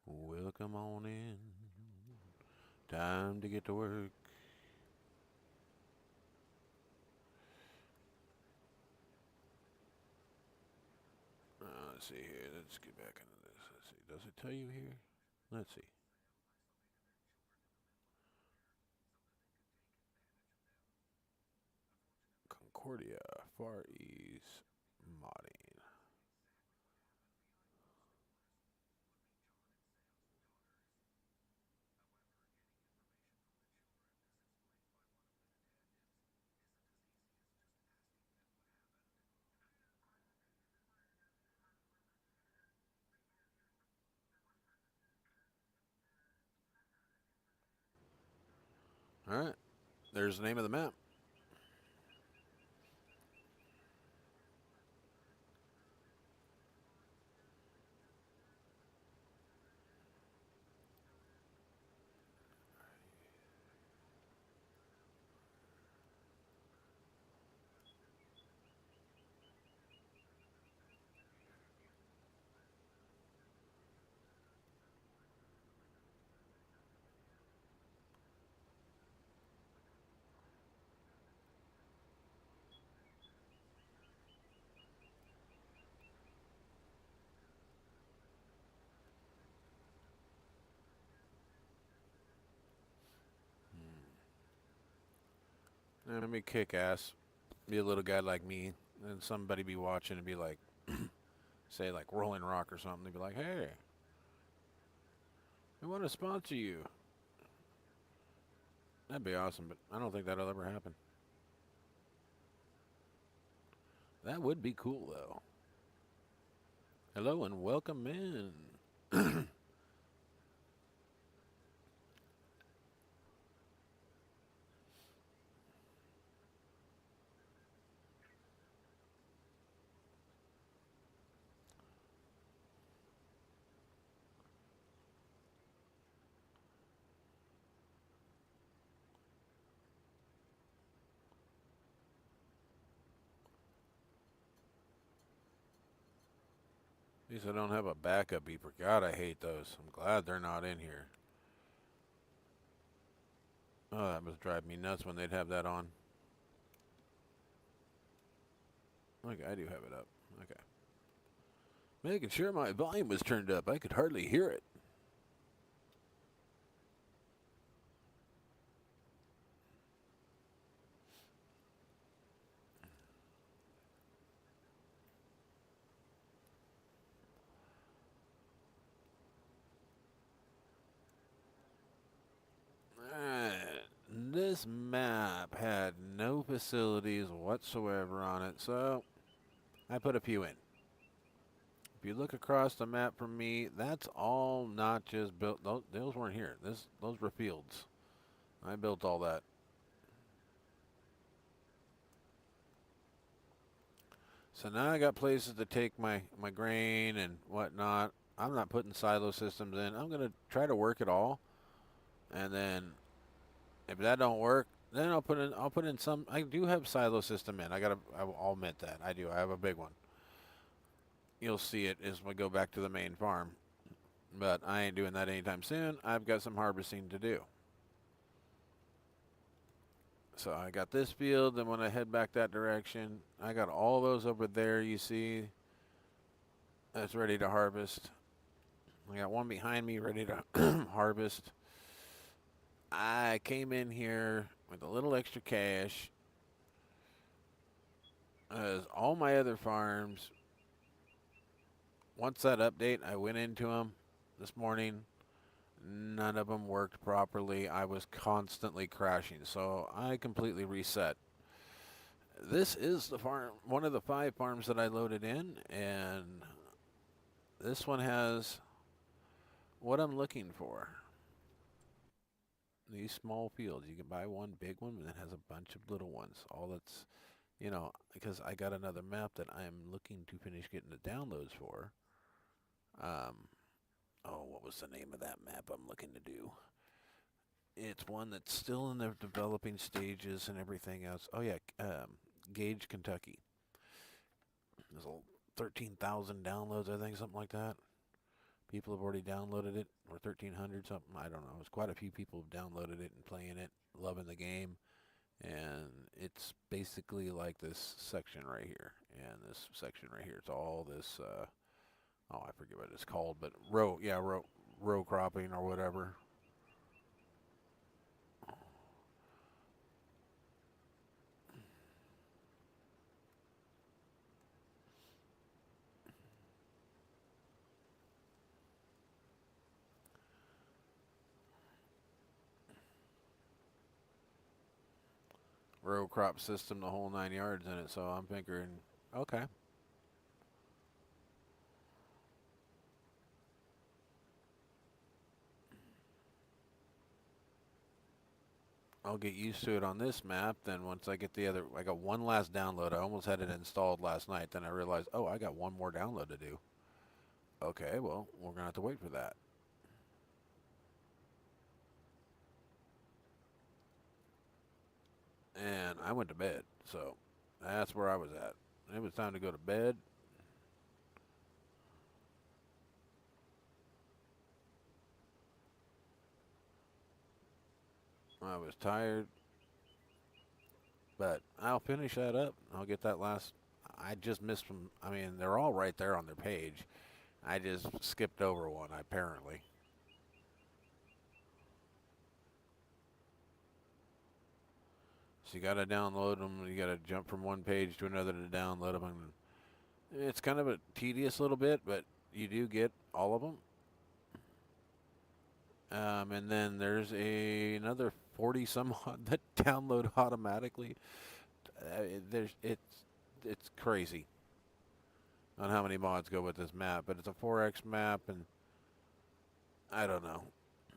Welcome on in. Time to get to work. Let's see here. Let's get back into this. Let's see. Does it tell you here? Let's see. Concordia, Far East modding. All right. There's the name of the map. Let me kick ass. Be a little guy like me. And somebody be watching and be like, say like Rolling Rock or something. They'd be like, hey, we want to sponsor you. That'd be awesome, but I don't think that'll ever happen. That would be cool, though. Hello and welcome in. At least I don't have a backup beeper. God, I hate those. I'm glad they're not in here. Oh, that must drive me nuts when they'd have that on. Okay, I do have it up. Okay. Making sure my volume was turned up. I could hardly hear it. This map had no facilities whatsoever on it, so I put a few in. If you look across the map from me, that's all not just built. Those weren't here. Those were fields. I built all that. So now I got places to take my grain and whatnot. I'm not putting silo systems in. I'm gonna try to work it all, and then if that don't work, then I'll put in some. I do have silo system in. I'll admit that I do. I have a big one. You'll see it as we go back to the main farm, but I ain't doing that anytime soon. I've got some harvesting to do. So I got this field, then when I head back that direction, I got all those over there. You see, that's ready to harvest. I got one behind me ready to harvest. I came in here with a little extra cash. As all my other farms, once that update, I went into them this morning. None of them worked properly. I was constantly crashing, so I completely reset. This is the farm, one of the 5 farms that I loaded in, and this one has what I'm looking for. These small fields, you can buy one big one, and it has a bunch of little ones. All that's, because I got another map that I'm looking to finish getting the downloads for. Um, oh, what was the name of that map I'm looking to do? It's one that's still in the developing stages and everything else. Oh yeah, Gage, Kentucky. There's 13,000 downloads, I think, something like that. People have already downloaded it, or 1,300 something. I don't know. It's quite a few people have downloaded it and playing it, loving the game. And it's basically like this section right here. And this section right here, it's all this, oh, I forget what it's called, but row cropping or whatever. Row crop system, the whole 9 yards in it. So I'm figuring, okay. I'll get used to it on this map. Then once I get the other, I got one last download. I almost had it installed last night. Then I realized, oh, I got one more download to do. Okay, well, we're going to have to wait for that. And I went to bed. So that's where I was at. It was time to go to bed. I was tired. But I'll finish that up. I'll get that last. I just missed them. I mean, they're all right there on their page. I just skipped over one, apparently. So you got to download them. You got to jump from one page to another to download them. And it's kind of a tedious little bit, but you do get all of them. And then there's another 40 some odd that download automatically. It's crazy on how many mods go with this map, but it's a 4X map, and I don't know.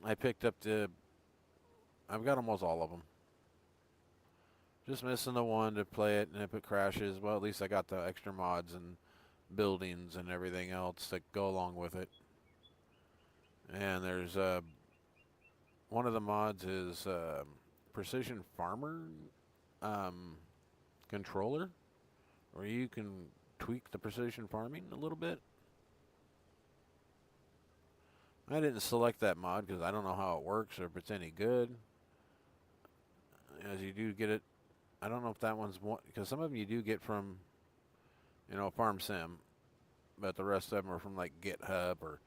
I picked up I've got almost all of them. Just missing the one to play it, and if it crashes, well, at least I got the extra mods and buildings and everything else that go along with it. And there's one of the mods is Precision Farmer controller, where you can tweak the precision farming a little bit. I didn't select that mod because I don't know how it works or if it's any good. As you do get it, I don't know if that one's one, because some of them you do get from, Farm Sim, but the rest of them are from like GitHub or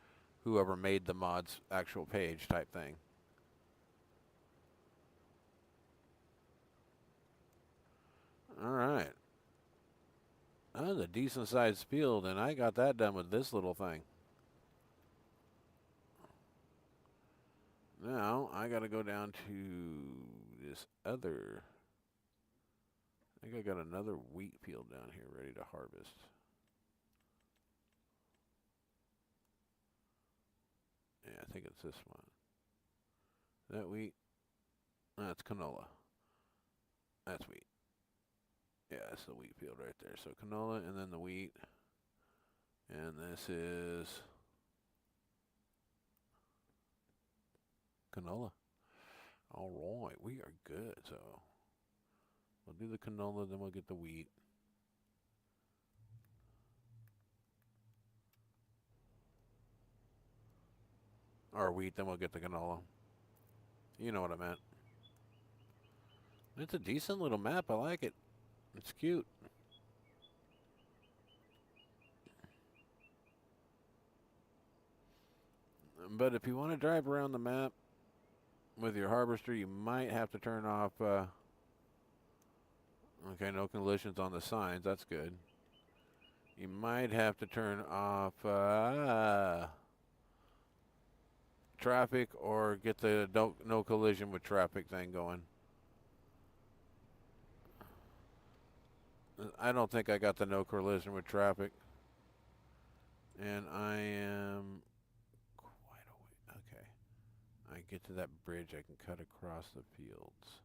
whoever made the mod's actual page type thing. All right. That was a decent sized field, and I got that done with this little thing. Now I got to go down to this other. I think I got another wheat field down here ready to harvest. Yeah, I think it's this one. That wheat? That's canola. That's wheat. Yeah, that's the wheat field right there. So canola and then the wheat. And this is canola. All right, we are good. So we'll do the canola, then we'll get the wheat. Or wheat, then we'll get the canola. You know what I meant. It's a decent little map. I like it. It's cute. But if you want to drive around the map with your harvester, you might have to turn off. Okay, no collisions on the signs. That's good. You might have to turn off traffic or get the no collision with traffic thing going. I don't think I got the no collision with traffic. And I am quite a way. Okay. I get to that bridge, I can cut across the fields.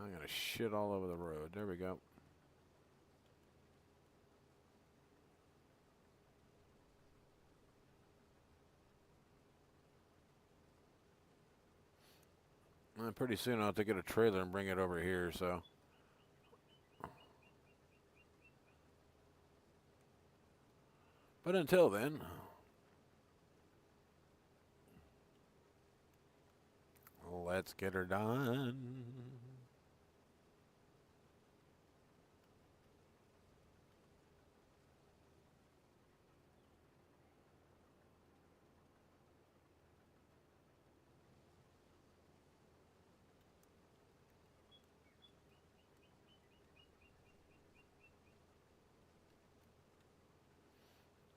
I'm gonna shit all over the road. There we go. And pretty soon I'll have to get a trailer and bring it over here, so. But until then, let's get her done.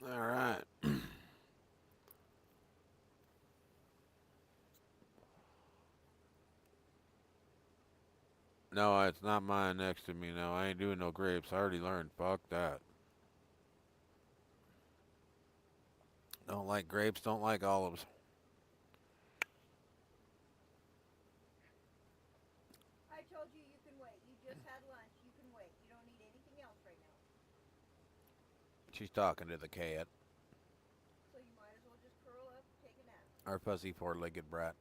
All right. No, it's not mine next to me. No, I ain't doing no grapes. I already learned. Fuck that. Don't like grapes. Don't like olives. I told you you can wait. You just had lunch. You can wait. You don't need anything else right now. She's talking to the cat. So you might as well just curl up and take a nap. Our pussy four-legged brat.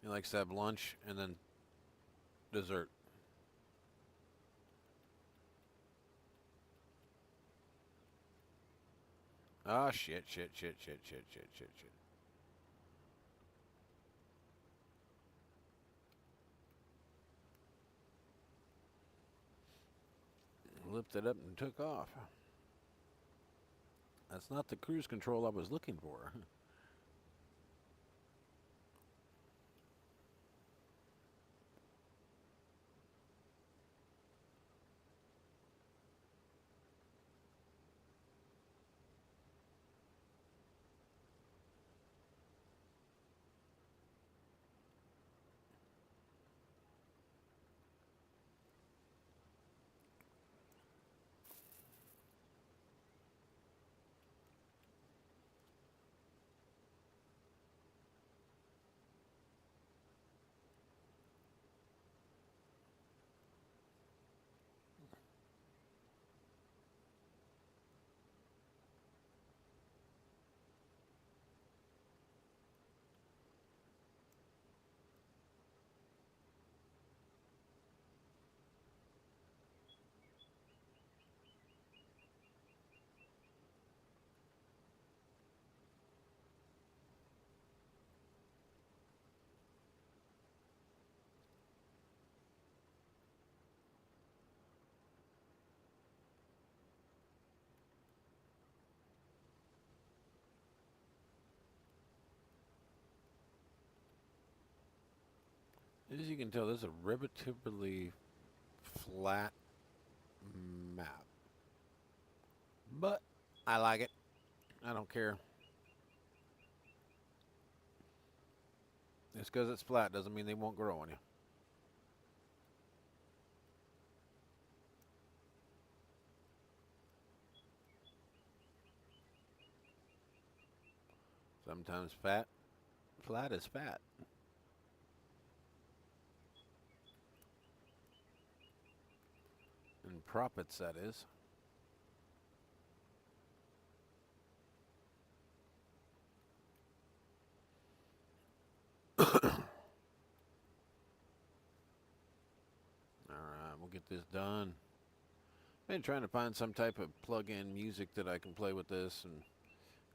He likes to have lunch and then dessert. Oh, shit. Lifted up and took off. That's not the cruise control I was looking for. As you can tell, this is a relatively flat map. But I like it. I don't care. Just because it's flat doesn't mean they won't grow on you. Sometimes flat is fat. And profits, that is. Alright, we'll get this done. Been trying to find some type of plug-in music that I can play with this, and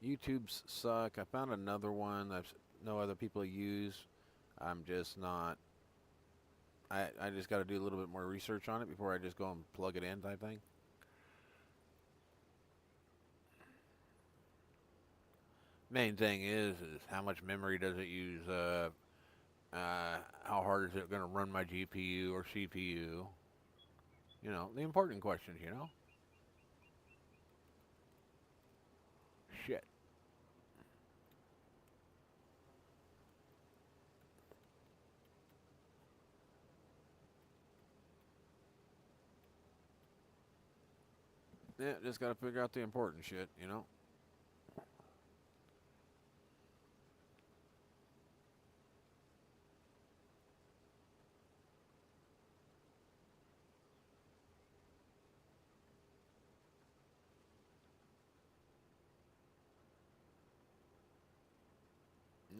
YouTube's suck. I found another one that no other people use. I'm just not. I just got to do a little bit more research on it before I just go and plug it in type thing. Main thing is how much memory does it use? How hard is it going to run my GPU or CPU? You know, the important questions, you know? Shit. Yeah, just got to figure out the important shit, you know?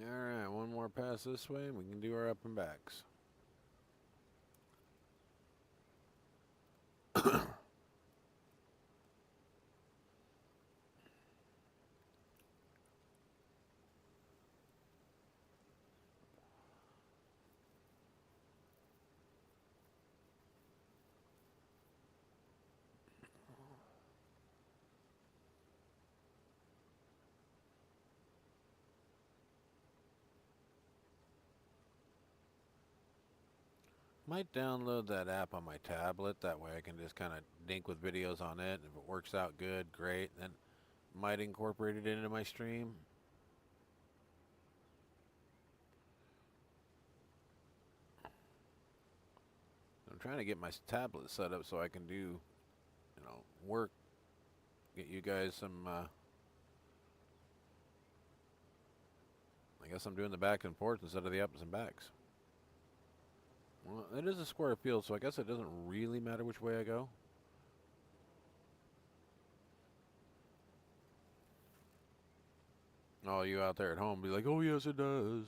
Alright, one more pass this way and we can do our up and backs. Might download that app on my tablet. That way I can just kind of dink with videos on it. If it works out good, great. Then might incorporate it into my stream. I'm trying to get my tablet set up so I can do, work. Get you guys some, I guess I'm doing the back and forth instead of the ups and backs. Well, it is a square field, so I guess it doesn't really matter which way I go. Oh, you out there at home be like, oh yes it does.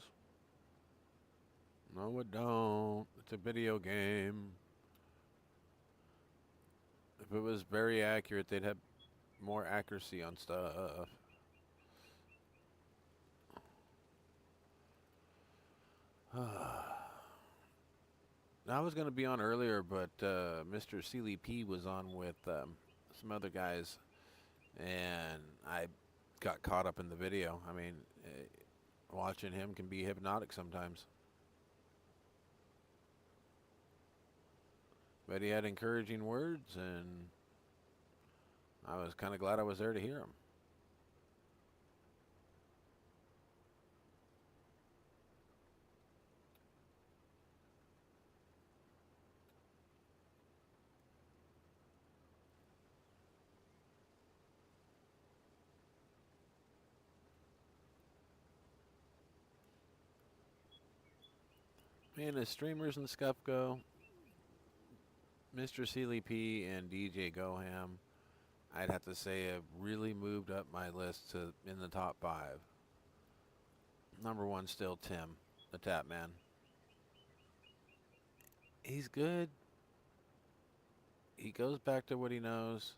No it don't. It's a video game. If it was very accurate, they'd have more accuracy on stuff. I was going to be on earlier, but Mr. Sealy P was on with some other guys, and I got caught up in the video. I mean, watching him can be hypnotic sometimes. But he had encouraging words, and I was kind of glad I was there to hear him. And as streamers and stuff go, Mr. Sealy P and DJ Goham, I'd have to say have really moved up my list to in the top 5. Number 1 still Tim, the Tap Man. He's good. He goes back to what he knows.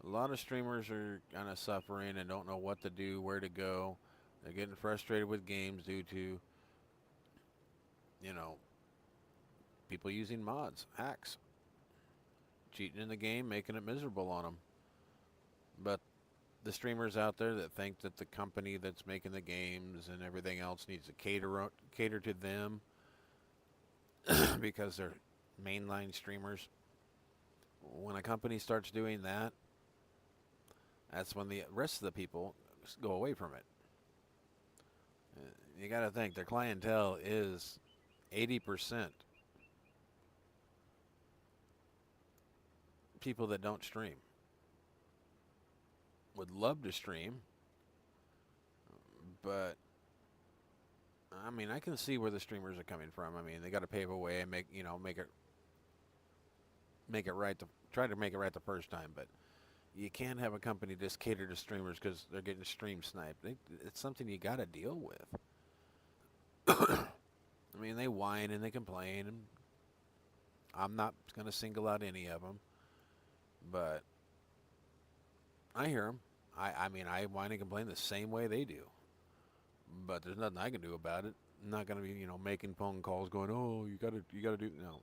A lot of streamers are kind of suffering and don't know what to do, where to go. They're getting frustrated with games due to, people using mods, hacks, cheating in the game, making it miserable on them. But the streamers out there that think that the company that's making the games and everything else needs to cater to them because they're mainline streamers. When a company starts doing that, that's when the rest of the people go away from it. You got to think their clientele is 80% people that don't stream. Would love to stream, but I mean, I can see where the streamers are coming from. I mean, they got to pave a way and make it right. Try to make it right the first time, but you can't have a company just cater to streamers because they're getting stream sniped. It's something you got to deal with. I mean, they whine and they complain, and I'm not going to single out any of them, but I hear them. I mean, I whine and complain the same way they do, but there's nothing I can do about it. I'm not going to be, making phone calls going, oh, you got to do, no.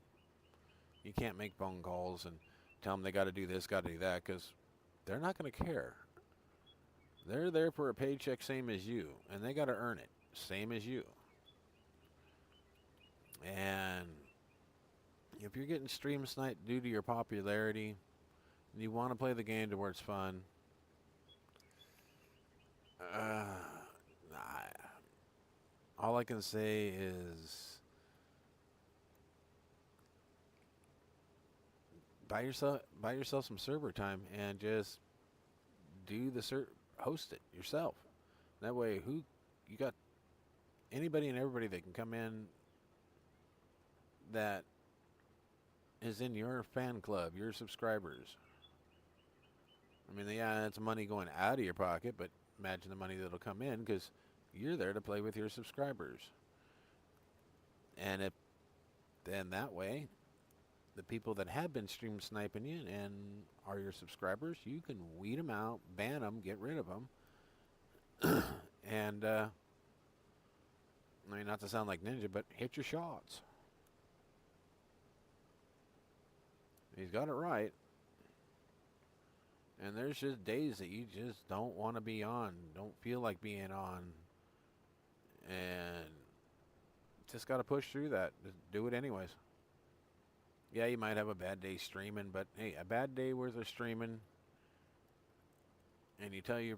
You can't make phone calls and tell them they got to do this, got to do that, because they're not going to care. They're there for a paycheck same as you, and they got to earn it same as you. And if you're getting stream sniped due to your popularity, and you want to play the game to where it's fun, all I can say is buy yourself some server time and just do the host it yourself. That way, you got anybody and everybody that can come in that is in your fan club, your subscribers. I mean, yeah, it's money going out of your pocket, but imagine the money that'll come in because You're there to play with your subscribers. And if then that way, the people that have been stream sniping you and are your subscribers, you can weed them out, ban them, get rid of them. And, I mean, not to sound like Ninja, but hit your shots. He's got it right. And there's just days that you just don't want to be on, don't feel like being on. And just got to push through that. Just do it anyways. Yeah, you might have a bad day streaming, but hey, a bad day worth of streaming, and you tell your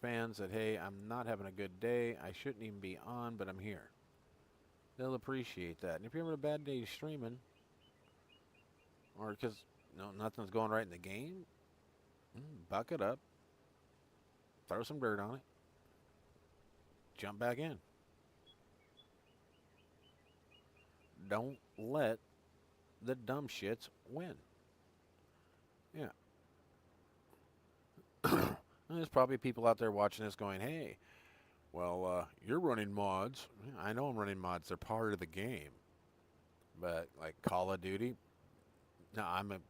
fans that, hey, I'm not having a good day, I shouldn't even be on, but I'm here. They'll appreciate that. And if you're having a bad day streaming, or because nothing's going right in the game, buck it up, throw some dirt on it, jump back in. Don't let the dumb shits win. Yeah. There's probably people out there watching this going, hey, well, you're running mods. Yeah, I know I'm running mods. They're part of the game. But like Call of Duty, no,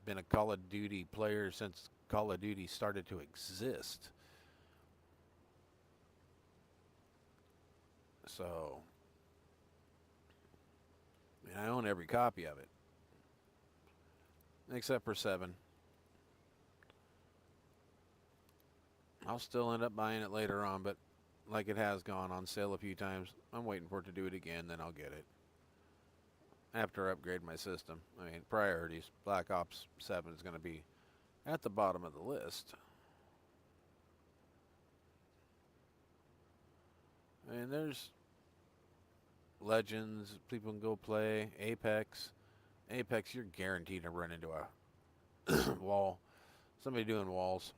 been a Call of Duty player since Call of Duty started to exist. So, I mean, I own every copy of it. Except for 7. I'll still end up buying it later on, but like it has gone on sale a few times, I'm waiting for it to do it again, then I'll get it. After I upgrade my system. I mean, priorities. Black Ops 7 is going to be at the bottom of the list. And there's Legends, people can go play. Apex. Apex, you're guaranteed to run into a wall. Somebody doing walls.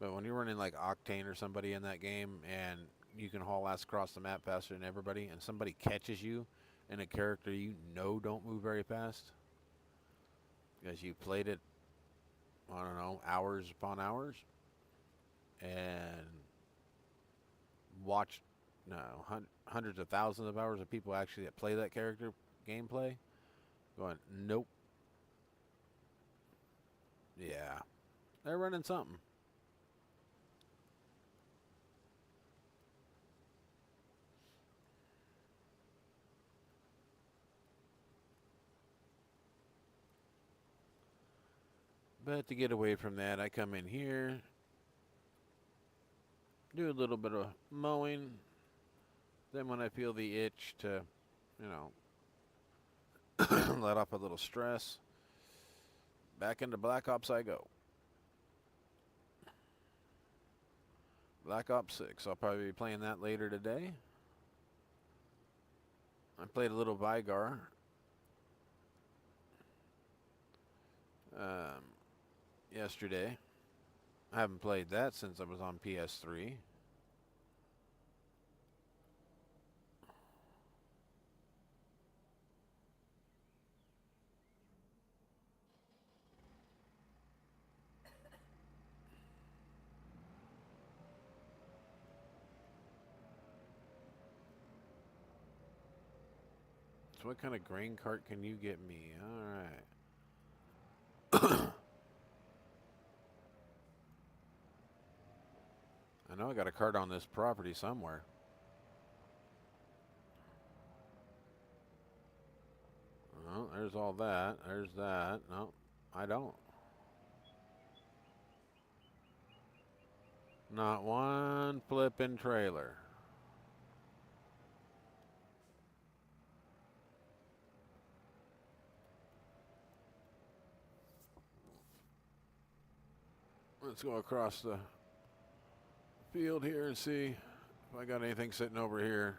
But when you're running like Octane or somebody in that game and you can haul ass across the map faster than everybody and somebody catches you in a character you know don't move very fast because you played it, I don't know, hours upon hours and watched hundreds of thousands of hours of people actually that play that character gameplay going, nope. Yeah. They're running something. But to get away from that, I come in here, do a little bit of mowing. Then when I feel the itch to, you know, let off a little stress, back into Black Ops I go. Black Ops 6. I'll probably be playing that later today. I played a little Vigar. Yesterday. I haven't played that since I was on PS3. So what kind of grain cart can you get me? Alright. I know I got a cart on this property somewhere. Oh, there's all that. There's that. No, I don't. Not one flippin' trailer. Let's go across the field here and see if I got anything sitting over here.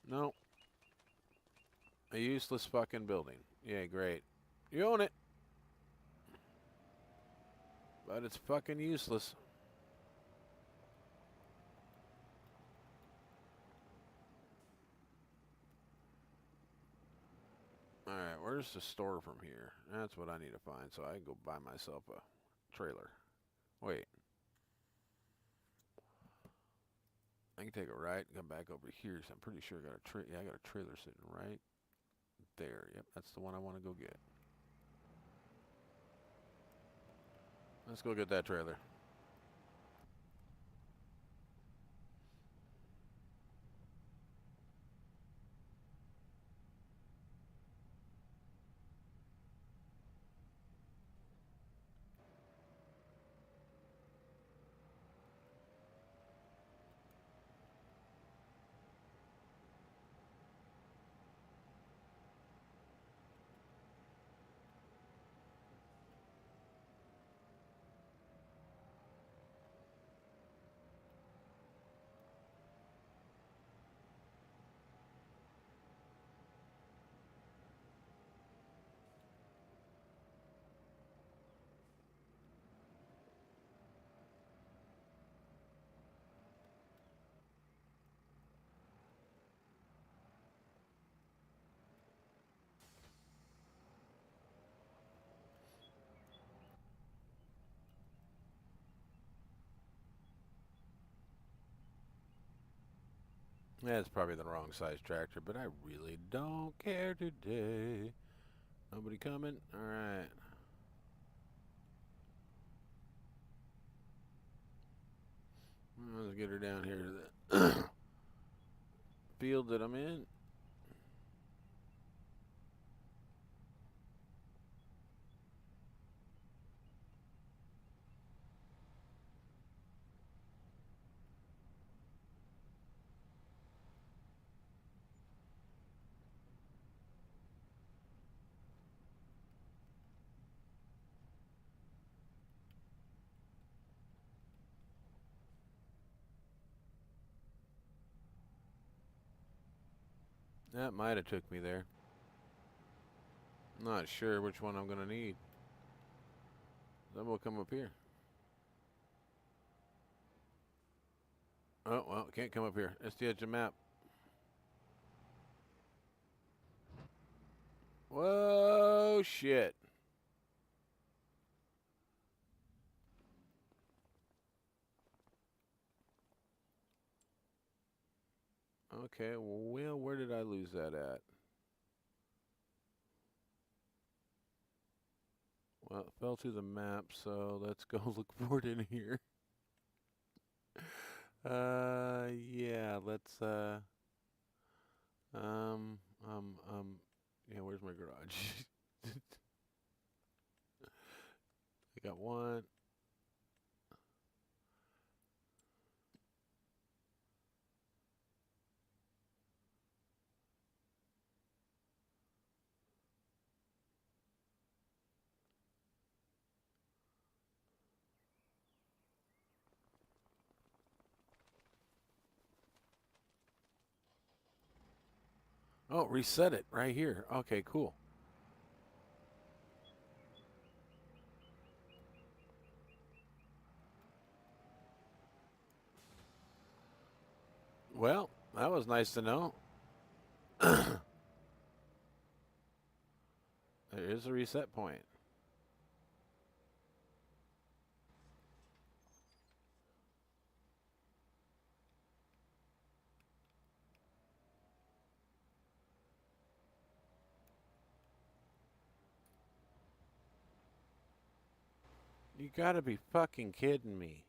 No. A useless fucking building. Yeah, great. You own it. But it's fucking useless. Alright, where's the store from here? That's what I need to find so I can go buy myself a trailer. Wait. I can take a right and come back over here. So I'm pretty sure I got I got a trailer sitting right there. Yep, that's the one I want to go get. Let's go get that trailer. That's probably the wrong size tractor, but I really don't care today. Nobody coming? Alright. Let's get her down here to the field that I'm in. That might have took me there. Not sure which one I'm going to need. Then we'll come up here. Oh, well, can't come up here. That's the edge of the map. Whoa, shit. Okay, well, where did I lose that at? Well, it fell to the map, so let's go look for it in here. Yeah, let's, yeah, where's my garage? I got one. Oh, reset it right here. Okay, cool. Well, that was nice to know. There is a reset point. You gotta be fucking kidding me.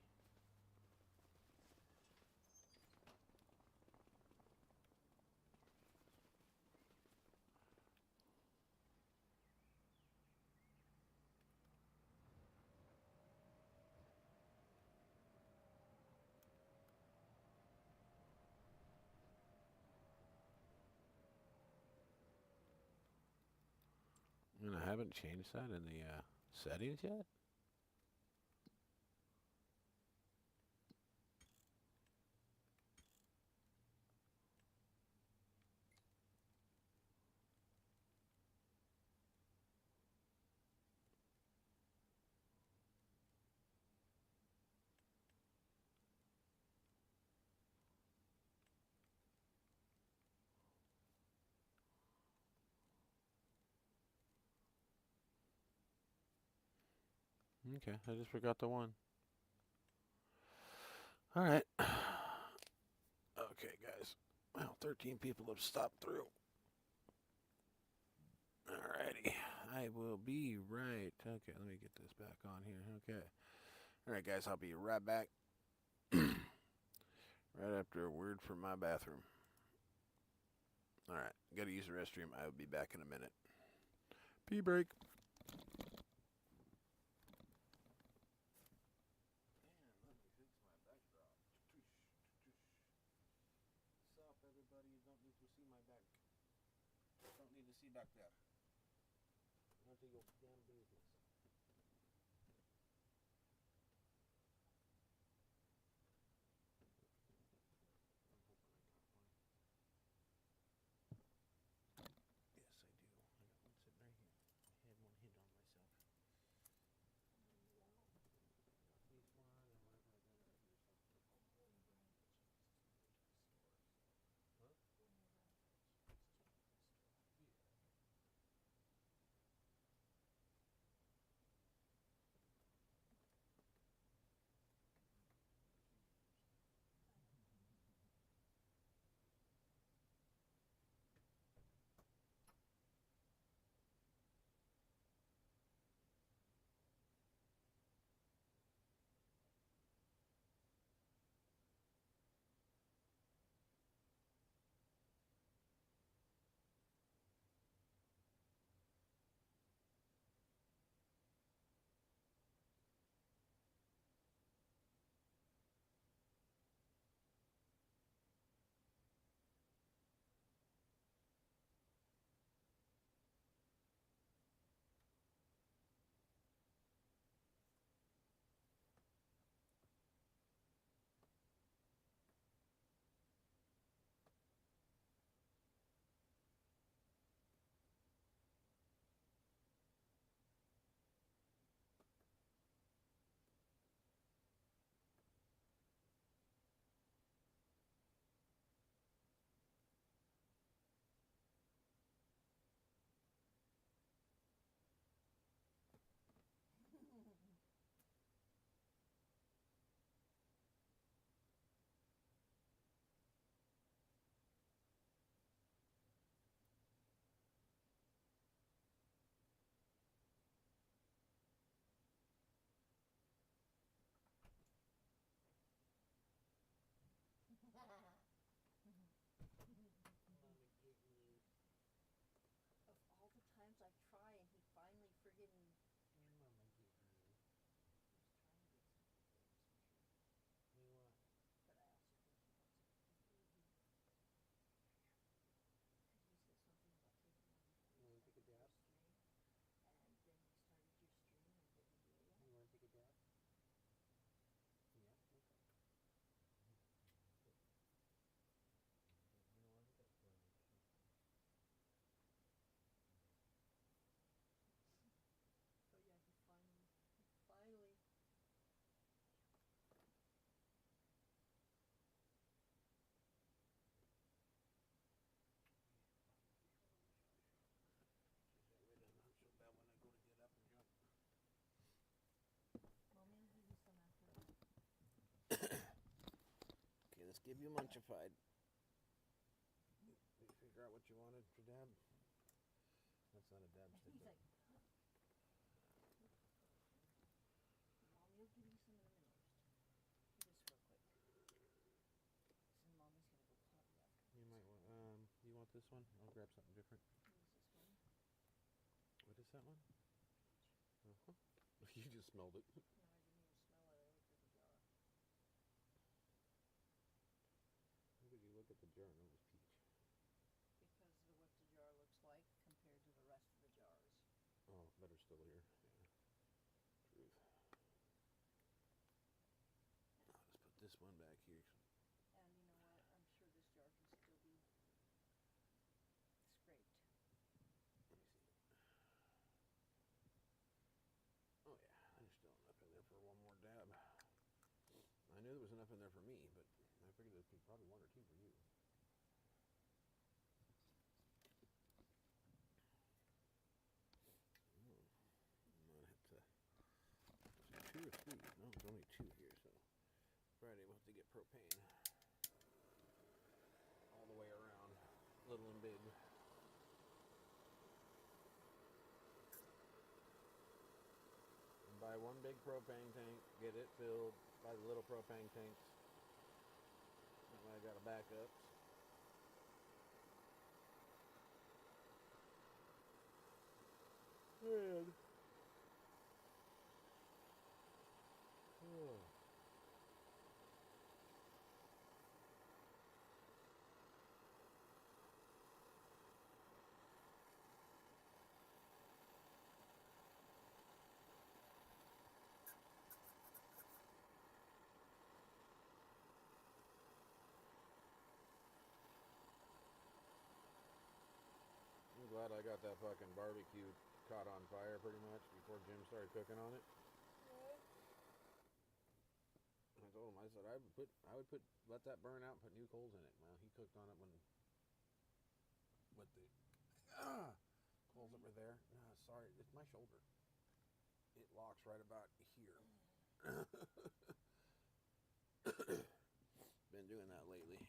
And I haven't changed that in the settings yet? Okay, I just forgot the one. All right. Okay, guys. Well, 13 people have stopped through. Alrighty. I will be right. Okay, let me get this back on here. Okay. Alright, guys, I'll be right back. Right after a word from my bathroom. Alright, gotta use the restroom. I will be back in a minute. Pee break. Sup, everybody? You don't need to see my back. Don't need to see back there. None of your damn business. I'm hoping I got one. Yes, I do. I got one sitting right here. I had one hid on myself. I got this one and whatever I got right here. Huh? Yeah. Mama getting you. Of all the times I try and he finally friggin' Mama getting you. he was trying to get something for Christmas, You what? but I also think he wants it for his baby. Because you said something about taking one before You you wanna take a started your dab? stream, and then you started your stream and didn't do it yet. You wanna take a dab? Yeah, okay. You know what? I got one. But yeah, he finally. Not so bad when I go to get up and jump. Mommy will give you some after. Okay, let's give you munchified. Did you figure out what you wanted for dab? That's not a dab stick. He's like, Mommy will give you some in a minute. Just real quick. So Mommy's gonna go potty after. You might want. You want this one? I'll grab something different. Use this one. What is that one? Peach. Uh huh. You just smelled it. No, I didn't even smell it. I looked at the jar. How could you look at the jar and it was peach? Because of what the jar looks like compared to the rest of the jars. Oh, better still here. Yeah. Truth. I'll just put this one back here. And you know what? I'm sure this jar can still be scraped. Let me see. Oh yeah, there's still enough in there for one more dab. I knew there was enough in there for me, but I figured there'd be probably one or two for you. I might have to 3. No, there's only 2 here, so Friday we'll have to get propane all the way around, little and big. And buy one big propane tank, get it filled, buy the little propane tanks. That way I got a backup. And oh. I'm glad I got that fucking barbecue caught on fire pretty much before Jim started cooking on it. I told him, I said I would let that burn out and put new coals in it. Well, he cooked on it with the coals that were there. Sorry, it's my shoulder. It locks right about here. Been doing that lately.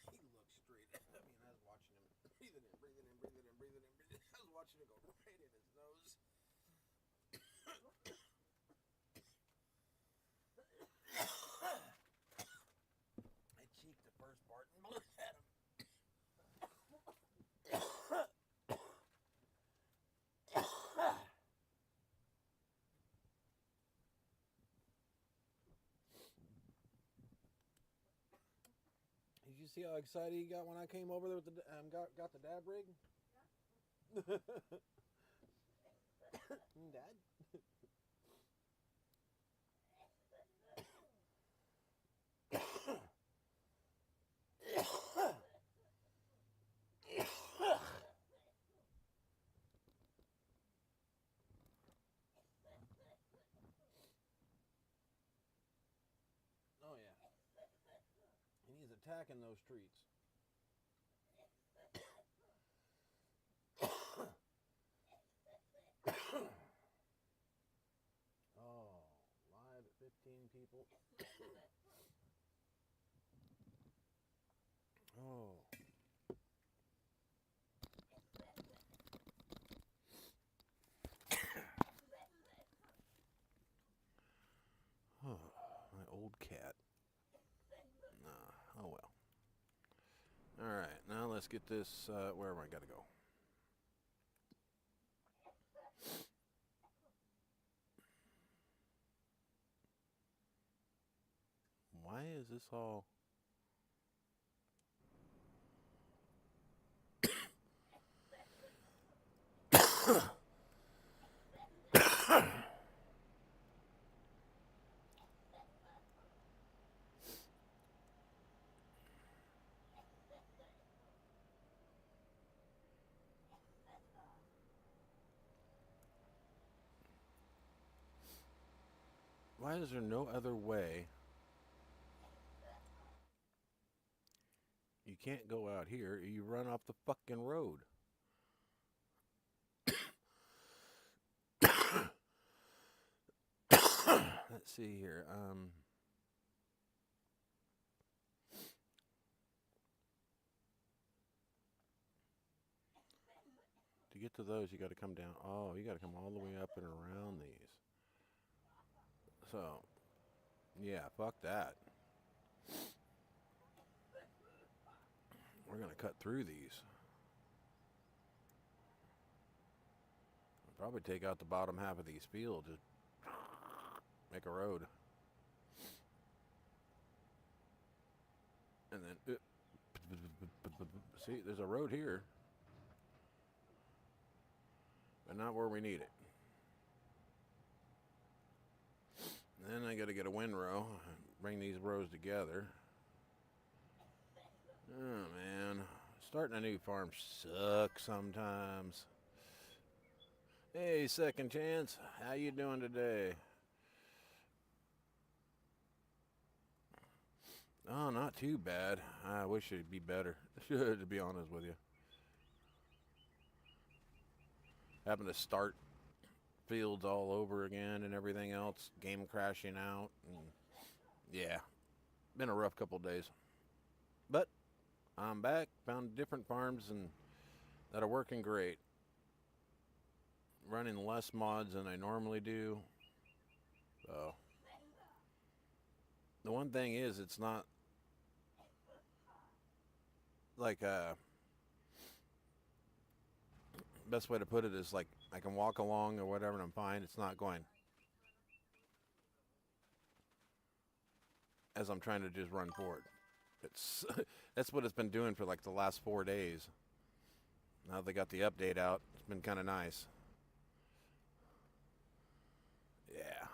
He looked straight at me, and I was watching him breathe it in, breathe it in, breathe it in, breathe it in, breathe it in. I was watching it go right in his nose. I cheeked the first part and blew at him. Did you see how excited he got when I came over there with the got the dab rig? Yeah. Dad. Oh yeah. And he's attacking those treats. Oh, live at 15 people. Oh. Oh, my old cat. Nah, oh well. Alright, now let's get this, where am I gotta go? Why is this all... Why is there no other way? You can't go out here. You run off the fucking road. Let's see here. To get to those, you got to come down. Oh, you got to come all the way up and around these. So, yeah, fuck that. We're going to cut through these. I'll probably take out the bottom half of these fields. Just make a road. And then... see, there's a road here. not where we need it. Then I got to get a windrow, bring these rows together. Oh man, starting a new farm sucks sometimes. Hey, Second Chance, how you doing today? Oh, not too bad. I wish it'd be better, to be honest with you. Having to start fields all over again and everything else, game crashing out, and yeah, been a rough couple days. But I'm back, found different farms and that are working great. Running less mods than I normally do. So the one thing is, it's not like best way to put it is like I can walk along or whatever and I'm fine. It's not going as I'm trying to just run forward. It's that's what it's been doing for like the last 4 days. Now they got the update out, it's been kind of nice. Yeah.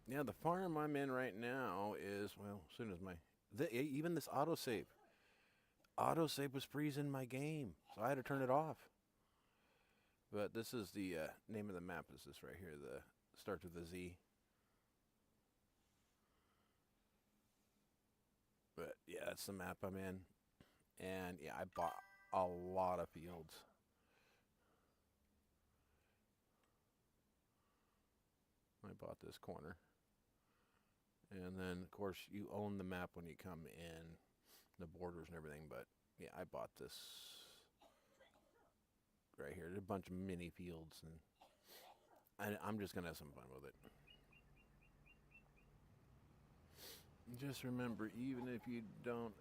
Yeah, the farm I'm in right now is, well, as soon as even this autosave was freezing my game, so I had to turn it off. But this is the name of the map is this right here, the starts with a Z. But yeah, that's the map I'm in. And yeah, I bought a lot of fields. I bought this corner. And then, of course, you own the map when you come in, the borders and everything. But yeah, I bought this right here. There's a bunch of mini fields, and I'm just going to have some fun with it. Just remember, even if you don't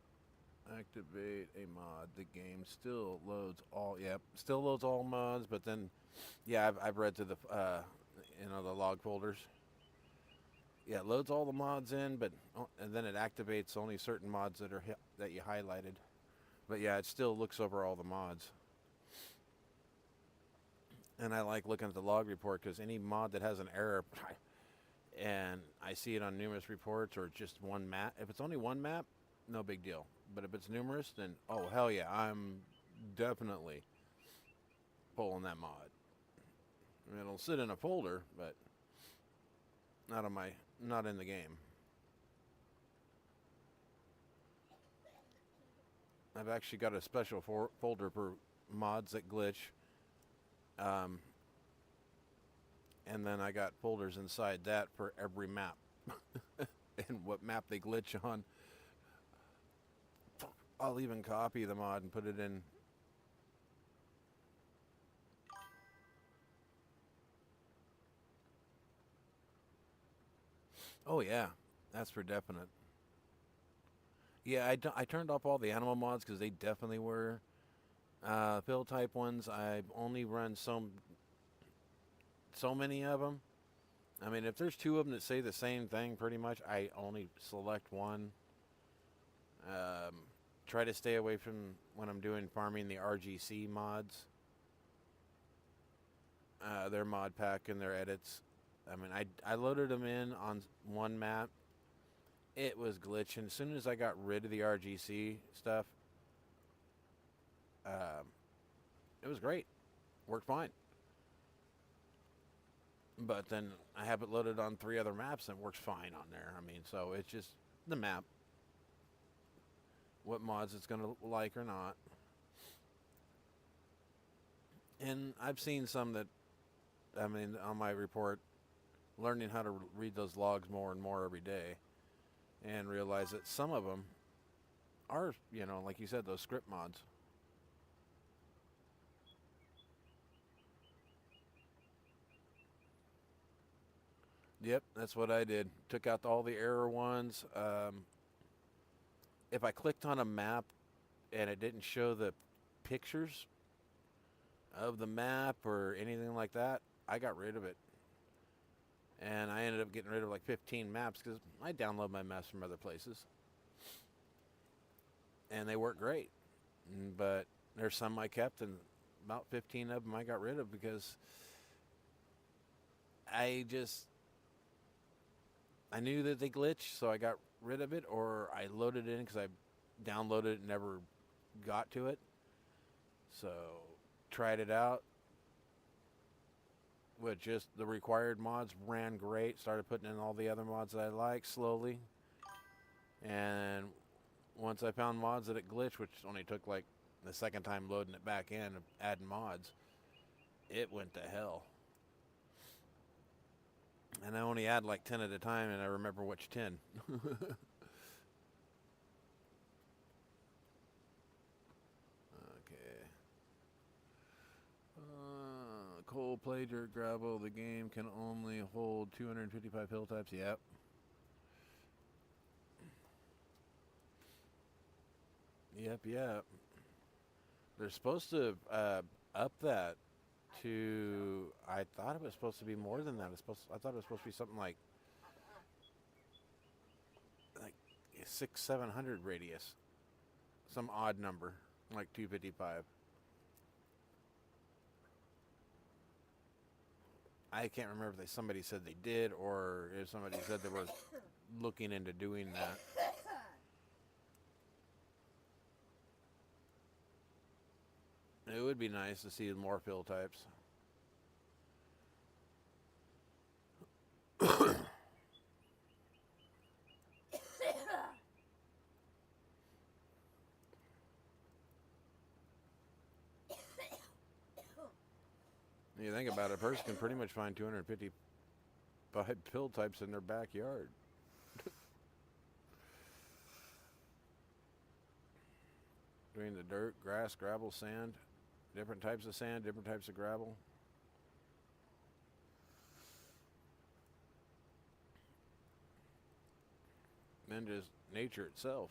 activate a mod, the game still loads all, still loads all mods, but then, yeah, I've read through the, the log folders. Yeah, it loads all the mods in, but and then it activates only certain mods that you highlighted. But yeah, it still looks over all the mods. And I like looking at the log report because any mod that has an error, and I see it on numerous reports or just one map. If it's only one map, no big deal. But if it's numerous, then oh hell yeah, I'm definitely pulling that mod. I mean, it'll sit in a folder, but not in the game. I've actually got a special folder for mods that glitch. And then I got folders inside that for every map and what map they glitch on. I'll even copy the mod and put it in. Oh yeah, that's for definite. Yeah, I turned off all the animal mods because they definitely were fill type ones. I've only run so many of them. I mean, if there's two of them that say the same thing, pretty much, I only select one. Try to stay away from when I'm doing farming the RGC mods. Their mod pack and their edits. I mean, I loaded them in on one map. It was glitching. As soon as I got rid of the RGC stuff, it was great. Worked fine. But then I have it loaded on 3 other maps and it works fine on there. I mean, so it's just the map. What mods it's going to like or not. And I've seen some that, I mean, on my report, learning how to read those logs more and more every day and realize that some of them are, like you said, those script mods. Yep, that's what I did. Took out all the error ones. If I clicked on a map and it didn't show the pictures of the map or anything like that, I got rid of it. And I ended up getting rid of like 15 maps because I download my maps from other places. And they work great. But there's some I kept and about 15 of them I got rid of because I knew that they glitch, so I got rid of it, or I loaded it in because I downloaded it and never got to it. So tried it out with just the required mods, ran great. Started putting in all the other mods that I like slowly, and once I found mods that it glitched, which only took like the second time loading it back in, adding mods, it went to hell. And I only add like 10 at a time, and I remember which 10. Okay. Coal, play, dirt, gravel. The game can only hold 255 hill types. Yep. Yep. They're supposed to up that to. I thought it was supposed to be more than that. I thought it was supposed to be something like 600-700 radius, some odd number, like 255. I can't remember if somebody said they did, or if somebody said they were looking into doing that. It would be nice to see more fill types. You think about it, a person can pretty much find 255 pill types in their backyard. Between the dirt, grass, gravel, sand, different types of sand, different types of gravel. And just nature itself.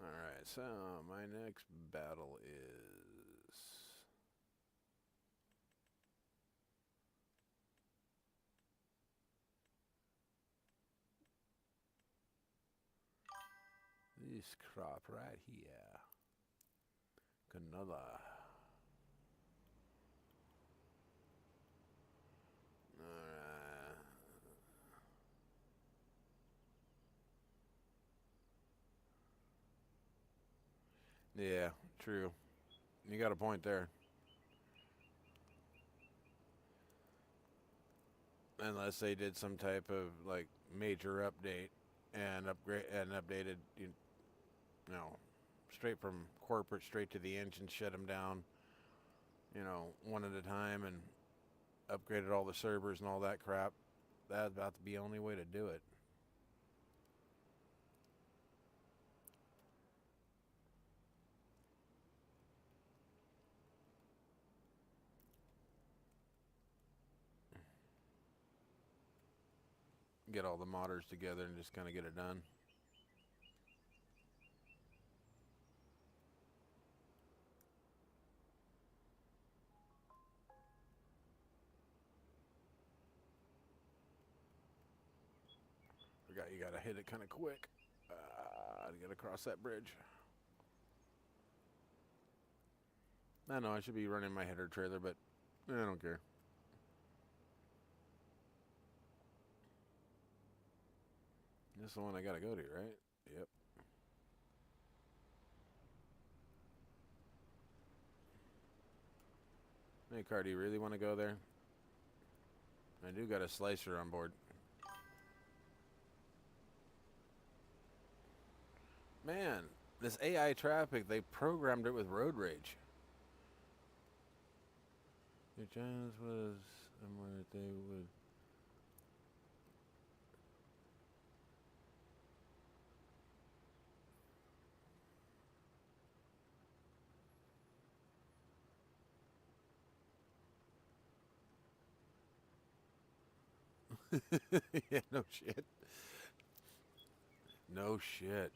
Alright, so my next battle is... this crop right here. Another. Alright. Yeah, true. You got a point there. Unless they did some type of like major update and upgrade and updated, straight from corporate straight to the engine, shut them down, one at a time, and upgraded all the servers and all that crap. That's about to be the only way to do it. Get all the modders together and just kind of get it done. You gotta hit it kind of quick to get across that bridge. I know I should be running my header trailer, but I don't care. This is the one I gotta go to, right? Yep. Hey, car, do you really want to go there? I do got a slicer on board. Man, this AI traffic, they programmed it with road rage. Your chance was somewhere they would... Yeah, no shit. No shit.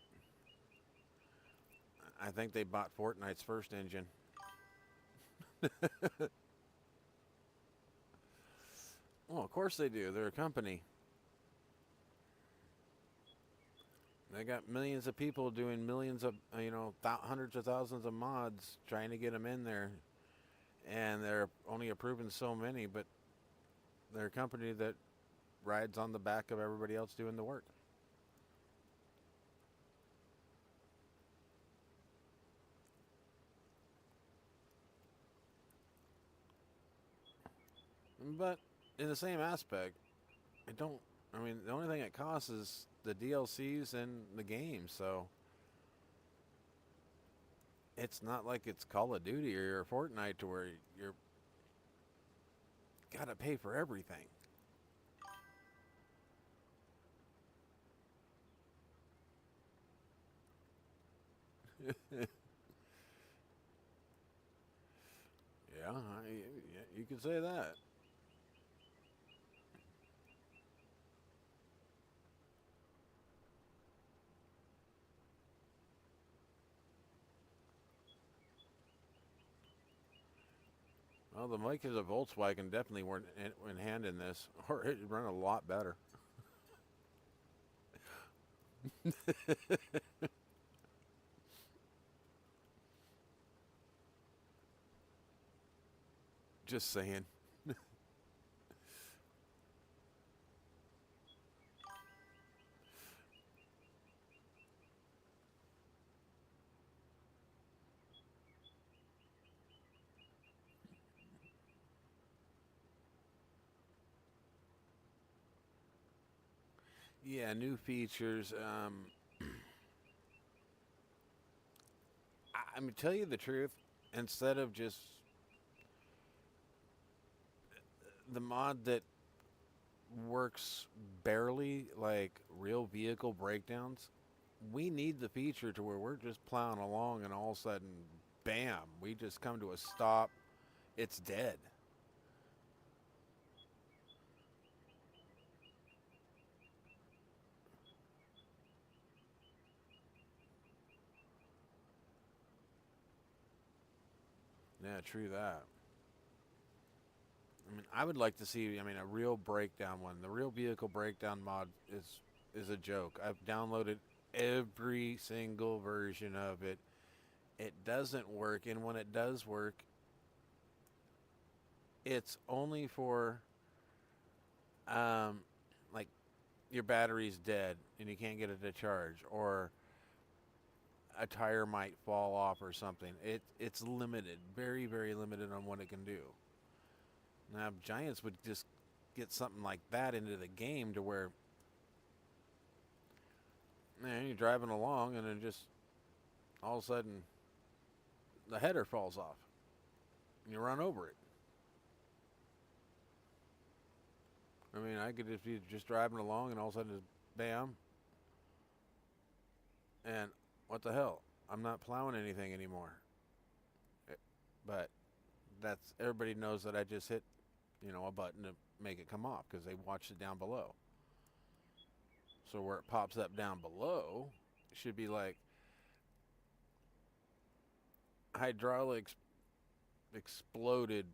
I think they bought Fortnite's first engine. Well, of course they do. They're a company. They got millions of people doing millions of, hundreds of thousands of mods trying to get them in there, and they're only approving so many. But they're a company that rides on the back of everybody else doing the work. But in the same aspect, it don't. I mean, the only thing it costs is the DLCs and the game. So it's not like it's Call of Duty or Fortnite to where you're gotta pay for everything. Yeah, yeah, you could say that. Well, the mic is a Volkswagen definitely weren't in hand in this, or it'd run a lot better. Just saying. Yeah, new features. I mean, tell you the truth, instead of just the mod that works barely like real vehicle breakdowns, we need the feature to where we're just plowing along and all of a sudden, bam, we just come to a stop. It's dead. Yeah, true that. I mean, I would like to see. I mean, a real breakdown one. The real vehicle breakdown mod is a joke. I've downloaded every single version of it. It doesn't work, and when it does work, it's only for um, like your battery's dead and you can't get it to charge, or a tire might fall off or something. It's limited, very very limited on what it can do. Now, if Giants would just get something like that into the game to where man, you're driving along and then just all of a sudden the header falls off and you run over it. I mean, I could just be just driving along and all of a sudden just bam, and what the hell? I'm not plowing anything anymore. But that's everybody knows that I just hit, a button to make it come off because they watched it down below. So where it pops up down below, it should be like hydraulics exploded.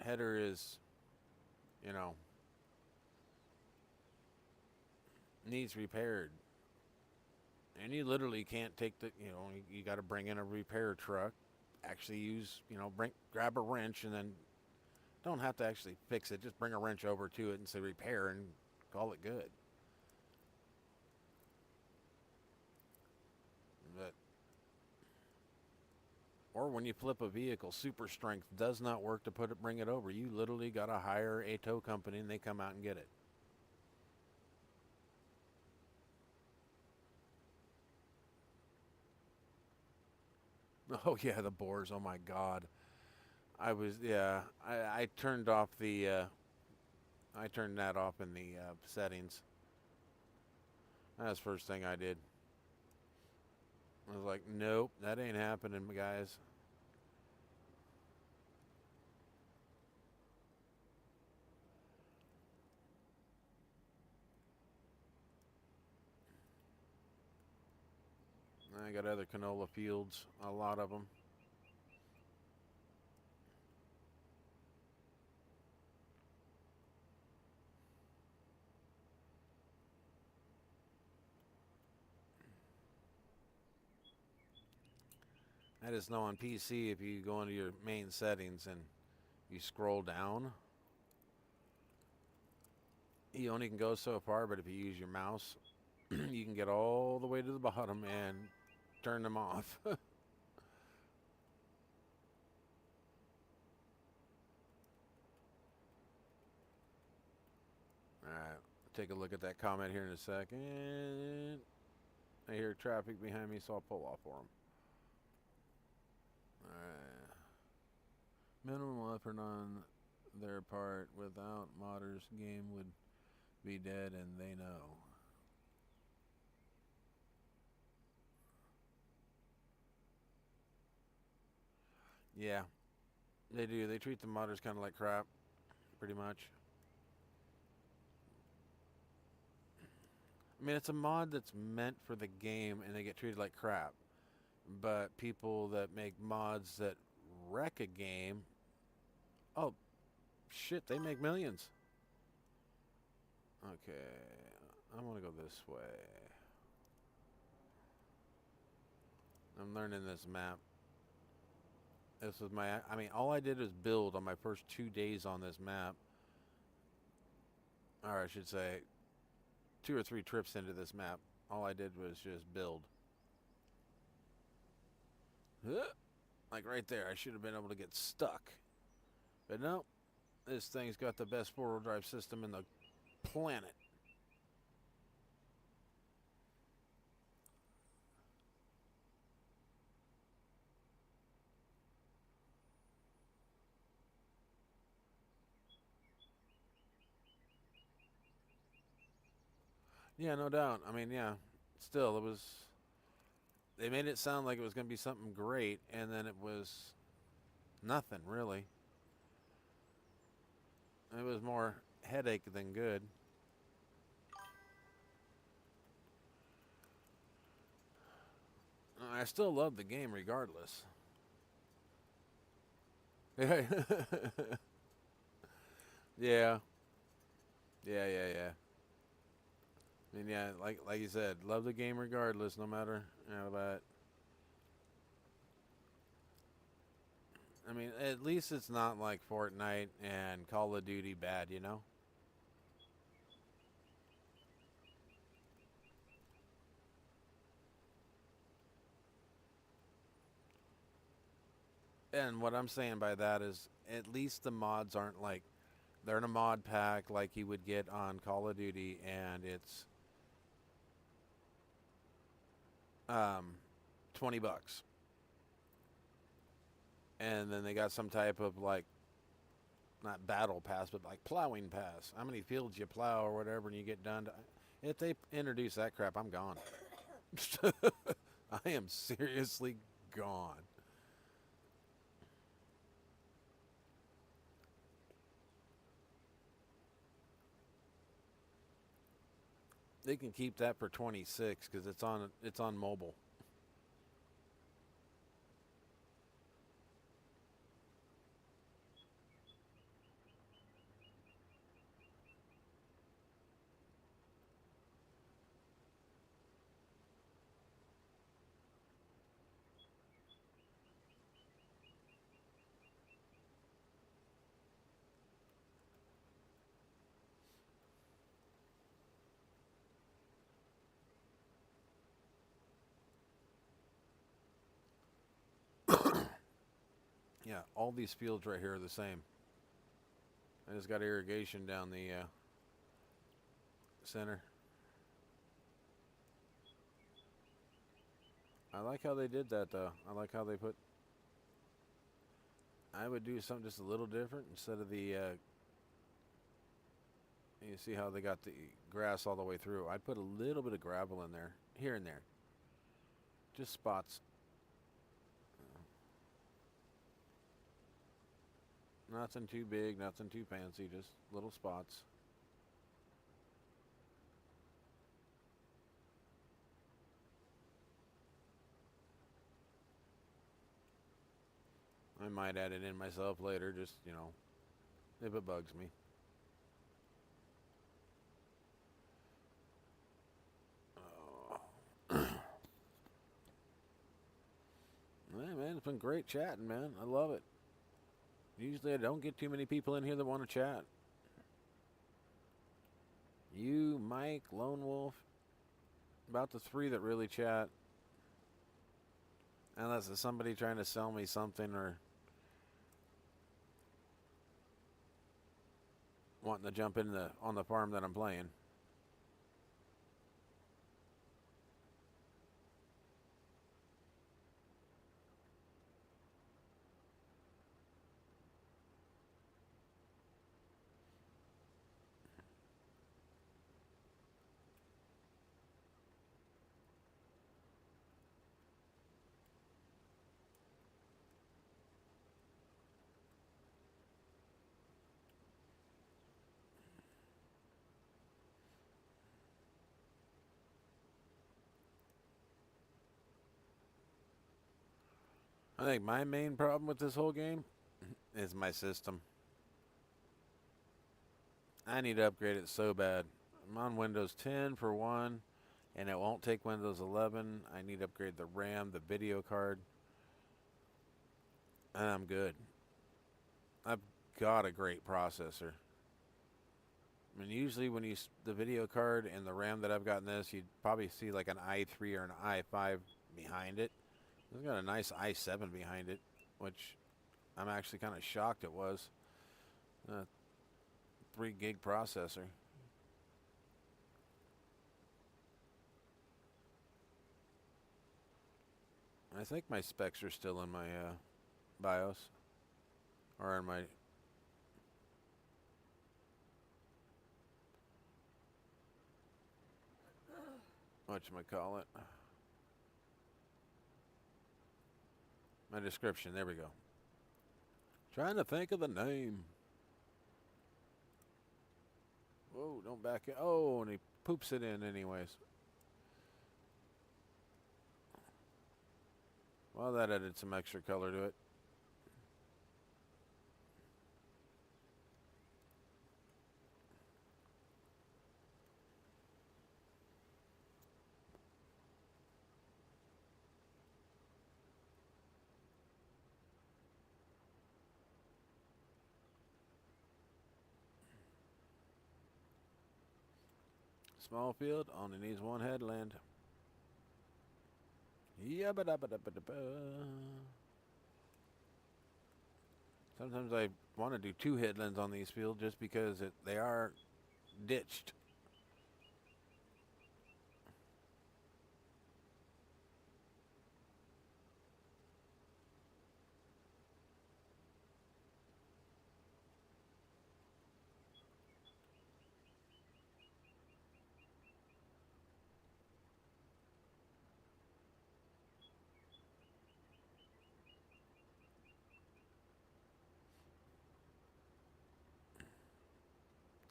Header is, you know, needs repaired. And you literally can't take you got to bring in a repair truck, actually use, grab a wrench and then don't have to actually fix it. Just bring a wrench over to it and say repair and call it good. But or when you flip a vehicle, super strength does not work to bring it over. You literally got to hire a tow company and they come out and get it. Oh yeah, the bores. Oh my God. I turned off I turned that off in the settings. That's the first thing I did. I was like, nope, that ain't happening, guys. I got other canola fields, a lot of them. I just know on PC, if you go into your main settings and you scroll down, you only can go so far, but if you use your mouse, you can get all the way to the bottom and turn them off. Alright, take a look at that comment here in a second. I hear traffic behind me, so I'll pull off for them. Alright. Minimum effort on their part. Without modders, game would be dead, and they know. Yeah, they do. They treat the modders kind of like crap, pretty much. I mean, it's a mod that's meant for the game, and they get treated like crap. But people that make mods that wreck a game, oh, shit, they make millions. Okay, I'm gonna go this way. I'm learning this map. This was I mean, all I did was build on my first 2 days on this map. Or I should say, 2 or 3 trips into this map. All I did was just build. Like right there, I should have been able to get stuck. But no, this thing's got the best 4-wheel drive system in the planet. Yeah, no doubt. I mean, yeah, still, it was. They made it sound like it was going to be something great, and then it was nothing, really. It was more headache than good. I still love the game regardless. Yeah. Yeah. Yeah, yeah, yeah. I mean, yeah, like you said, love the game regardless, no matter, but I mean, at least it's not like Fortnite and Call of Duty bad, you know? And what I'm saying by that is at least the mods aren't like they're in a mod pack like you would get on Call of Duty, and it's um, $20, and then they got some type of like not battle pass, but like plowing pass. How many fields you plow or whatever, and you get done. If they introduce that crap, I'm gone. I am seriously gone. They can keep that for 26 because it's on mobile. Yeah, all these fields right here are the same. I just got irrigation down the center. I like how they did that though. I like how they put. I would do something just a little different instead of the. You see how they got the grass all the way through. I'd put a little bit of gravel in there, here and there, just spots. Nothing too big, nothing too fancy, just little spots. I might add it in myself later, just, if it bugs me. Oh. Hey, man. It's been great chatting, man. I love it. Usually I don't get too many people in here that want to chat. You, Mike, Lone Wolf, about the three that really chat. Unless it's somebody trying to sell me something or wanting to jump in on the farm that I'm playing. I think my main problem with this whole game is my system. I need to upgrade it so bad. I'm on Windows 10 for one, and it won't take Windows 11. I need to upgrade the RAM, the video card, and I'm good. I've got a great processor. I mean, usually when the video card and the RAM that I've got in this, you'd probably see like an i3 or an i5 behind it. It's got a nice i7 behind it, which I'm actually kind of shocked it was. 3 gig processor. I think my specs are still in my BIOS or in my whatchamacallit. My description. There we go. Trying to think of the name. Whoa, don't back it. Oh, and he poops it in anyways. Well, that added some extra color to it. Small field, only needs one headland. Yabba dabba dabba dabba. Sometimes I want to do 2 headlands on these fields just because they are ditched.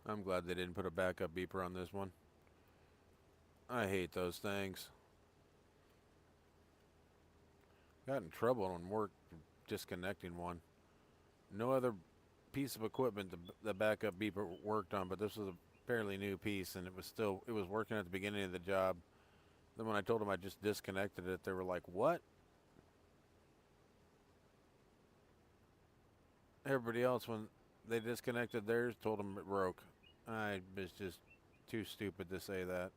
I'm glad they didn't put a backup beeper on this one. I hate those things. Got in trouble on work disconnecting one. No other piece of equipment the backup beeper worked on, but this was a fairly new piece, and it was working at the beginning of the job. Then when I told them I just disconnected it, they were like, "What?" Everybody else, when they disconnected theirs, told them it broke. I was just too stupid to say that.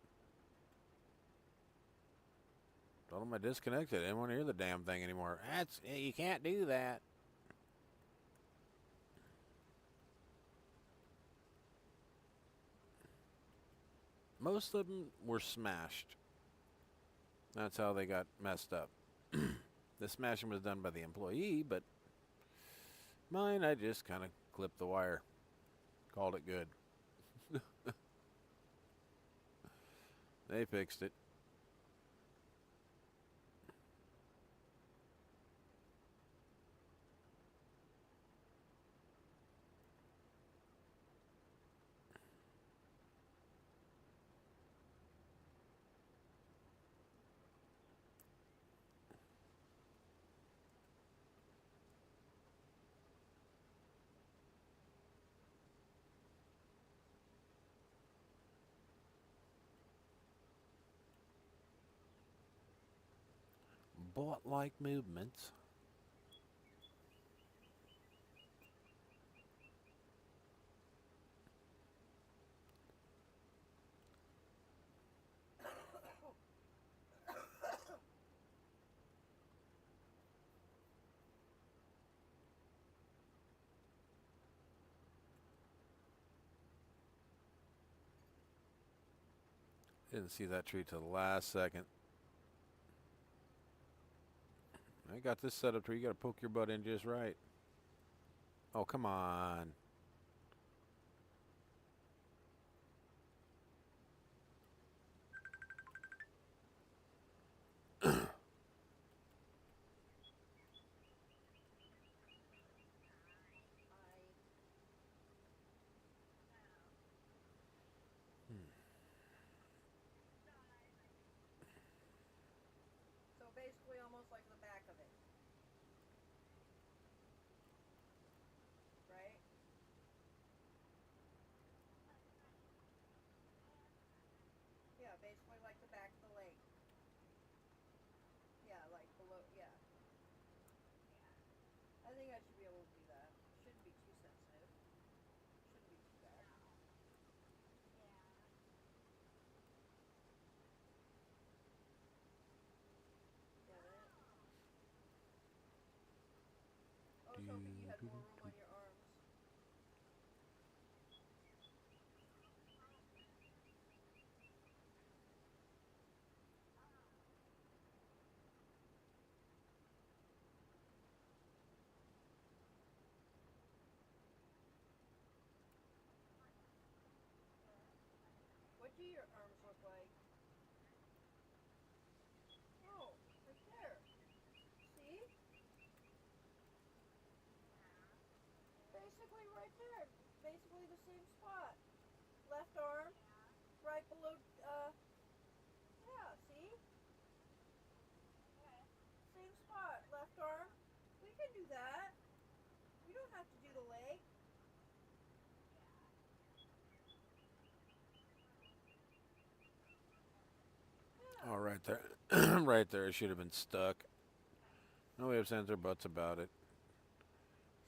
Told them I disconnected it. I didn't want to hear the damn thing anymore. You can't do that. Most of them were smashed. That's how they got messed up. The smashing was done by the employee, but mine, I just kind of clipped the wire. Called it good. They fixed it. Bot-like movements. Didn't see that tree till the last second. I got this set up where you got to poke your butt in just right. Oh, come on. So basically almost like the back of it. Right? Yeah, basically like the back of the leg. Yeah, like below, yeah. I think I should be able to do that. Shouldn't be too sensitive. Shouldn't be too bad. Get it? I was hoping you had more room on your arms. What do your arms look like? Oh, right there. See? Basically right there. Basically the same spot. Left arm, right below, yeah, see? Same spot. Left arm. We can do that. We don't have to do the leg. Yeah. Oh, right there. Right there. It should have been stuck. No way of saying their butts about it.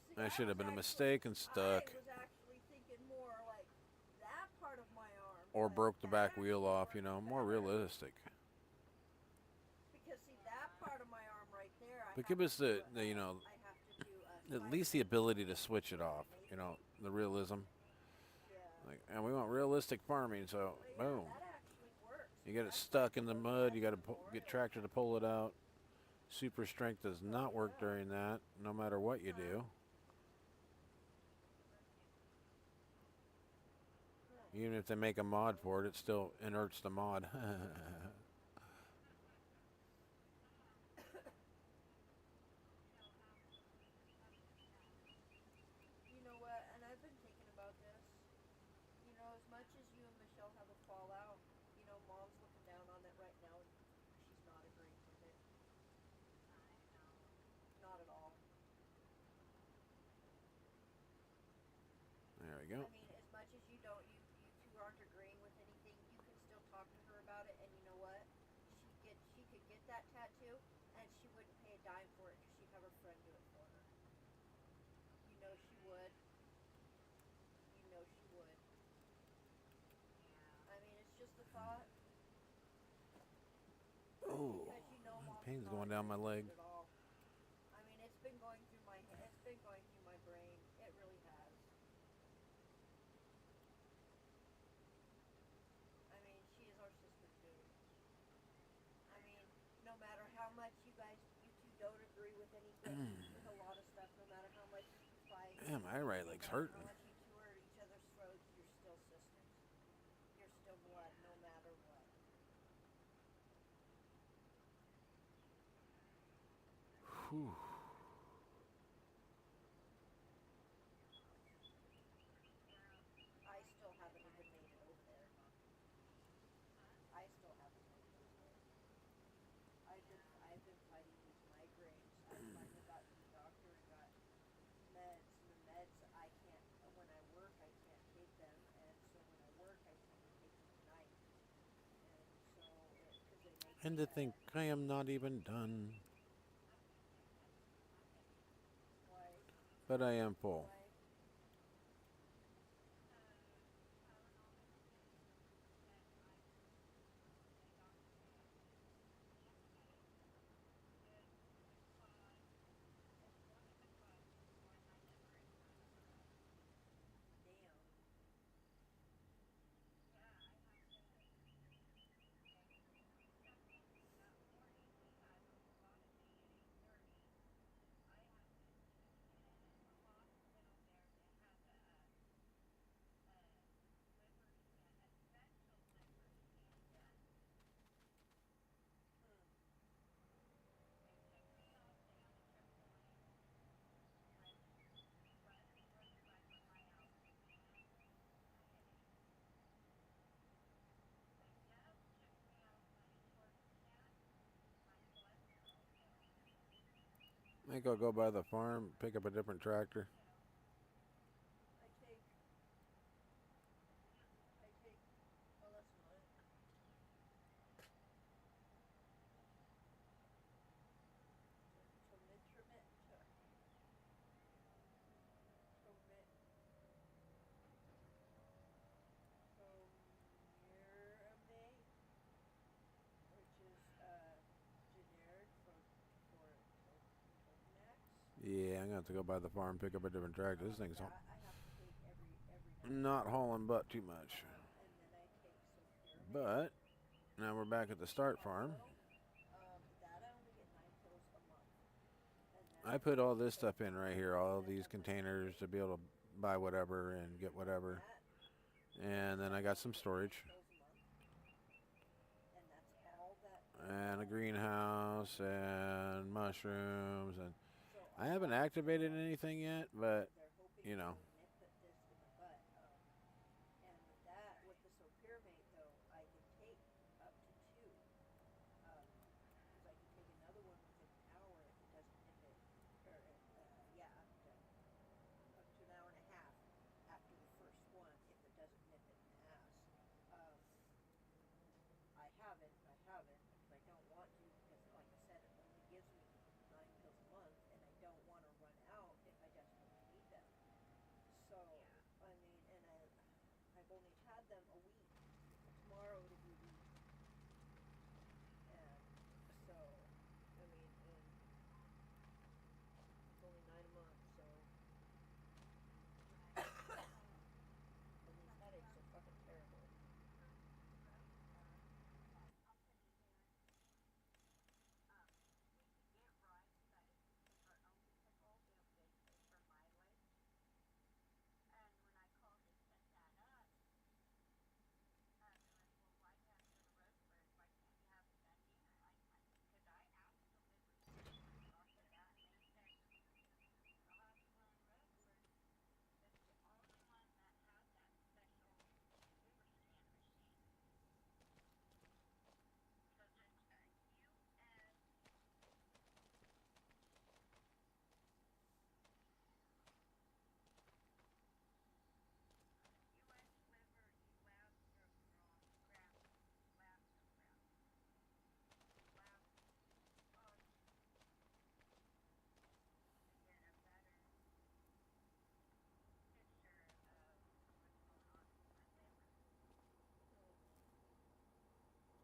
See, That should have been a mistake and stuck. I was actually thinking more like that part of my arm. Or but broke the that back wheel actually off, you works know, more better. realistic. Because see that part of my arm right there, But give us the you know, I have to do at a least the ability to switch it off, you know, the realism. Yeah. Like, and we want realistic farming, so But yeah, boom. that actually works. You get it That's stuck in the actually mud, you got to more get than tractor to pull it out. Super strength does Oh, not work yeah. during that, no matter what you do. Even if they make a mod for it, it still inerts the mod. You know what? And I've been thinking about this. You know, as much as you and Michelle have a fallout, you know, Mom's looking down on it right now and she's not agreeing with it. Not at all. There we go. I mean, as much as you don't, you two aren't agreeing with anything, you can still talk to her about it, and you know what? She could get that tattoo, and she wouldn't pay a dime for it because she'd have her friend do it for her. You know she would. You know she would. I mean, it's just a thought. Oh, Because you know Mom's pain's not going down my leg. agreeing with it at all. I mean, it's been going through my head. It's been going through my brain. It really has. I mean, she is our sister too. I mean, no matter how much you two don't agree with anything, with a lot of stuff, no matter how much you fight, Yeah, my right no leg's matter hurting. how much you two are at each other's throats, you're still sisters. You're still blood, no matter what. Whew. I still haven't even made it over there. I still haven't made it over there. I've been fighting these migraines. I finally got to the doctor and got meds. And the meds I can't. When I work, I can't take them, and so when I work, I can only take them at night. And so because they make And me to think I am not even done, why but I am full. why damn. I think I'll go by the farm, pick up a different tractor. I take. Oh, that's not it. Which is generic for Tomax. Yeah, I'm gonna have to go by the farm, pick up a different tractor. This thing's That I have to take every night. not hauling butt too much. And then I take Sulfurate. But now we're back at the start farm. That I only get 9 pills a month. And I put all this stuff in right here, all these containers to be able to buy whatever and get whatever. And then I got some storage. And that's all that. And a greenhouse and mushrooms, and I haven't activated anything yet, but you know. Nip this in the butt. And with that, with the Sulfurate though, I can take up to 2. Because I can take another one within an hour if it doesn't nip it. Or up to an hour and a half after the first one if it doesn't nip it in the ass. I haven't because I don't want to, because like I said, it only gives me 9 pills a month and I don't want to run out if I desperately need them. So, I mean, and I've only had them a week. Tomorrow it'll be a week. And so, I mean, and it's only 9 a month, so. And these headaches are fucking terrible.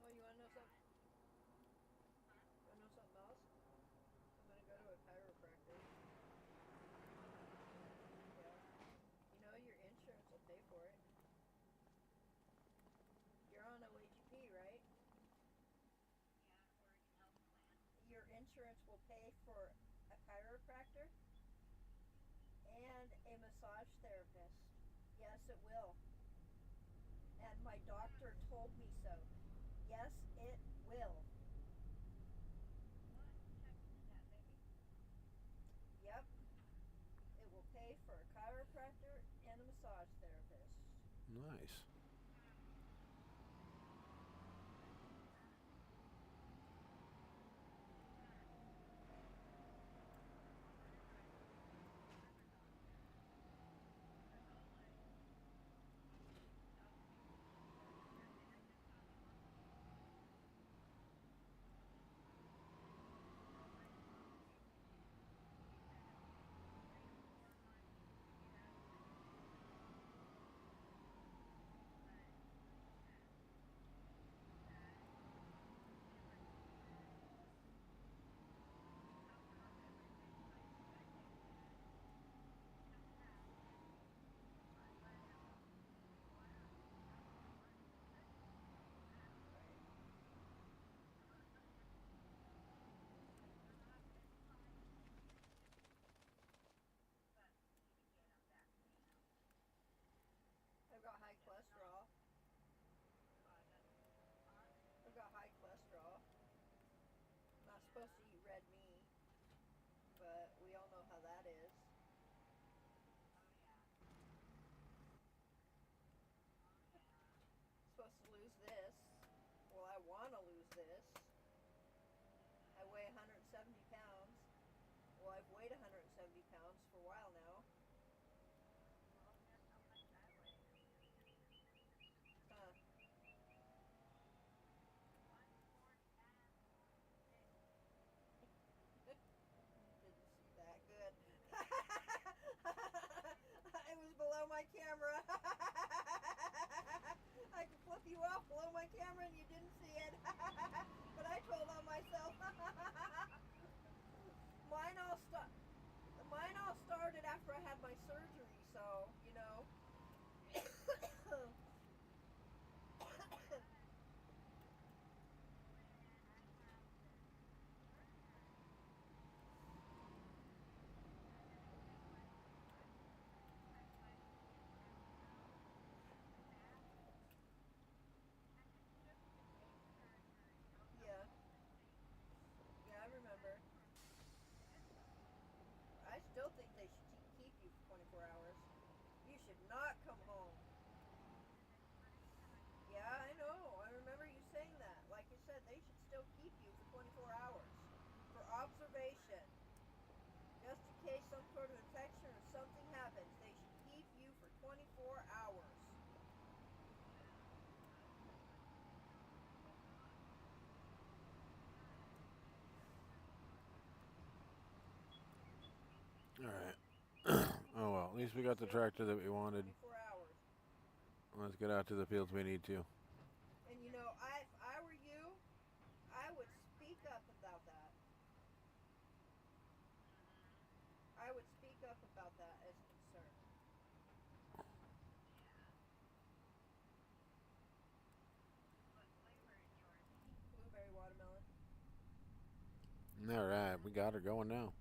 Oh, you wanna know something? You wanna know something else? I'm gonna go to a chiropractor. Yeah. You know your insurance will pay for it. You're on OHP, right? Your insurance will pay for a chiropractor and a massage therapist. Yes, it will. And my doctor told me so. Yes, it will. Yep. It will pay for a chiropractor and a massage therapist. Nice. should not come home. Yeah, I know. I remember you saying that. Like you said, they should still keep you for 24 hours for observation. Just in case some sort of infection or something happens, they should keep you for 24 hours. Alright. Oh well, at least we got the tractor that we wanted. 24 hours. Let's get out to the fields we need to. And you know, if I were you, I would speak up about that. I would speak up about that as a concern. Blueberry watermelon. Alright, we got her going now.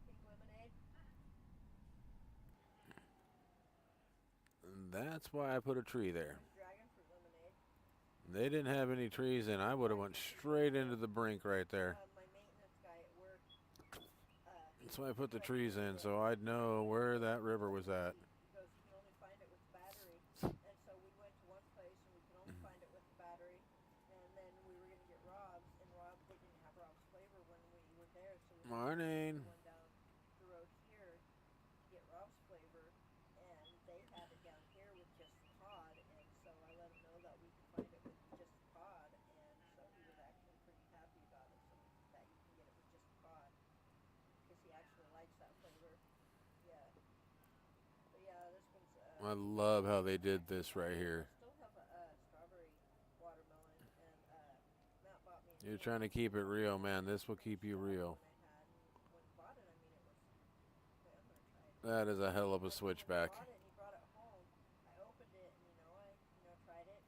Pink lemonade. And that's why I put a tree there. Dragon fruit lemonade. They didn't have any trees in. I would have went straight into the brink right there. My maintenance guy at work. That's why I put the trees in, so I'd know where that river was at. He goes, you can only find it with the battery. And so we went to one place and we could only find it with the battery. And then we were going to get Rob's, and they didn't have Rob's flavor when we were there. So we Morning. went down the road here to get Rob's flavor, and they had it down here with just the pod. And so I let him know that we could find it with just the pod, and so he was actually pretty happy about it. So that you can get it with just the pod, because he actually likes that flavor. Yeah. But yeah, this one's. I love how they did this right here. I still have a strawberry watermelon, and Matt bought me. You're trying to keep it real, man. This will keep you real. When he bought it, I mean, it was. Okay, I'm gonna try it. That is a hell of a switchback. When he bought it and he brought it home, I opened it and I tried it,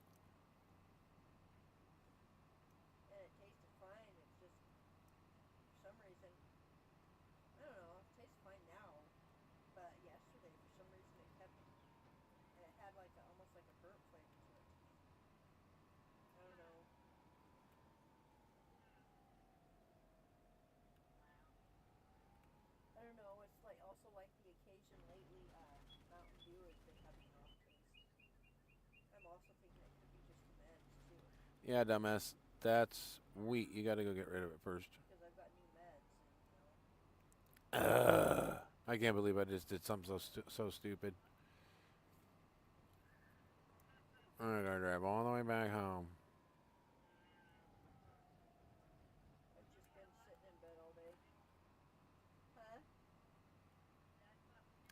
and it tasted fine. It's just for some reason, I don't know. It tastes fine now, but yesterday for some reason it kept. And it had like almost like a burnt flavor to it. I don't know. I don't know. It's like also like the occasion lately. Mountain Dew has been having an off taste. I'm also thinking it could be just the meds too. Yeah, dumbass. That's wheat. You gotta go get rid of it first. Because I've got new meds, and I can't believe I just did something so stupid. I gotta drive all the way back home. I've just been sitting in bed all day. Huh?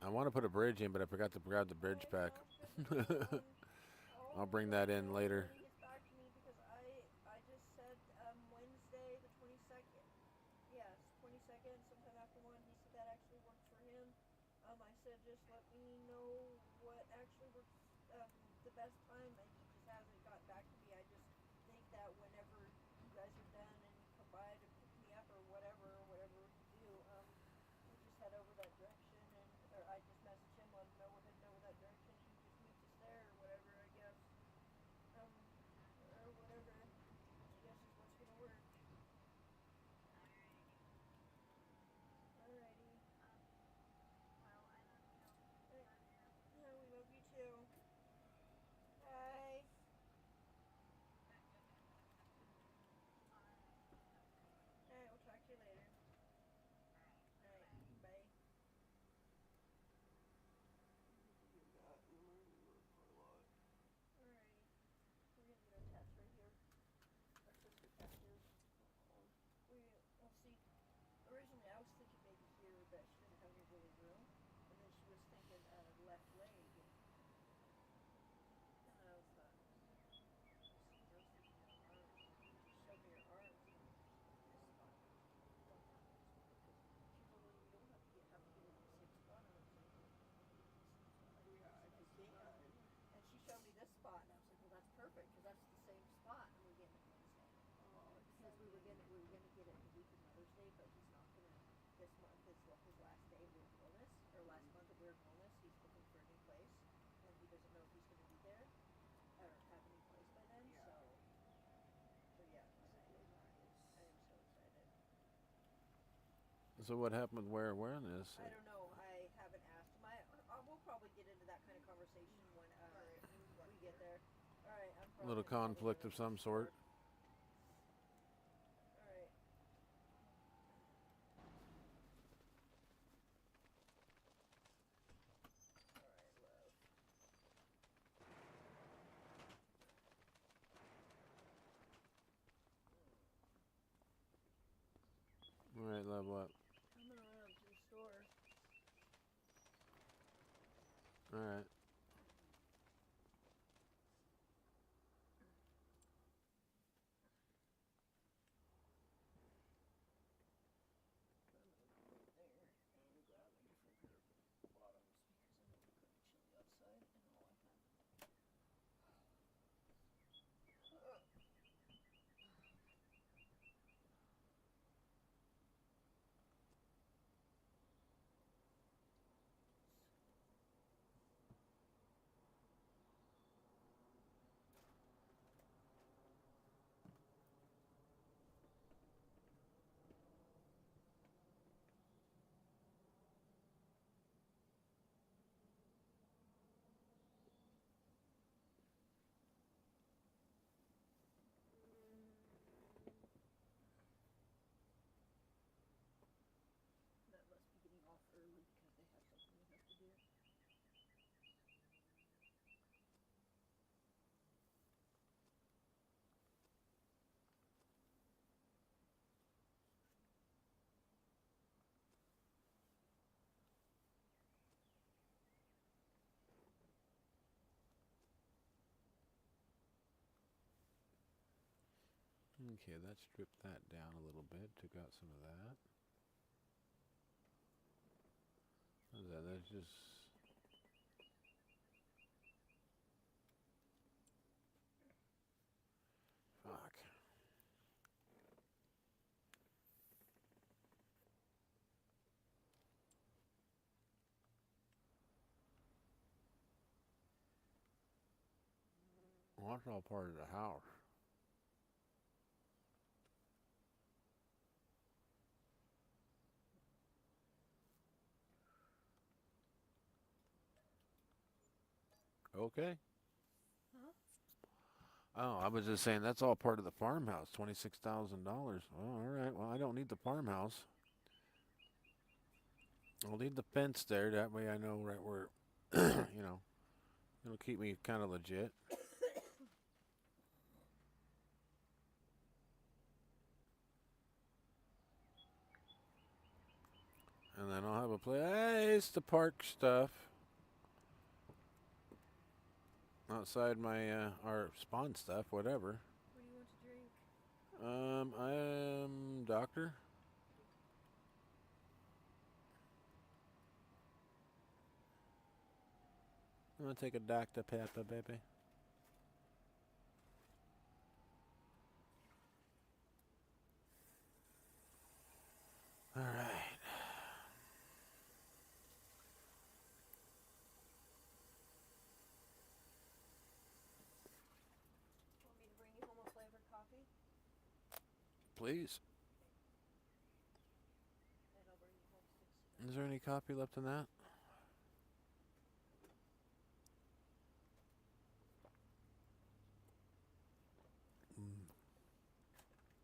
I want to put a bridge in, but I forgot to grab the bridge pack. I'll bring that in later. He gets back to me because I just said Wednesday the 22nd. Yes, 22nd, sometime after 1. He said that actually worked for him. I said just let me know what actually works the best time, and he just hasn't gotten back to me. I just think that whenever you guys are done and you come by to pick me up or whatever you do, we just head over that direction, or I just message him, let him know we're heading over that direction. He just meets us there or whatever, I guess. Or whatever, I guess is what's gonna work. Alrighty. Yeah, we love you too. Bye. Alright, we'll talk to you later. Alright, bye. Alrighty. We're gonna get our cats right here. Our sister cat here. We'll see. Originally I was thinking maybe here, but she didn't have any really room. And then she was thinking left leg. And I was thinking her arms. She showed me her arms. And this spot. She told me you don't have to get it in the same spot. And I was like, and she showed me this spot, and I was like, well, that's perfect, because that's the same spot, and we're getting it Wednesday. Because we were gonna get it the week of Mother's Day, but he's not gonna. This month is his last day of Weird Wellness, or last month of Weird Wellness. He's looking for a new place, and he doesn't know if he's gonna be there or have a new place by then. Yeah. So yeah, I'm excited. I am so excited. So what happened with Wear Awareness? I don't know. I haven't asked him. I little conflict of some sort. Alright. Alright, love. Alright, love, what? Coming around to the store. Alright. There and grab a different pair of bottoms because I know it's kind of chilly outside and all I have. That must be getting off early because they have something they have to do. Okay, let's strip that down a little bit. Took out some of that. What is that? That's just... Fuck. Well, that's all part of the house. Okay. Huh? Oh, I was just saying that's all part of the farmhouse. $26,000. Well, all right. Well, I don't need the farmhouse. I'll leave the fence there. That way I know right where, you know, it'll keep me kind of legit. And then I'll have a place to park stuff outside my our spawn stuff, whatever. What do you want to drink? I'm doctor. I'm gonna take a Dr. Pepper, baby. All right. Want me to bring you home a flavored coffee? Please. And I'll bring you home 6. Is there any coffee left in that?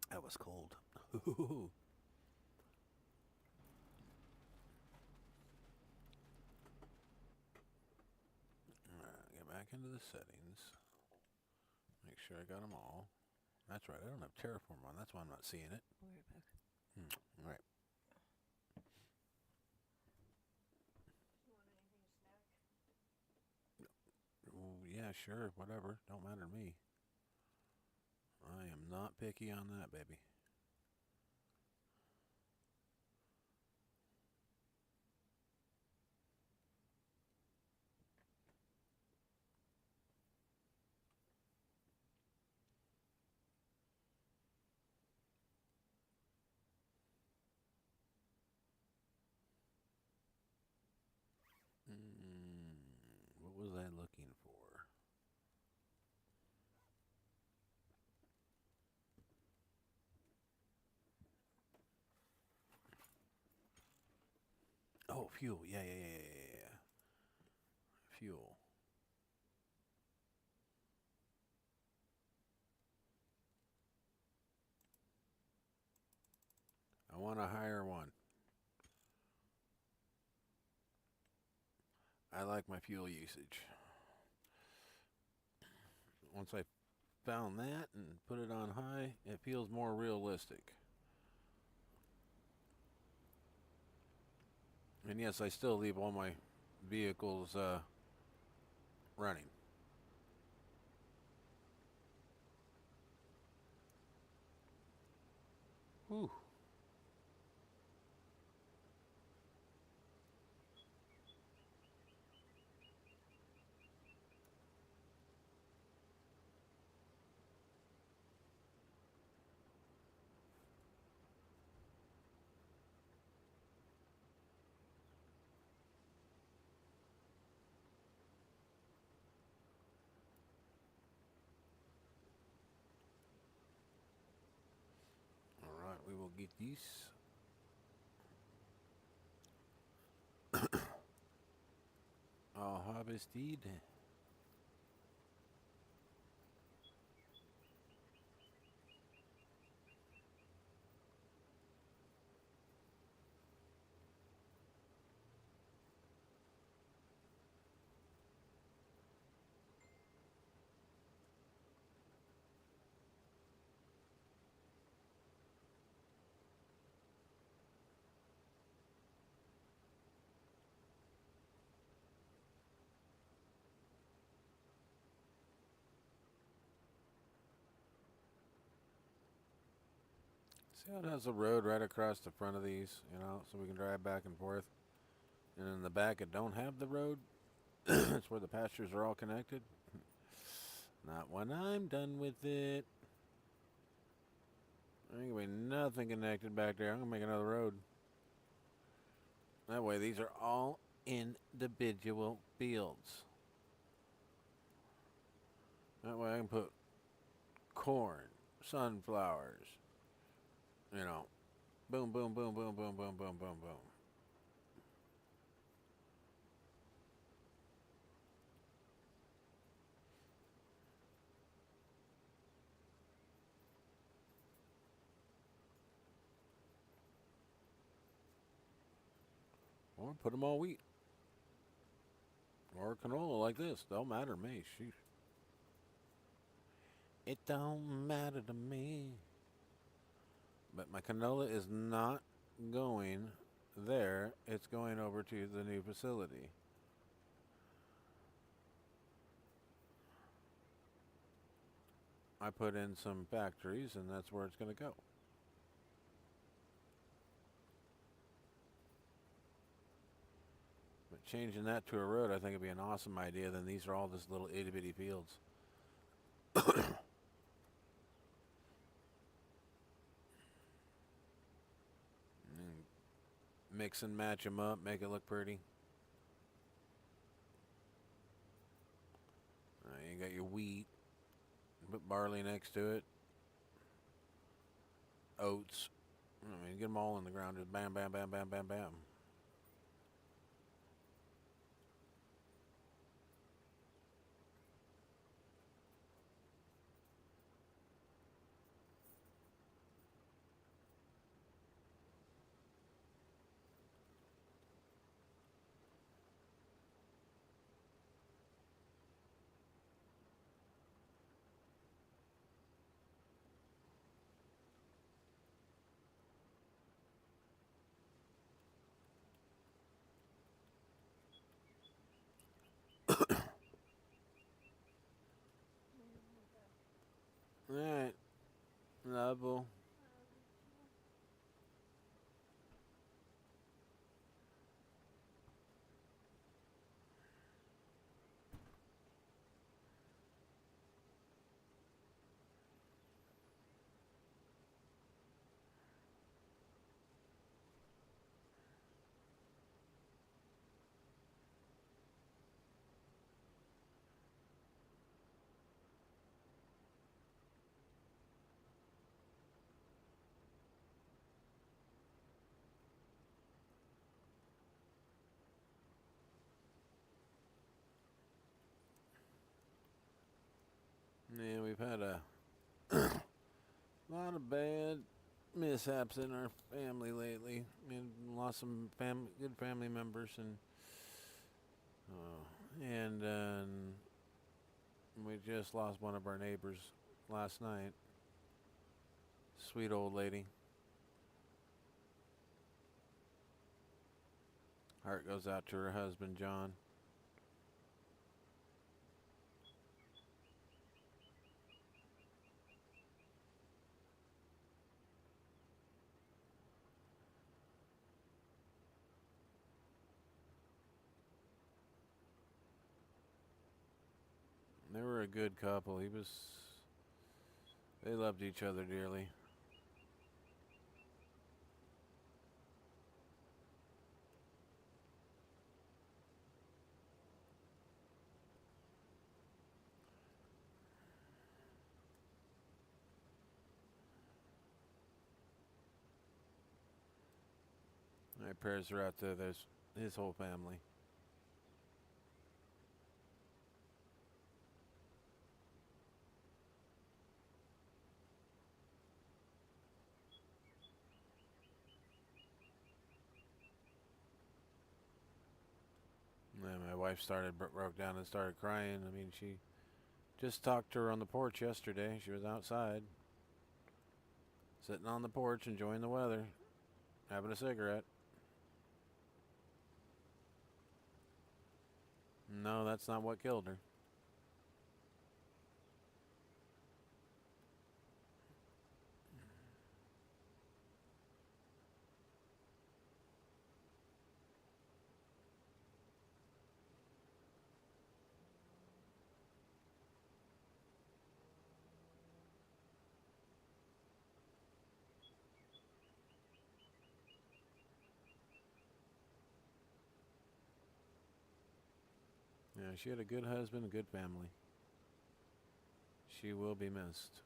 That was cold. Alright, get back into the settings. Make sure I got them all. That's right, I don't have Terraform on. That's why I'm not seeing it. I'll be right back. Alright. You want anything to snack? Oh, yeah, sure, whatever. Don't matter to me. I am not picky on that, baby. What was I looking for? Oh, fuel. Yeah. Fuel. want a higher one. I like my fuel usage. Once I found that and put it on high, it feels more realistic. And yes, I still leave all my vehicles running. Whew. All right, we will get these all harvested. See how it has a road right across the front of these, so we can drive back and forth. And in the back, it don't have the road. It's where the pastures are all connected. Not when I'm done with it. Ain't gonna be nothing connected back there. I'm gonna make another road. That way, these are all individual fields. That way, I can put corn, sunflowers, boom, boom, boom, boom, boom, boom, boom, boom, boom. Or put them all wheat. Or canola like this. Don't matter to me. Shoot. It don't matter to me. But my canola is not going there. It's going over to the new facility. I put in some factories, and that's where it's going to go. But changing that to a road, I think would be an awesome idea. Then these are all just little itty bitty fields. And mix and match them up, make it look pretty. You got your wheat, put barley next to it, oats. I mean, get them all in the ground. Just bam, bam, bam, bam, bam, bam. All right, level. Yeah, we've had a lot of bad mishaps in our family lately. We lost some good family members, and we just lost one of our neighbors last night. Sweet old lady. Heart goes out to her husband, John. They were a good couple. They loved each other dearly. My prayers are out to his whole family. And my wife broke down and started crying. I mean, she just talked to her on the porch yesterday. She was outside, sitting on the porch, enjoying the weather, having a cigarette. No, that's not what killed her. Yeah, she had a good husband, a good family. She will be missed.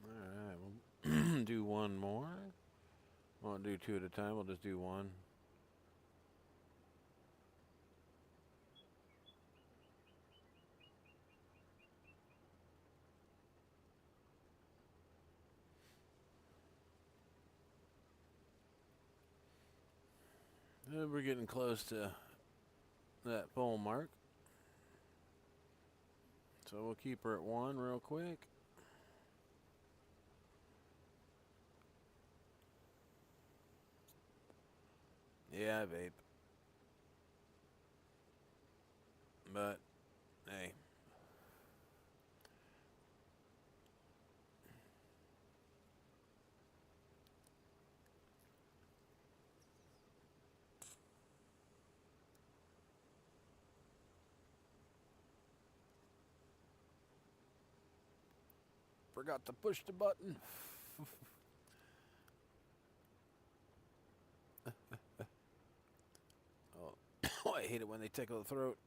All right, we'll do one more. Won't do two at a time. We'll just do one. And we're getting close to that full mark. So we'll keep her at one real quick. Yeah, I vape. But, hey. Forgot to push the button. Oh, I hate it when they tickle the throat.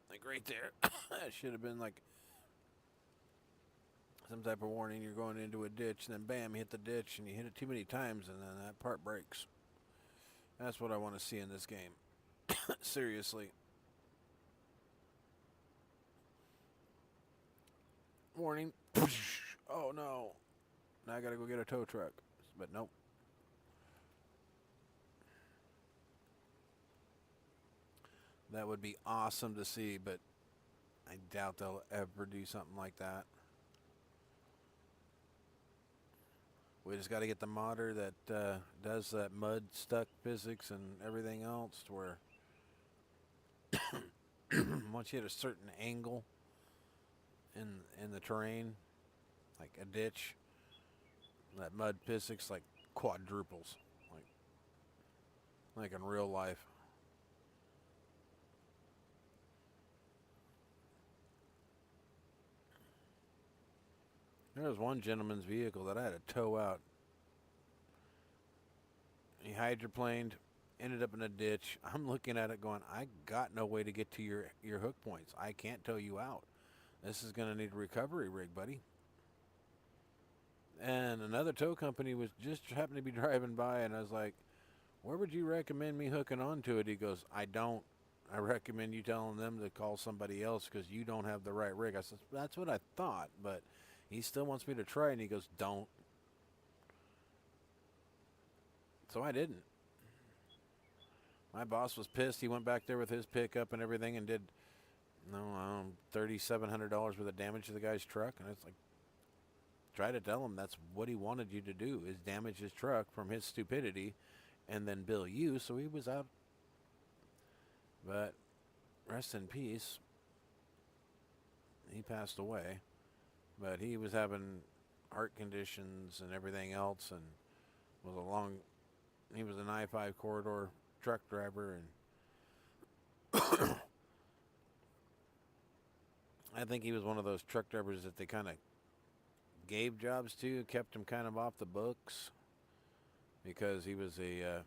Like right there. That should have been like some type of warning you're going into a ditch, and then bam, you hit the ditch, and you hit it too many times, and then that part breaks. That's what I want to see in this game. Seriously. Warning. Oh no. Now I gotta go get a tow truck. But nope. That would be awesome to see, but I doubt they'll ever do something like that. We just got to get the modder that does that mud stuck physics and everything else to where once you hit a certain angle in the terrain, like a ditch, that mud physics like quadruples, like in real life. There was one gentleman's vehicle that I had to tow out. He hydroplaned, ended up in a ditch. I'm looking at it going, I got no way to get to your hook points. I can't tow you out. This is going to need a recovery rig, buddy. And another tow company was just happened to be driving by, and I was like, where would you recommend me hooking onto it? He goes, I don't. I recommend you telling them to call somebody else because you don't have the right rig. I said, that's what I thought, but he still wants me to try, and he goes, don't. So I didn't. My boss was pissed. He went back there with his pickup and everything and did, no, $3,700 worth of damage to the guy's truck. And it's like, try to tell him that's what he wanted you to do, is damage his truck from his stupidity and then bill you. So he was out. But rest in peace. He passed away. But he was having heart conditions and everything else, and he was an I-5 corridor truck driver, and I think he was one of those truck drivers that they kind of gave jobs to, kept him kind of off the books because he was a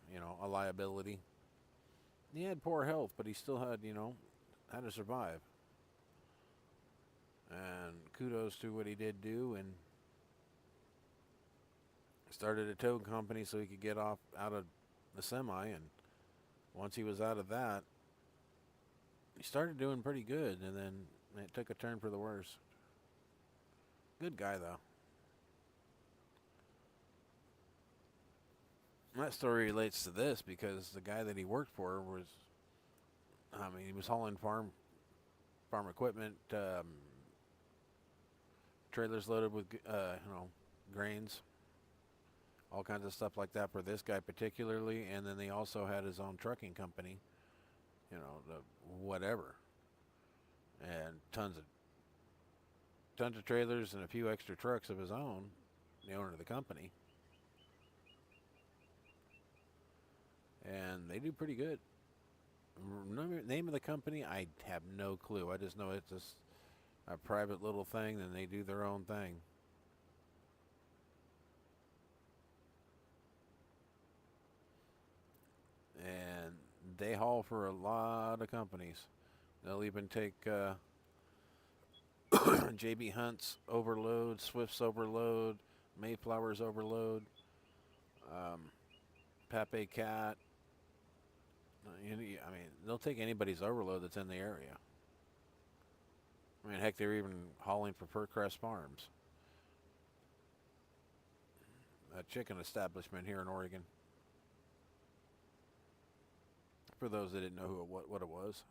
liability. He had poor health, but he still had to survive. And kudos to what he did do, and started a tow company so he could get out of the semi. And once he was out of that, he started doing pretty good, and then it took a turn for the worse. Good guy, though. That story relates to this because the guy that he worked for was, he was hauling farm equipment, trailers loaded with, grains, all kinds of stuff like that for this guy particularly. And then he also had his own trucking company, the whatever, and tons of trailers and a few extra trucks of his own, the owner of the company. And they do pretty good. Name of the company, I have no clue. I just know it's just a private little thing, and they do their own thing. And they haul for a lot of companies. They'll even take JB Hunt's overload, Swift's overload, Mayflower's overload, Pape Cat. They'll take anybody's overload that's in the area. Heck, they're even hauling for Furcrest Farms, a chicken establishment here in Oregon. For those that didn't know what it was.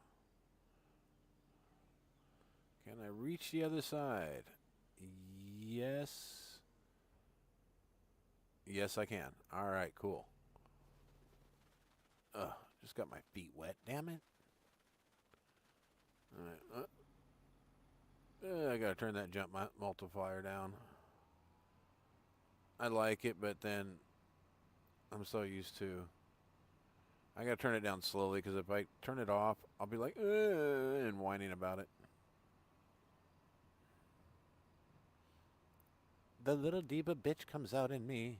Can I reach the other side? Yes. Yes, I can. All right, cool. Just got my feet wet. Damn it. All right. I gotta turn that jump multiplier down. I like it, but then I'm so used to. I gotta turn it down slowly because if I turn it off, I'll be like, and whining about it. The little diva bitch comes out in me.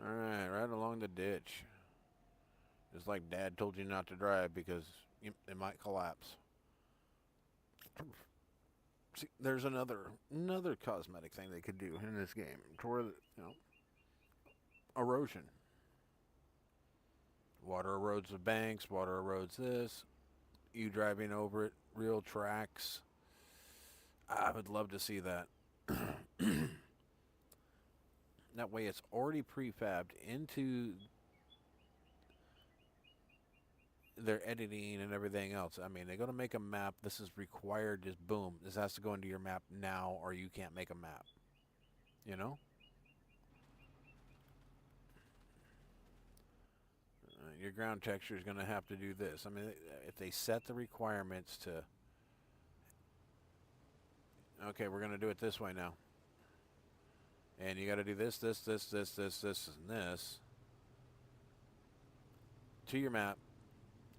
Alright, right along the ditch. Just like Dad told you not to drive because it might collapse. See, there's another cosmetic thing they could do in this game toward erosion. Water erodes the banks. Water erodes this. You driving over it, real tracks. I would love to see that. That way, it's already prefabbed into their editing and everything else. I mean, they're going to make a map. This is required. Just boom. This has to go into your map now, or you can't make a map. You know? Your ground texture is going to have to do this. I mean, if they set the requirements to, okay, we're going to do it this way now. And you got to do this, and this to your map.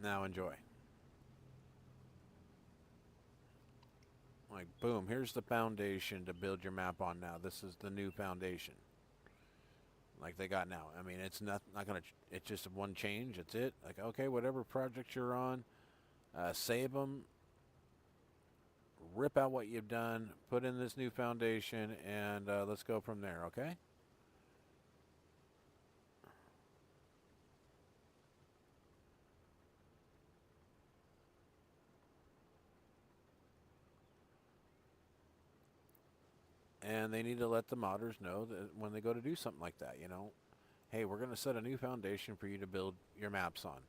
Now enjoy. Like, boom, here's the foundation to build your map on now. This is the new foundation. Like they got now. I mean, it's not going to, it's just one change. It's it. Like, okay, whatever project you're on, save them, rip out what you've done, put in this new foundation, and let's go from there, okay? And they need to let the modders know that when they go to do something like that, hey, we're going to set a new foundation for you to build your maps on.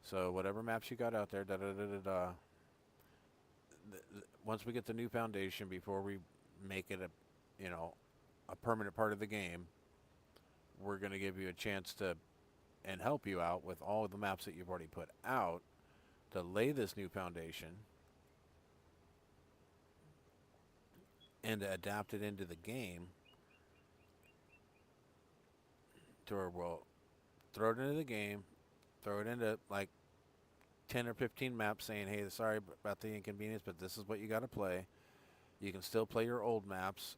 So whatever maps you got out there, once we get the new foundation, before we make it a permanent part of the game, we're going to give you a chance to and help you out with all of the maps that you've already put out to lay this new foundation and to adapt it into the game to where we'll throw it into the game, throw it into like 10 or 15 maps saying, hey, sorry about the inconvenience, but this is what you got to play. You can still play your old maps.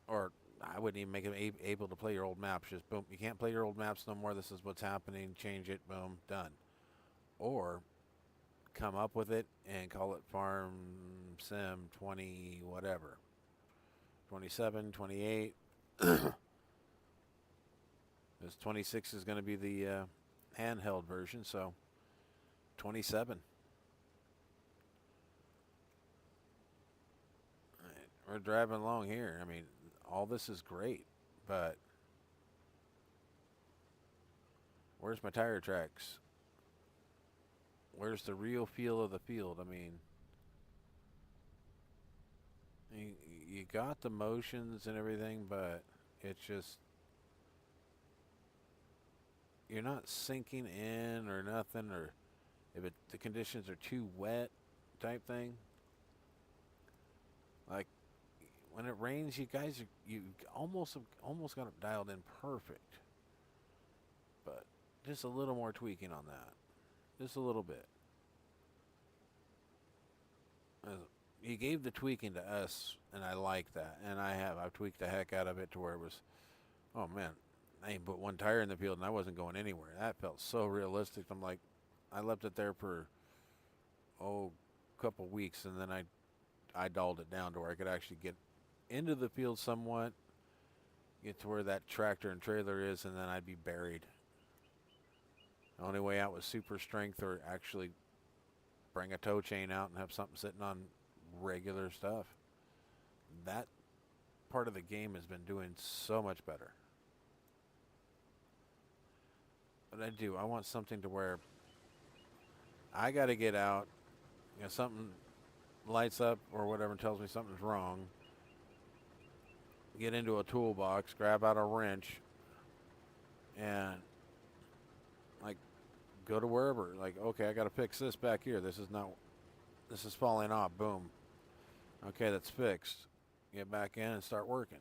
Or I wouldn't even make them able to play your old maps. Just boom, you can't play your old maps no more. This is what's happening. Change it. Boom, done. Or come up with it and call it Farm Sim 20 whatever. 27, 28. This 26 is going to be the handheld version, so 27. We're driving along here. I mean, all this is great, but where's my tire tracks? Where's the real feel of the field? I mean, you got the motions and everything, but it's just, you're not sinking in or nothing, or if the conditions are too wet type thing. Like when it rains, you guys you almost got it dialed in perfect, but just a little more tweaking on that, just a little bit. You gave the tweaking to us, and I like that, and I've tweaked the heck out of it to where it was, oh man, I ain't put one tire in the field and I wasn't going anywhere. That felt so realistic. I'm like, I left it there for a couple weeks, and then I dulled it down to where I could actually get into the field somewhat, get to where that tractor and trailer is, and then I'd be buried. The only way out was super strength, or actually bring a tow chain out and have something sitting on regular stuff. That part of the game has been doing so much better. But I want something to where I got to get out, something lights up or whatever and tells me something's wrong. Get into a toolbox, grab out a wrench, and like go to wherever. Like, okay, I got to fix this back here. This is falling off. Boom. Okay, that's fixed. Get back in and start working.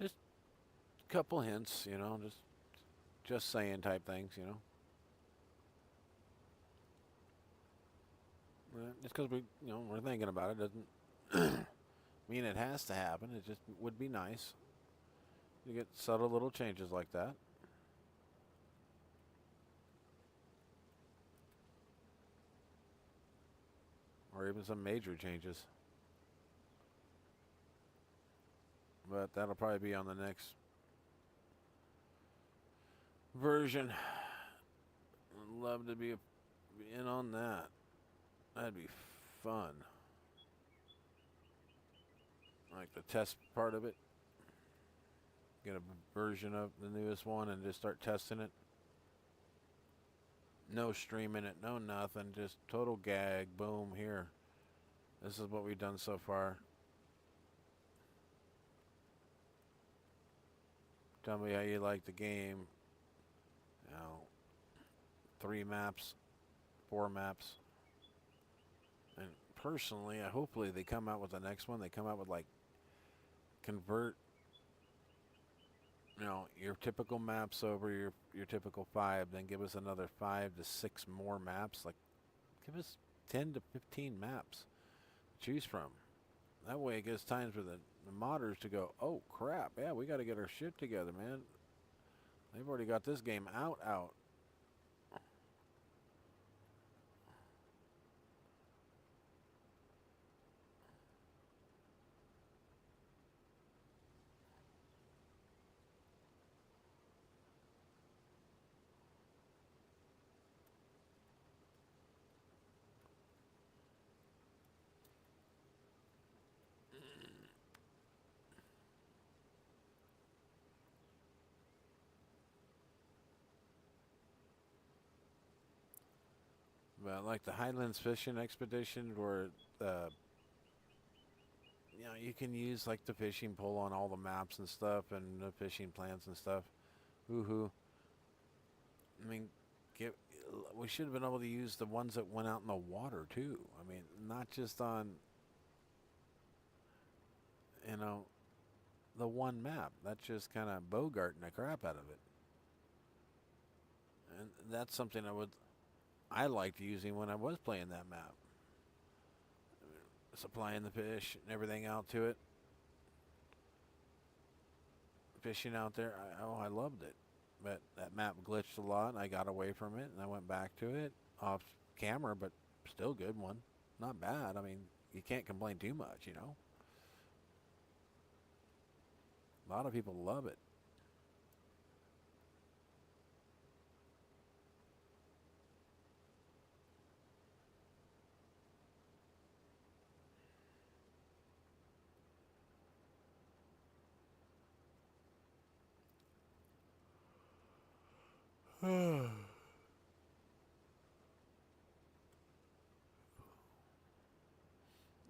Just a couple hints, just saying type things, Just because we're thinking about it doesn't I mean, it has to happen. It just would be nice. You get subtle little changes like that. Or even some major changes. But that'll probably be on the next version. I'd love to be in on that. That'd be fun. Like the test part of it. Get a version of the newest one and just start testing it. No streaming it, no nothing. Just total gag. Boom, here. This is what we've done so far. Tell me how you like the game. You know, 3 maps, 4 maps. And personally, hopefully they come out with the next one. They come out with like convert, your typical maps over your typical 5. Then give us another 5 to 6 more maps. Like, give us 10 to 15 maps to choose from. That way it gives times for the modders to go, oh crap, yeah, we got to get our shit together, man. They've already got this game out. But like the Highlands Fishing Expedition, where you can use like the fishing pole on all the maps and stuff, and the fishing plans and stuff. Woohoo! I mean, we should have been able to use the ones that went out in the water too. I mean, not just on you know the one map. That's just kind of bogarting the crap out of it. And that's something I liked using when I was playing that map. Supplying the fish and everything out to it. Fishing out there, I loved it. But that map glitched a lot, and I got away from it, and I went back to it off camera, but still good one. Not bad. I mean, you can't complain too much. A lot of people love it.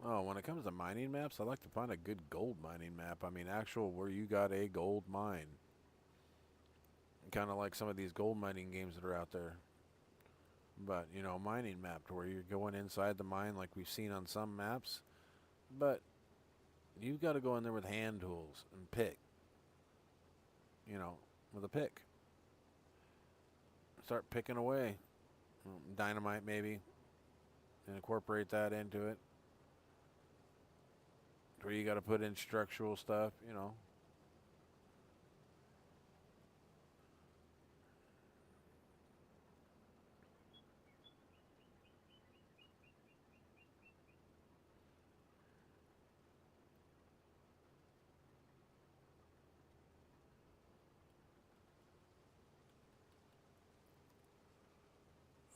Oh, when it comes to mining maps, I like to find a good gold mining map. I mean, actual where you got a gold mine. Kind of like some of these gold mining games that are out there. But, mining map to where you're going inside the mine like we've seen on some maps. But you've got to go in there with hand tools and pick. With a pick. Start picking away. Dynamite maybe. And incorporate that into it. Where you got to put in structural stuff.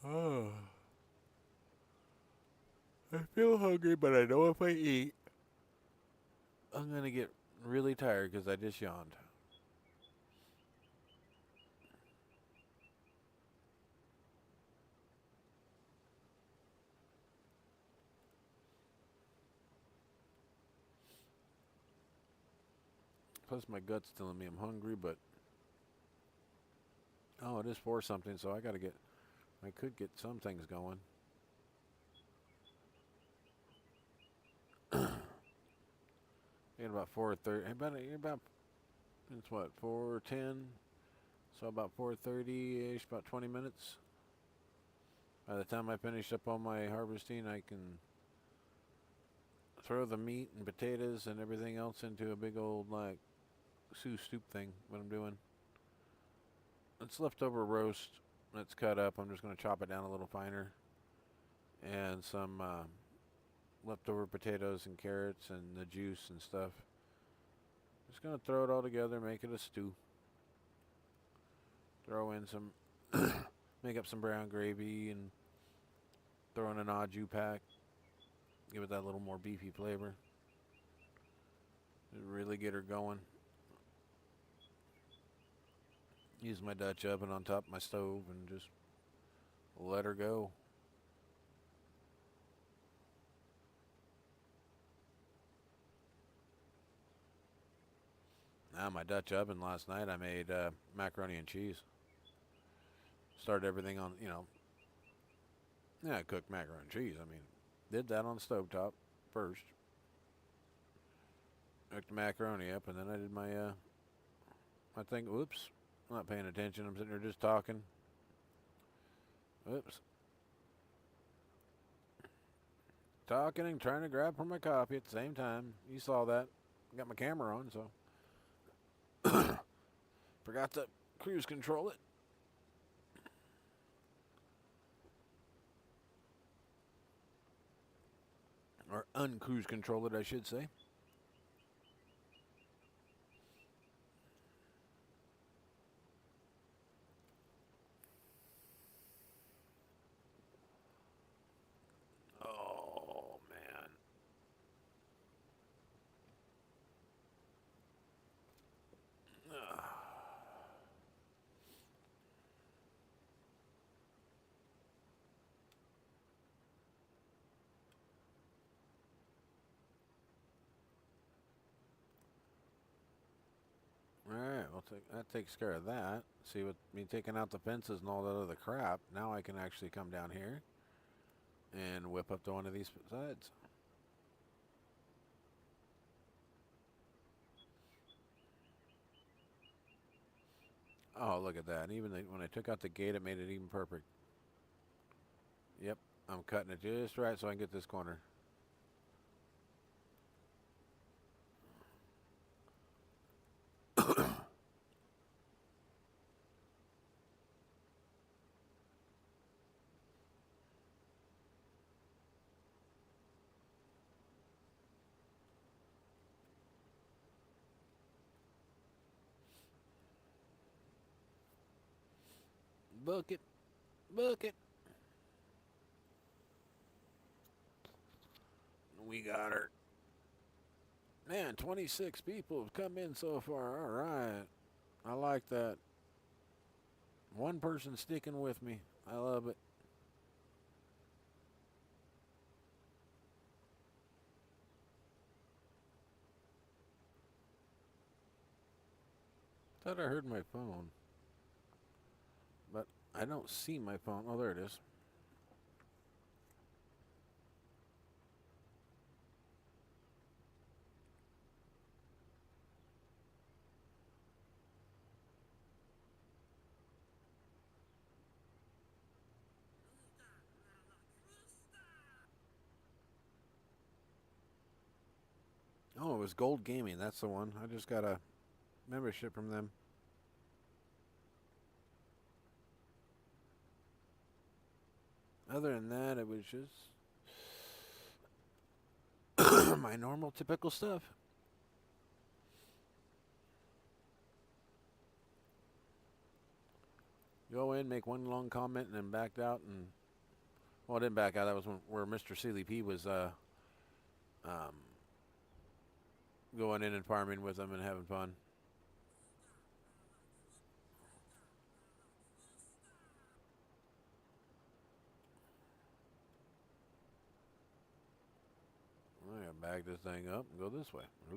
Oh, I feel hungry, but I know if I eat, I'm going to get really tired because I just yawned. Plus, my gut's telling me I'm hungry, but oh, it is for something, so I could get some things going. At about 4:30. It's what 4:10. So about 4:30 ish, about 20 minutes. By the time I finish up all my harvesting, I can throw the meat and potatoes and everything else into a big old like soup thing. What I'm doing. It's leftover roast that's cut up. I'm just going to chop it down a little finer, and some leftover potatoes and carrots and the juice and stuff. Just going to throw it all together, make it a stew. Throw in some, make up some brown gravy and throw in an au jus pack. Give it that little more beefy flavor. Really get her going. Use my Dutch oven on top of my stove and just let her go. Now my Dutch oven last night I made macaroni and cheese. Started everything on, I cooked macaroni and cheese. I mean, did that on the stovetop first. Cooked the macaroni up, and then I did my thing. Whoops, I'm not paying attention. I'm sitting there just talking. Whoops. Talking and trying to grab for my coffee at the same time. You saw that. Got my camera on, so. Forgot to cruise control it. Or uncruise control it, I should say. Oh, man. Alright, well, that takes care of that. See, with me taking out the fences and all that other crap, now I can actually come down here and whip up to one of these sides. Oh, look at that. Even when I took out the gate, it made it even perfect. Yep, I'm cutting it just right so I can get this corner. Book it. Book it. We got her. Man, 26 people have come in so far. All right. I like that. One person sticking with me. I love it. Thought I heard my phone. But I don't see my phone. Oh, there it is. Oh, it was Gold Gaming. That's the one. I just got a membership from them. Other than that, it was just my normal, typical stuff. Go in, make one long comment, and then backed out. And well, I didn't back out. That was where Mr. Sealy P was going in and farming with them and having fun. I gotta bag this thing up and go this way. I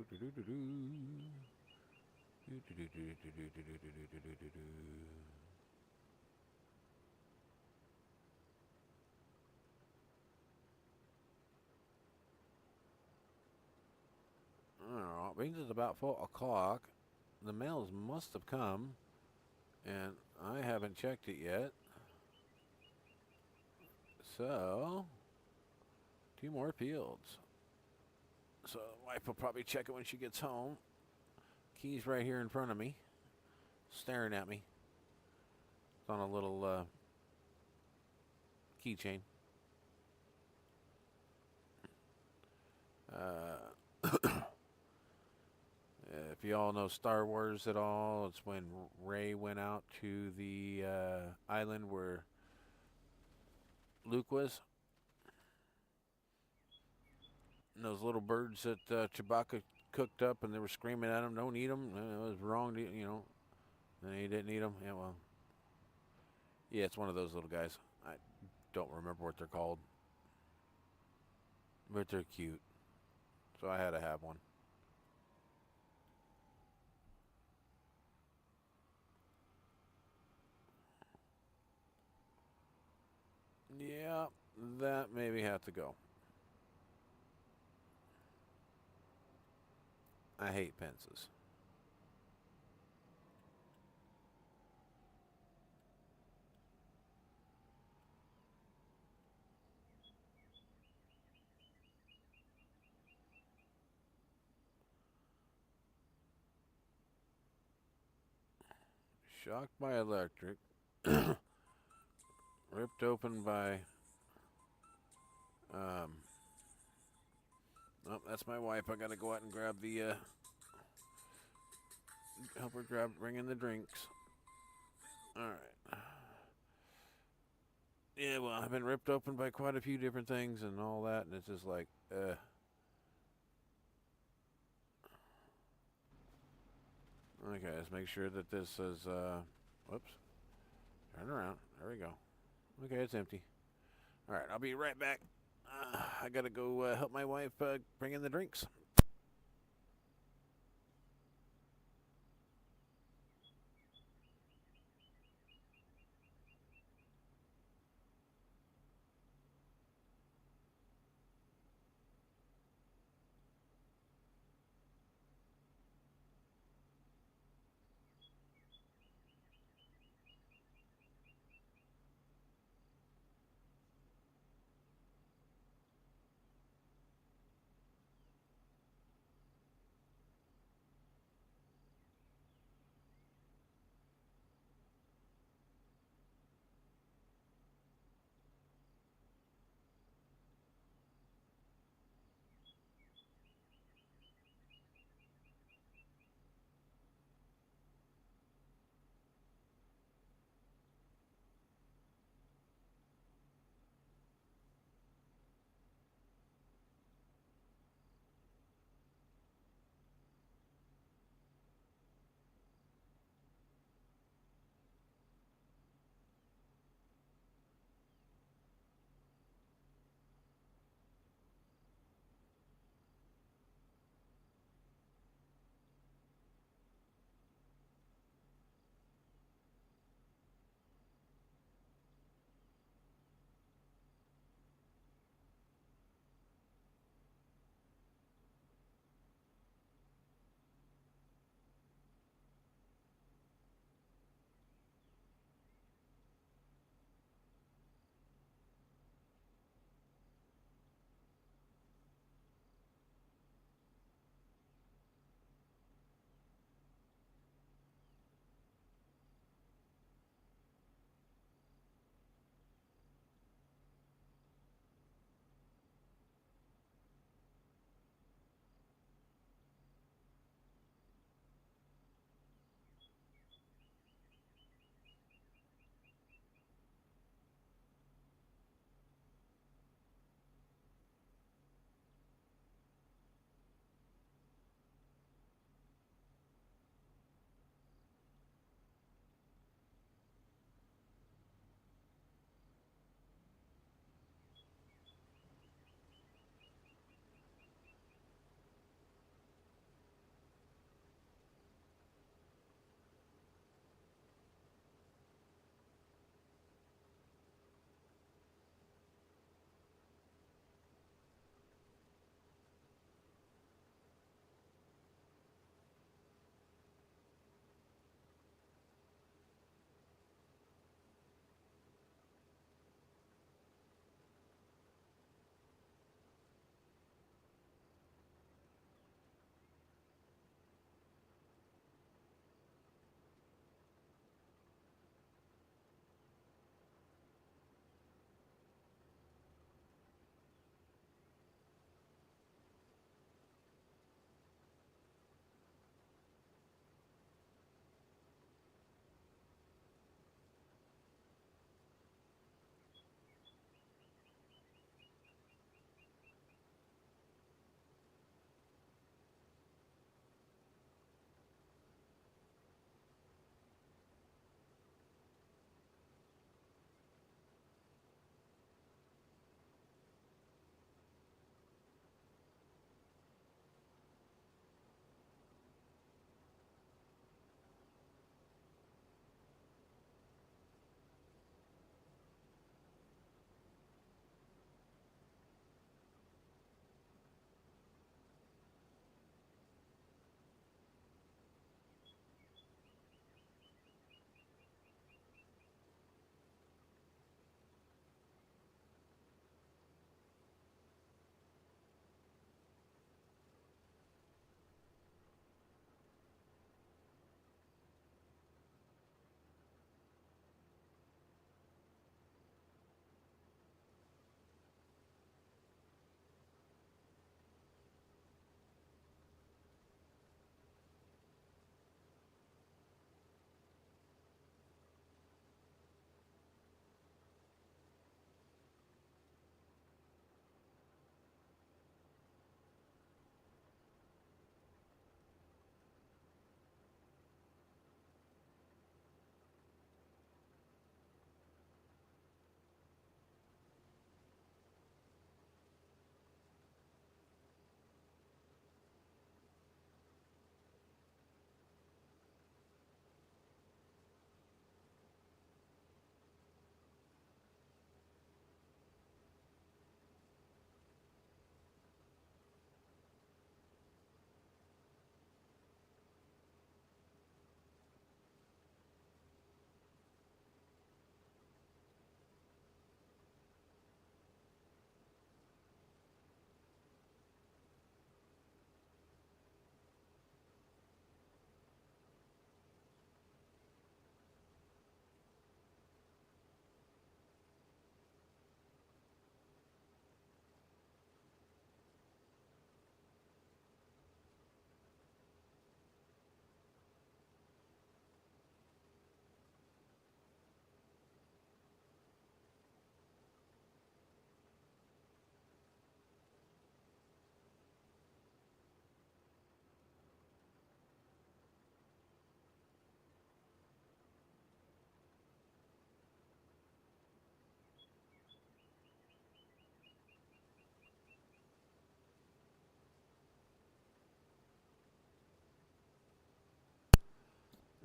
don't know. It means it's about 4 o'clock. The mails must have come, and I haven't checked it yet. So, 2 more fields. So the wife will probably check it when she gets home. Key's right here in front of me, staring at me. It's on a little keychain. If you all know Star Wars at all, it's when Rey went out to the island where Luke was. And those little birds that Chewbacca cooked up, and they were screaming at him, "Don't eat them." It was wrong to, And he didn't eat them. Yeah, well, yeah, it's one of those little guys. I don't remember what they're called, but they're cute. So I had to have one. Yeah, that maybe have to go. I hate pences. Shocked by electric. Ripped open by. Oh, that's my wife. I gotta go out and grab the. Help her bring in the drinks. All right. Yeah, well, I've been ripped open by quite a few different things and all that, and it's just like, Okay, let's make sure that this is, whoops. Turn around. There we go. Okay, it's empty. All right, I'll be right back. I gotta go help my wife bring in the drinks.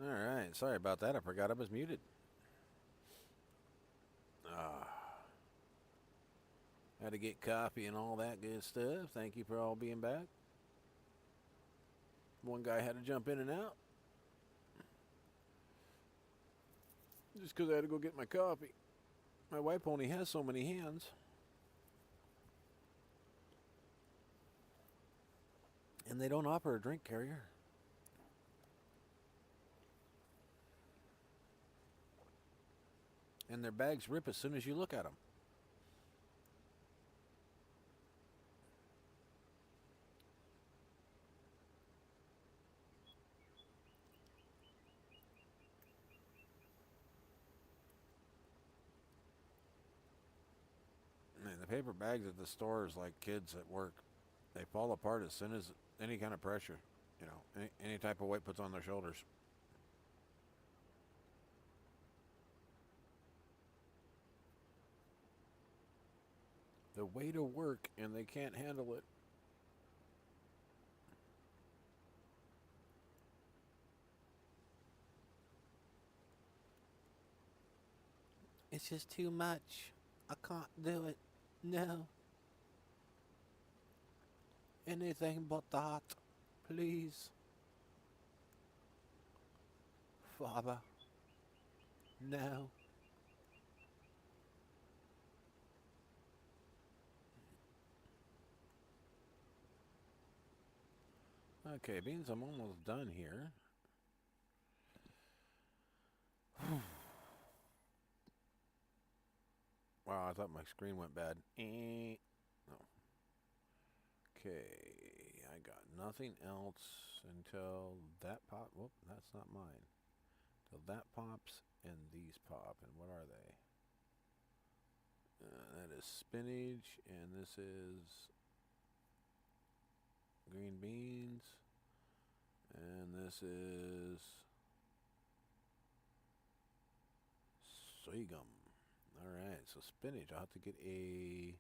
Alright, sorry about that. I forgot I was muted. Had to get coffee and all that good stuff. Thank you for all being back. One guy had to jump in and out. Just because I had to go get my coffee. My wife only has so many hands. And they don't offer a drink carrier. And their bags rip as soon as you look at them. Man, the paper bags at the store is like kids at work. They fall apart as soon as any kind of pressure, you know, any type of weight puts on their shoulders. The weight of work and they can't handle it. It's just too much. I can't do it. No. Anything but that. Please. Father. No. Okay, beans, I'm almost done here. Wow, I thought my screen went bad. No. Okay, I got nothing else until that pop. Whoop, that's not mine. Till that pops and these pop. And what are they? That is spinach, and this is green beans, and this is sorghum. Alright, so spinach. I'll have to get a...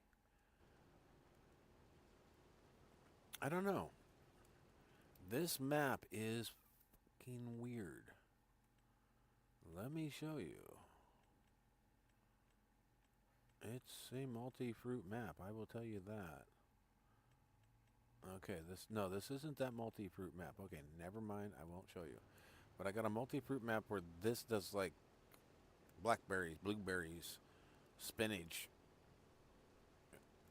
I don't know. This map is fucking weird. Let me show you. It's a multi-fruit map, I will tell you that. Okay, this isn't that multi-fruit map. Okay, never mind, I won't show you. But I got a multi-fruit map where this does like blackberries, blueberries, spinach,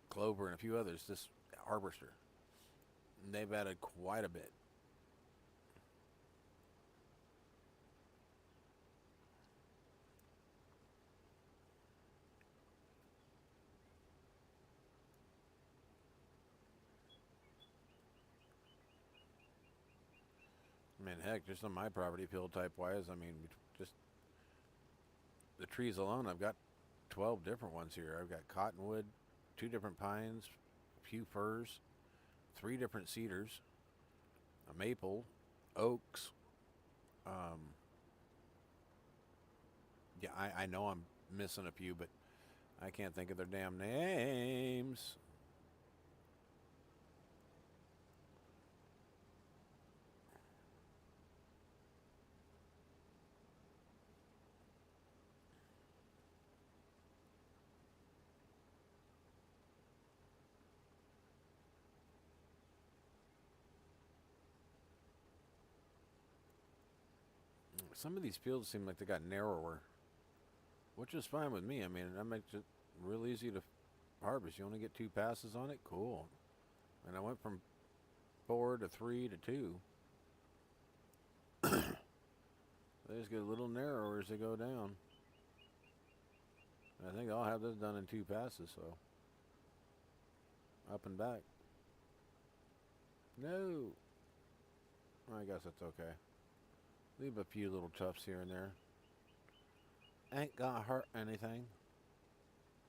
clover, and a few others. This harvester. And they've added quite a bit. I mean, heck, just on my property, field type wise, I mean, just the trees alone, I've got 12 different ones here. I've got cottonwood, 2 different pines, a few firs, 3 different cedars, a maple, oaks. Um, yeah, I know I'm missing a few, but I can't think of their damn names. Some of these fields seem like they got narrower, which is fine with me. I mean, that makes it real easy to harvest. You only get 2 passes on it. Cool. And I went from 4 to 3 to 2. They just get a little narrower as they go down. I think I'll have this done in 2 passes, so up and back. No. I guess that's okay. Leave a few little tufts here and there. Ain't gonna hurt anything.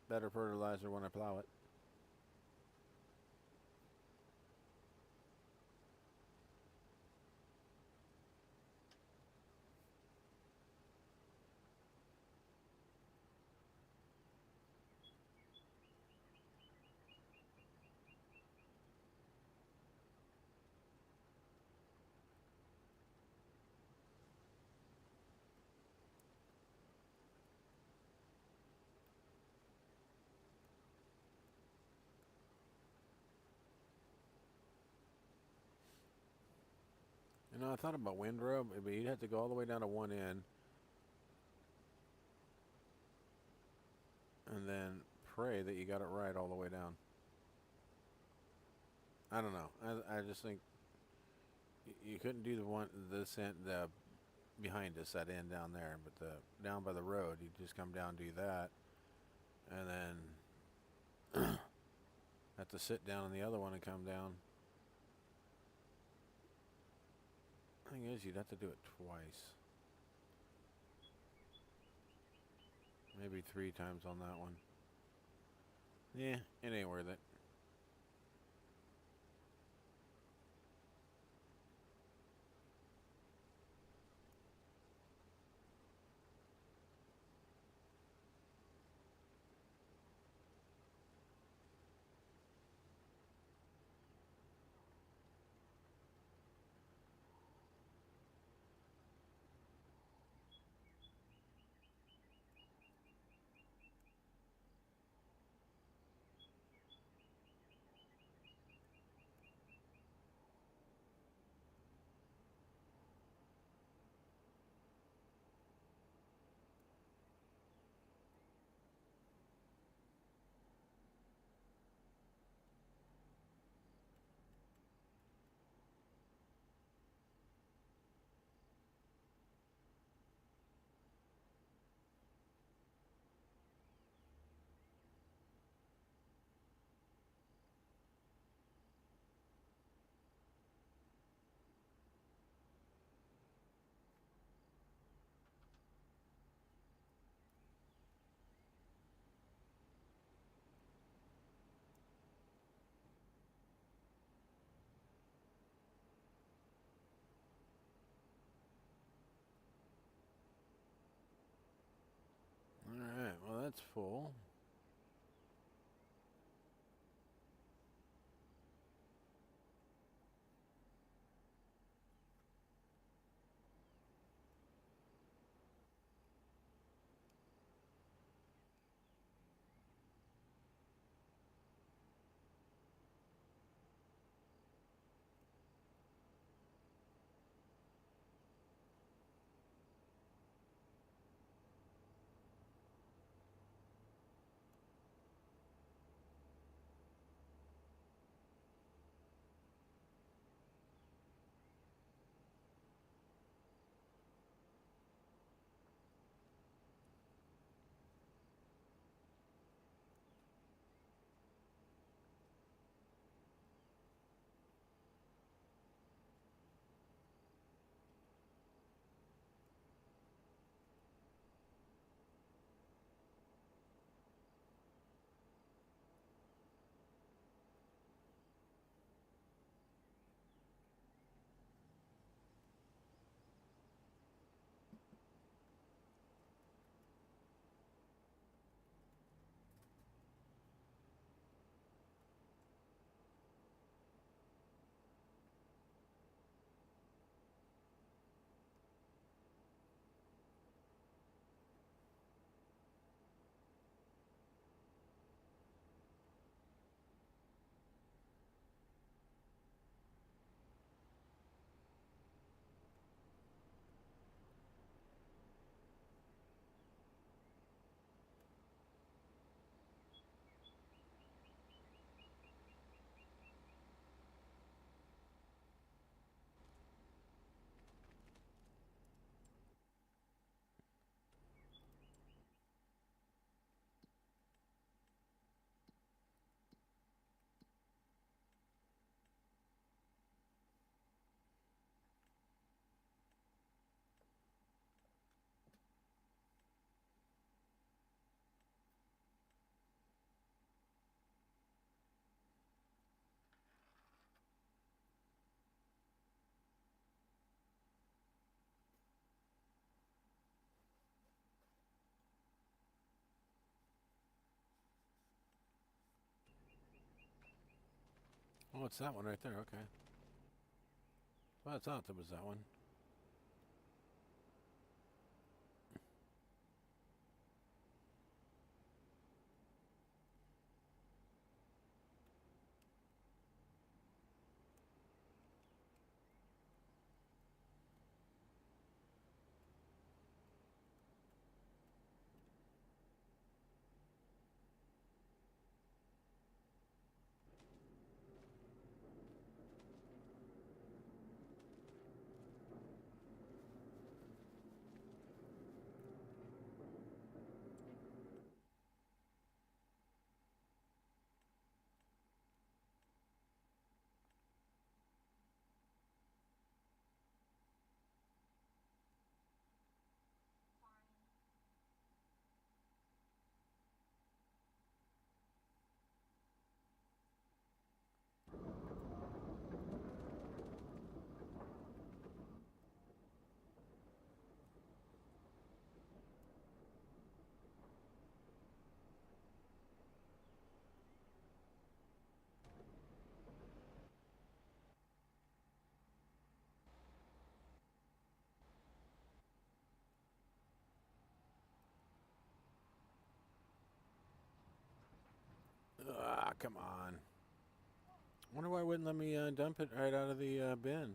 Better fertilizer when I plow it. I thought about windrow, but you'd have to go all the way down to one end and then pray that you got it right all the way down. I don't know. I just think you couldn't do this end, the behind us, that end down there, but the down by the road, you just come down, do that, and then have to sit down on the other one and come down. Thing is, you'd have to do it twice, maybe 3 times on that one. Yeah, it ain't worth it. Alright, well that's full. Oh, it's that one right there, okay. Well, I thought there was that one. come on. Wonder why it wouldn't let me dump it right out of the bin.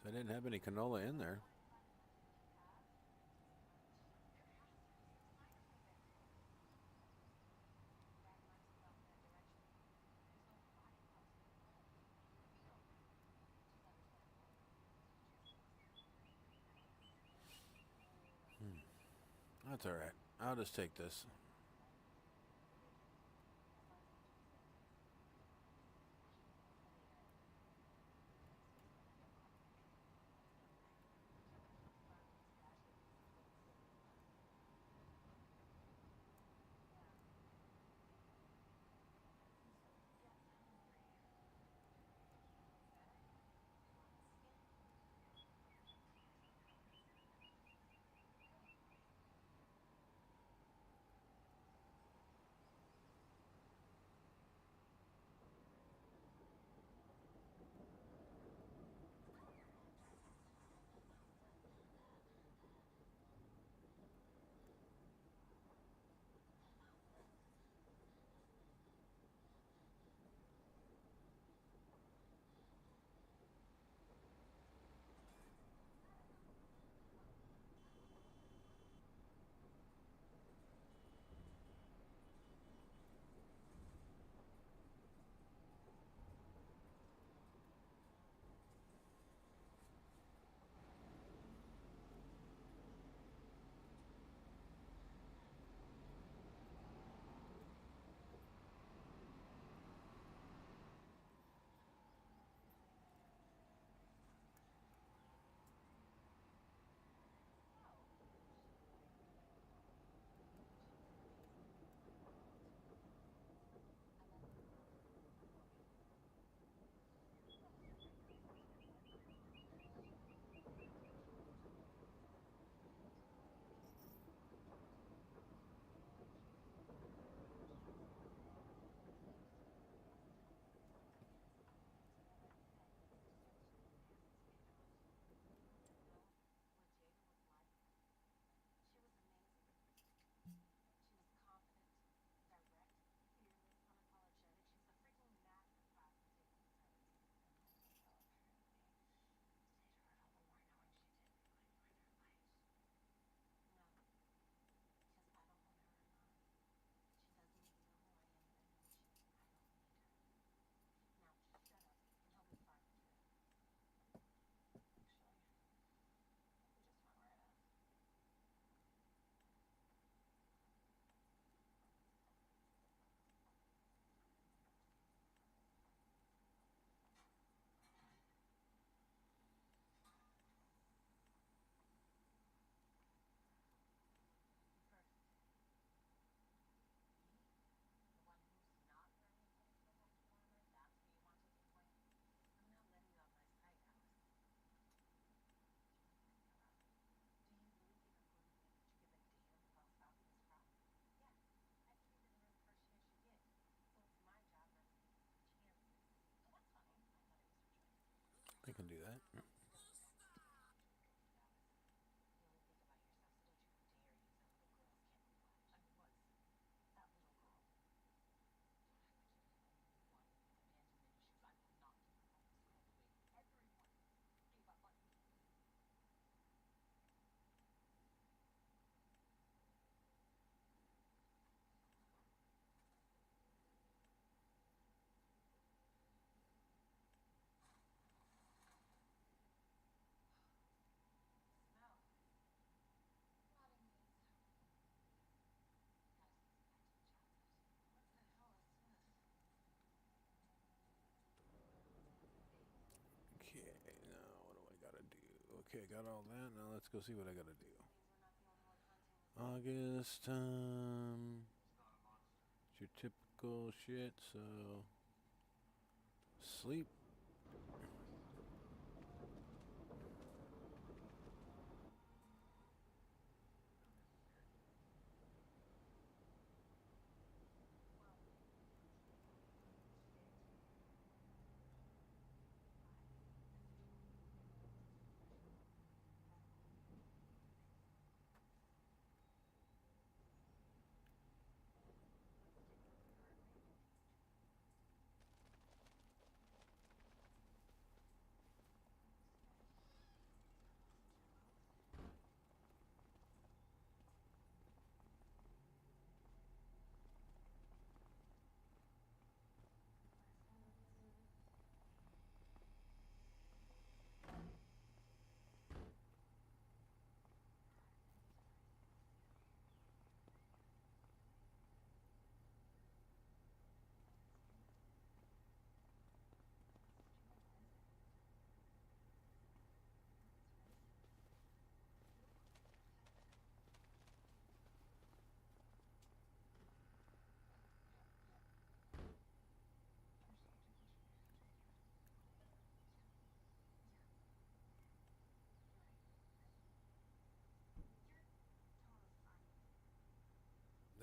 So I didn't have any canola in there. That's all right. I'll just take this. I can do that. Okay, now what do I gotta do? Okay, I got all that. Now let's go see what I gotta do. August, it's your typical shit, so sleep.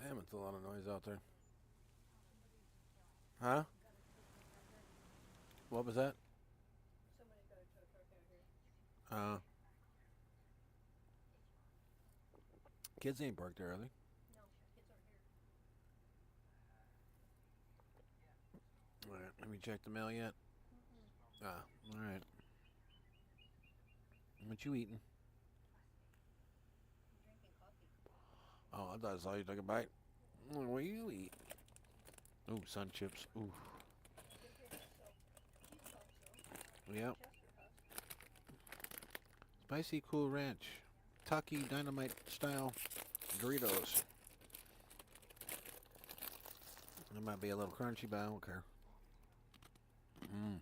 Damn, it's a lot of noise out there. Huh? What was that? Somebody got a tow truck out here. Kids ain't parked early. No, kids aren't here. All right, let me check the mail yet. Ah, all right. What you eating? I'm drinking coffee. Oh, I thought I saw you took a bite. What you eat? Ooh, sun chips. Ooh. They get yourself cheese puffs though. Yep. Chester puffs. Spicy Cool Ranch. Taki Dynamite style Doritos. It might be a little crunchy, but I don't care. Mmm.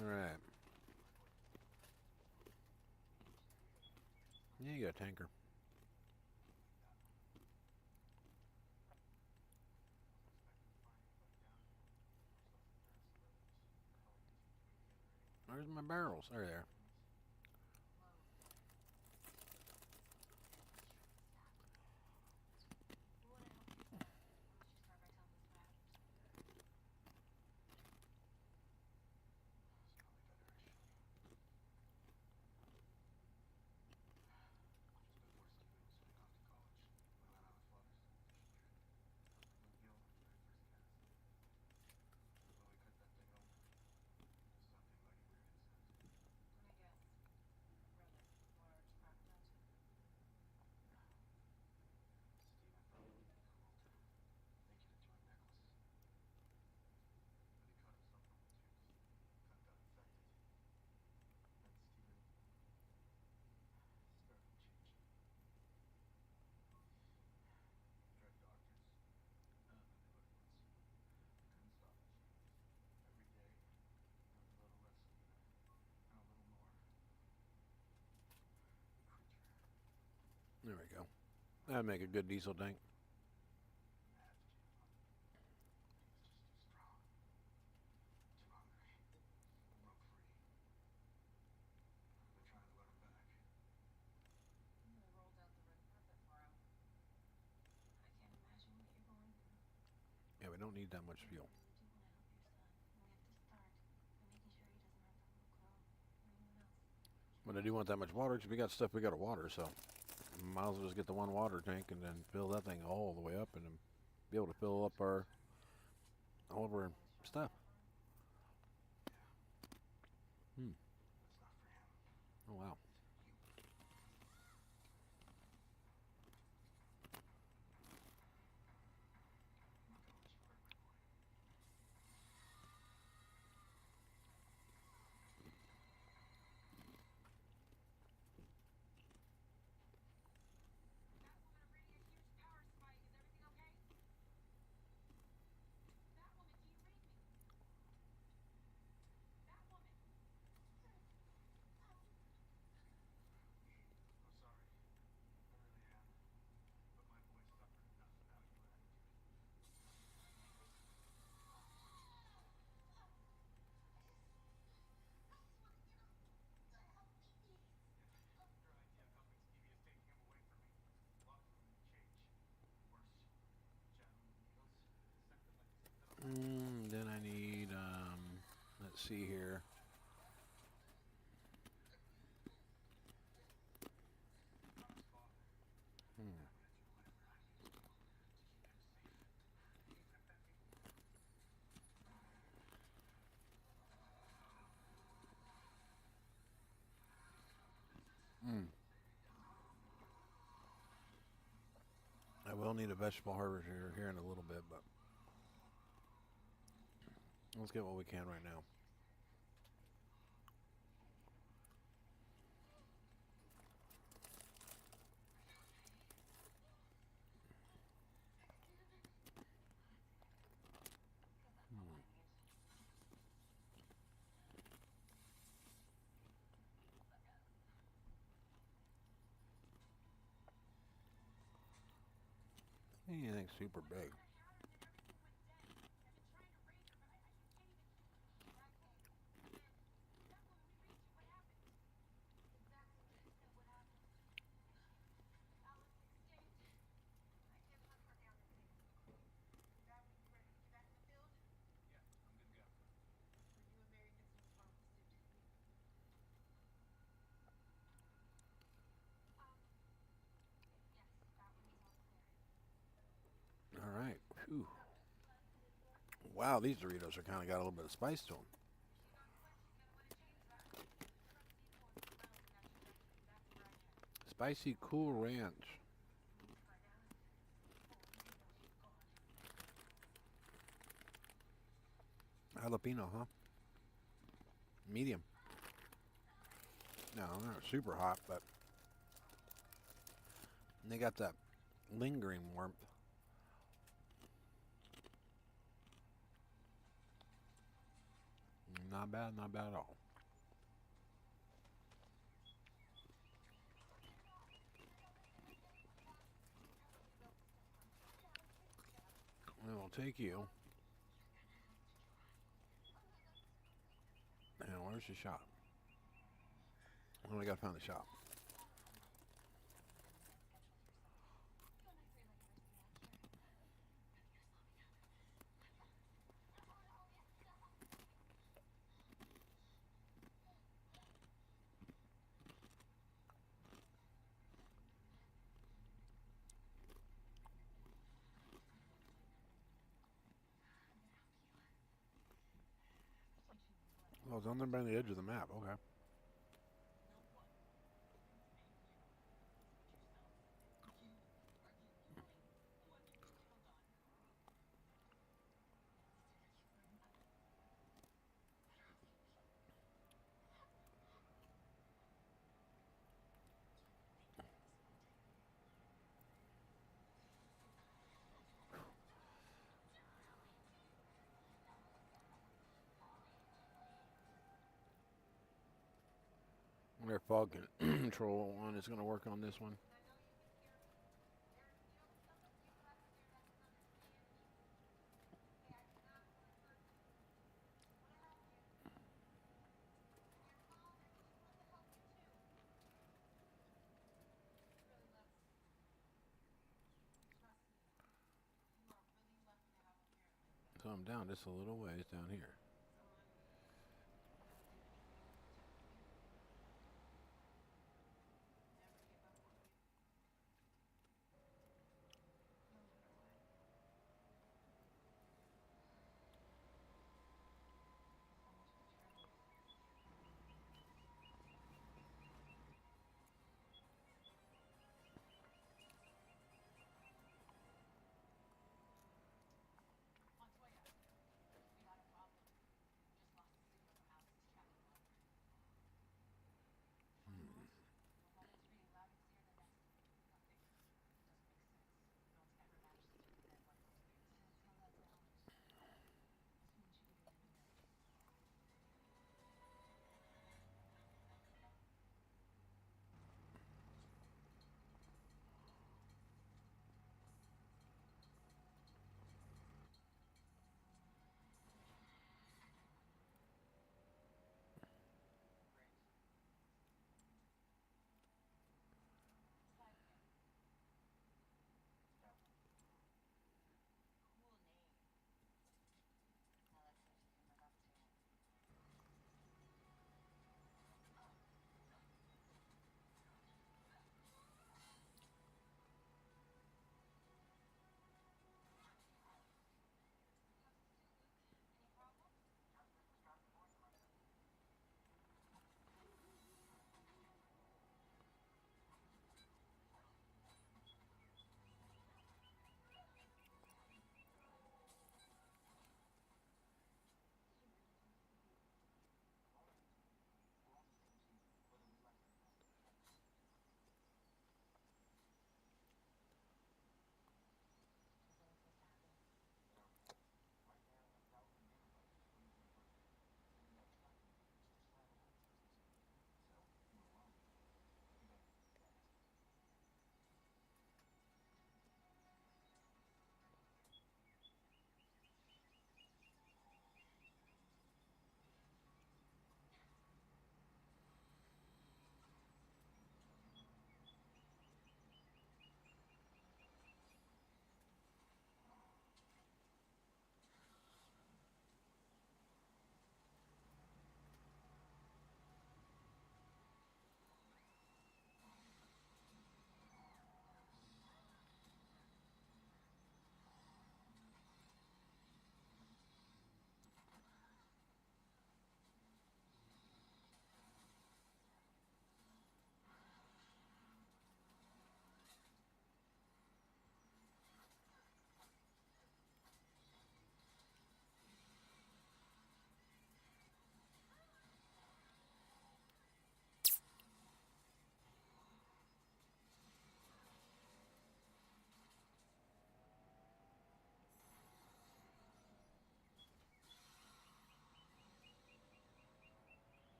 All right. Yeah, you got a tanker. Where's my barrels? There they are. There we go. That'd make a good diesel tank. Yeah, we don't need that much fuel. But I do want that much water because we got stuff we got to water, so might as well just get the one water tank and then fill that thing all the way up and then be able to fill up all of our stuff. Hmm. Oh, wow. see here. I will need a vegetable harvester here in a little bit, but let's get what we can right now. Anything super big. All right. Whew. Wow, these Doritos are kind of got a little bit of spice to them. Spicy Cool Ranch. Jalapeno, huh? Medium. No, not super hot, but they got that lingering warmth. Not bad, not bad at all. And we'll take you. And where's the shop? Oh, I gotta find the shop. Oh, it's on there by the edge of the map. Okay. Their fog control one is going to work on this one. So I'm down just a little ways down here.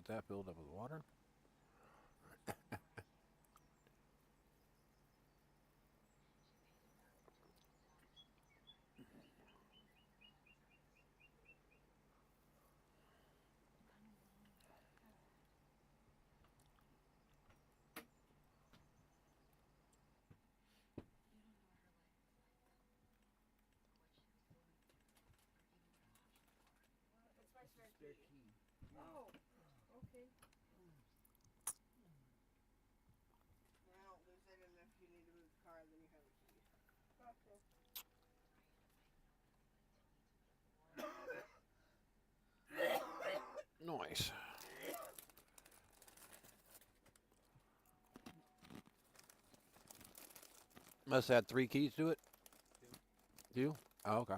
get that filled up with water. It's my spare key. Oh, okay. Well, lose it, and if you need to move the car, then you have a key. Gotcha. Nice. Must have had 3 keys to it? 2. 2? Oh, okay.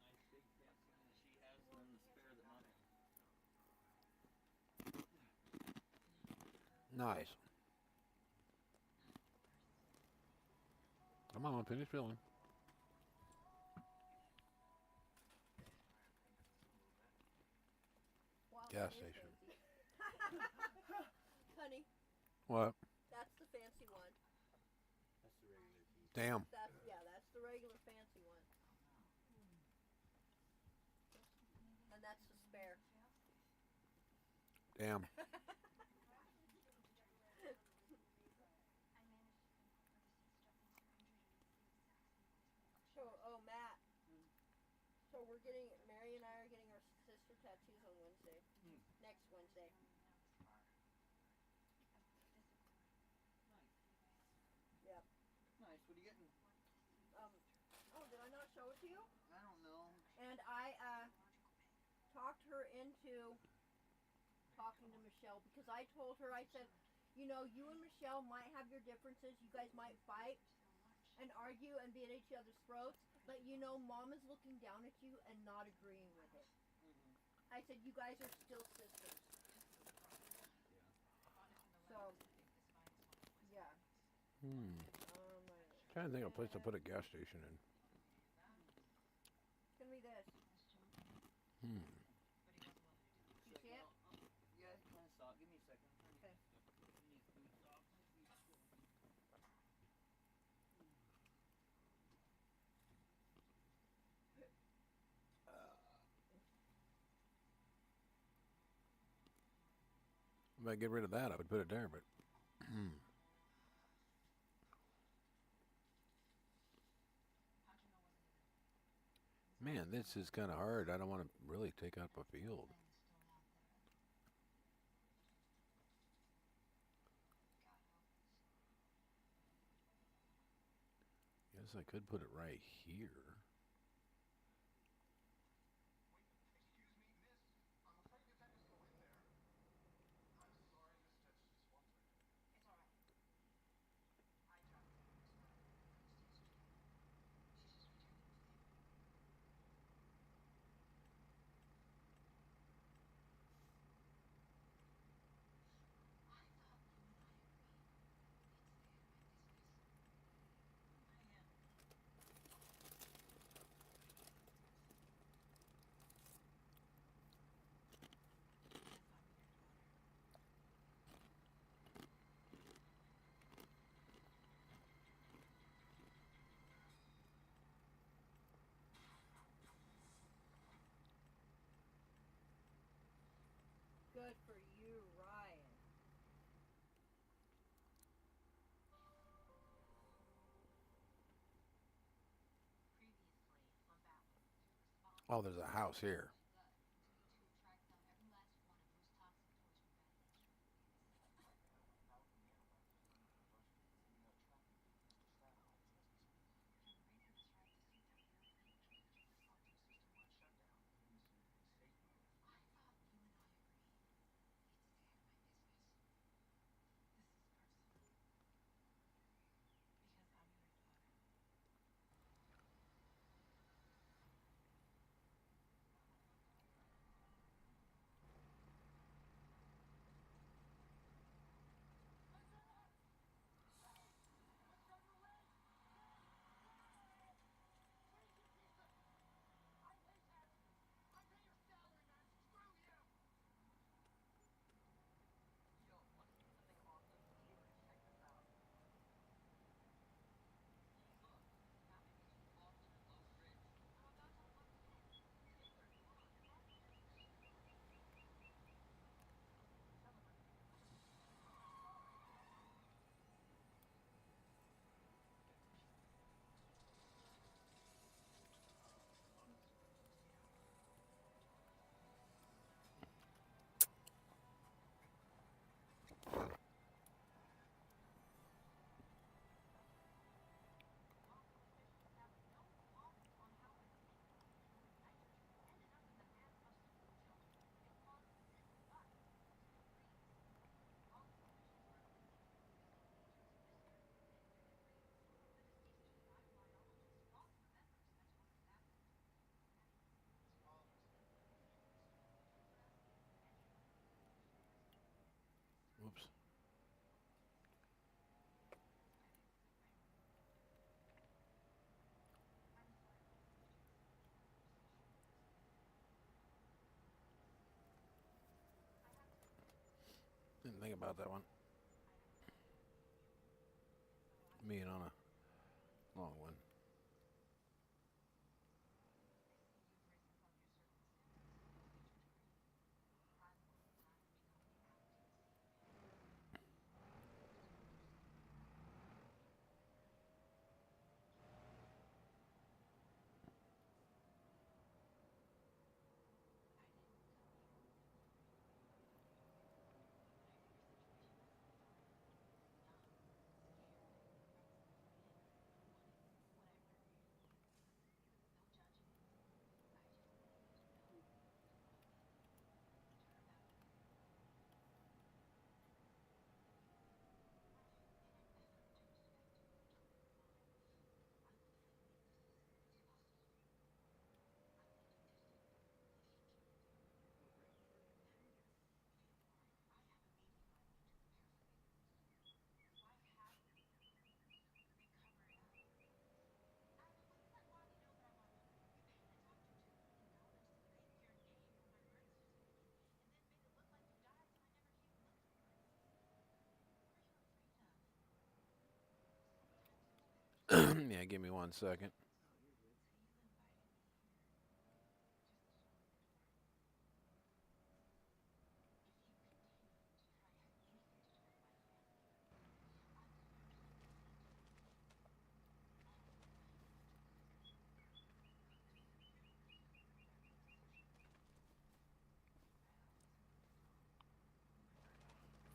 The nice big fancy one that she has, and then the spare that Mom has. Nice. Come on, finish filling. Wow, Gas that is station. fancy. Honey, What? that's the fancy one. That's the regular key. Damn. That's the regular fancy one. And that's the spare. Damn. Oh, Matt. So Mary and I are getting our sister tattoos on Wednesday. Next Wednesday. Nice. Yep. Nice. What are you getting? Oh, did I not show it to you? I don't know. And I talked her into talking to Michelle because I told her, I said, you know, you and Michelle might have your differences. You guys might fight and argue and be at each other's throats. But, you know, Mom is looking down at you and not agreeing with it. Mm-hmm. I said, you guys are still sisters. Yeah. So, yeah. Trying to think of a place to put a gas station in. It's going to be this. Hmm. You see it? Yeah, I kind of saw it. Give me a second. Okay. If I get rid of that, I would put it there, but. Man, this is kind of hard. I don't want to really take up a field. Guess I could put it right here. Good for you, Ryan. Oh, there's a house here. Didn't think about that one. Being on a long one. Yeah, give me 1 second.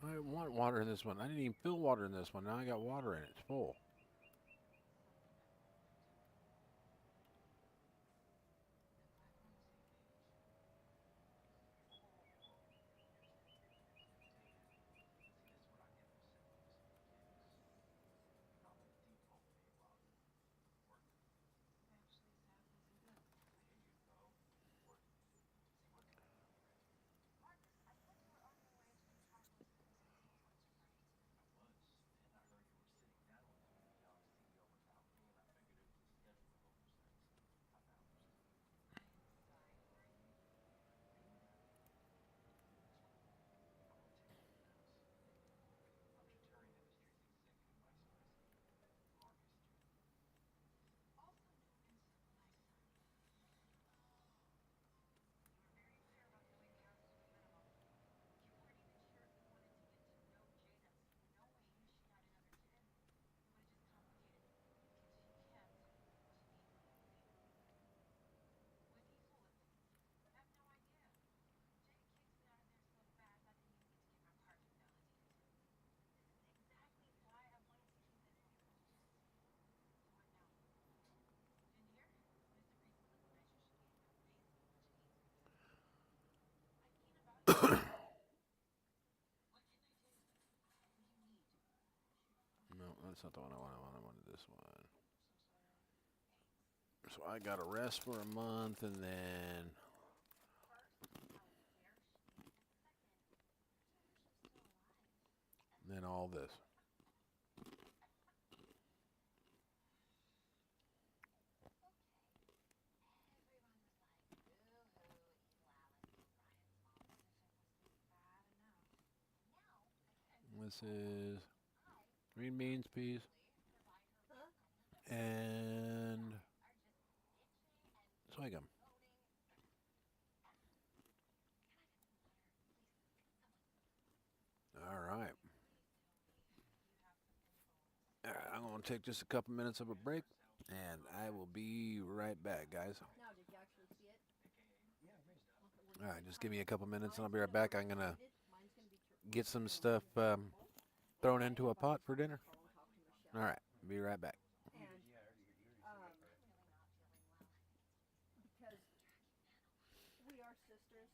I want water in this one. I didn't even fill water in this one. Now I got water in it. It's full. No, that's not the one I want. I wanted this one. So I got to rest for a month and then all this. This is green beans, peas, and sorghum. All right. All right, I'm going to take just a couple minutes of a break, and I will be right back, guys. Now, did you actually see it? All right, just give me a couple minutes, and I'll be right back. I'm going to Mine's gonna be get some stuff thrown into a pot for dinner. call and talk to Michelle. All right, be right back. And because we are sisters,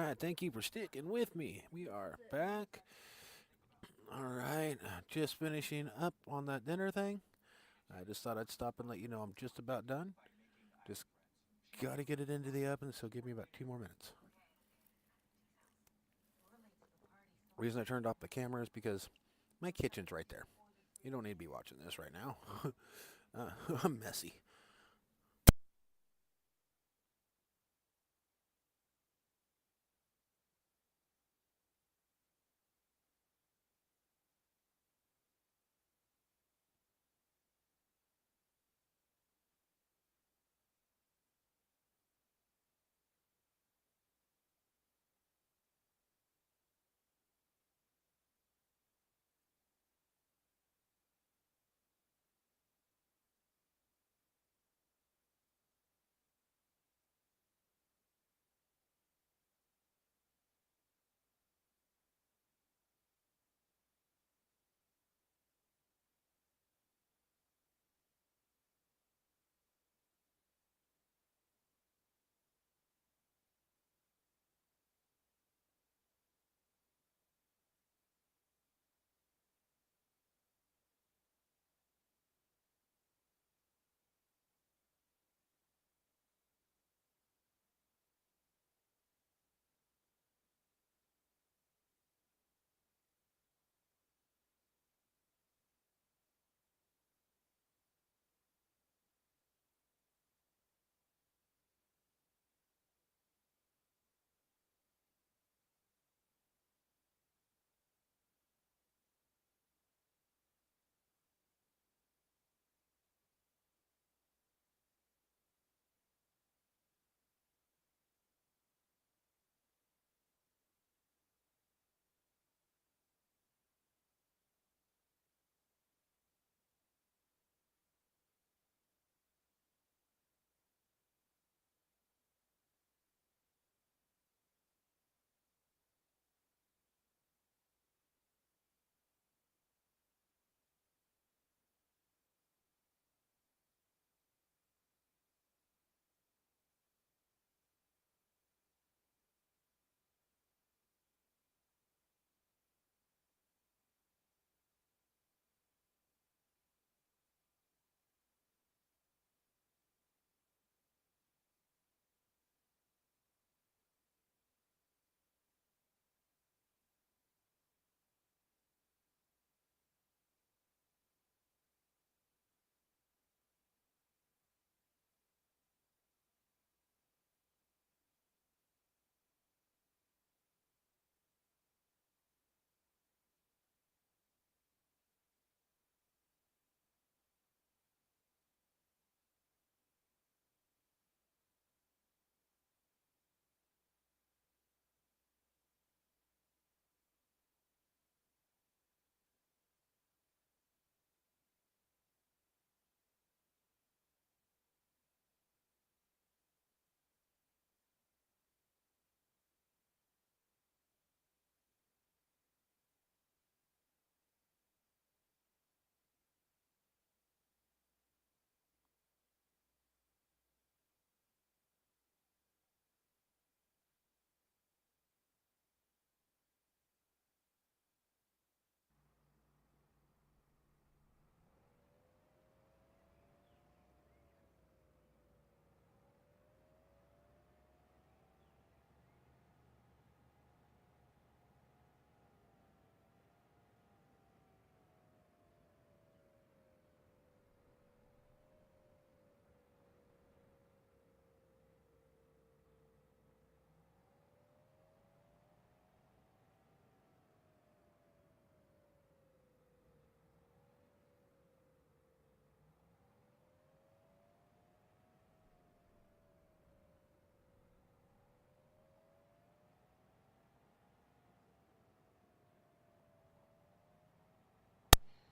right, thank you for sticking with me. We are back. All right, just finishing up on that dinner thing. I just thought I'd stop and let you know I'm just about done. Just gotta get it into the oven, so give me about 2 more minutes. Reason I turned off the camera is because my kitchen's right there. You don't need to be watching this right now. I'm messy.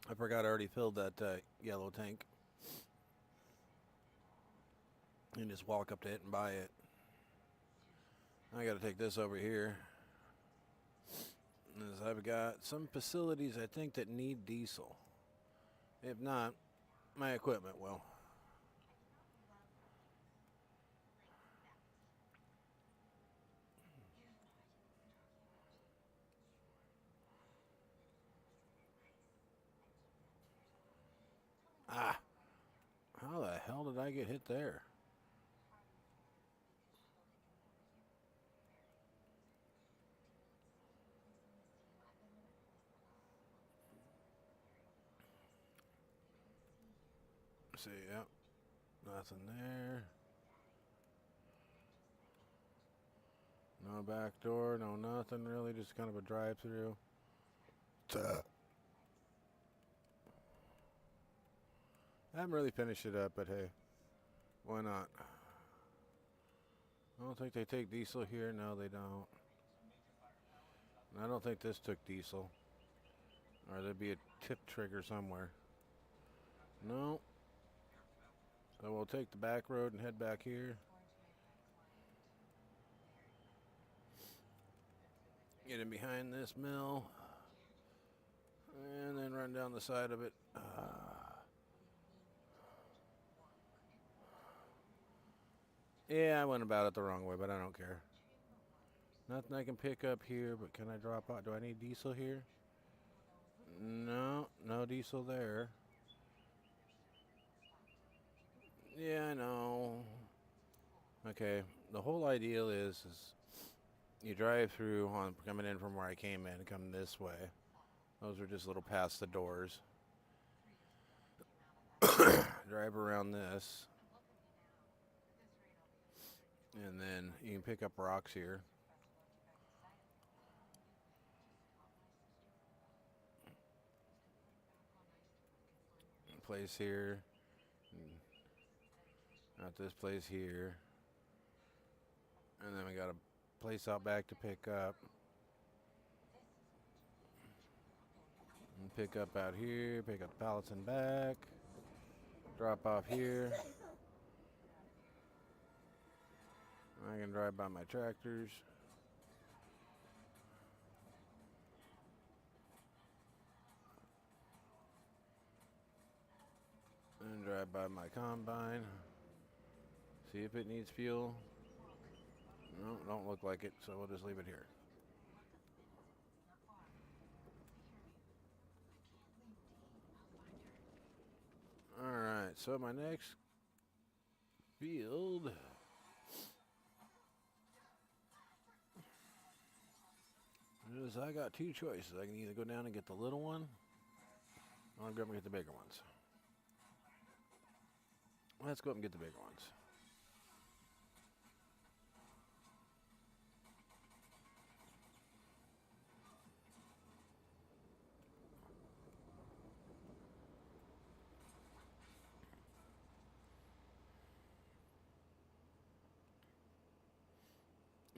I forgot I already filled that yellow tank. And just walk up to it and buy it. I gotta take this over here. As I've got some facilities I think that need diesel. If not, my equipment will. Ah, how the hell did I get hit there? See, yep, nothing there. No back door, no nothing really, just kind of a drive-through. I haven't really finished it up, but hey, why not? I don't think they take diesel here. No, they don't. And I don't think this took diesel. Or there'd be a tip trigger somewhere. No. So we'll take the back road and head back here. Get in behind this mill. And then run down the side of it. Yeah, I went about it the wrong way, but I don't care. Nothing I can pick up here, but can I drop out? Do I need diesel here? No, no diesel there. Yeah, I know. Okay, the whole ideal is you drive through on coming in from where I came in, come this way. Those are just little past the doors. Drive around this. And then you can pick up rocks here. Place here. Got this place here. And then we got a place out back to pick up. And pick up out here. Pick up the pallets and back. Drop off here. I can drive by my tractors. And drive by my combine. See if it needs fuel. No, don't look like it, so we'll just leave it here. Alright, so my next field is I got two choices. I can either go down and get the little one, or go up and get the bigger ones. Let's go up and get the bigger ones.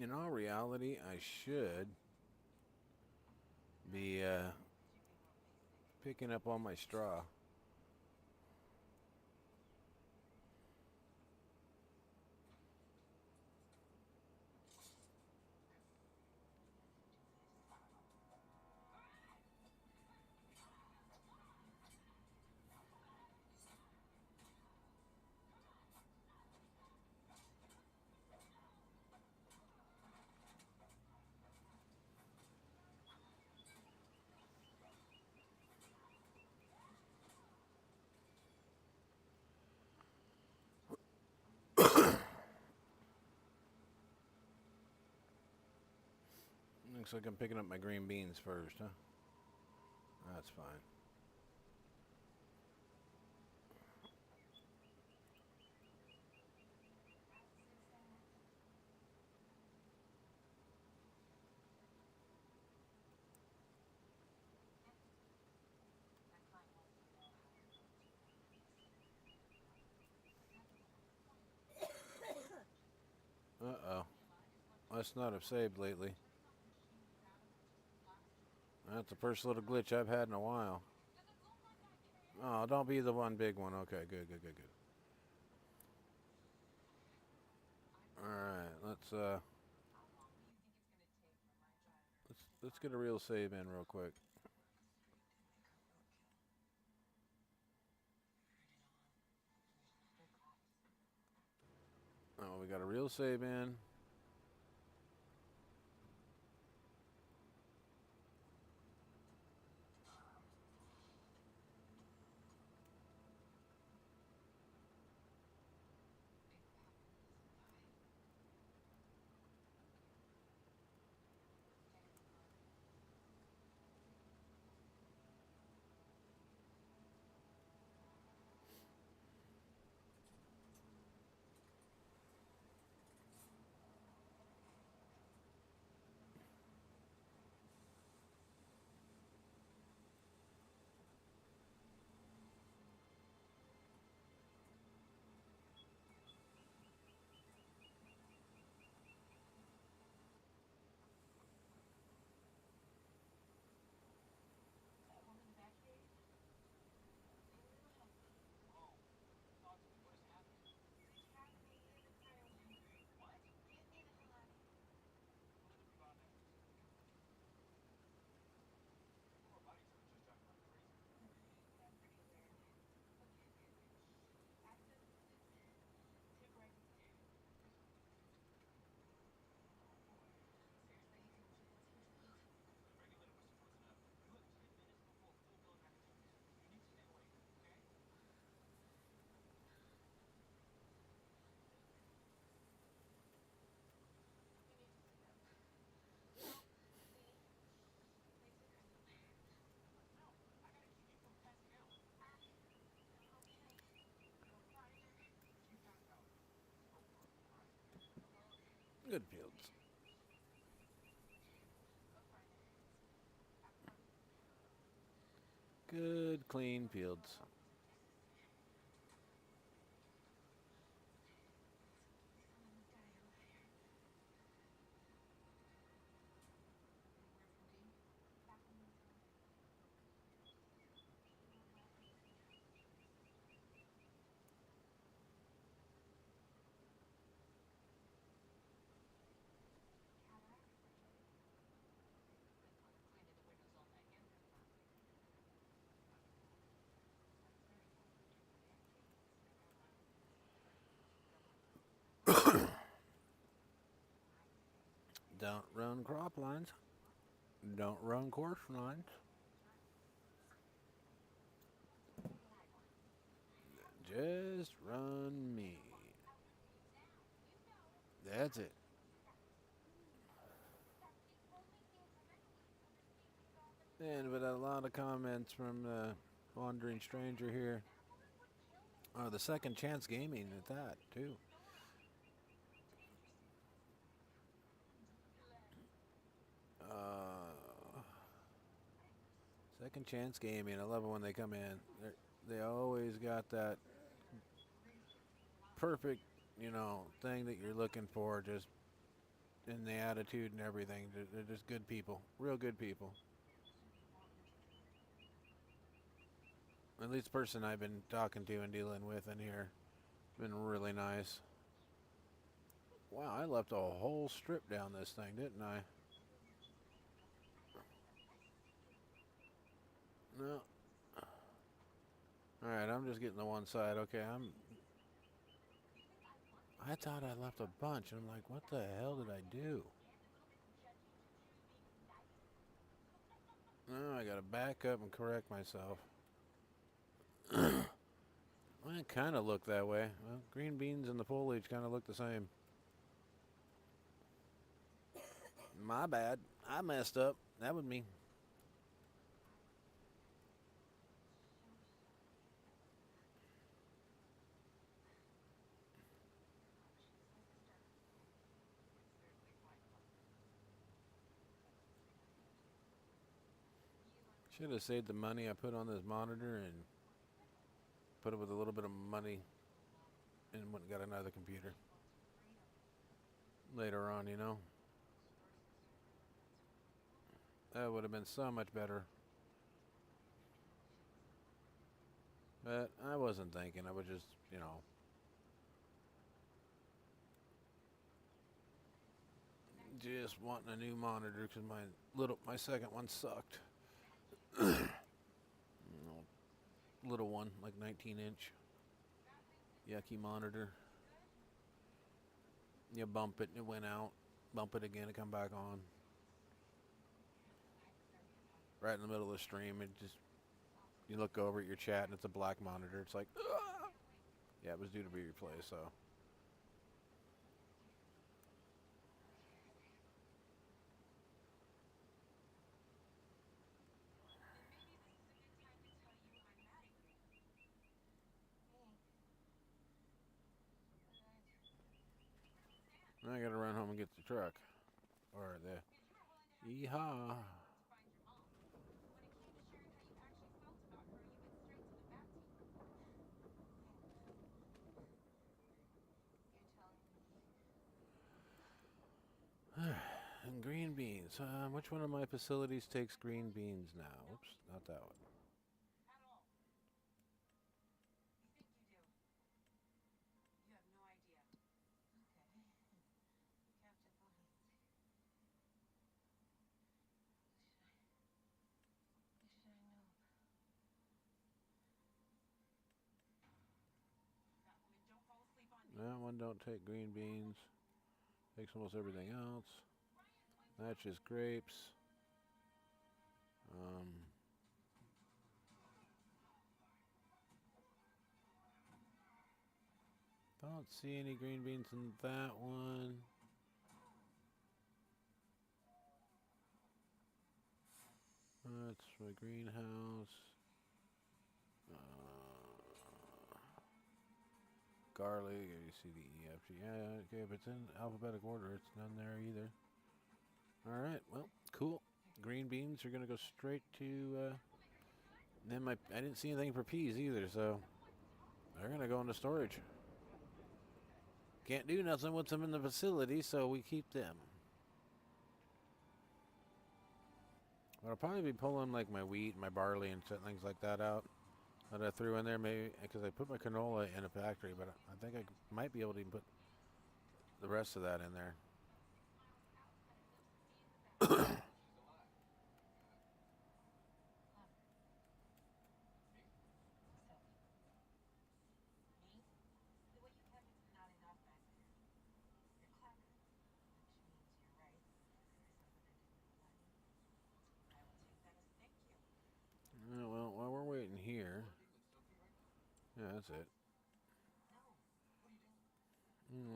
In all reality, I should be picking up all my straw. Looks like I'm picking up my green beans first, huh? That's fine. Uh-oh. Must not have saved lately. That's the first little glitch I've had in a while. Oh, don't be the one big one. Okay, good. Alright, let's get a real save in real quick. Oh, we got a real save in. Good fields. Good, clean fields. Don't run crop lines. Don't run course lines. Just run me. That's it. And with a lot of comments from the wandering stranger here. Oh, the second chance gaming at that too. Second chance gaming. I love it when they come in. They always got that perfect, thing that you're looking for, just in the attitude and everything. They're just good people, real good people. At least the person I've been talking to and dealing with in here, been really nice. Wow, I left a whole strip down this thing, didn't I? No. Alright, I'm just getting the one side. Okay, I thought I left a bunch, and I'm like, what the hell did I do? No, I gotta back up and correct myself. Well, it kind of looked that way. Well, green beans and the foliage kind of look the same. My bad. I messed up. That was me. Should have saved the money I put on this monitor and put it with a little bit of money and went and got another computer. Later on, That would have been so much better. But I wasn't thinking. I was just, just wanting a new monitor because my second one sucked. Little one, like 19-inch. Yucky monitor. You bump it and it went out. Bump it again, it come back on. Right in the middle of the stream, you look over at your chat and it's a black monitor. It's like, ah! Yeah, it was due to be replaced, so. Now I gotta run home and get the truck. Or the yeehaw. And green beans. Which one of my facilities takes green beans now? Oops, not that one. That one don't take green beans. Takes almost everything else. That's just grapes. Don't see any green beans in that one. That's my greenhouse. garlic. You see the E, F, G. Yeah, okay, if it's in alphabetic order, it's none there either. All right, well, cool. Green beans are gonna go straight to. Then I didn't see anything for peas either, so they're gonna go into storage. Can't do nothing with them in the facility, so we keep them. But I'll probably be pulling like my wheat, my barley, and things like that out that I threw in there, maybe because I put my canola in a factory, but I think I might be able to even put the rest of that in there. Well, while we're waiting here, yeah, that's it.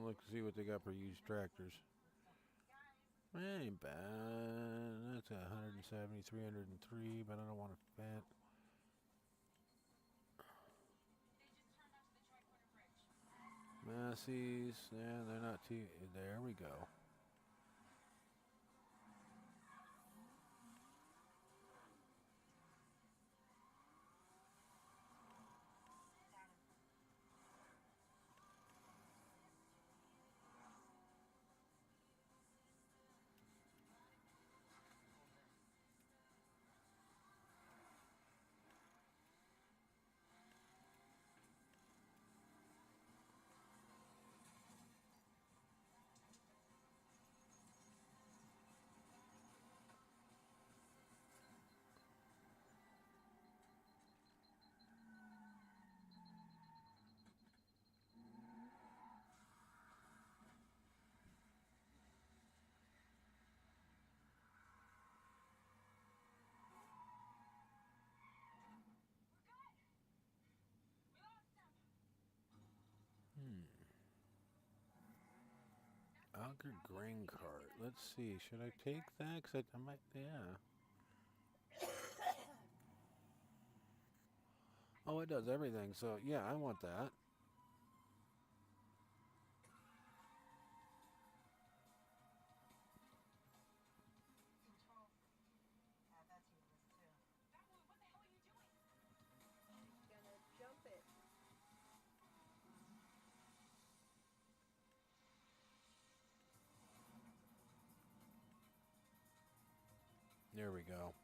Look, see what they got for used tractors. Ain't bad. That's 170, 303, but I don't want to fit. Massey's, yeah, they're not too. There we go. Auger grain cart. Let's see. Should I take that? Cause I might. Yeah. Oh, it does everything. So yeah, I want that. Gonna jump it. There we go.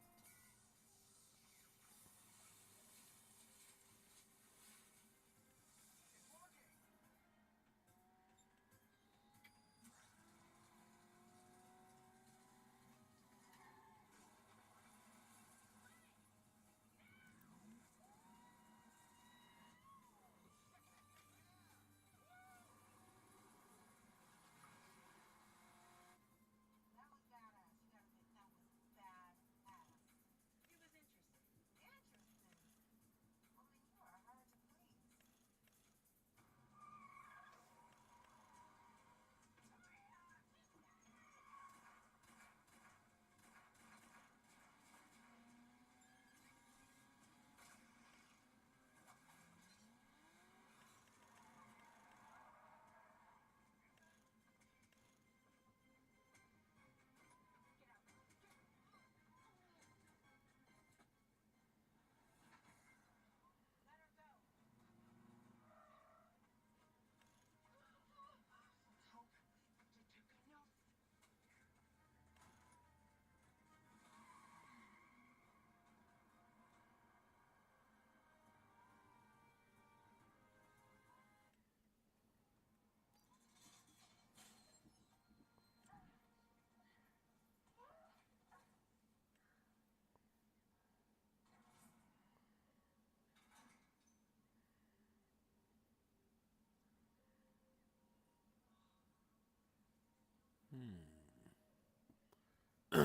I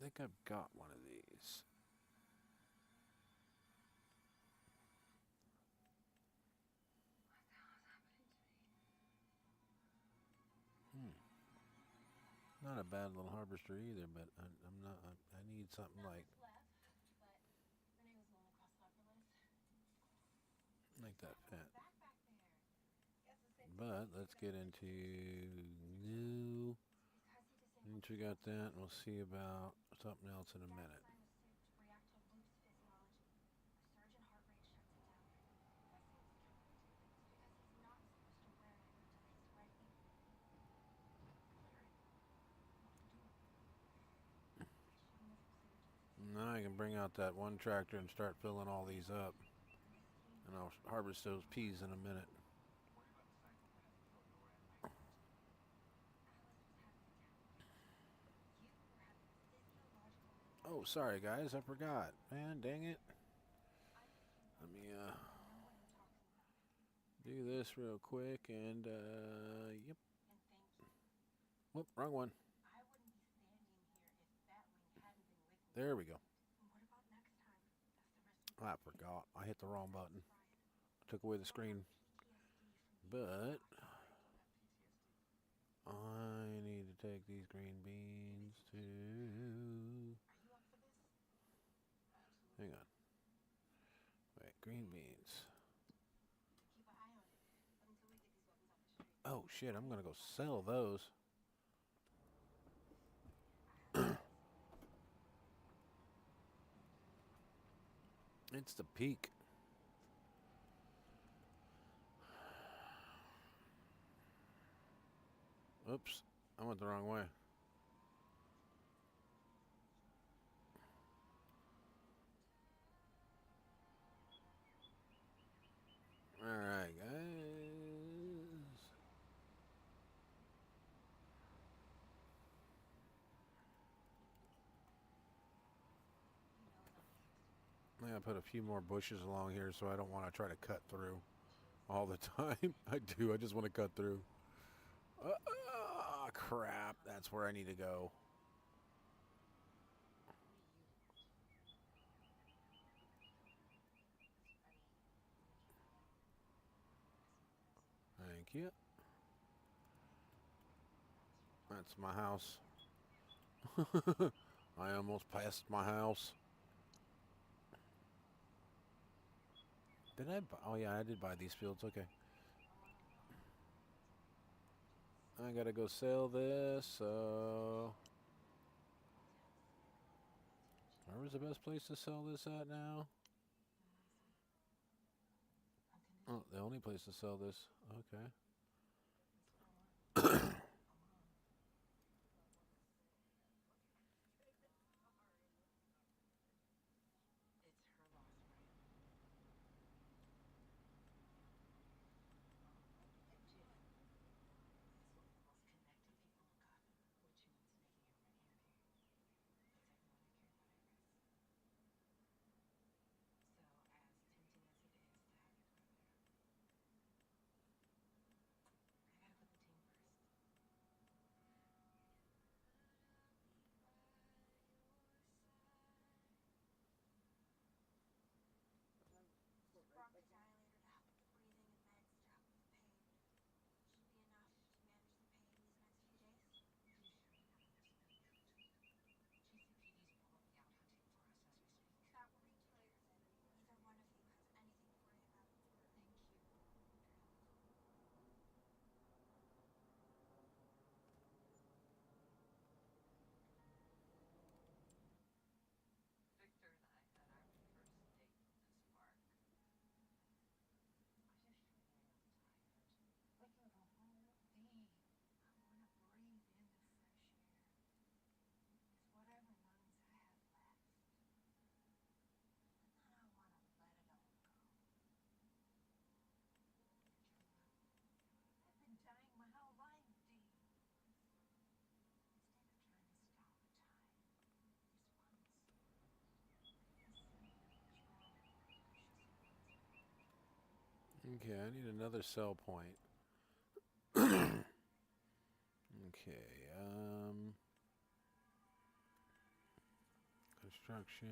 think I've got one of these. Not a bad little harvester either, but I'm not. I need something like that fit. But let's get into new. Once we got that, we'll see about something else in a minute. Now I can bring out that one tractor and start filling all these up. And I'll harvest those peas in a minute. Oh, sorry guys, I forgot. Man, dang it. Let me do this real quick and yep. Whoop, wrong one. There we go. I forgot. I hit the wrong button. Took away the screen. But I need to take these green beans to... Hang on. Wait, green beans. Oh shit, I'm gonna go sell those. It's the peak. Oops, I went the wrong way. Alright, guys. I'm gonna put a few more bushes along here so I don't want to try to cut through all the time. I do, I just want to cut through. Crap, that's where I need to go. Thank you. That's my house. I almost passed my house. Did I buy? Oh yeah, I did buy these fields. Okay. I gotta go sell this, so... Where's the best place to sell this at now? Oh, the only place to sell this. Okay. Okay, I need another sell point. Okay, construction.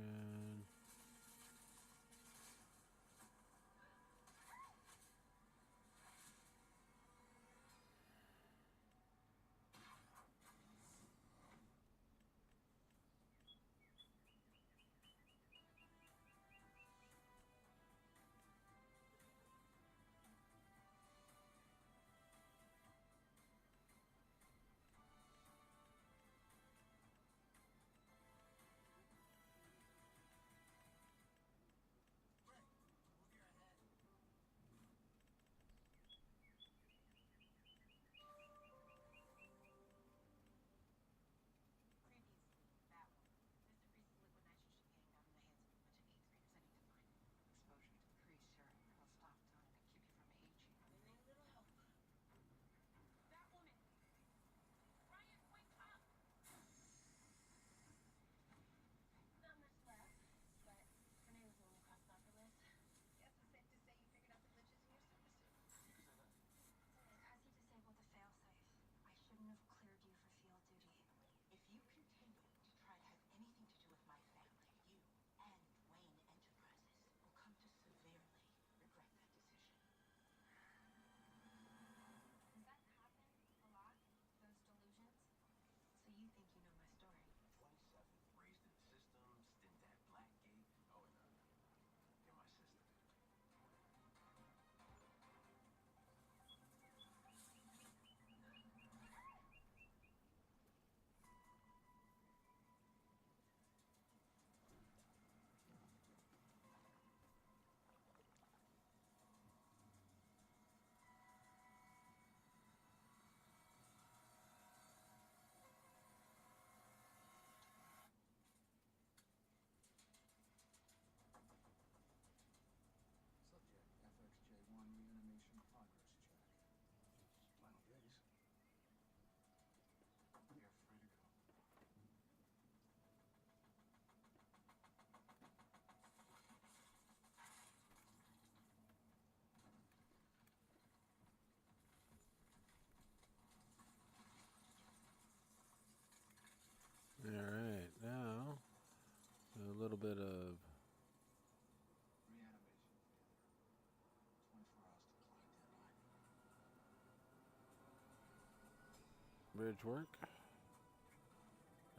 bridge work.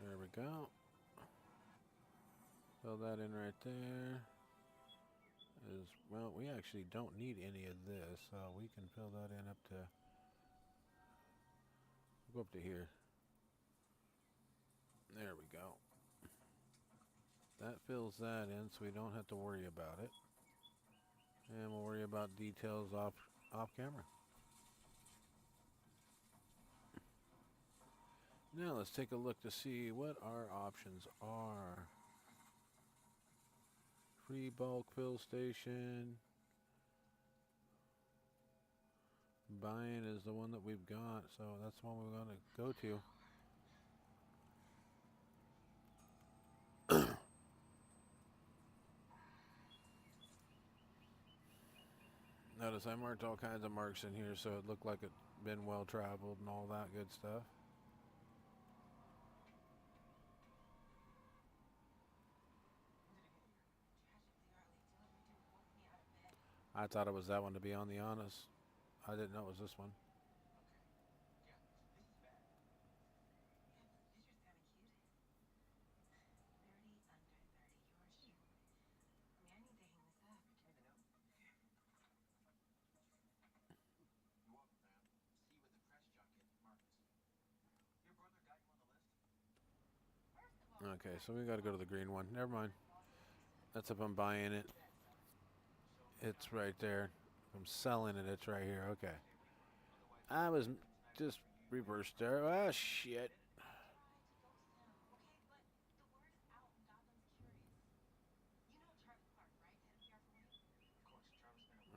There we go. Fill that in right there. Well, we actually don't need any of this, so we can fill that in up to, go up to here. There we go. That fills that in, so we don't have to worry about it. And we'll worry about details off camera. Now let's take a look to see what our options are. Free bulk fill station. Buying is the one that we've got, so that's the one we're going to go to. Notice I marked all kinds of marks in here so it looked like it's been well traveled and all that good stuff. I thought it was that one, to be on the honest. I didn't know it was this one. Okay, so we got to go to the green one. Never mind. That's if I'm buying it. It's right there. If I'm selling it, it's right here. Okay. I was just reversed there. Ah, shit.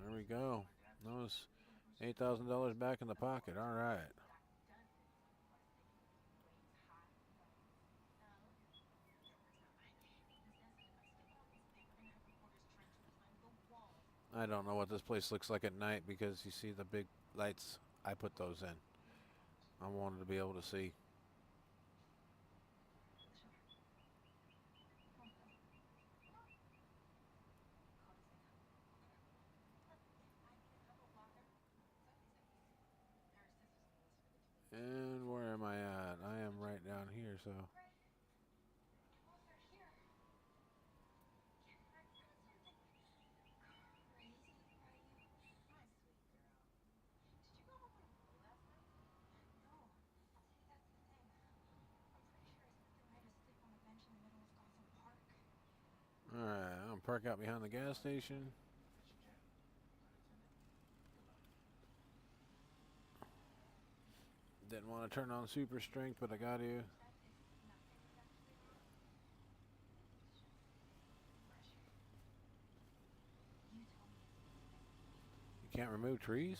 There we go. That was $8,000 back in the pocket. All right. I don't know what this place looks like at night because you see the big lights. I put those in. I wanted to be able to see. And where am I at? I am right down here, so. Alright, I'm gonna park out behind the gas station. Didn't want to turn on super strength, but I got to. You can't remove trees?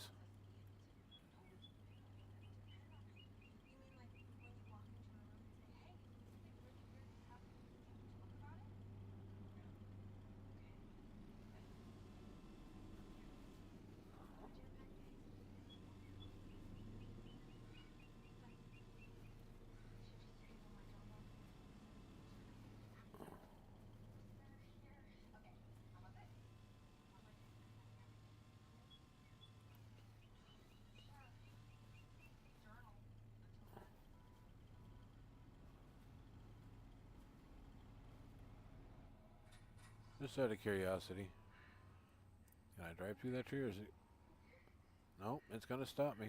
Just out of curiosity. Can I drive through that tree or is it? Nope, it's gonna stop me.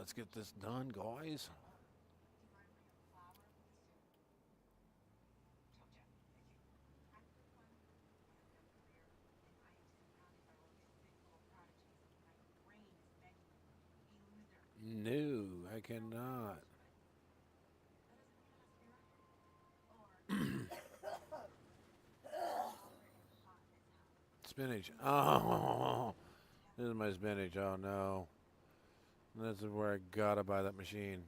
Let's get this done, guys. No, I cannot. Spinach. Oh, this is my spinach. Oh no. This is where I gotta buy that machine.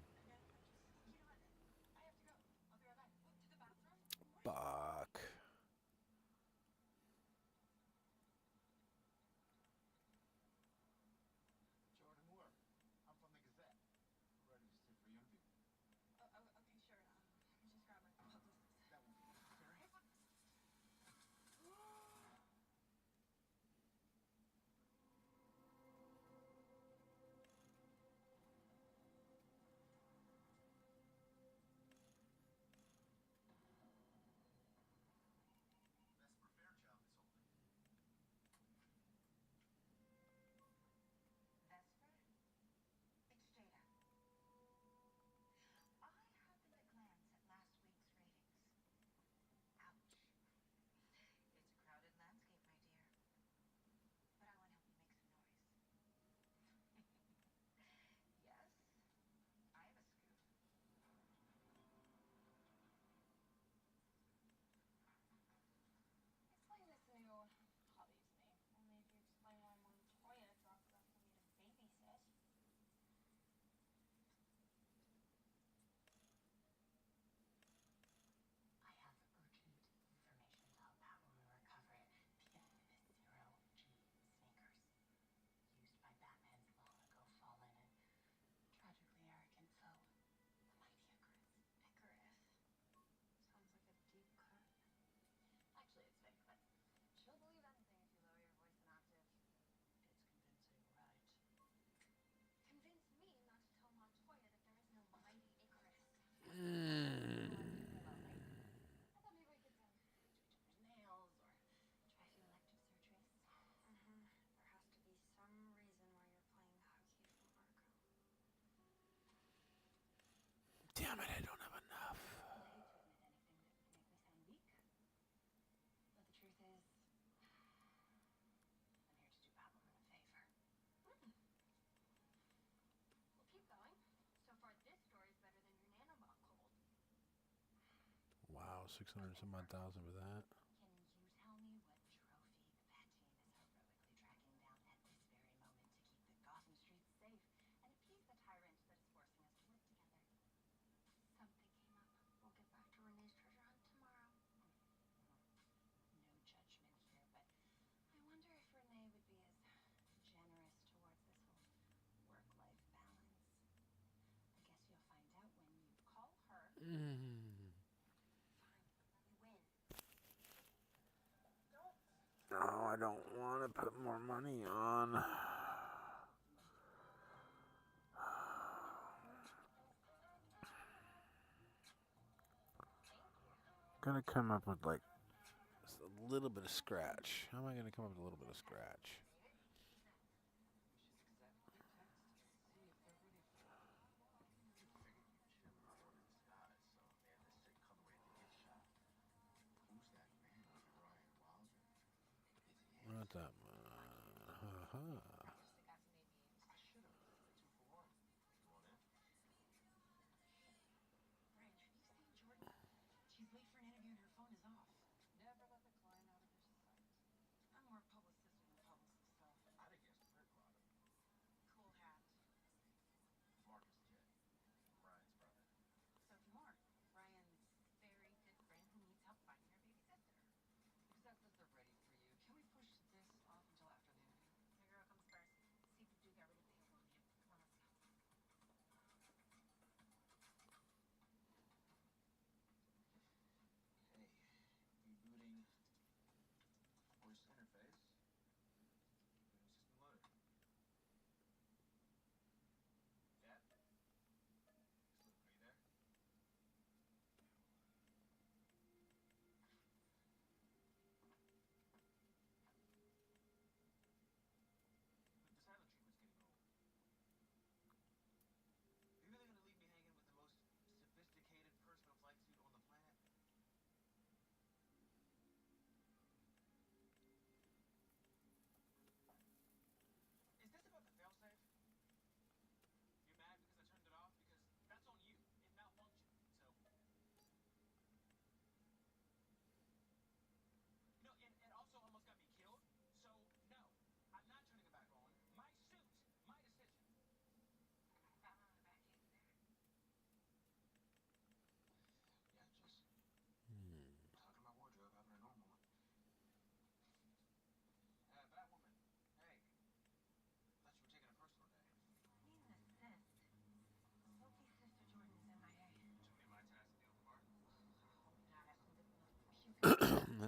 Fuck. Jordan Moore. I'm from the Gazette. Ready to sit for your interview. Okay, sure. Just grab my publicist. That won't be necessary. Vesper Fairchild is holding. Vesper? It's Jada. I happened to glance at last week's ratings. Ouch. It's a crowded landscape, my dear. But I want to help you make some noise. Yes, I have a scoop. Explain this new hobby to me. Only if you explain why Montoya dropped it off for me to babysit. I have urgent information to help out when we recover it. The infamous zero-G sneakers. Used by Batman's long ago fallen and tragically arrogant foe, the mighty Icarus. Icarus. Sounds like a deep cut. Actually, it's fake, but she'll believe anything if you lower your voice an octave. It's convincing, right? Convince me not to tell Montoya that there is no mighty Icarus. I thought maybe we could do each other's nails or try a few elective surgeries. There has to be some reason why you're playing hooky from Arco. Damn it, I don't have enough. I hate to admit anything that would make me sound weak, but the truth is, I'm here to do Batwoman a favor. Well, keep going. So far, this story's better than your nanobot cold. Wow, 600 some odd thousand for that. Can you tell me what trophy the Bat Team is heroically tracking down at this very moment to keep the Gotham streets safe and appease the tyrant that is forcing us to work together? Something came up. We'll get back to Renee's treasure hunt tomorrow. No judgment here, but I wonder if Renee would be as generous towards this whole work-life balance. I guess you'll find out when you call her. You win. No, I don't want to put more money on. Gonna come up with like just a little bit of scratch. How am I gonna come up with a little bit of scratch? Which is exactly the text. See if they're ready for it. Figured you'd share the report in disguise, so they had this sick colorway at the gift shop. Who's that man with Ryan Wilder? Is he Not that handsome? much. Just the caffeinated memes. I should have. It's a 2-for-1. You want in? Rich, have you seen Jordan? She's late for an interview and her phone is off. Never let the client out of your sight. I'm more publicist than publicist, so I'd have guessed Rick Rodham. cool hat. Marcus J. Ryan's brother. Sophie Moore, Ryan's very good friend who needs help finding her baby sister. Who says that they're ready for you? Can we push this off until after the interview? Your girl comes first.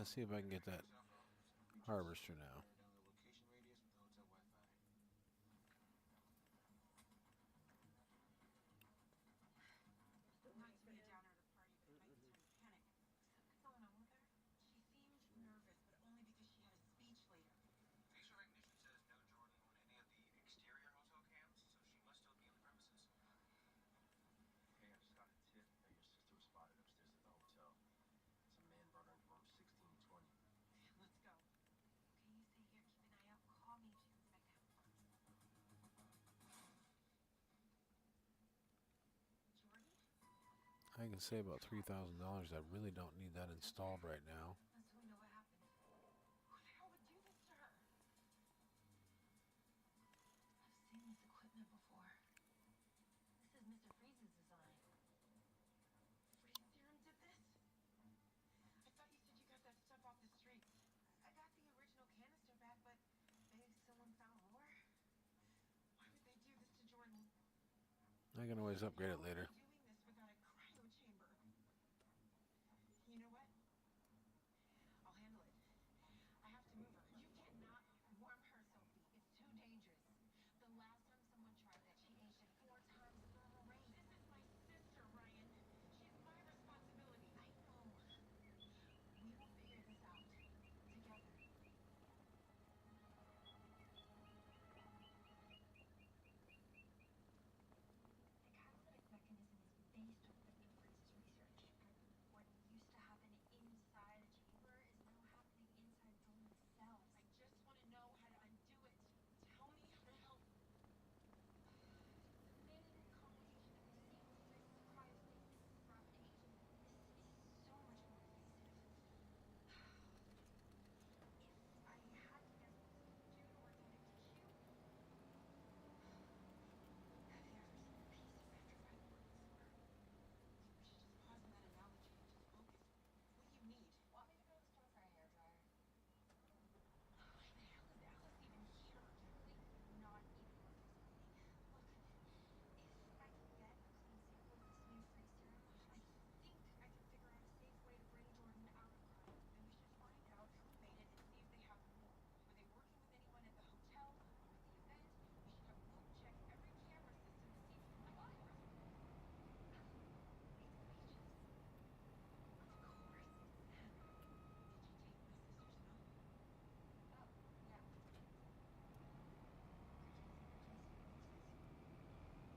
Let's see if I can get that harvester now. Not to be a downer at a party, but it might be time to panic. Something going on with her? She seemed nervous, but only because she had a speech later. Facial recognition says no Jordan on any of the exterior hotel cams, so she must still be on the premises. Hey, I just got a tip that your sister was spotted upstairs at the hotel. It's a man brought her into room 1620. Let's go. Okay, you stay here, keep an eye out. Call me if she comes back down. Jordan? I can save about $3,000. I really don't need that installed right now. So we know what happened. Who the hell would do this to her? I've seen this equipment before. This is Mr. Freeze's design. Freeze serum did this? I thought you said you got that stuff off the streets. I got the original canister back, but maybe someone found more? Why would they do this to Jordan? I can always upgrade it How are later. they doing this without a cryo chamber? You know what? I'll handle it. I have to move her. You cannot warm her, Sophie. It's too dangerous. The last time someone tried that, she aged at 4 times the normal rate. This is my sister, Ryan. She's my responsibility. I know. We will figure this out together. The catalytic mechanism is based on Mr. Freeze's research, but what used to happen inside a chamber is now happening inside Jordan's cells. I just want to know how to undo it. Tell me how to help. The main complication that we see with Freeze's cryostasis is rapid aging. This is so much more invasive. If I had to guess what this could do to organic tissue, have you ever seen a piece of petrified wood before? We should just pause on that analogy and just focus. What do you need? Want me to go to the store for a hairdryer? Why the hell is Alice even here? Literally not even worth explaining. Look, if I can get a clean sample of this new freeze serum, I think I can figure out a safe way to bring Jordan out of cryo. Then we should find out who made it and see if they have more. Were they working with anyone at the hotel or at the event? We should have Luke check every camera system to see if we can find more. It's leeches. Of course. Did you take my sister's phone? Oh, yeah. Kidnap Jordan, experiment, freeze formula, save answer. GS. The Mages. They rule the city from the shadows. Forever. Neutral, murdered stuff. She's right. Jordan and her friends were collecting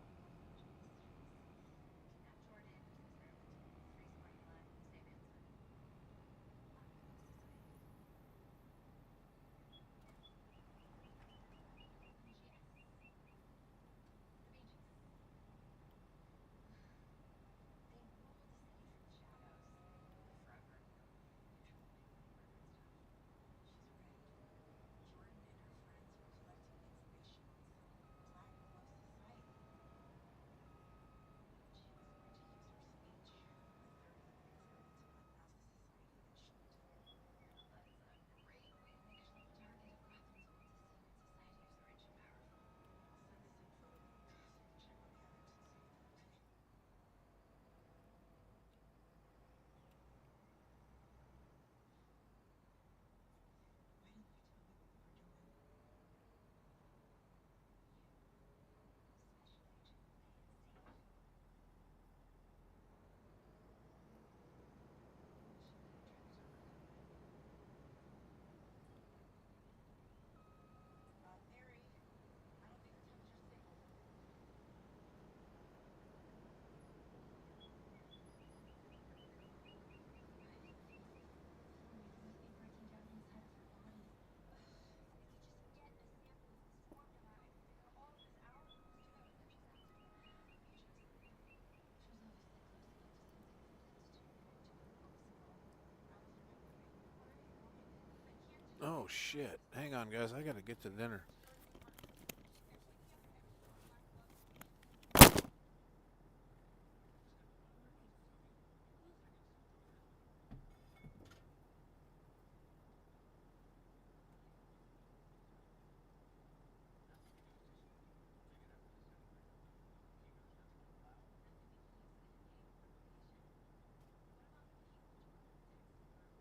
information on some black glove society. She was going to use her speech, a 30-minute experiment to unmask the society and show it to them. That's a great way to make yourself a target. Gotham's going to see what society Society's rich and powerful. I'll send this info to Luke so you can check on the others and see if they're okay. Why didn't you tell me what we were doing? Special agent, play it safe. Should we try the server? Theory. I don't think the temperature's stable. Something must be breaking down inside of her body. If we just get a sample of this formula, I can figure all of this out and almost do everything she's asked. You trust me? She was obviously close enough to something like this to know what to focus on. Alice, remember me? Where are you going? I can't do Oh this. shit. Hang on, guys. I gotta get to dinner. Jordan's apartment. They're taking out everything on black gloves. Nothing to use in a game or location. What about the people Jordan texted her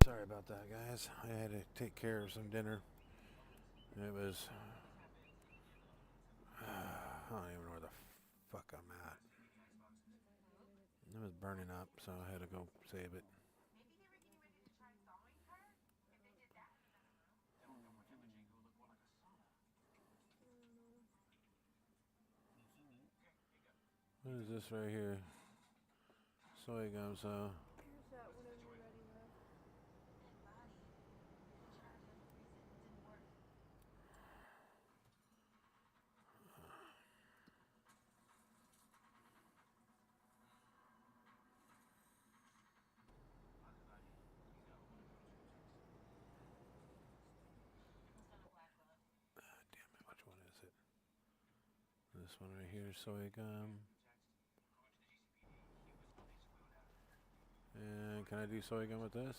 Sorry about that, guys. I had to take care of some dinner. It was... I don't even know where the fuck I'm at. It was burning up, so I had to go save it. Maybe they were getting ready to try thawing her? If they did that, then I don't know. What is this right here? Soy gum, so... Here's that whenever you're ready, love. That body, they tried to unfreeze it, it didn't work. Must have a black glove. Damn it, which one is it? This one right here, soy gum. And can I do soy gum with this?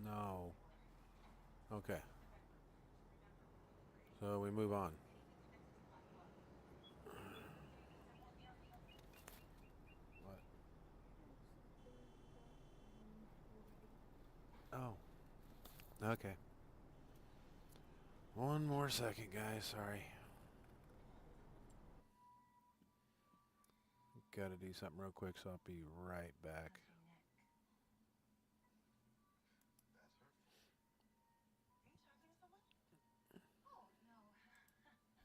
No. Okay. So we move on. What? Oh. Okay. One more second, guys. Sorry. Gotta do something real quick, so I'll be right back. That's her. Are you talking to someone? Oh, no. No, I just like to...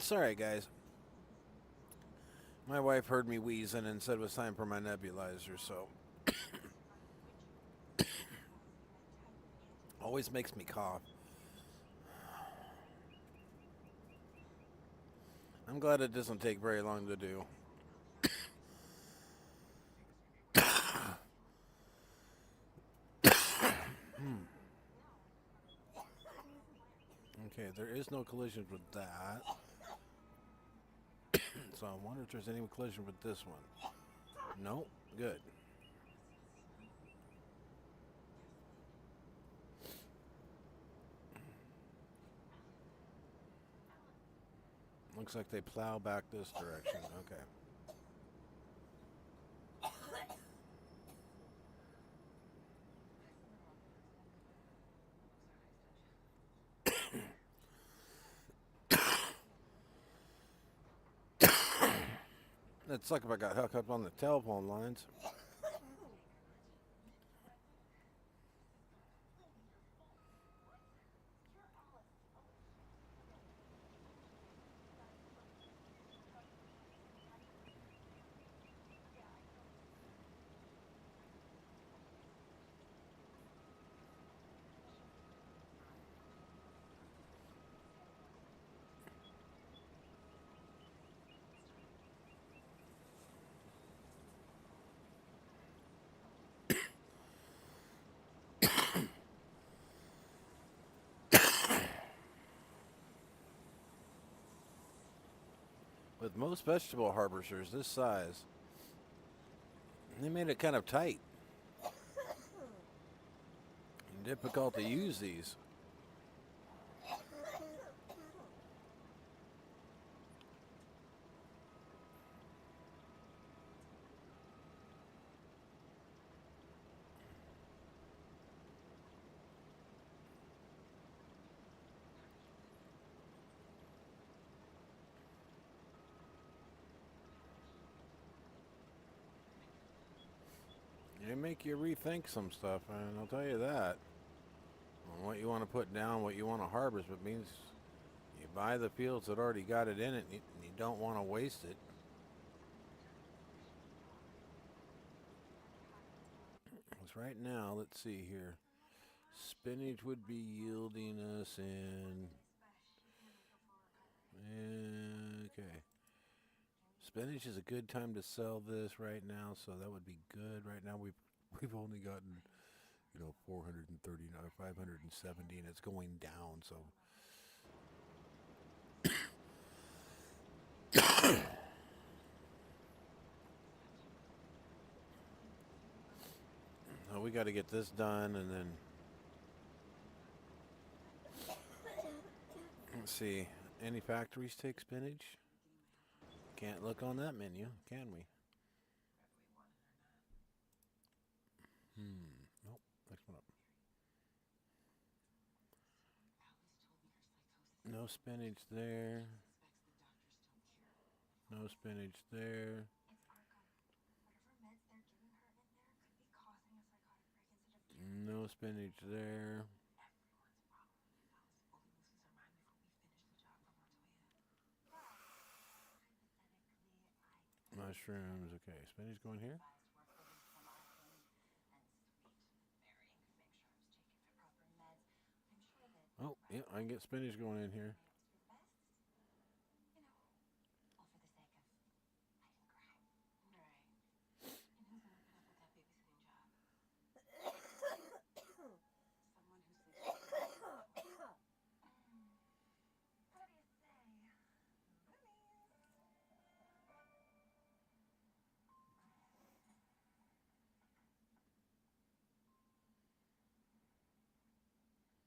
Sorry, guys. My wife heard me wheezing and said it was time for my nebulizer, so always makes me cough. I'm glad it doesn't take very long to do. Okay, there is no collision with that. So I wonder if there's any collision with this one. Nope. Good. Looks like they plow back this direction. Okay. It's like if I got hooked up on the telephone lines. With most vegetable harvesters this size, they made it kind of tight and difficult to use these. They make you rethink some stuff, and I'll tell you that. On what you want to put down, what you want to harvest, it means you buy the fields that already got it in it, and you don't want to waste it. Because right now, let's see here. Spinach would be yielding us in... Okay. Spinach is a good time to sell this right now, so that would be good. Right now, we've only gotten, 439, 570, and it's going down, so... We got to get this done, and then let's see. Any factories take spinach? Can't look on that menu, can we? Nope. Next one up. No spinach there. No spinach there. It's archived. Whatever meds they're giving her in there could be causing a psychotic break instead of curing. No spinach there. Everyone's problem is Alice fully loses her mind before we finish the job for Montoya. Well, hypothetically, I Mushrooms. Okay, spinach going here. work released from our pain and sweet, marrying mushrooms taken for proper meds. I'm sure that Oh, yeah, I can get spinach going in here. your best, all for the sake of fighting crime. Right. And who's gonna put up with that babysitting job? Someone who sleeps with her. What do you say?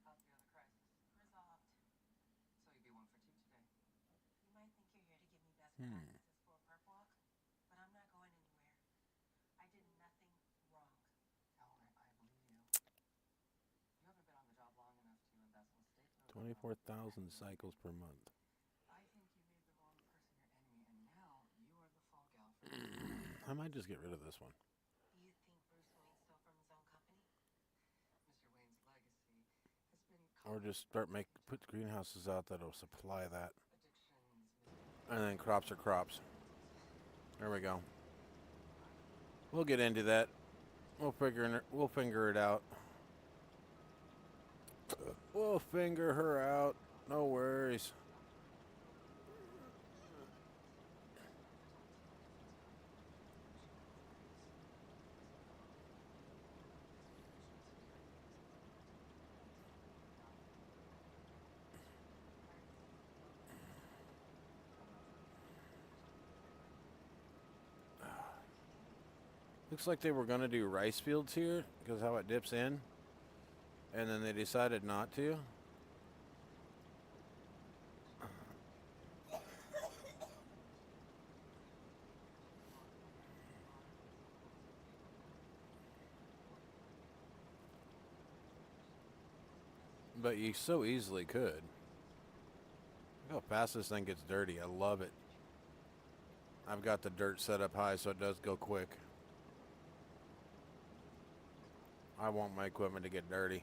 How's the other crisis? Resolved. So you'd be one for two today. You might think you're here to give me best practices for a perp walk, but I'm not going anywhere. I did nothing wrong. Oh, I believe you. You haven't been on the job long enough to embezzle a statement. 24,000 cycles per month. I think you made the wrong person your enemy, and now you are the fall gal for this. I might just get rid of this one. You think Bruce Wayne stole from his own company? Mr. Wayne's legacy has been Or just put greenhouses out that'll supply that. addictions, And then crops are crops. There we go. We'll get into that. We'll figure it out. We'll finger her out. No worries. Looks like they were going to do rice fields here because how it dips in. And then they decided not to. But you so easily could. Look how fast this thing gets dirty. I love it. I've got the dirt set up high so it does go quick. I want my equipment to get dirty.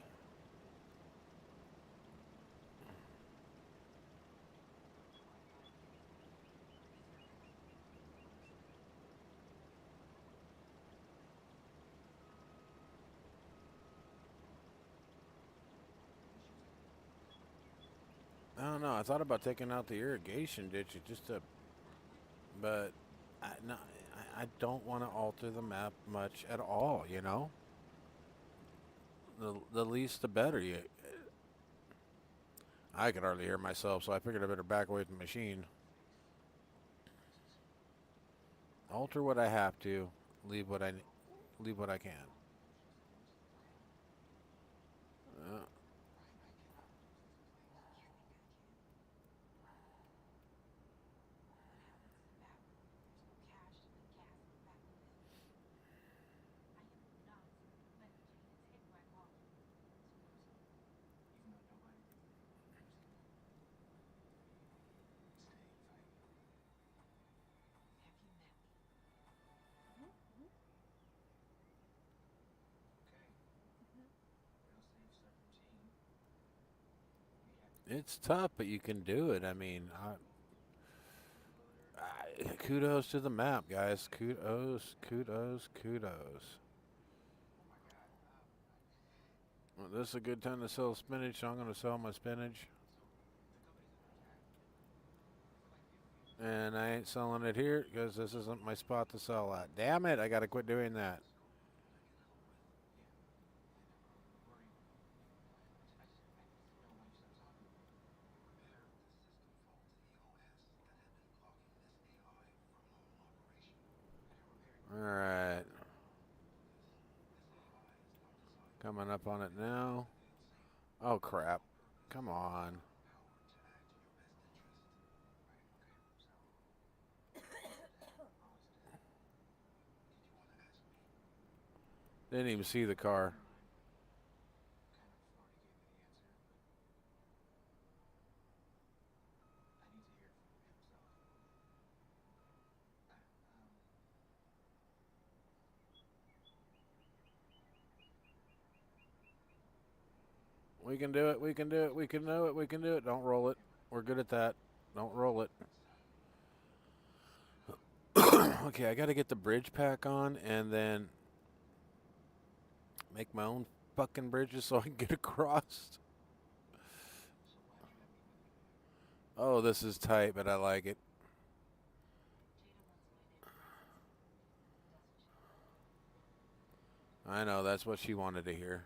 I don't know. I thought about taking out the irrigation ditch just to, but no, I don't want to alter the map much at all. You know, the least the better. I could hardly hear myself, so I figured I better back away from the machine. Alter what I have to, leave what I can. Uh, It's tough, but you can do it. I mean, kudos to the map, guys. Kudos, kudos, kudos. Well, this is a good time to sell spinach, so I'm going to sell my spinach. And I ain't selling it here because this isn't my spot to sell at. Damn it, I got to quit doing that. Alright. Coming up on it now. Oh, crap. Come on. Didn't even see the car. We can do it. We can do it. We can do it. We can do it. Don't roll it. We're good at that. Don't roll it. Okay, I got to get the bridge pack on and then make my own fucking bridges so I can get across. Oh, this is tight, but I like it. I know, that's what she wanted to hear.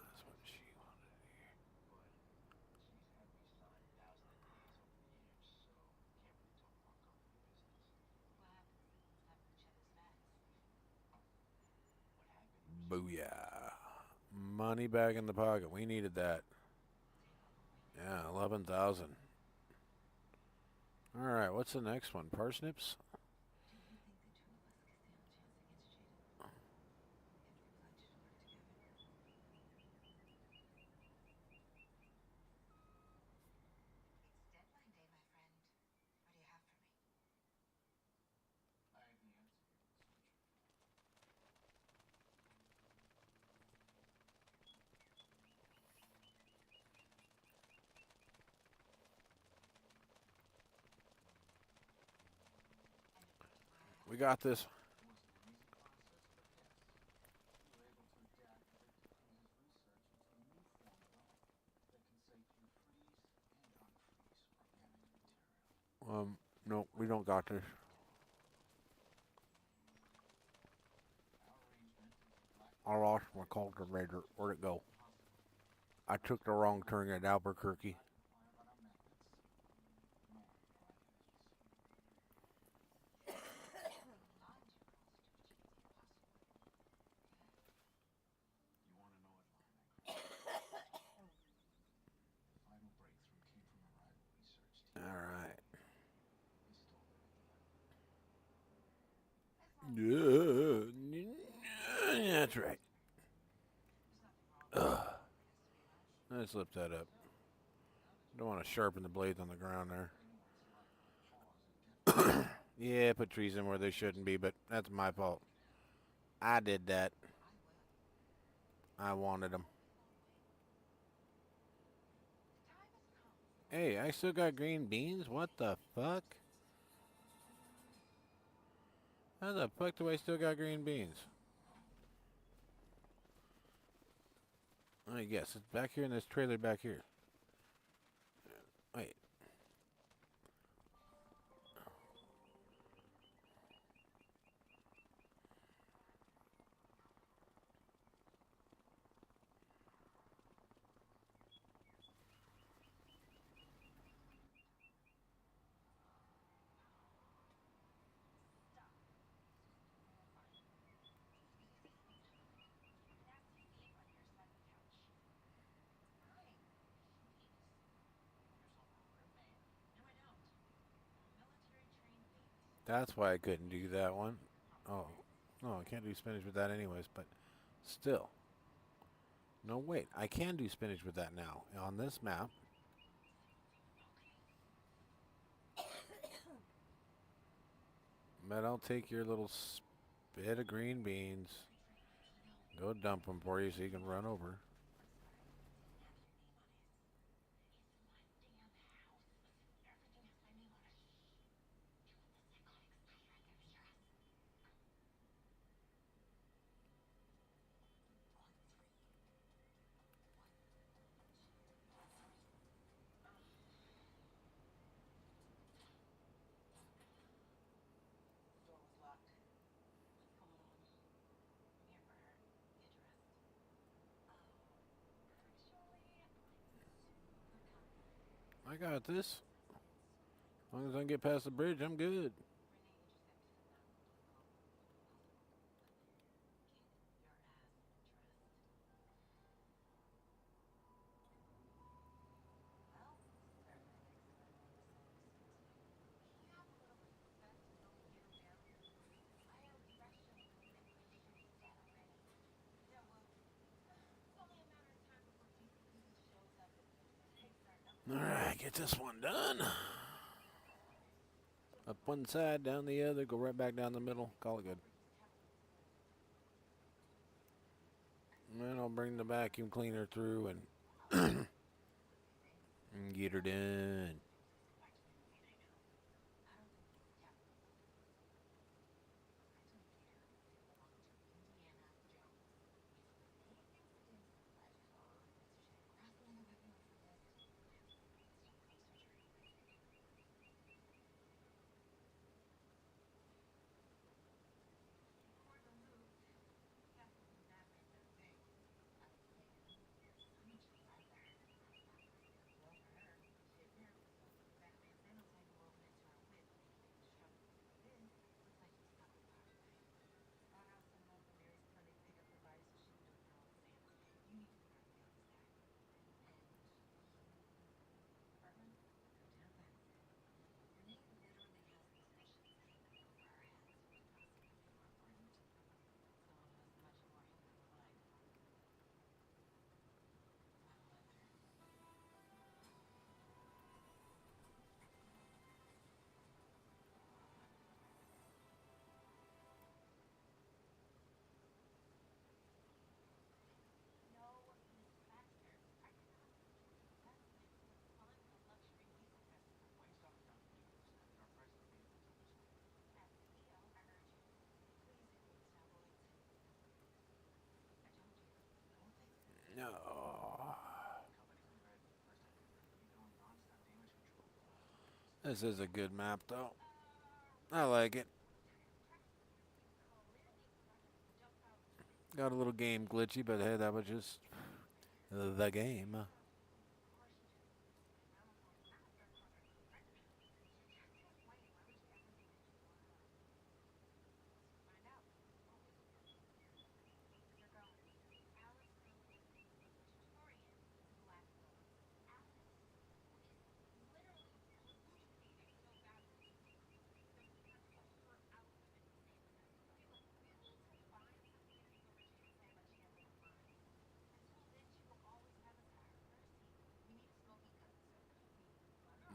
That's what she wanted to hear. Booyah. Money back in the pocket. We needed that. Yeah, 11,000. All right, what's the next one? Parsnips? It's deadline day, my friend. What do you have for me? got this. Wasn't an easy process, but yes, you were able to adapt Victor Cruz's research into a new formula that can safely freeze and unfreeze organic material. No, we don't got this. Our arrangement of the black I lost my cultivator. Where'd it go? possible. I took the wrong turn at Albuquerque. Inquire about our methods, nor your identities. You want to know what line I crossed? The final breakthrough came from a rival research team. All right. They stole it at the Yeah, that's right. Let's lift that up. Don't want to sharpen the blades on the ground there. Yeah, put trees in where they shouldn't be, but that's my fault. I did that. I wanted them. Hey, I still got green beans? What the fuck? How the fuck do I still got green beans? I guess it's back here in this trailer back here. Wait. That's why I couldn't do that one. Oh. No, I can't do spinach with that anyways, but still. No, wait. I can do spinach with that now. On this map. But I'll take your little spit of green beans. Go dump them for you so you can run over. The door was locked. Come on. I'm here for her. Get dressed. I got this. As long as I can get past the bridge, I'm good. Renee, you just have to sit down. Get your ass dressed. Well, certainly makes it anyone misunderstood you. Can you have a little respect and don't get a barrier? I already rushed you and pretty sure he's dead already. Yeah, well, it's only a matter of time before BBQ shows up and takes our number one. Alright, get this one done. Up one side, down the other, go right back down the middle. Call it good. And then I'll bring the vacuum cleaner through and get her done. No. Company cleared for the first time. You're doing non-stop damage control. This is a good map, though. I like it. Got a little game glitchy, but hey, that was just the game.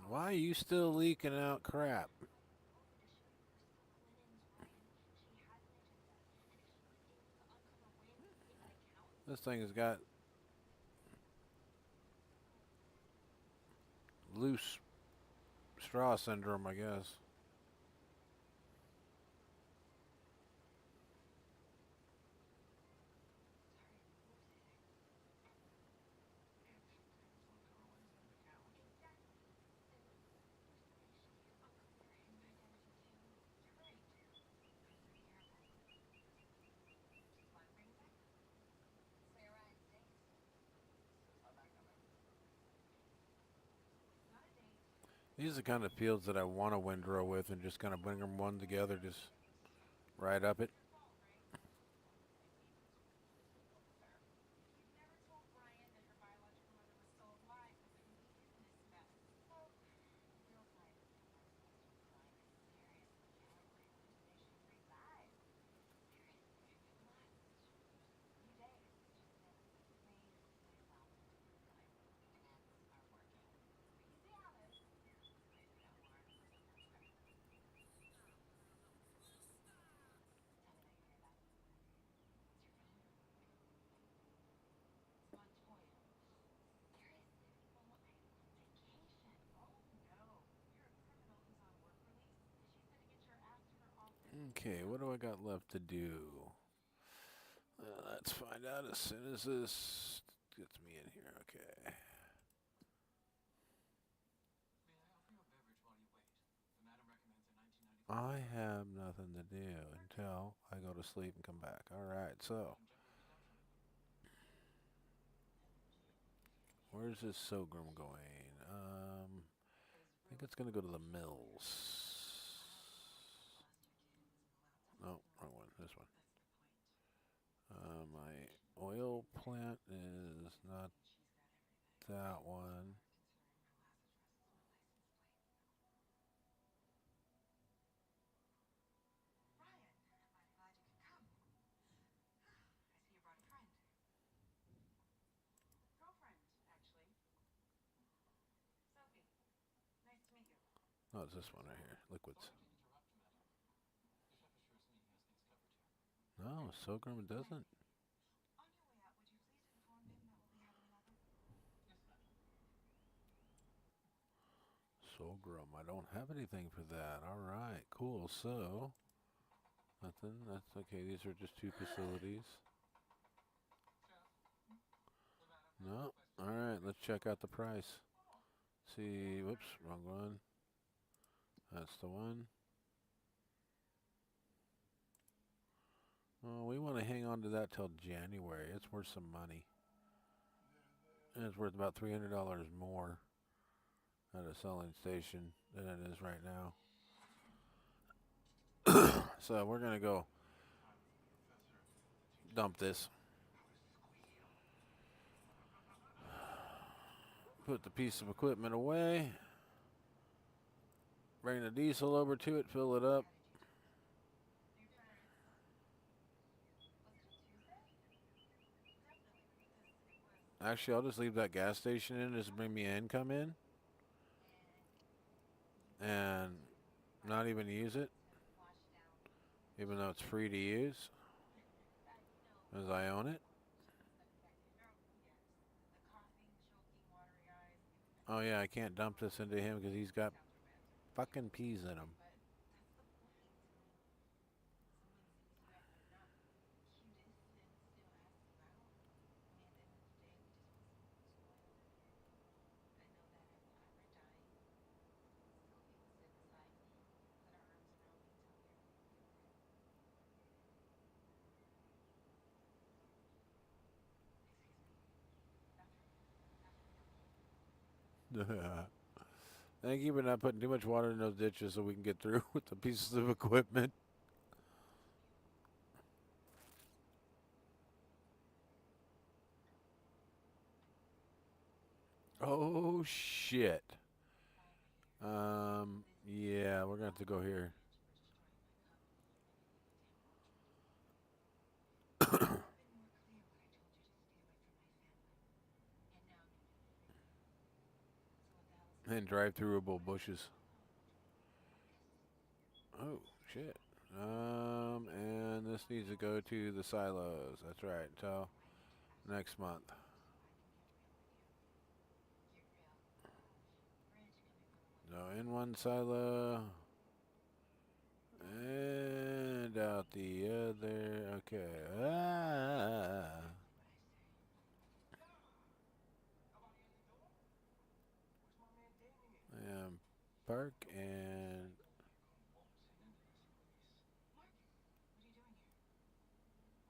Why are you still leaking out crap? This thing has got loose straw syndrome, I guess. These are the kind of fields that I want to windrow with and just kind of bring them one together, just right up it. Okay, what do I got left to do? Let's find out as soon as this gets me in here. Okay. I have nothing to do until I go to sleep and come back. All right, so where's this Sorghum going? I think it's gonna go to the mills. No, wrong one. This one. My oil plant is not that one. Oh, it's this one right here. Liquids. No, Sorghum doesn't. Sorghum. I don't have anything for that. All right, cool. So, nothing. That's okay. These are just two facilities. No. All right, let's check out the price. See, whoops, wrong one. That's the one. Well, we want to hang on to that till January. It's worth some money. And it's worth about $300 more at a selling station than it is right now. So we're going to go dump this. Put the piece of equipment away. Bring the diesel over to it, fill it up. Actually, I'll just leave that gas station in, just bring me income in. And not even use it. Even though it's free to use. As I own it. Oh yeah, I can't dump this into him because he's got fucking peas in him. Thank you for not putting too much water in those ditches so we can get through with the pieces of equipment. Oh shit. Yeah, we're gonna have to go here. And drive throughable bushes. Oh shit. And this needs to go to the silos. That's right. Until next month. So in one silo and out the other. Okay. And park and Heard there was a family dinner. Copy. Where you at? 15 bathrooms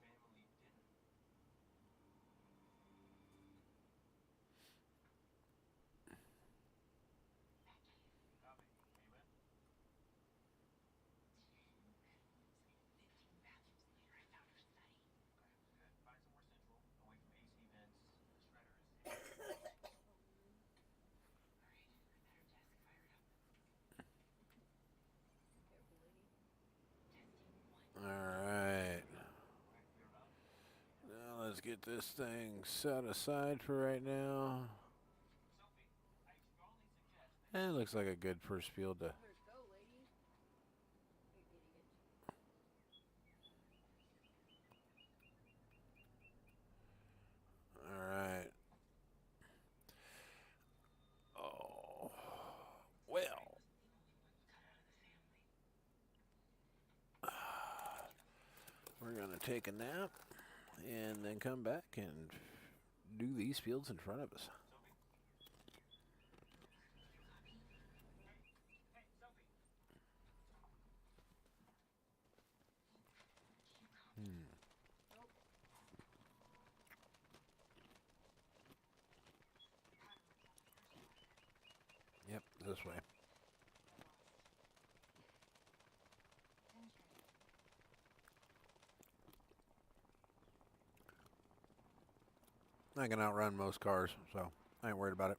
later, I found her study. Okay, good. Find somewhere central, away from AC vents. The shredder is here. All right, got her desk fired up. Careful, lady. Testing 1. alright. Okay, you're about. Now let's get this thing set aside for right now. Sophie, I strongly suggest that And it looks like a good first field to. Let her go, lady. You idiot. Alright. Oh. Well. We're gonna take a nap and then come back and do these fields in front of us. Sophie? Hey, Sophie. Nope. Yep, this way. I can outrun most cars, so I ain't worried about it.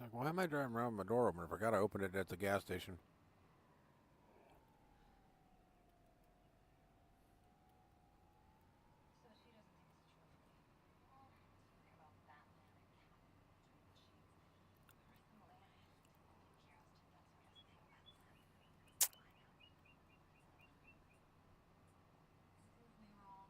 Like, why am I driving around with my door open? I forgot I opened it at the gas station. So she doesn't think it's a trophy. Well, talk about Batman and Catwoman between the sheets. Personally, I don't think heroes do that sort of thing, but I know. Prove me wrong.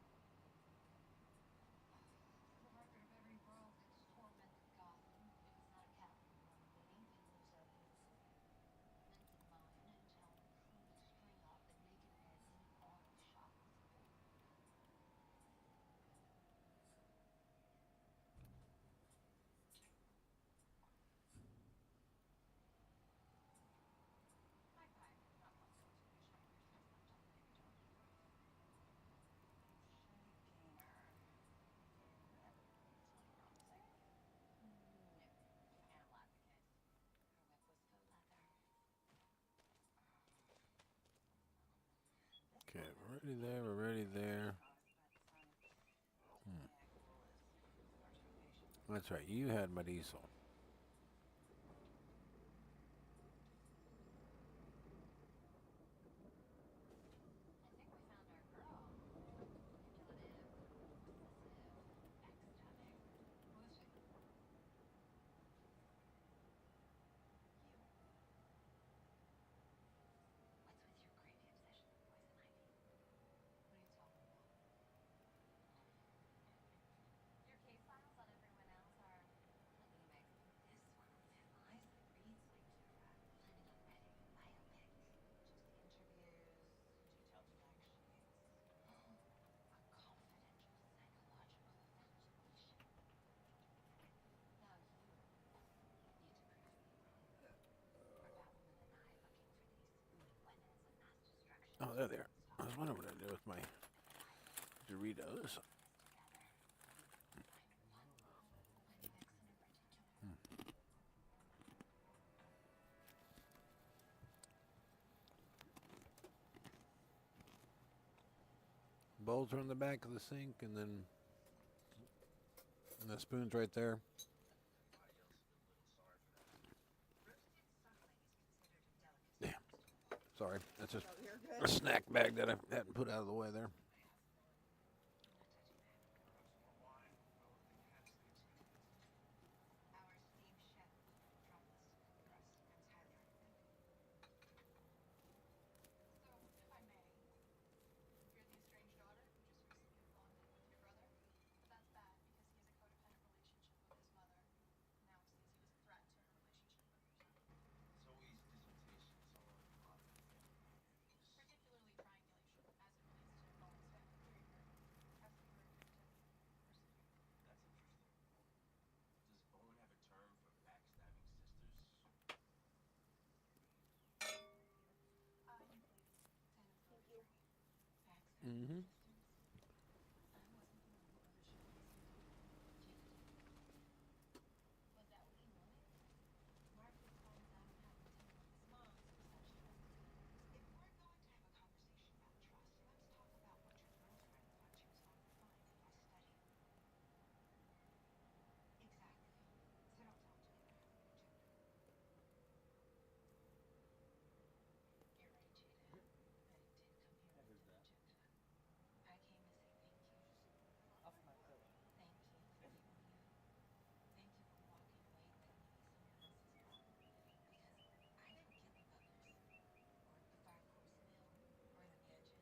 For the record of every world that's tormented Gotham, if it's not a Catwoman motivating, things look so beautiful. Men's in mine until crews string up and naked men in auto shots. High five. Not possible to be strangers. Let's not talk baby talk. Shaking her. Yep, that's what I'm promising. No, analyze the case. Her whip was faux leather. Okay, we're ready there, we're ready there. That's right, you had my diesel. I think we found our girl. Manipulative, possessive, backstabbing. Who is she? You. What's with your creepy obsession with poison ivy? What are you talking about? Your case files on everyone else are completely mixed. Oh, there they are. I was wondering what I did with my Doritos. Bowls are in the back of the sink, and then the spoon's right there. Everybody else has been a little sorry for that. Roasted suckling is considered a delicacy, Yeah. Mr. Mattis. Sorry, that's just Oh, you're a good. snack bag that I hadn't put out of the way there. I'm not touching that. Wanna have some more wine? We'll enhance the experience. Our esteemed chef from this crust comes highly recommended. So, if I may, you're the estranged daughter who just recently bonded with your brother. But that's bad because he has a codependent relationship with his mother. Now it seems he was a threat to her relationship with your son. There's always dismutations on modern family dynamics. Particularly triangulation, as it relates to Bowen's family behavior after you were accused of persecuting him. That's interesting. Does Bowen have a term for backstabbing sisters? You please. Stand and Thank the you. attorney. Backstabbing Mm-hmm. sisters? I wasn't the one who originally suspected Jacob did it. Was that what you wanted? Marcus finds I don't have intent on his mom's perception of me. If we're going to have a conversation about trust, let's talk about what your girlfriend thought she was going to find in my study. Exactly. So don't talk to me about having an agenda. You're right, Jada. I did come here I with heard an that. agenda. I came to say thank you. Off my pillow. Thank you for being you. Thank you for walking away and letting me be someone else's problem. Because I didn't get the butlers, or the 5-course meal, or the mansion.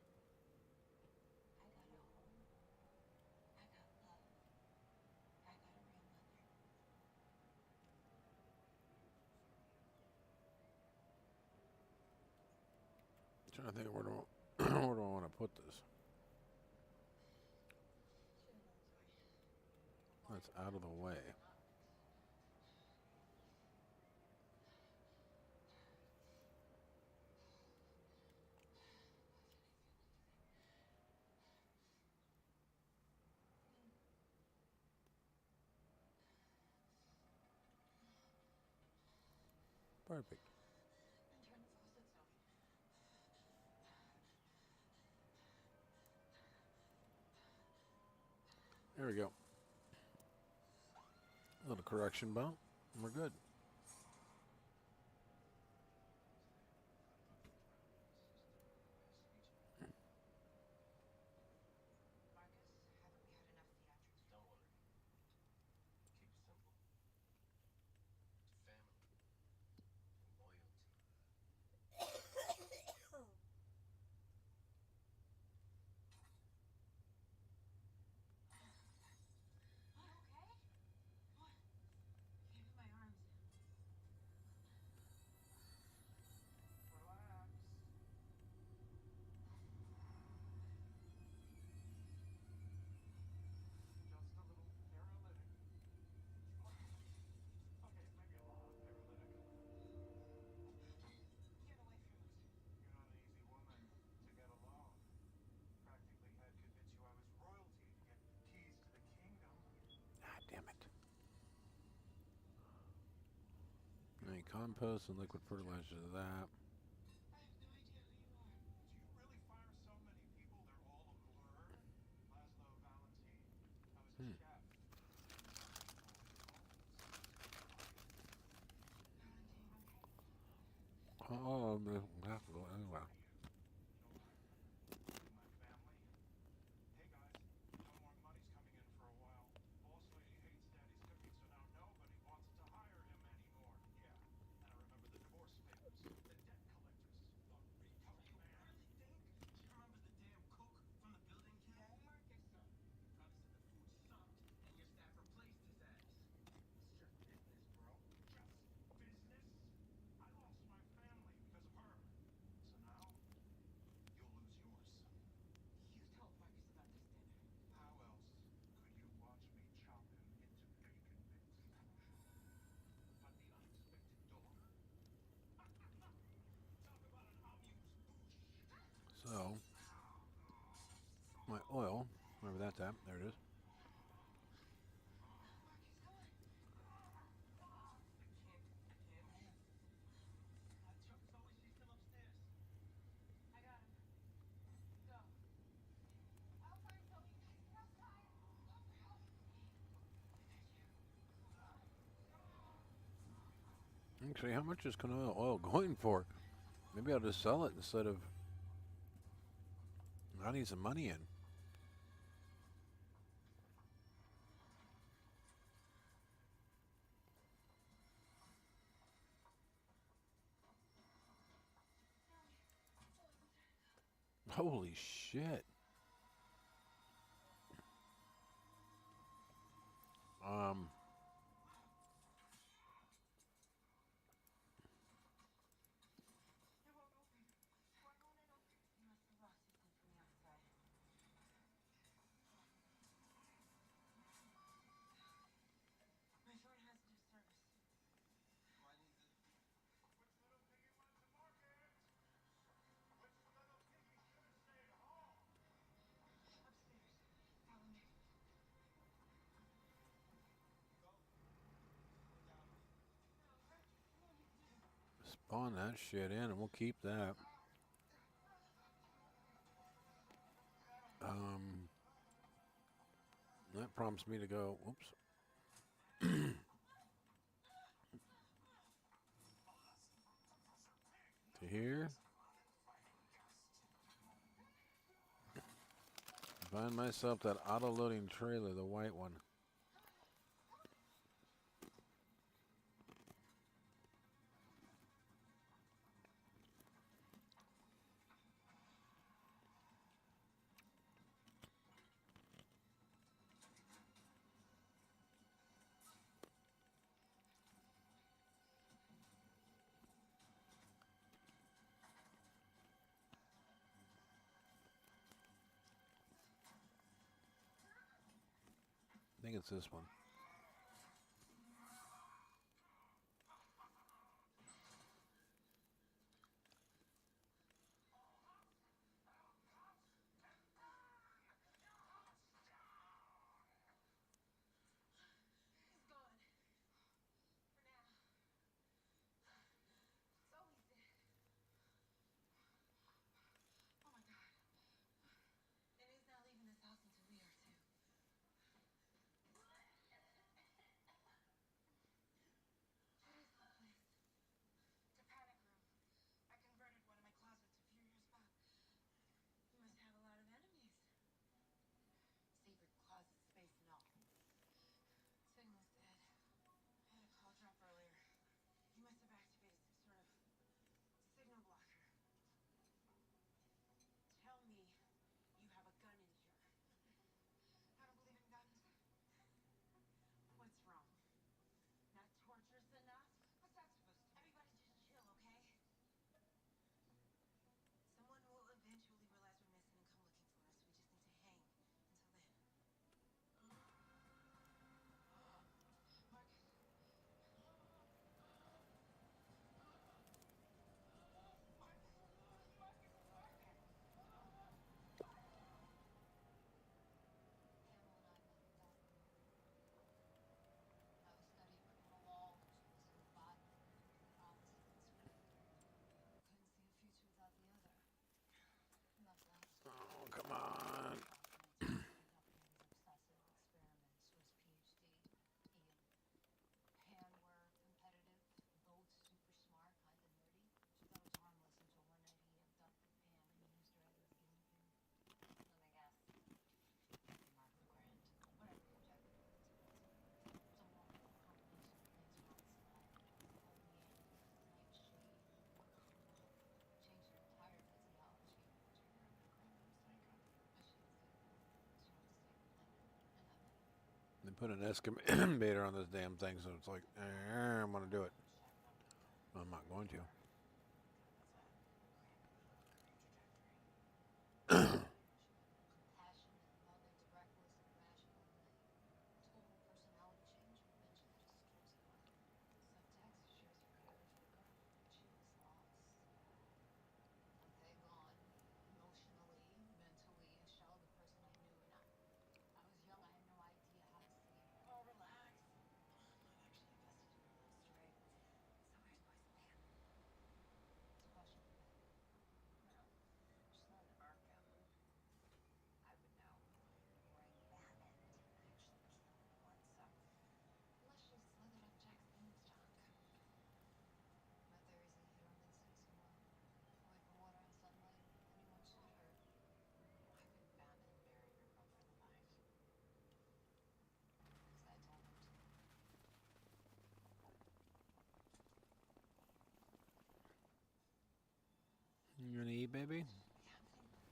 I got a home. I got love. I got a real mother. I'm trying to think of where do where do I want to put this? She loves me. That's out of the way. Perfect. And turn the faucets off. There we go. A little correction bump, and we're good. Marcus, haven't we had enough theatrics? Don't worry. Keep it simple. Family and loyalty. You okay? What? Give me my arms. Relax. Just a little paralytic. Okay, maybe a lot paralytic. Get away from us. You're not an easy woman to get along. Practically had convinced you I was royalty to get keys to the kingdom. Ah, damn it. Any compost and liquid fertilizer to that. I have no idea who you are. Do you really fire so many people? They're all a blur. Laszlo Valentine. I was a chef. Valentine, okay. Oh, that's go anyway. You know why? My family. Hey guys, no more money's coming in for a while. Boss lady hates daddy's cooking, so now nobody wants to hire him anymore. Yeah, and I remember the divorce papers, the debt collectors. The Rico man. What do they think? He remembers the damn cook from the building camp? No, Marcus. He probably said the food sucked and your staff replaced his ass. It's just business, bro. Just business. I lost my family because of her. So now that. There it is. Zoe, she's still upstairs. I got him. Go. Outside, Zoe. You guys get outside. Go for help. Actually, how much is canola oil going for? Maybe I'll just sell it instead of. I need some money in. Holy shit. It won't open. Why won't it open? You must have lost something from the outside. My phone has no service. Do I need to? Which little piggy went to market? Which little piggy should have stayed home? Upstairs. Follow me. Go. Go down. No, Rick. Come on, you can do this. Spawn that shit in and we'll keep that. That prompts me to go, whoops. To here. Find myself that auto-loading trailer, the white one. I think it's this one. He's gone. For now. Zoe's dead. Oh my god. And he's not leaving this house until we are too. What is the place? It's a panic room. I converted one of my closets a few years back. You must have a lot of enemies. Secret closet space and all. Signal's dead. I had a call drop earlier. You must have activated some sort of signal blocker. Tell me you have a gun in here. I don't believe in guns. What's wrong? Not torturous enough? What's that supposed to mean? Everybody just chill, okay? Someone will eventually realize we're missing and come looking for us. We just need to hang until then. Marcus. Camel and I met in that room. I was studying criminal law, she was into botany, opposites attract. Couldn't see a future without the other. Left the house for Oh, good. come on. Conducting these obsessive experiments for his PhD. Ian. Pan were competitive, both super smart, kind of nerdy. She thought it was harmless until one night he abducted Pan and used her as his guinea pig. Let me guess. Mark the Grant. Whatever the objective was. Some wonderful combination of things were on display. Old Ian, night shade, well, changed her entire physiology. Check her endocrine cycle. But she insisted she wanted to stay independent, and I let her. They put an excavator on this damn thing, so it's like, I'm gonna do it. Check them. I'm not going to. That's a great trajectory. She went from compassionate, loving to reckless and irrational overnight. Total personality change and eventually just toxic mind. Subtext shows her courage for good. She was lost. Okay, gone. Emotionally, mentally, a shell of the person I knew, and I me, baby. What should be happening?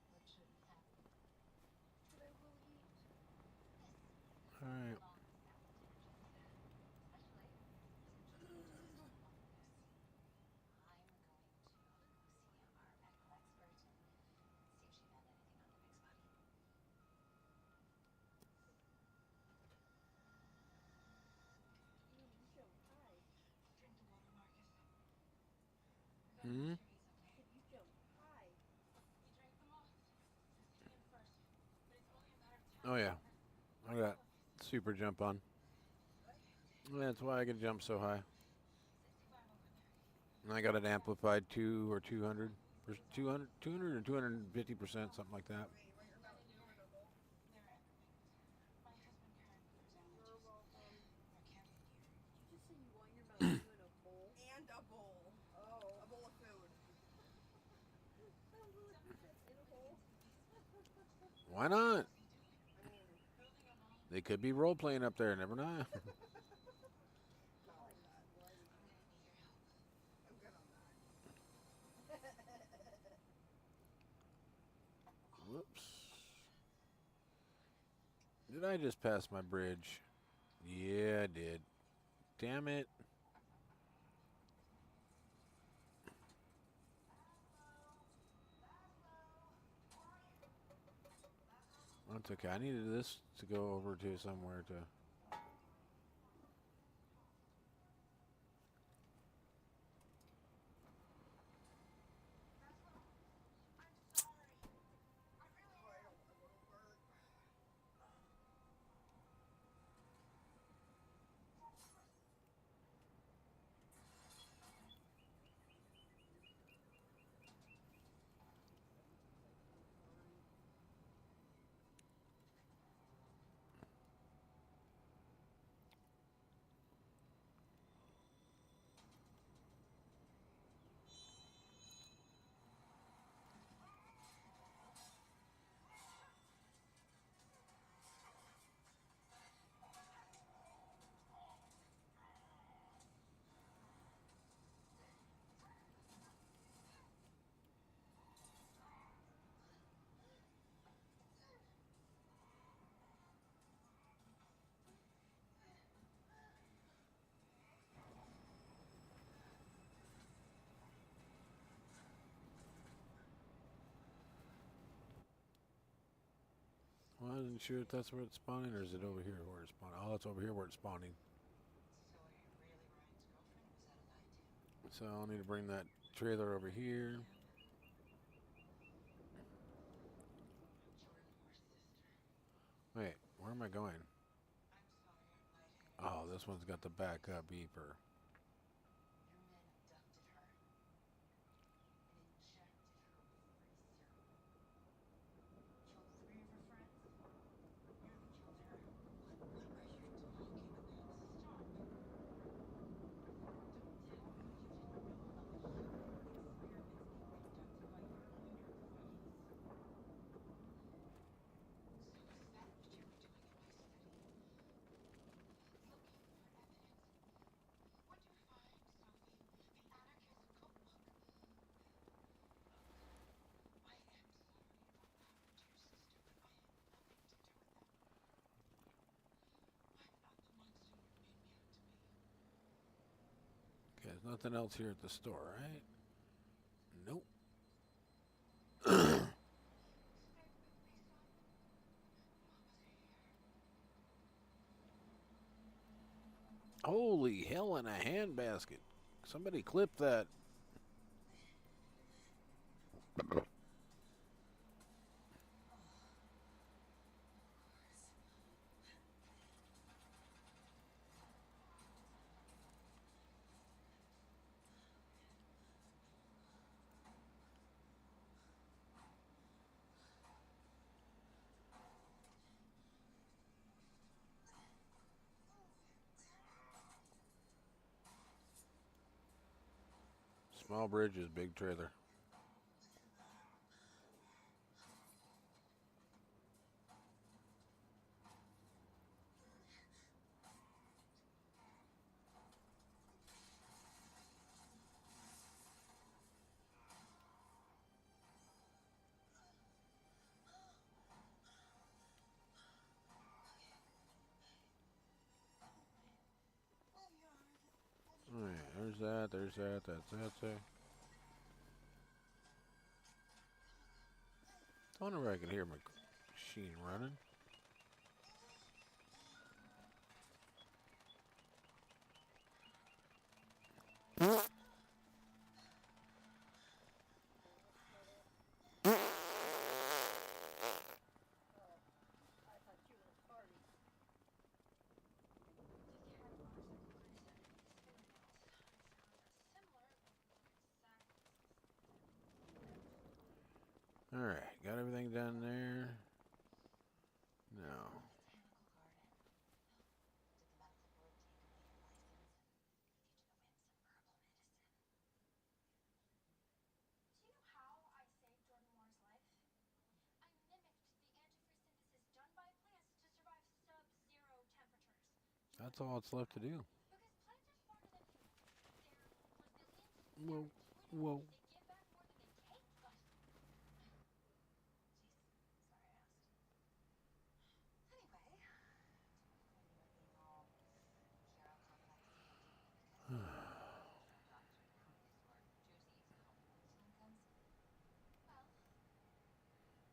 What shouldn't happen? But I will eat. This All right. long salad tangent. Especially since you insisted on this. I'm going to go see our medical expert and see if she found anything on the pig's body. You jump high. Drink the water, Marcus. We gotta Hmm. make sure he's okay. Said you jump high. He drank them all. Says get in first. But it's only a matter of time. Oh yeah, I got All of his. super jump on. That's why I can jump so high. 65 over there. And I got it amplified 2 or 200, 200, 200 or 250%, something like that. Okay, you want your Nothing mountain to dew or worry. no bowl? They're everywhere. My husband currently wears You're allergies. welcome. They're camping here. Did you just say you want your Mountain Dew in a bowl? And a bowl. Oh. A bowl of food. Sounds like you said in a bowl. Why not? What's he doing? I mean, Building a mall? They could be role playing up there. Never know. not like that. Bloody. I'm gonna need your help. I'm good on that. Whoops. Did I just pass my bridge? Yeah, I did. Damn it. That's okay. I needed this to go over to somewhere to. I'm sorry. I really Oh, I don't want to go to work. Well, I wasn't sure if that's where it's spawning or is it over here where it's spawning. Oh, it's over here where it's spawning. So are you really Ryan's girlfriend, or was that a lie too? So I'll need to bring that trailer over here. I'm Jordan, your sister. Wait, where am I going? I'm sorry I'm lightheaded. Oh, this one's got the backup beeper. Your men abducted her and injected her with free serum. Killed 3 of her friends. Nearly killed her. What are you talking about? Stop. Don't tell me you didn't know about the horrific experiments being conducted by your own employees. So is that what you were doing in my study? Looking for evidence. What'd you find, Sophie? The anarchist cookbook? I am sorry about what happened to your sister, but I had nothing to do with that. I'm not the monster you made me out to be. Okay, there's nothing else here at the store, right? Nope. Stay with me, son. Mama's here. Holy hell in a handbasket. Somebody clip that. Small bridges, big trailer. Alright, there's that, that's there. I wonder where I can hear my machine running. Oh, I thought you were a party. The categorical version is spinning out. It sounds similar, but not exactly. Alright, got everything done there. No. Botanical garden. Did the medical board take away your license and leave you to the whims of herbal medicine? Do you know how I saved Jordan Moore's life? I mimicked the antifreeze synthesis done by plants to survive sub-zero temperatures. That's all it's left to do. Because plants are smarter than humans. They're resilient, Whoa. they're intuitive, Whoa. they give back more than they take, but Jeez, sorry I asked. Anyway, when you were being all hero complex because your doctor now is your duty complimenting guns.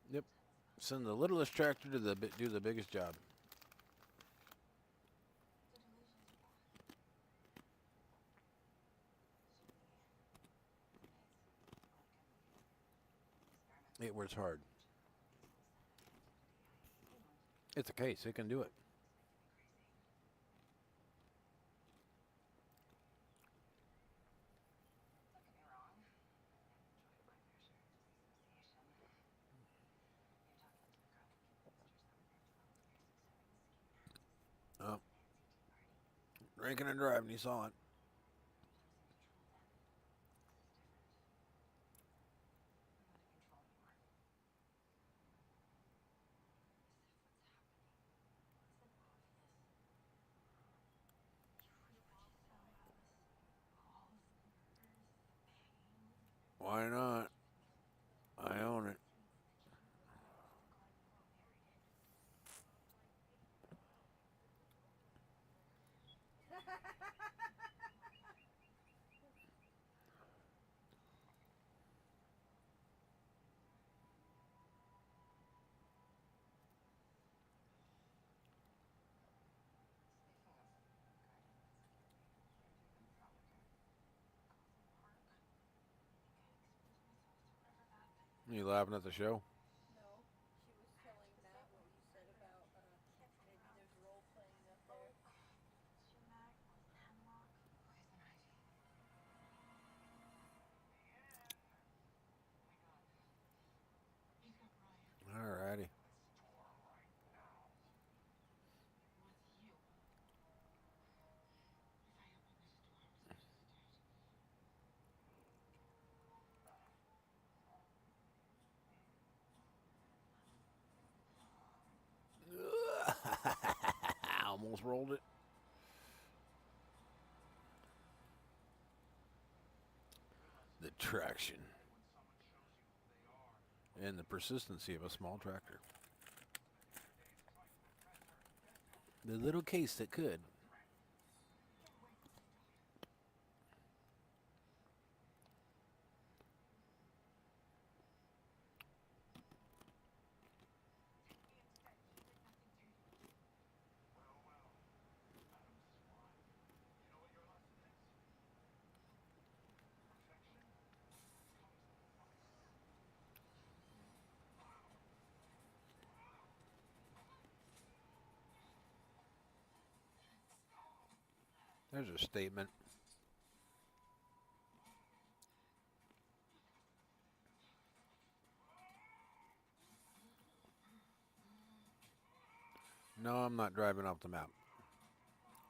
Well, Yep. time is up. Send the littlest tractor to do the biggest job. The delusions are back. Should we run nights like experiment? It works hard. Peaceful Senate activity. It's a case. It can do it. It's making me crazy. Don't get me wrong. I've enjoyed my fair share of disassociation. You're talking to the girl who convinced herself that 12 years of serving the ski masks was Oh. a fancy tea party. Drinking and driving, you saw it. I was in control then. This is different. I'm not in control anymore. As if what's happening wasn't obvious. You would tell us all the murders, the pain. Why not? I own it. Since the chemical evidence the Garden Moore buried it. Speaking of gardens, where have you been frolicking? Coffin Park? Think I exposed myself to whatever that thing was. You laughing at the show? No, she was telling Matt what you said about maybe there's role playing up there. Sumac, golden hemlock, poison ivy. Oh my god. He's got Brian. Alrighty. It was you. If I opened this door, I was just dead. I almost rolled it. The traction When someone shows you who they are, and the persistency of a small tractor. The little case that could. Get away from my daughter. Take me instead. He did nothing to you. well, Adam's smart. You know what your lesson is? Perfection comes with a price. There's a statement. No, I'm not driving off the map.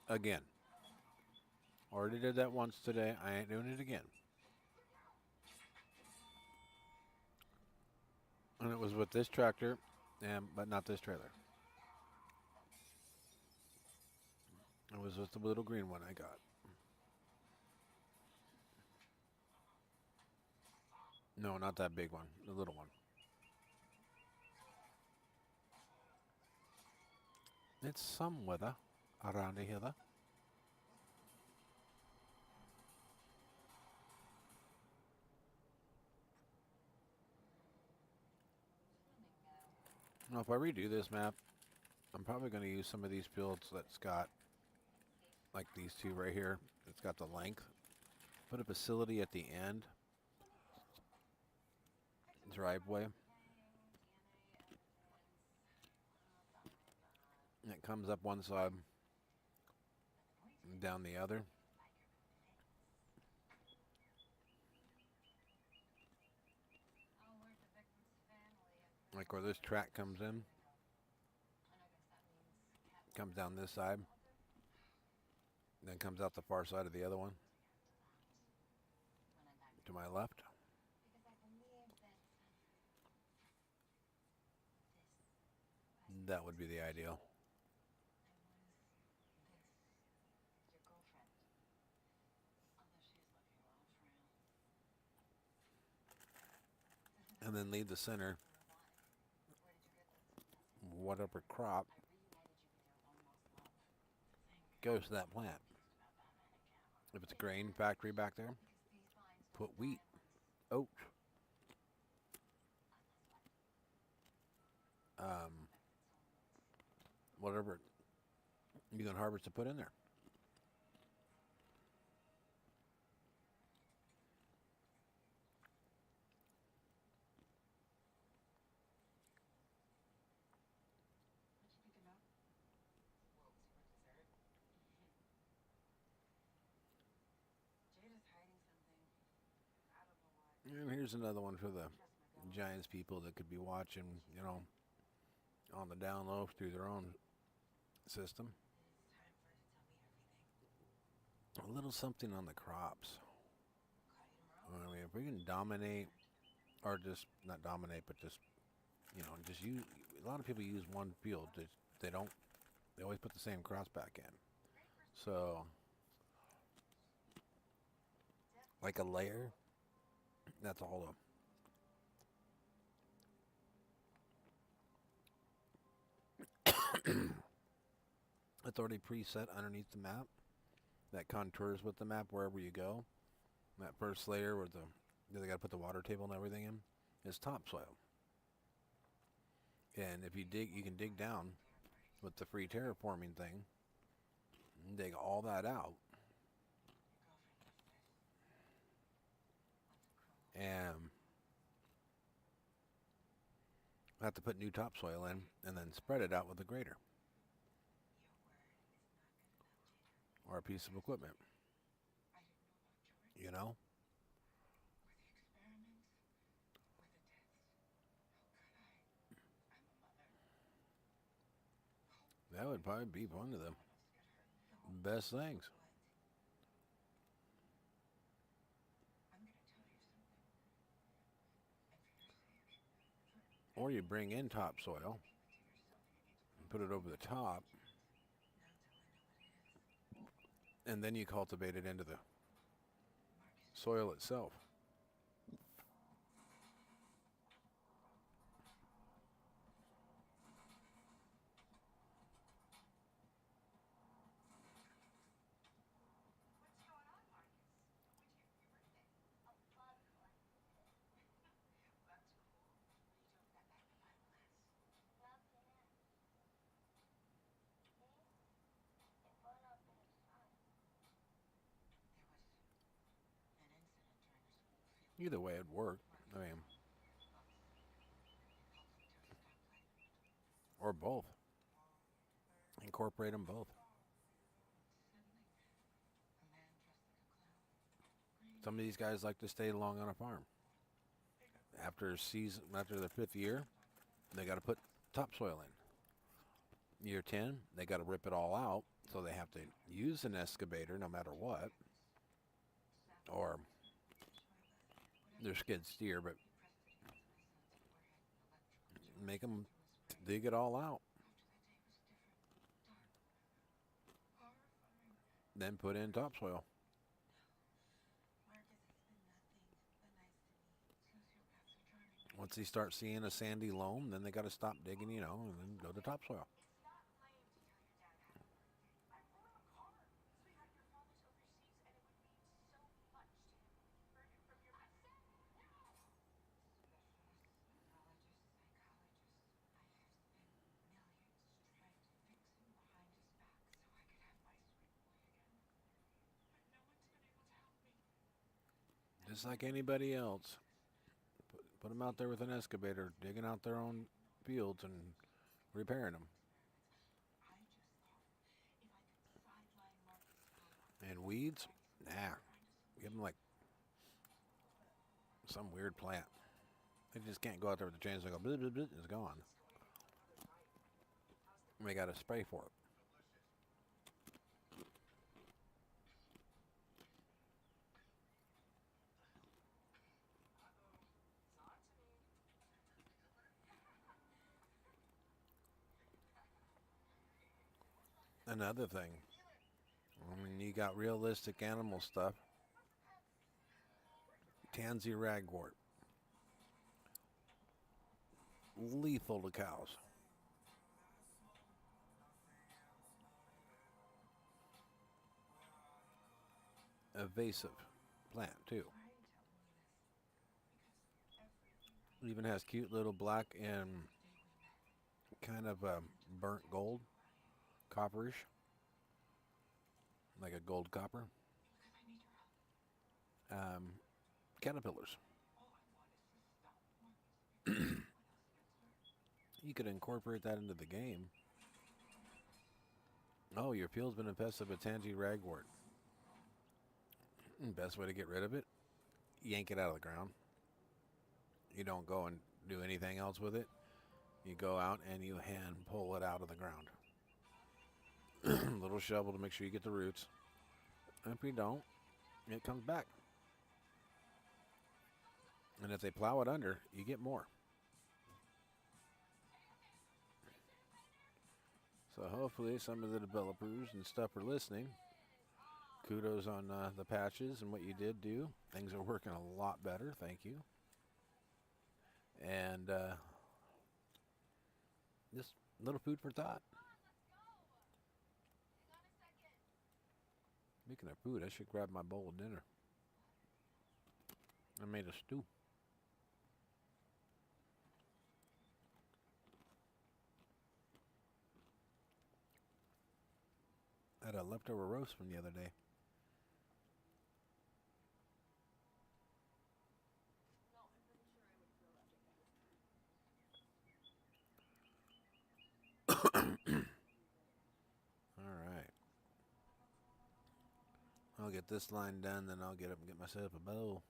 Again. Already did that once today. I ain't doing it again. And it was with this tractor, but not this trailer. It was with the little green one I got. No, not that big one. The little one. It's some weather around here. Well, if I redo this map, I'm probably going to use some of these fields that's got, like these two right here, it's got the length. Put a facility at the end, driveway, and it comes up one side and down the other. I'll alert the victim's family if Like where this track comes in, and I guess that means cat comes down this side, then comes out the far side of the other one when I'm back to my left. because I believe that That would be the ideal. your girlfriend. Although she's looking a little frail. And then leave the center, Where did you get this? whatever crop I reunited you with your long lost love. goes to that plant. If it's a grain factory back there, Because these vines put don't wheat, die unless oats, whatever you can harvest to put in there. What you picking up? Whoa, super dessert. Jada's hiding something. I don't know what. And here's another one for the Trust my girl. Giants people that could be watching, you know, on the down low through their own system. It's time for her to tell me everything. A little something on the crops. Call you tomorrow. I mean, if we can dominate, or just not dominate, but just, you know, just use. A lot of people use one field. They don't. They always put the same crops back in. So, like a layer. That's all. It's already preset underneath the map. That contours with the map wherever you go. That first layer where they got to put the water table and everything in is topsoil. And if you dig, you can dig down with the free terraforming thing and dig all that out. And have to put new topsoil in and then spread it out with a grader or a piece of equipment. You know? That would probably be one of the best things. Or you bring in topsoil and put it over the top, and then you cultivate it into the soil itself. What's going on, Marcus? When's your birthday? A bug collected it. That's cool. What are you doing with that magnifying glass? Looking at me. See? It went up in the sun. There was an incident during a school field. Either way, it worked. I mean, or both. Incorporate them both. Some of these guys like to stay long on a farm. After their 5th year, they got to put topsoil in. Year 10, they got to rip it all out, so they have to use an excavator no matter what, or their skid steer, but make them dig it all out. Then put in topsoil. Once they start seeing a sandy loam, then they got to stop digging, you know, and then go to topsoil. It's not lame to tell your dad happy birthday. I wrote him a card. Sweetheart, your father's overseas and it would mean so much to him if he heard it from your mouth. I said no! Specialist, neurologist, psychologist. I have just like anybody else. Put them out there with an excavator, digging out their own fields and repairing them. I just thought if I could sideline Marcus for a while. And weeds, nah. Give them like some weird plant. They just can't go out there with the chains and go, bleh, bleh, bleh, it's gone. And they got to spray for it. Another thing, I mean, you got realistic animal stuff. Tansy ragwort. Lethal to cows. Evasive plant, too. Even has cute little black and kind of burnt gold, copperish, like a gold copper. Caterpillars. You could incorporate that into the game. Oh, your field's been infested with Tansy ragwort. Best way to get rid of it, yank it out of the ground. You don't go and do anything else with it. You go out and you hand pull it out of the ground. Little shovel to make sure you get the roots. And if you don't, it comes back. And if they plow it under, you get more. So hopefully some of the developers and stuff are listening. Kudos on the patches and what you did do. Things are working a lot better. Thank you. And just little food for thought. Speaking of food, I should grab my bowl of dinner. I made a stew. I had a leftover roast from the other day. Alright. I'll get this line done, then I'll get up and get myself a bowl.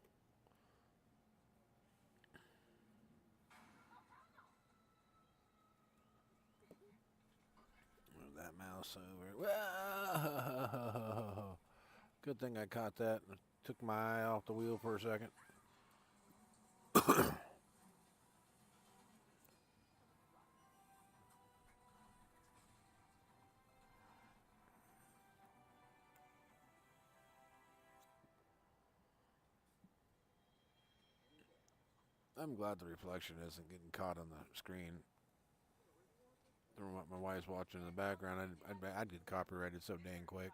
Move that mouse over. Whoa! Good thing I caught that. I took my eye off the wheel for a second. I'm glad the reflection isn't getting caught on the screen. From what my wife's watching in the background, I'd get copyrighted so dang quick.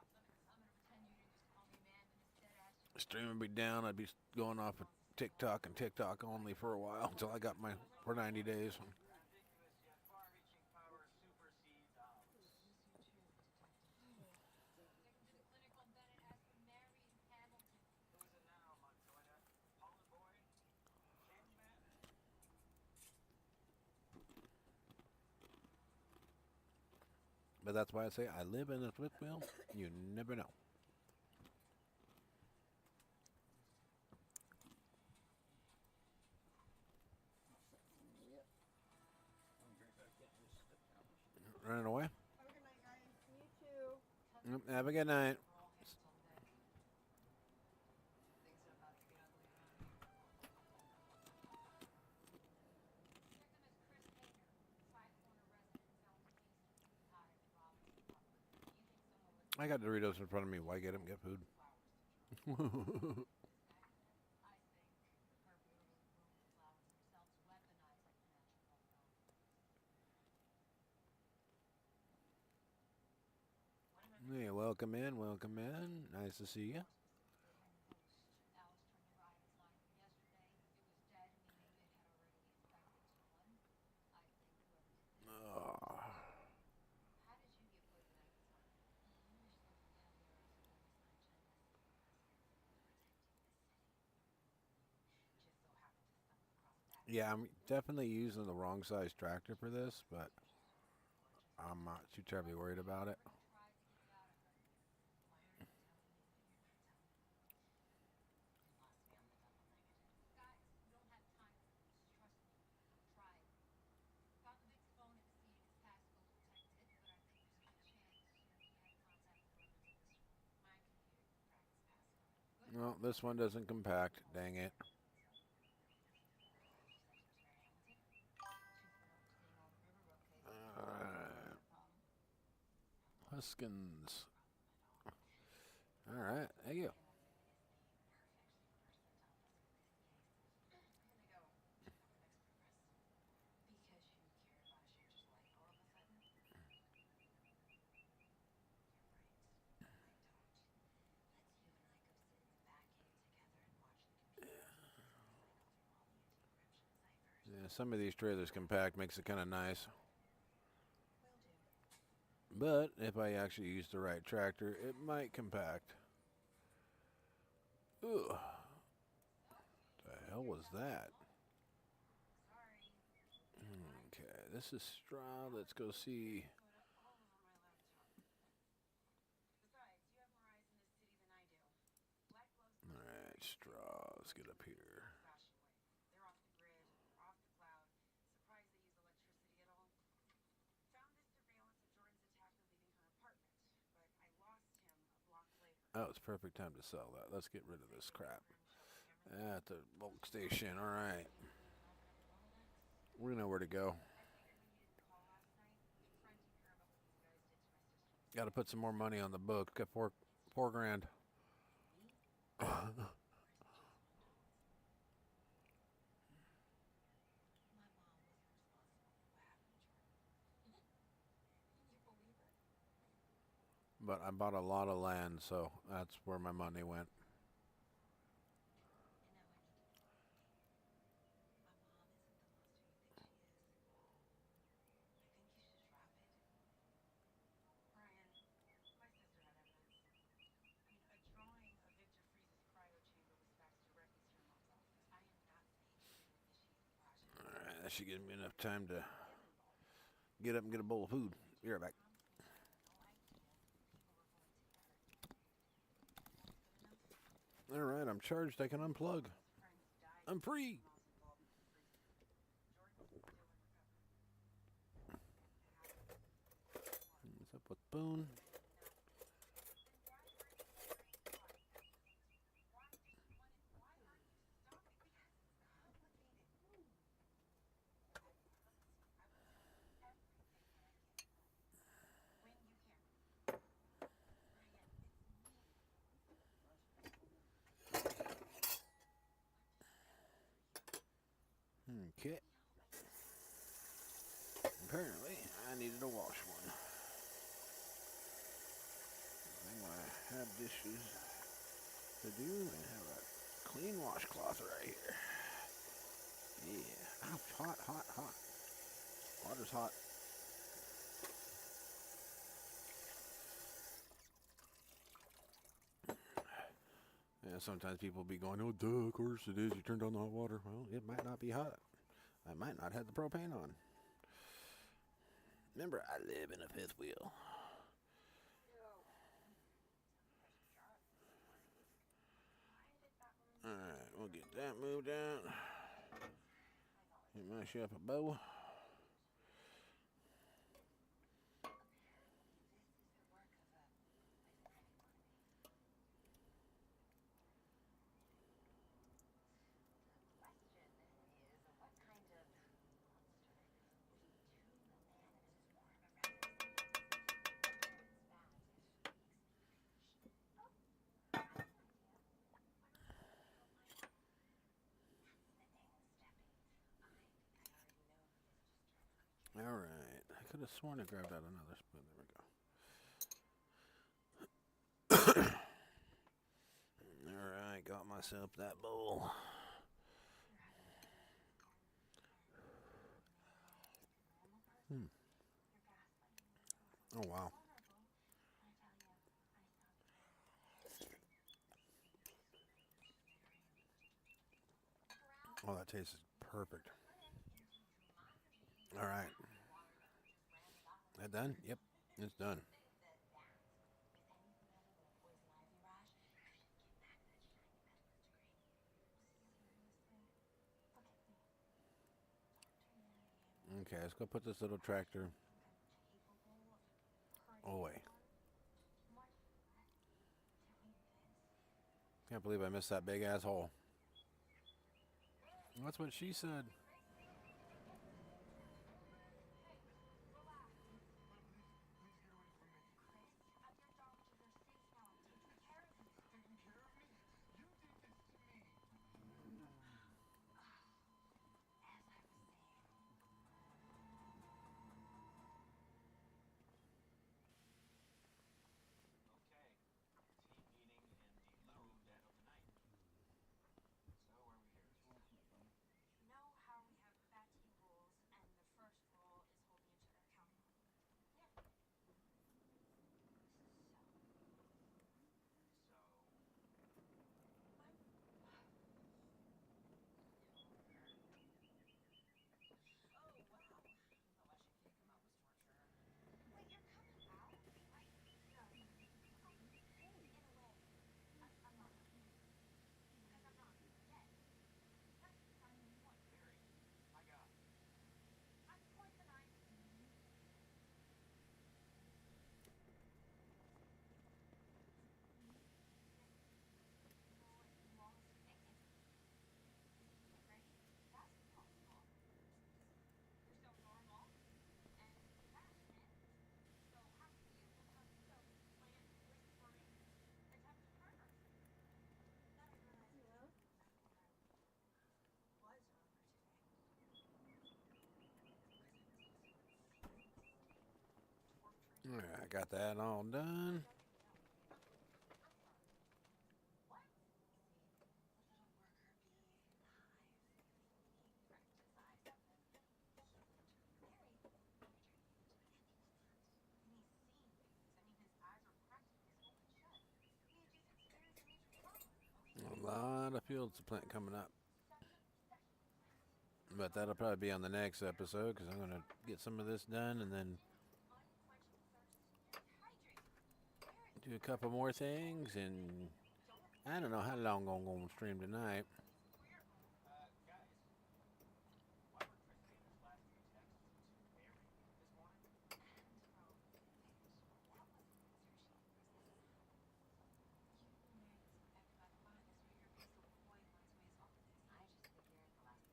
Stream would be down. I'd be going off of TikTok and TikTok only for a while until I got my for 90 days. Ridiculous yet far-reaching power supersedes ours. Who is it now, Montoya? Poland boy? Candyman? But that's why I say I live in a fifth wheel. You never know. Running away? Have a good night, guys. You too. Have a good night. I got Doritos in front of me. Why get them? Get food. Hey, welcome in, welcome in. Nice to see you. Yeah, I'm definitely using the wrong size tractor for this, but I'm not too terribly worried about it. Tried to get it out of her. Why aren't you telling me what you're not telling me? You lost me on the double negative. Guys, we don't have time for this. Trust me. I've tried. Found the Vic's phone at the scene. His passcode detected, but I think there's a good chance, he had contact with whoever did this one. My computer can crack his passcode. Good. No, this one doesn't compact. Dang it. You said he was very Hamilton? 2 for opening all the riverboat cases. Alright. No problem. Huskins. Problem at all. Alright, thank you. And that's obviously the perfect person to help us with this case. I'm gonna go check on the next progress. Because you care about a stranger's life all of a sudden? You're right. I don't. Let's you and I go sit in the back cave together and watch the computer successfully go through all the anti-encryption ciphers. Yeah, some of these trailers compact makes it kind of nice. Will do. But if I actually use the right tractor, it might compact. Ugh. The hell was that? Sorry. Okay, this is straw. Let's go see. Put up all over my laptop. Besides, you have more eyes in this city than I do. Black gloves. Alright, straw. Let's get up here. Fashion way. They're off the grid, off the cloud. Surprised they use electricity at all. Found this surveillance of Jordan's attacker leaving her apartment, but I lost him a block later. Oh, it's perfect time to sell that. Let's get rid of this crap. At the bulk station. Alright. We know where to go. I figured when you didn't call last night, your friend didn't hear about what these guys did to my sister. Got to put some more money on the book. Got $4 grand. Me? Or is it just one of My mom wasn't responsible for what happened to Jordan. You believe her? But I bought a lot of land, so that's where my money went. And now I need to be quiet. My mom isn't the monster you think she is. I think you should drop it. Brian, my sister had evidence. I mean, a drawing of Victor Freeze's cryo chamber was faxed directly to your mom's office. I am not saying you didn't initiate the project. Alright, that should give me enough time to get up and get a bowl of food. Be right back. Honestly, I had no idea people were going to get hurt. Good enough? Alright, I'm charged. I can unplug. Friends died. I'm free. Mom's involvement with Freeze. Jordan's still in recovery. What's up with Boone? Then why weren't you sharing why? Why did you want it? Why aren't you stopping? Because it's complicated. I promise you, I will tell you everything when I get home. When you can. Brian, it's me. Okay. Apparently, I needed a wash one. I have dishes to do and have a clean washcloth right here. Yeah. Ouch, hot, hot, hot. Water's hot. Yeah, sometimes people be going, oh, duh, of course it is. You turned on the hot water. Well, it might not be hot. I might not have the propane on. Remember, I live in a fifth wheel. Alright, we'll get that moved out. Get my chef a bow. Alright, I could have sworn I grabbed out another spoon. There we go. Alright, got myself that bowl. Oh, wow. Oh, that tastes Perfect. All right. That done? Yep, it's done. Okay, let's go put this little tractor away. Can't believe I missed that big ass hole. That's what she said. Okay, team meeting in the low dead of the night. So, why are we here? You know how we have bad team rules, and the first rule is holding each other accountable? Yeah. So, Oh, wow. The watching Kate come out was torture. Wait, you're coming out? No. In a way. I'm not. Because I'm not dead. That's beside the point. Mary, my God. I'm poisonized. Lost dignity. Right? That's impossible. You're so normal and compassionate. So how can you become so plant, whispering, attempted murder? Then I realized I Yeah. was earlier today. All right, I got that all done. What? See, the little worker bee, the hive, unique practice eyes up and Mary, you're turning him into an expert. And he's seeing things. I mean, his eyes are practically open shut. He just experienced a major trauma. A lot of field supplant coming up. Such a special plant. But that'll probably be on the next episode because I'm going to get some of this done and then Unquenchable thirst. Just hydrate. Mary, do a couple more things. And don't I don't know how long I'm going to stream tonight. we're Guys, why were Christina's last few texts to Mary this morning? and oh wait, that wasn't an answer she presented. You knew Mary was infected by the virus, or you're being so coy and runs away as all of this.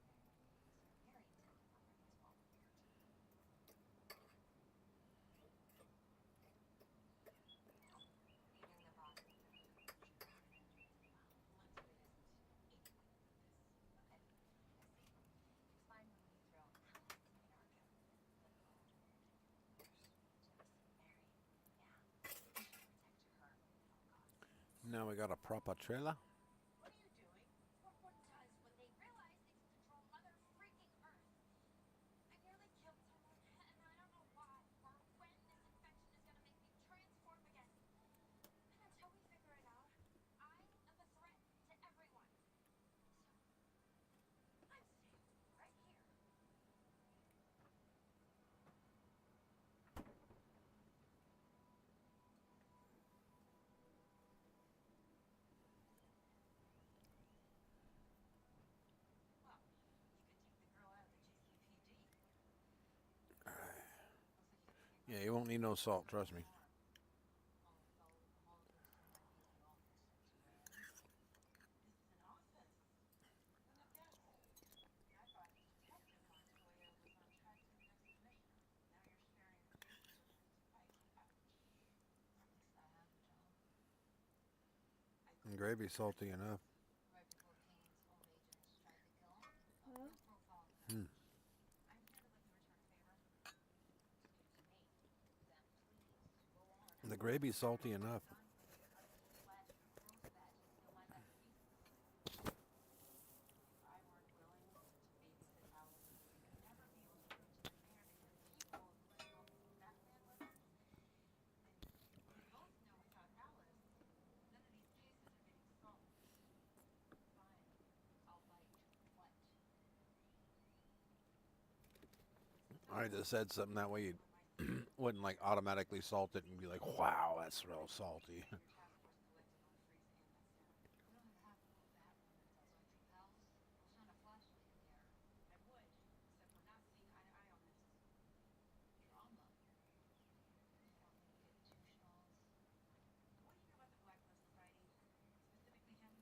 I just figured the last thing Mary wanted was Mary to tell him how his fault would hurt. Eating the box of food. Let's hope it isn't eating my purpose. Okay, I see. It's fine when you throw Alice in our account. But Mary, yeah, we should protect her at all costs. Now we got a proper trailer. What are you doing? What one does when they realize they can control Mother freaking Earth. I nearly killed someone, and I don't know why or when this infection is gonna make me transform again. And until we figure it out, I am a threat to everyone. So, I'm staying right here. Well, you could take the girl out of the GCPD. Looks like you didn't get Yeah, much you won't need no salt, sleep trust me. anymore. I'll follow the hallways to my new office, Victoria. This is an office. Wouldn't have guessed. I thought Detective Montoya was on track to the next mission. Now you're sharing spaces with Spike. At least I have a job. I And cleared gravy the salty enough. right before Kane's home agents tried to kill him. Huh? No profile on the Hmm. map. I'm here to let you return a favor. Excuse me. Then please go on. The gravy's salty enough. Done for the ugly flesh and crow's badges steal my back easily. If I weren't willing to babysit Alice, I'd never be able to prove to the mayor that your people are playing off Batman with us. And we both know without Alice, none of these cases are getting solved. Fine. I'll bite. What? I just said something that way you wouldn't like automatically salt it and be like, wow, that smells salty. Your task force collected all freeze and that serum. We don't have half a little bat room that does ultra pals. I'll shine a flashlight in the air. I would, except we're not seeing eye to eye on this. Drama. You don't want to get too schmaltz. What do you know about the Black Glove Society? Specifically him?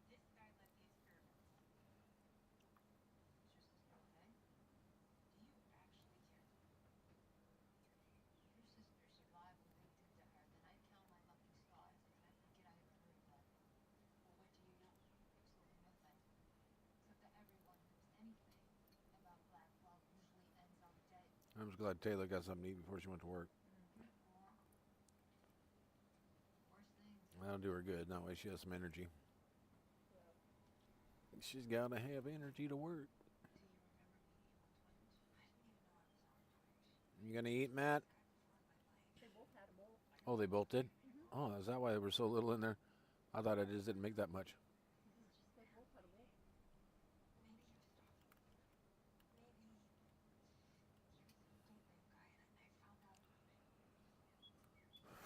This guy led the experiments. It's just his girl, hey? Do you actually care? If your sister's survival they did to her, then I'd count my lucky stars because I forget I ever heard of that. Well, what do you know? Absolutely nothing. Except that everyone knows anything about Black Glove usually ends up dead. I'm just glad Taylor got something to eat before she went to work. Or worse things. That'll do her good. That way she has some energy. She's got to have energy to work. Do you remember meeting him on Twitch? I didn't even know I was on Twitch. You gonna eat, Matt? Guy before in my life. They both had a bowl. Oh, they both did? Oh, is that why there was so little in there? I thought it just didn't make that much. They both had a bowl. Maybe he was stalking me. Maybe he was a bootleg guy and I found out about it.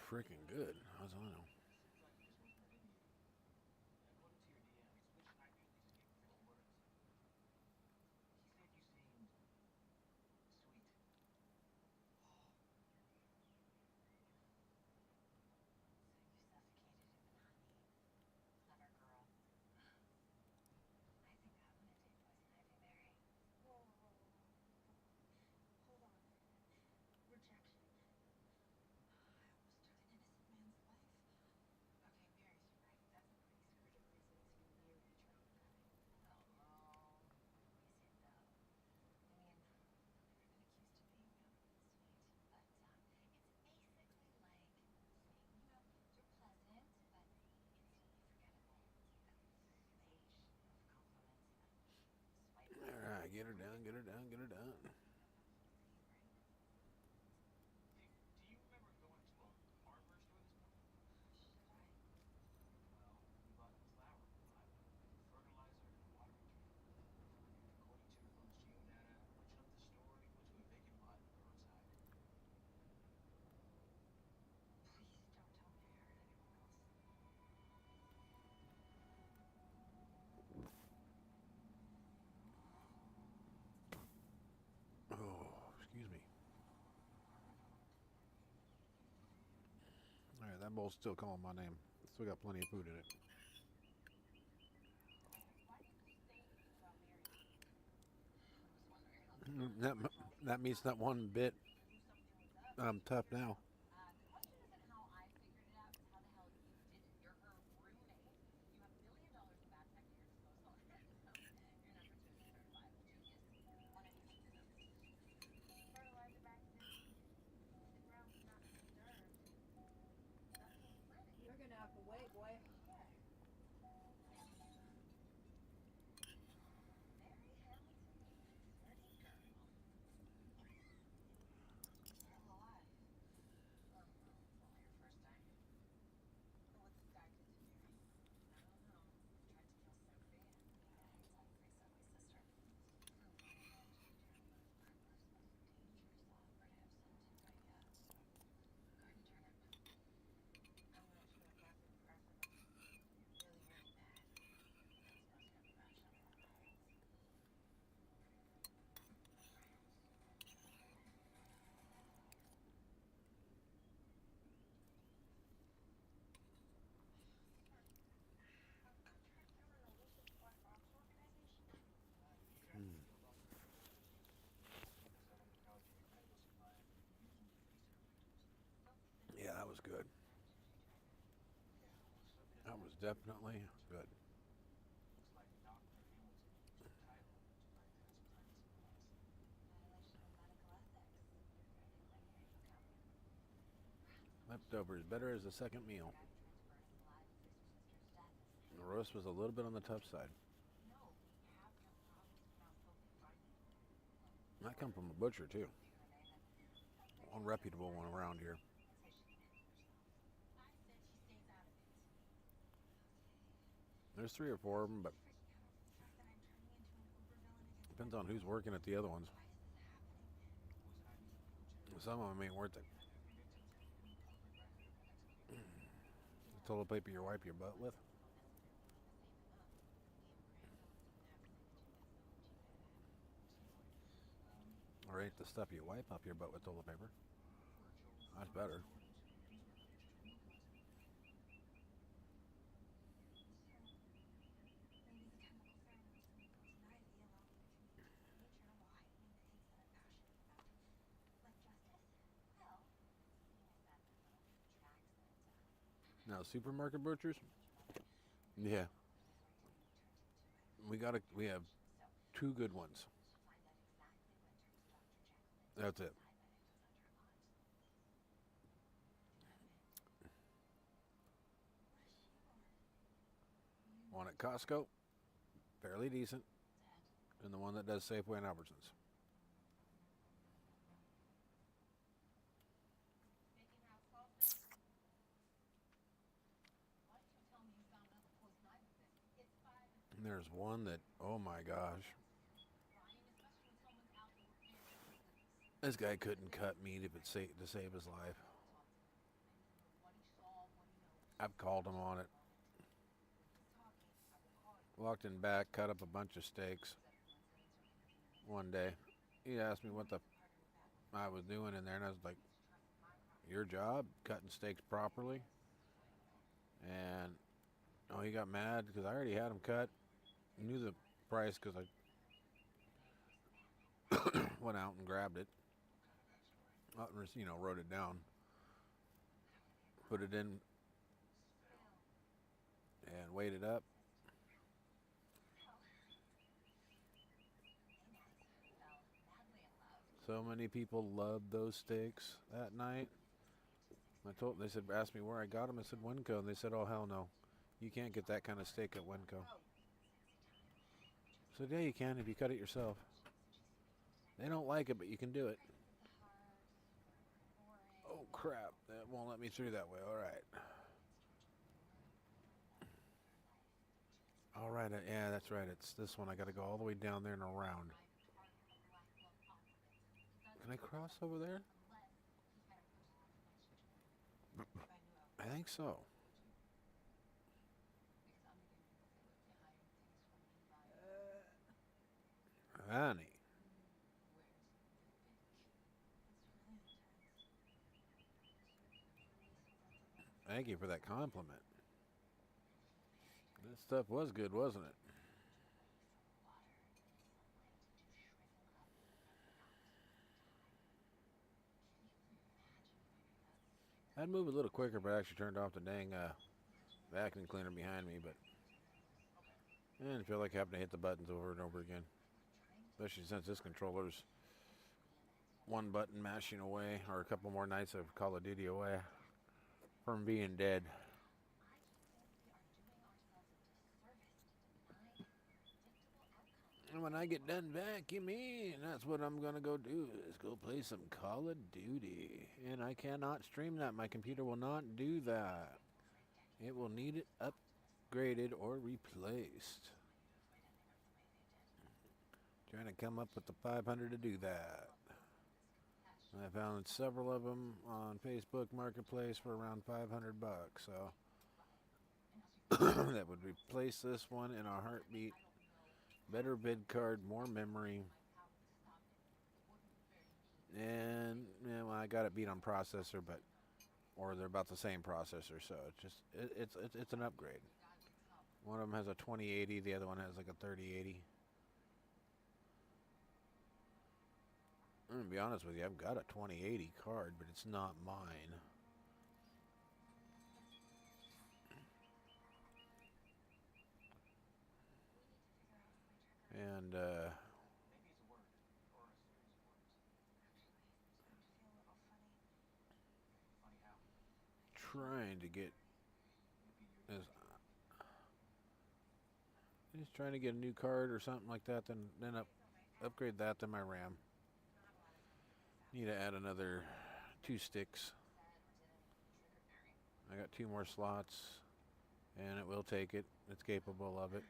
Freaking good. How's I know? Seems like you just wasn't that into you. According to your DMs, which I usually just get with 4 words, he said you seemed sweet. So you suffocated him in honey. Clever girl. I think I'm gonna take poison ivy berry. Whoa, whoa, whoa, whoa. Hold on. Rejection? I almost took an innocent man's life. Okay, Mary's right. That's a pretty skirted reason to nearly drown a guy. Oh no. Is it though? I mean, I've never been accused of being sweet, but it's basically like saying, you know, you're pleasant, but instantly forgettable. It's like a beige of compliments. Swipe All left. right, get her down, get her down, get her down. Hey, do you remember going to a hardware store this morning? Should I? Well, we bought flour, fertilizer, and a watering can. According to your phone's geodata, we jumped the store equal to a vacant lot in Burnside. Please don't tell me I heard anyone else. Oh, excuse me. All right, that bowl's still calling my name. Still got plenty of food in it. Why didn't you say anything about marrying me? I was wondering how the That, that means not one bit I knew something was up. tough now. The question isn't how I figured it out, it's how the hell you did it. You're her roommate. You have $1 million of bad tech at your disposal. You're number 2 is a certifiable genius. One of you should do this. Fertilizer back in. The ground's not disturbed. That's what we're planning. You're gonna have to wait, boy. Yeah. Mary Hamilton, pretty girl. Still alive. Oh, no, it's only her first time. What this guy did to Mary. I don't know. Tried to kill Sophie and it's like free Sophie's sister. Her body managed to turn both Purple's most dangerous operatives into a garden turnip. I'm gonna show a passive aggressive. Really, really bad. That's supposed to be about shoveling riots. You're an elusive black ops organization? You can have the field officer arrested. Because I'm in charge of your medical supply and using the freezer victims. Yeah, that was good. Yeah, well, Sophie That doesn't was have to be definitely good. Looks like Dr. Hamilton used her title to bypass privacy laws. Violation of medical ethics. Practically, here you go. Leftovers better as a second meal. Guy who tried to burn us alive and freeze your sister's death is The roast was a little bit on the tough side. No, we have no problems without Sophie finding them. I come from a butcher too. Say Unreputable one around here. she managed herself. I said she stays out of it. There's 3 or 4 of them, but Freaking out over the fact that I'm turning into an uber villain against depends on who's working at the other ones. Why is this happening? Who Some of them ain't worth it. The toilet paper you wipe your butt with. Or ain't the stuff you wipe up your butt with toilet paper. That's better. Maybe the chemical pheromones in poison ivy allow me to communicate with nature while hiding the things that I'm passionate about. Like justice? Well, seeing as that the little tracks that Now supermarket butchers. your Yeah, mother turned into we have so 2 good ones. she'll find that exactly what turns Dr. Jekyll into That's it. diabetic was under a lot. What does she want? One at Costco, fairly decent, Dad, and the one that does Safeway and Albertsons. making house calls now? Why don't you tell me you found another poison ivy biscuit? It's 5 And there's one that, oh my gosh, crying, especially when someone's out there preparing for this guy couldn't cut meat if it's to save his life. what he saw, what he knows. I've called him on it. Walked in back, cut up a bunch of steaks one day. He asked me what the I was doing in there, and I was like, your job, cutting steaks properly. And oh, he got mad because I already had them cut. Knew the price because I went out and grabbed it. Wrote it down. Put it in and weighed it up. So many people loved those steaks that night. They asked me where I got them. I said Winco, and they said, oh hell no, you can't get that kind of steak at Winco. I said, yeah, you can if you cut it yourself. They don't like it, but you can do it. Oh crap, that won't let me through that way. All right, yeah, that's right. It's this one. I got to go all the way down there and around. Can I cross over there? I think so. Honey. Thank you for that compliment. This stuff was good, wasn't it? I'd move a little quicker, but I actually turned off the dang vacuum cleaner behind me, but I didn't feel like having to hit the buttons over and over again. Especially since this controller's one button mashing away, or a couple more nights of Call of Duty away from being dead. And when I get done vacuuming, that's what I'm gonna go do, is go play some Call of Duty. And I cannot stream that. My computer will not do that. It will need it upgraded or replaced. Trying to come up with the 500 to do that. I found several of them on Facebook Marketplace for around 500 bucks, so that would replace this one in a heartbeat. Better vid card, more memory, and well, I got it beat on processor, or they're about the same processor, so it's an upgrade. One of them has a 2080, the other one has like a 3080. I'm gonna be honest with you, I've got a 2080 card, but it's not mine. And Maybe it's a word or a series of words. Actually, it's starting to feel a little funny. Funny how? trying to get Maybe is just trying to get a new card or something like that, then upgrade that to my RAM. Need to add another 2 sticks. I got 2 more slots, and it will take it. It's capable of it.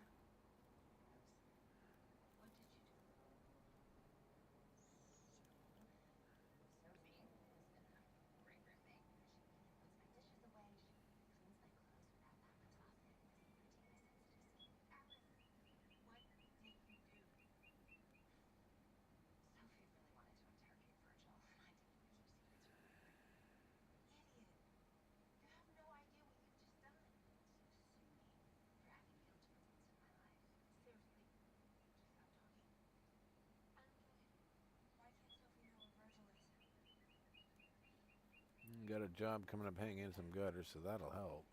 got a job coming up hanging in some gutters, so that'll help.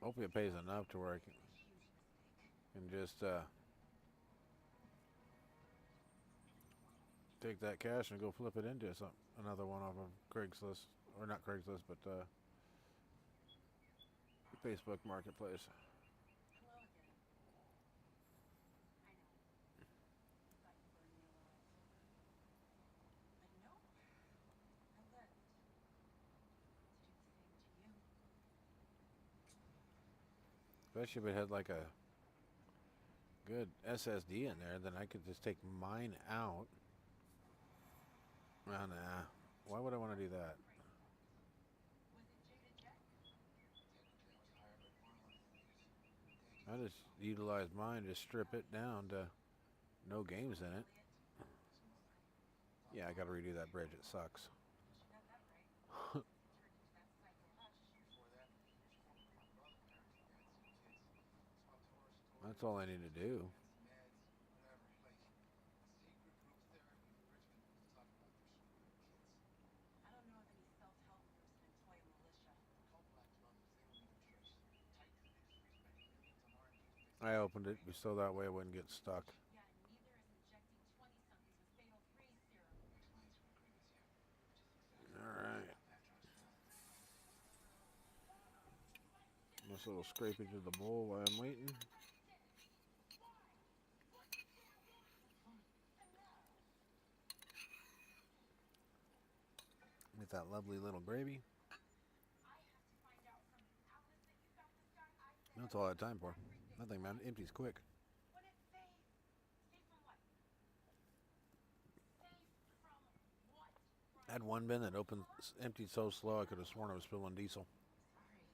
Hopefully it pays enough to where I can just take that cash and go flip it into another one off of Craigslist, or not Craigslist, but Facebook Marketplace. Hello again. I know. Thought you burned me alive. But no, I lived. To do the same to you. Especially if it had like a good SSD in there, then I could just take mine out. Oh, nah. Why would I want to do that? Was it Jada Jet? I just utilize mine to strip it down to no games in it. Elliot? Yeah, I gotta redo that bridge. It sucks. She got that right. Since he turned into that psycho hush. That's all I need to do. I don't know of any self-help groups that employ a militia. I opened it so that way it wouldn't get stuck. Yeah, and neither is injecting 20-somethings with fatal freeze serum. Alright. This little scraping to the bowl while I'm waiting. With that lovely little gravy. I have to find out from Alice that you got this guy I said. That's all I had time for. Nothing, man. Empties quick. When it's safe. Safe from what? Safe from what? I had one bin that emptied so slow I could have sworn I was spilling diesel. Sorry.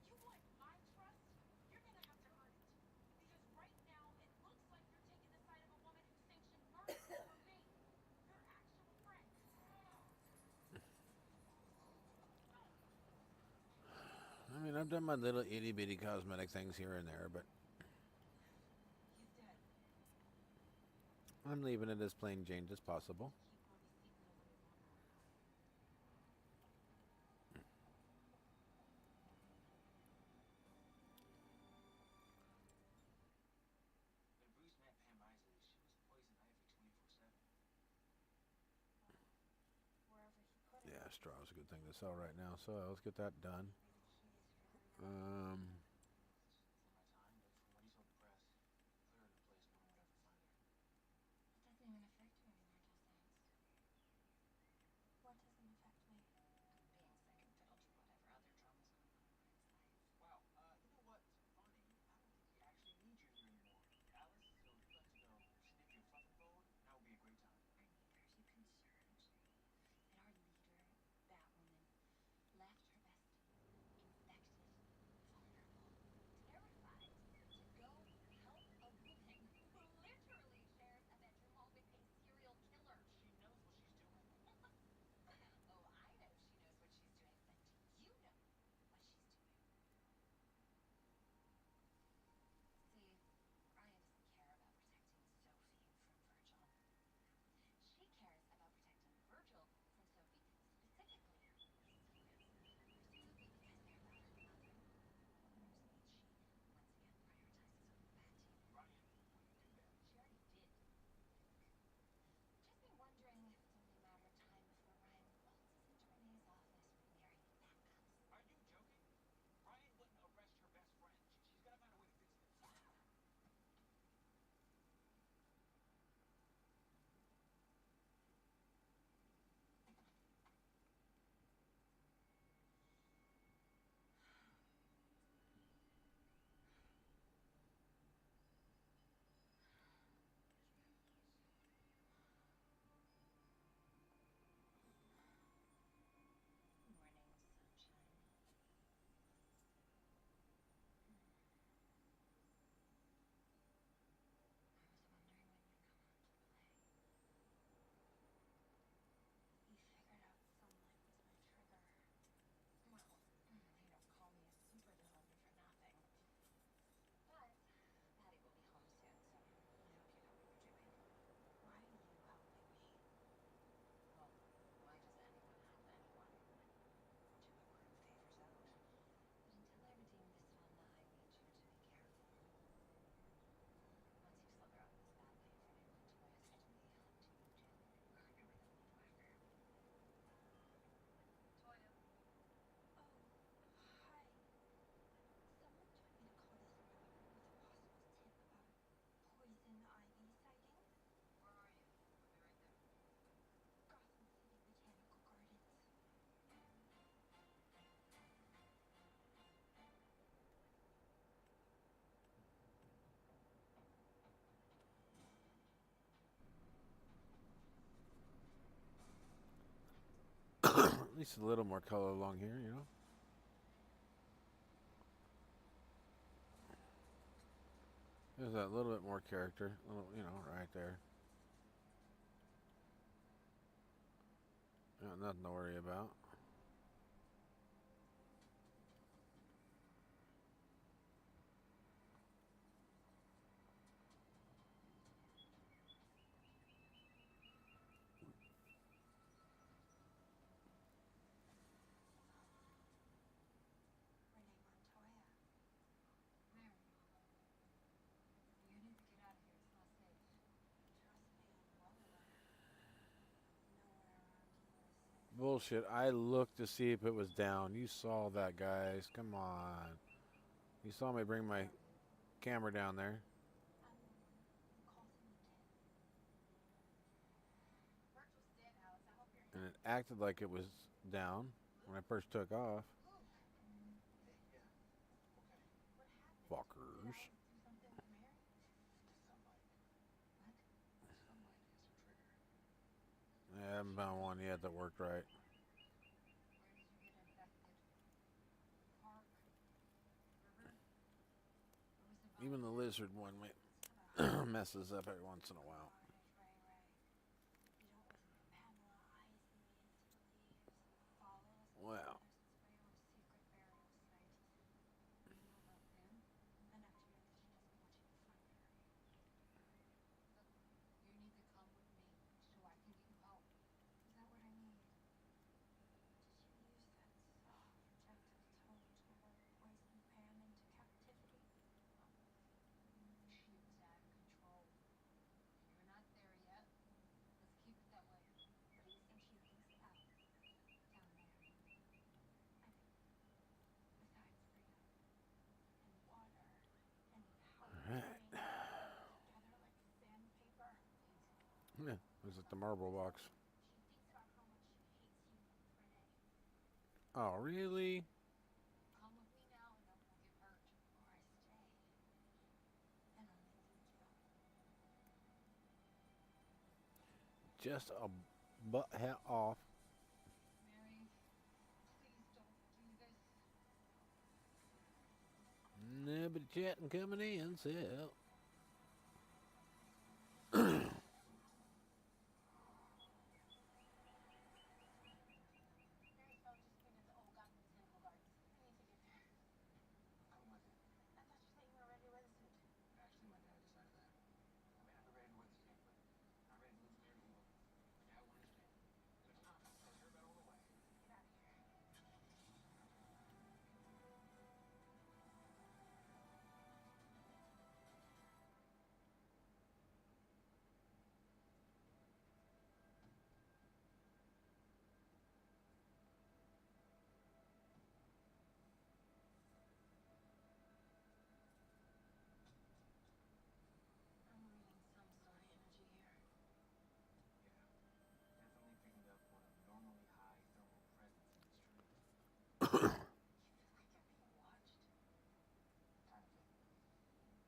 You want my trust? You're gonna have to earn it. Because right now it looks like you're taking the side of a woman who sanctioned murder over me. Your actual friend. I mean, I've done my little itty bitty cosmetic things here and there, but He's dead. I'm leaving it as plain Jane as possible. Keep all these seat pills in his locker. When Bruce met Pam Isley, she was poison ivy 24/7. Wherever he put it. Yeah, straw is a good thing to sell right now, so let's get that done. Maybe the keys for everyone. For my time, but from what he told the press, put her in a place no one would ever find her. It doesn't even affect you anymore, just thanks. What doesn't affect me? Being second fiddle to whatever other drama's going on in Brian's life. Wow, you know what's funny? I don't think he actually needs you here anymore. Alice, so if you'd like to go sniff your fluff and fold, now would be a great time. Are neither of you concerned that our leader, Batwoman, left her bestie infected, vulnerable? least a little more color along here, you know. There's that little bit more character, little, you know, right there. Nothing to worry about. Renee Montoya. Mary, you need to get out of here. It's not safe. Trust me, I'm well aware. Nowhere around here is safe. Bullshit. I looked to see if it was down. You saw that, guys. Come on. You saw me bring my camera down there. You called him again. Virtual's dead, Alex. I hope you're And it happy. acted like it was down when I first took off. Luke, Hey, yeah. Okay. what happened? Fuckers. Did Alex do something with Mary? The sunlight. What? The sunlight is her trigger. I haven't found one yet that worked right. Where did you get infected? Park? River? Or was it Even the volunteer? lizard one messes up every once in a while. Ray. You don't listen to Pamela Isley into the leaves. Follow us Well. by your own secret burial site. You know about them? Enough to know that she doesn't want you to find her. Look, you need to come with me so I can get you home. Is that what I need? Did you use that soft, protective tone to lure poison Pam into captivity? She was out of control. You're not there yet. Let's keep it that way. Where do you think she hangs out? Down there. I mean, besides freedom and water and Alright. housing together like sandpaper. Yeah, was it the marble box? She thinks about how much she hates you, Renee. Oh, really? Come with me now and I won't get hurt. Or I stay and only lead you. Just a butt hat off. Mary, please don't do this. Nobody chatting coming in, so. Mary's phone just pinged at the old Gotham Botanical Gardens. I need to get there. I'm coming with you. I thought you said you were ready to wear the suit. Actually, my dad decided that. I may not be ready to wear the suit, but I'm ready to lose Mary to you. My dad will understand. And if not, I'll tell her about it on the way. Get out of here. I'm reading some sort of energy here. Yeah. Definitely picking up one abnormally high thermal presence in the street. You feel like you're being watched. Kind of thing.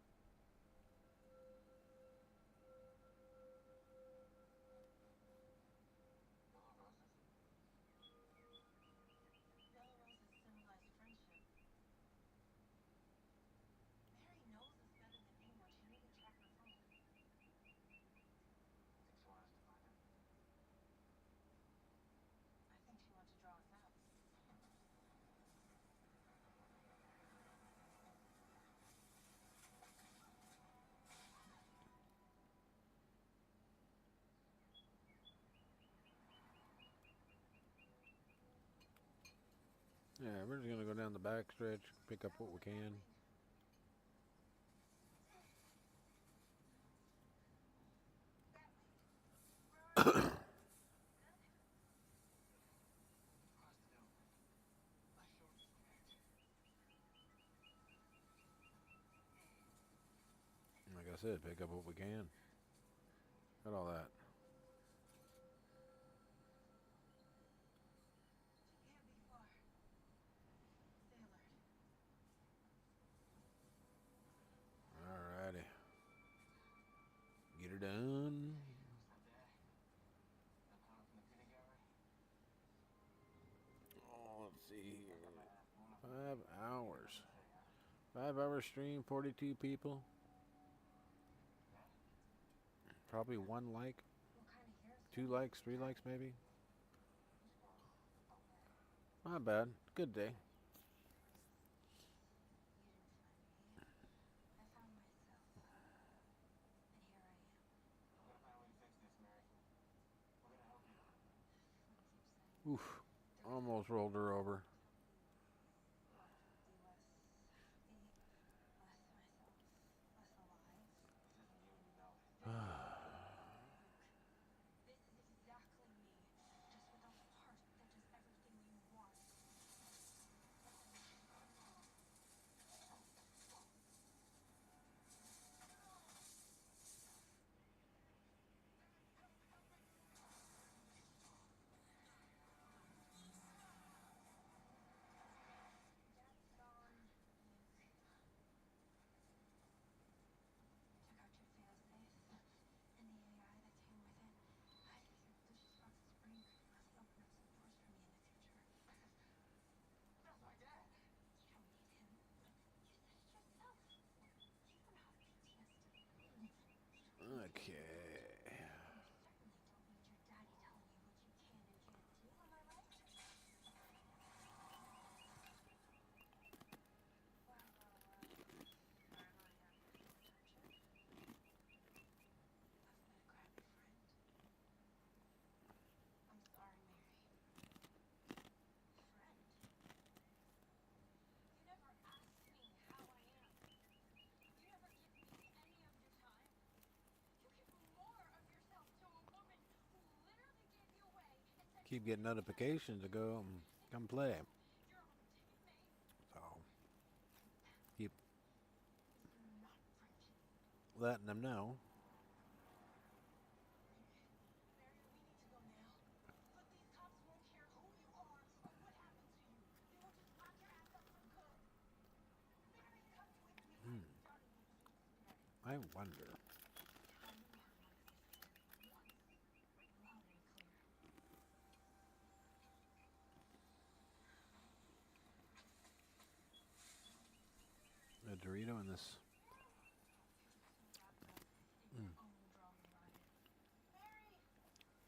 Hello, Roses. Yellow roses symbolize friendship. Mary knows us better than anyone. She knew to track her phone. Think she wants us to find her? I think she wants to draw us out. Yeah, we're just gonna go down the back stretch, pick up what we can. Across the dome. My shoulder's cracked. Like I said, pick up what we can. Got all that. She can't be far. Stay alert. Alrighty. Get her done. What's that, Dad? Not calling from the peanut gallery? hours. 5-hour stream, 42 people. Probably 1 like, What kind of hair 2 likes, 3 likes maybe. Not bad. Good day. You didn't find me. I found myself. And here I am. I'm gonna find a way to fix this, Mary. We're gonna help you. Friends keep saying Oof. Almost rolled her over. want to be less happy, less myself, less alive. This isn't you and you know it. Luke, this is exactly me, just without the part that does everything you want. Dad's gone, Luke. Took out your failsafe and the AI that came with it. I figured the Disrupt's brain could really open up some doors for me in the future. That's my dad. You don't need him. You said it yourself. You don't have PTSD. Okay. You certainly don't need your daddy telling you what you can and can't do, am I right? Finally have your full attention. Left me to grab your friend. I'm sorry, Mary. Friend? You never asked me how I am. You never give me any of your time. You give more of yourself to a woman who literally gave you away and said you Keep were getting gonna take care notifications to of you go and come play. your own teammate. So keep This is not friendship. letting them know. Mary, we need to go now. Look, these cops won't care who you are or what happened to you. They will just lock your ass up for good. Mary, come with me. I'm starting to get scared. I wonder. Tell me your existence once, loud and clear. A Dorito in this. You're so wrapped up in your own drama, Ryan. Mary!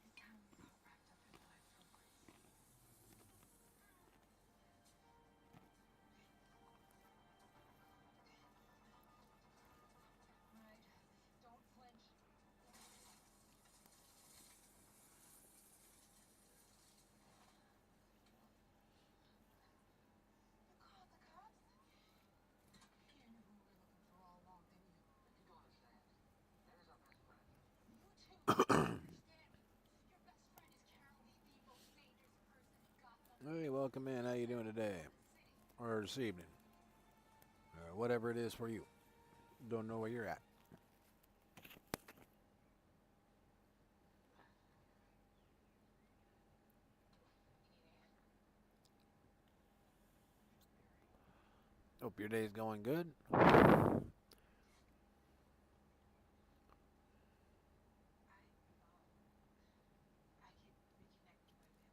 It's time we got wrapped up in my progress. Right. Don't flinch. You called the cops? You knew who we were looking for all along, didn't you? You don't understand. Mary's our best friend. You two don't understand. Your best friend is currently the most dangerous person in Gotham. Hey, welcome in. How you doing today? City. Or this evening? Whatever it is for you. Don't know where you're at. Hope your day's going good. I could reconnect with my family and handle the activities again. I became oblivious to what was going on lately.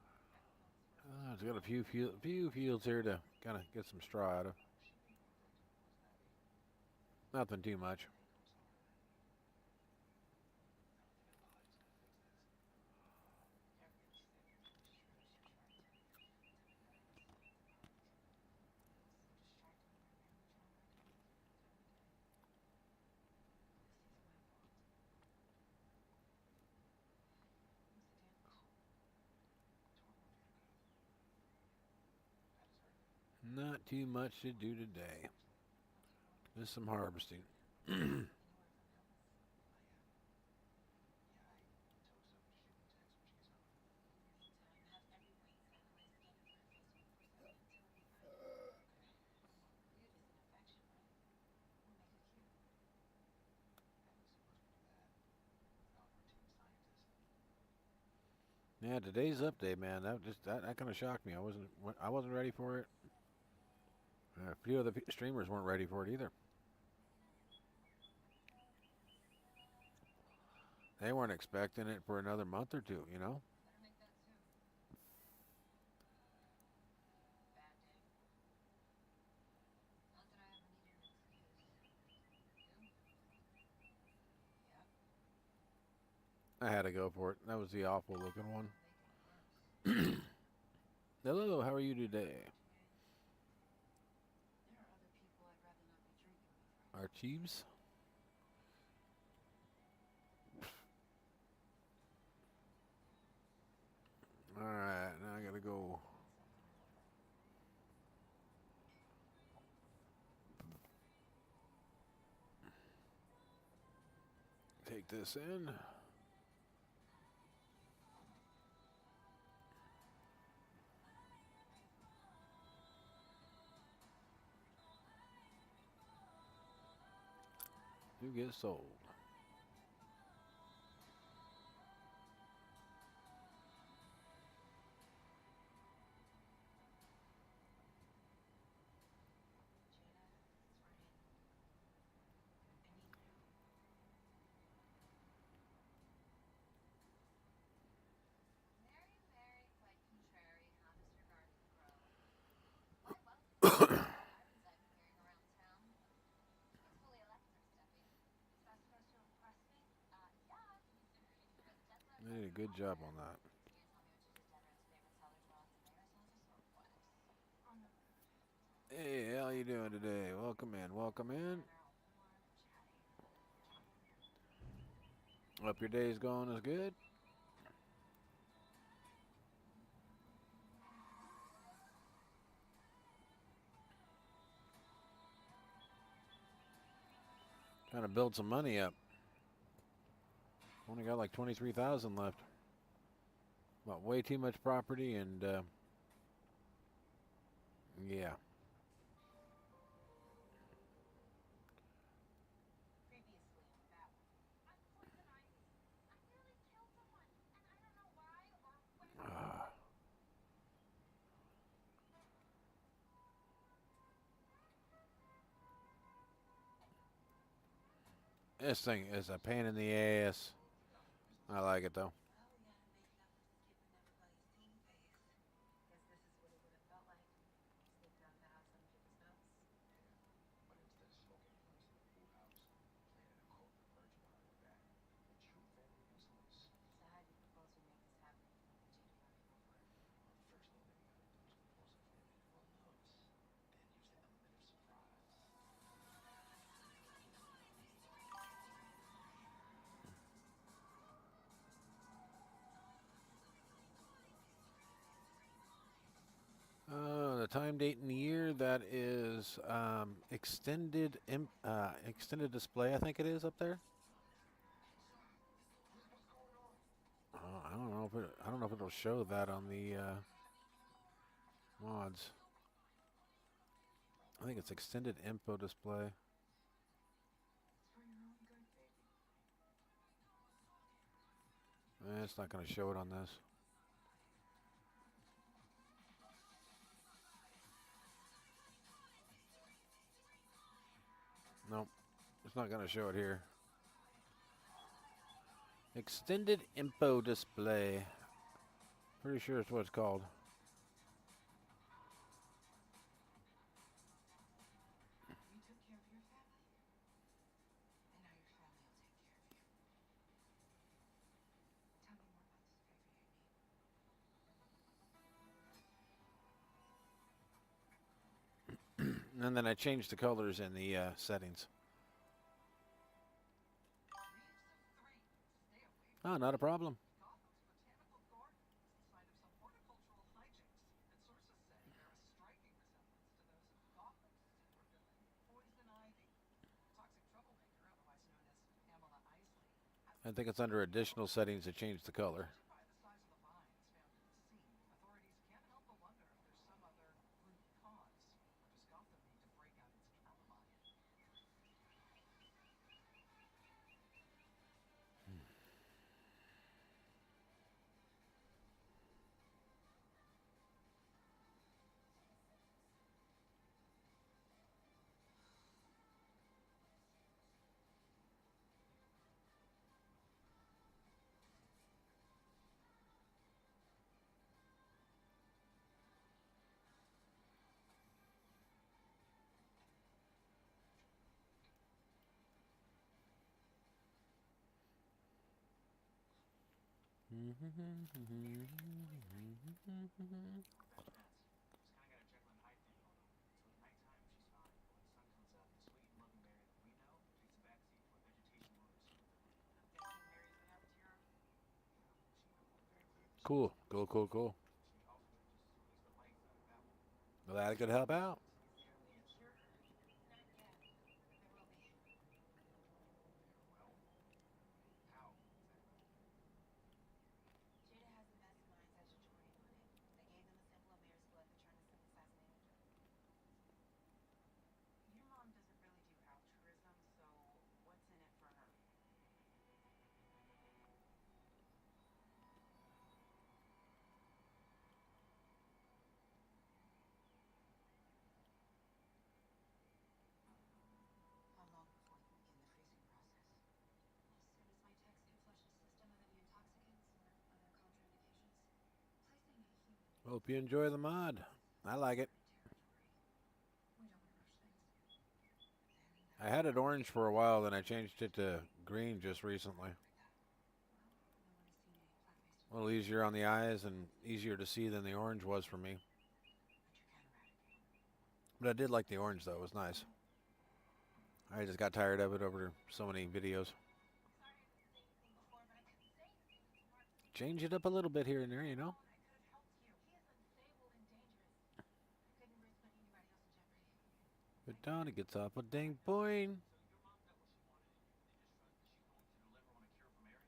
I don't know this word. It's got a few fields here to kind of get some straw out of. She knew you were victim, wasn't Abby? Nothing too much. I think I'm sorry. I don't think apology's gonna fix this. Everything she said was true. She tried to tell me that I was the problem. I was so distracted with my family drama, I couldn't make it through the day. This is my fault. I'm so damn cold. Torn one for your good. How does hurt? Not too much to do today. Just some harvesting. You know where everyone else? Not yet. Yeah, I told Sophie to shoot me a text when she gets home. In the meantime, have everyone send a scanner for FS25 Field until we find it. Okay. Field is an infection, right? We'll make a cure. Abby's supposed to do that. Not for a team scientist. Yeah, today's update, man. That kind of shocked me. I wasn't ready for it. A few of the streamers weren't ready for it either. They weren't expecting it for another month or two, you know? Better make that soon. Bad day. Not that I ever needed an excuse. You? Yep. I had to go for it. That was the awful looking one. Making it worse. Hello, how are you today? There are other people I'd rather not be drinking with right now. Archives? Alright, now I gotta go. Take this in. You get sold. Jada, it's Ryan. I need you. Mary, Mary, quite contrary, how does your garden grow? Quite well, thank you. Sirens I'm hearing around town. It's fully electric, Steffi. Is that supposed to impress me? Yeah, considering you put Jetler They did a under good job on contract. that. You gonna tell me what you did to everyone's favorite seller's draw at the mayor's office or what? On the road. Hey, how you doing today? Welcome in, welcome in. Dinner, warm, chatting, talking. Hope your day's going as good. Trying to build some money up. Only got like 23,000 left. Bought way too much property and yeah. Previously on that one. I'm poison ivy. I nearly killed someone, and I don't know why or where. This thing is a pain in the ass. I like it though. Well, we gotta make up for skipping everybody's team phase. Guess this is what it would have felt like. Sneaking out of the house under people's notes. Yeah. But instead of smoking blunts in the pool house, playing an occult merge behind her back, the true family influence. So how do you propose we make this happen? Jada knocking over it. Well, the first thing that we gotta do is propose a family full of looks. Then use the element of surprise. The time, date, and year. That is extended display. I think it is up there. I don't know if I don't know if it'll show that on the mods. I think it's extended info display. It's for your own good, baby. It's not going to show it on this. Nope, it's not going to show it here. Extended info display. Pretty sure it's what it's called. You took care of your family, and now your family will take care of you. Tell me more about this favor you need. And then I changed the colors in the settings. Reeves of 3. Stay away Oh, from not a problem. Gotham's botanical garden is the site of some horticultural hijinks, and sources say bear a striking resemblance to those of Gotham's supervillain, Poison Ivy. A toxic troublemaker, otherwise known as Pamela Isley, I think it's under additional settings to change the color. judging by the size of the vines found at the scene, authorities can't help but wonder if there's some other root cause, or does Gotham need to break out its alibi? Bench Mats. Just kind of got a Jekyll and Hyde thing going on. So at nighttime, she's fine, but when the sun comes up, the sweet and loving Mary that we know takes a backseat to a vegetation loner. I'm guessing Mary's the aperture. Yeah, she might pull the very quick, but she Cool, doesn't cool, necessarily cool, need cool. to. She also just squeeze the life out of that one. Well, that could help out. Is there a cure? Not yet, but there will be. Well, how exactly? Jada has the best minds at working on it. They gave them a sample of Mary's blood. They're trying to synthesize an antidote. Your mom doesn't really do altruism, so what's in it for her? How long before you begin the freezing process? As soon as my techs can flush his system of any intoxicants or other contraindications. Placing a human Hope you enjoy the mod. I like it. territory. We don't want to rush things. Then I had it orange for a while, then I changed it to green just recently. Well, no one has seen any plant-based A little easier on the eyes and easier to see than the orange was for me. but you can eradicate. But I did like the orange, though. It was nice. I just got tired of it over so many videos. Sorry I couldn't say anything before, but I couldn't say anything until Mark. Change it up a little bit here and there, you know. I could have helped you. He is unstable and dangerous. I couldn't risk putting anybody else in jeopardy. But Donna gets off a dang point. So your mom got what she wanted, and you just trust that she's going to deliver on a cure for Mary?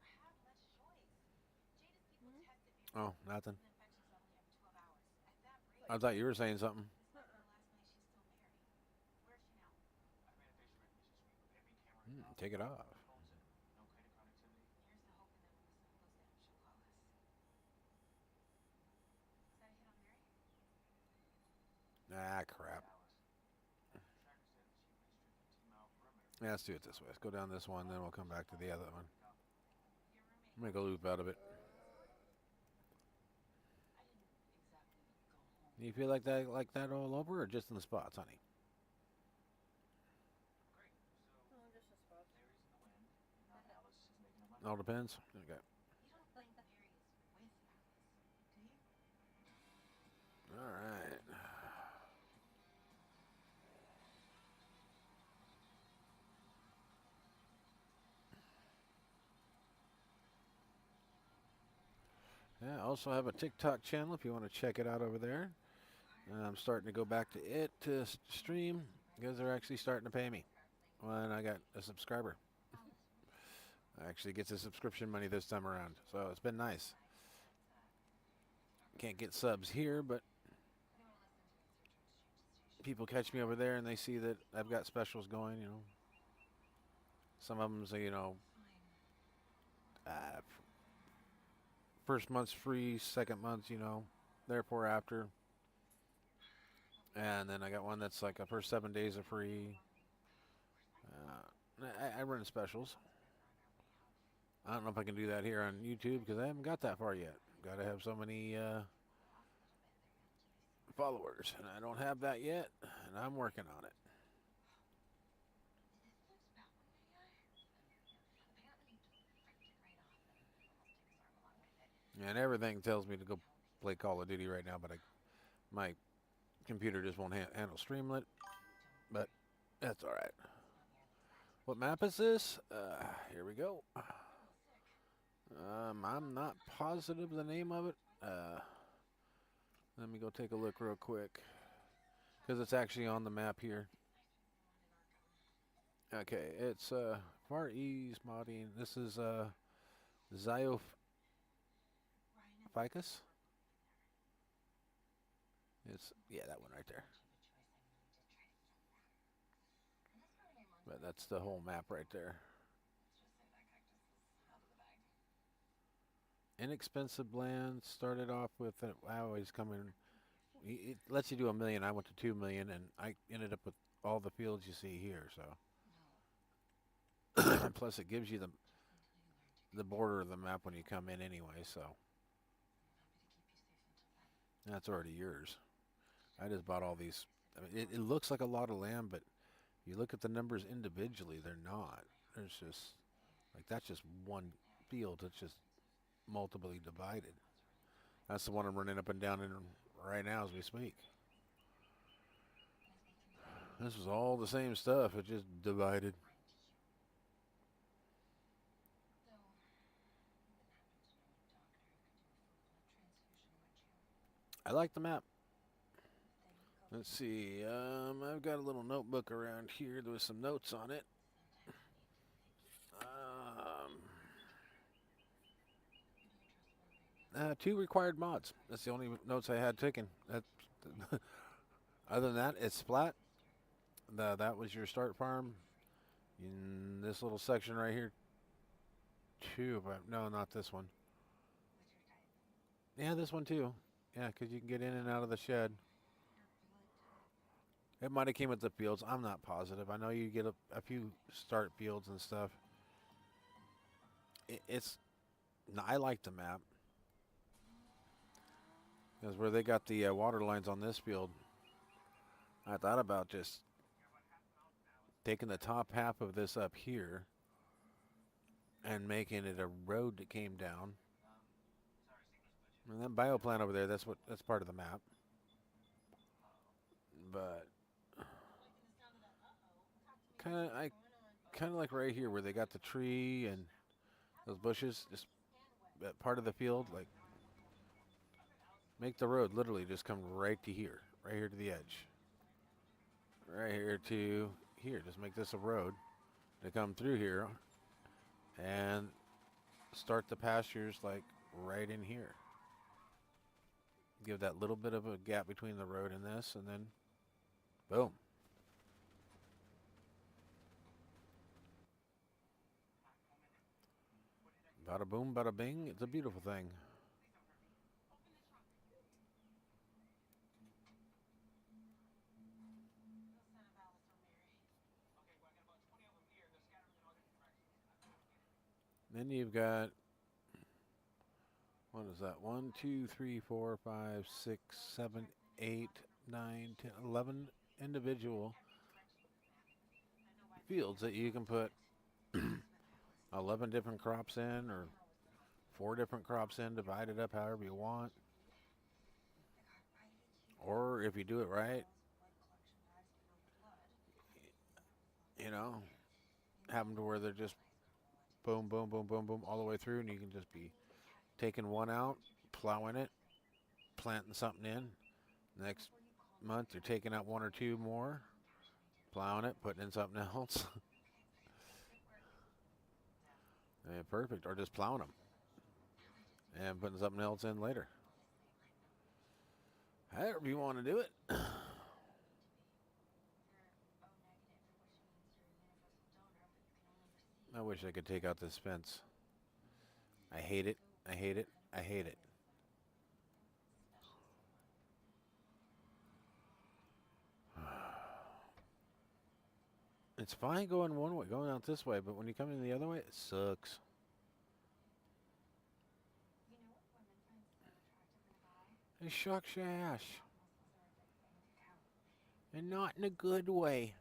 We don't have much choice. Jada's people tested Mary's Oh, blood. nothing. An infections level every 12 hours. At that rate, I thought you were saying something. this might be the last night she's still Mary. Where is she now? I've made a facial recognition suite with every camera in the house. Take it off. No phone signal, no credit card activity. Here's to hoping that when the sun goes down, she'll call us. Is that a hit on Mary? Ah, crap. Dallas. Tracker said that she ran straight 15 mile perimeter. Yeah, let's do it this way. Let's go down this one, then we'll come back to the other one. Your roommate. I'm gonna go loop out of it. I didn't exactly go home. You feel like that all over, or just in the spots, honey? Great. So Oh, just a spot. Mary's in the wind, and now Alice is making a money. All depends. Okay. You don't think Mary is with Alice, do you? All right. Yeah, I also have a TikTok channel if you want to check it out over there. I'm starting to go back to it to stream because they're actually starting to pay me when I got a subscriber. I actually get the subscription money this time around, so it's been nice. Can't get subs here, but people catch me over there and they see that I've got specials going, you know. Some of them say, you know, first month's free, second month, you know, therefore after. And then I got one that's like a first 7 days are free. I run specials. I don't know if I can do that here on YouTube because I haven't got that far yet. Got to have so many followers, and I don't have that yet, and I'm working on it. And everything tells me to go play Call of Duty right now, but my computer just won't handle Streamlit. But that's all right. What map is this? Here we go. I'm not positive the name of it. Let me go take a look real quick, because it's actually on the map here. Okay, it's Far East modding. This is Ficus. It's, yeah, that one right there. But that's the whole map right there. Inexpensive land. Started off with, I always come in, it lets you do 1 million. I went to 2 million, and I ended up with all the fields you see here, so. Plus it gives you the border of the map when you come in anyway, so. That's already yours. I just bought all these. I mean, it looks like a lot of land, but you look at the numbers individually, they're not. There's just, like, that's just one field. It's just multiply divided. That's the one I'm running up and down in right now as we speak. This is all the same stuff. It just divided. I like the map. Let's see. I've got a little notebook around here. There was some notes on it. Two required mods. That's the only notes I had taken. Other than that, it's flat. That was your start farm. In this little section right here, too. But no, not this one. Yeah, this one too. Yeah, because you can get in and out of the shed. It might have came with the fields. I'm not positive. I know you get a few start fields and stuff. I like the map. Because where they got the water lines on this field, I thought about just taking the top half of this up here and making it a road that came down. And then bioplan over there, that's part of the map. But kind of like right here where they got the tree and those bushes, just that part of the field, like make the road literally just come right to here, right here to the edge. Right here to here, just make this a road to come through here and start the pastures like right in here. Give that little bit of a gap between the road and this, and then boom. Bada boom, bada bing. It's a beautiful thing. Then you've got, what is that? 1, 2, 3, 4, 5, 6, 7, 8, 9, 10, 11 individual fields that you can put 11 different crops in, or 4 different crops in, divide it up however you want. Or if you do it right, you know, have them to where they're just boom, boom, boom, boom, boom, all the way through, and you can just be taking one out, plowing it, planting something in. Next month, you're taking out 1 or 2 more, plowing it, putting in something else. Yeah, perfect. Or just plowing them and putting something else in later. However you want to do it. I wish I could take out this fence. I hate it. I hate it. I hate it. It's fine going one way, going out this way, but when you come in the other way, it sucks. It shucks your ass. And not in a good way.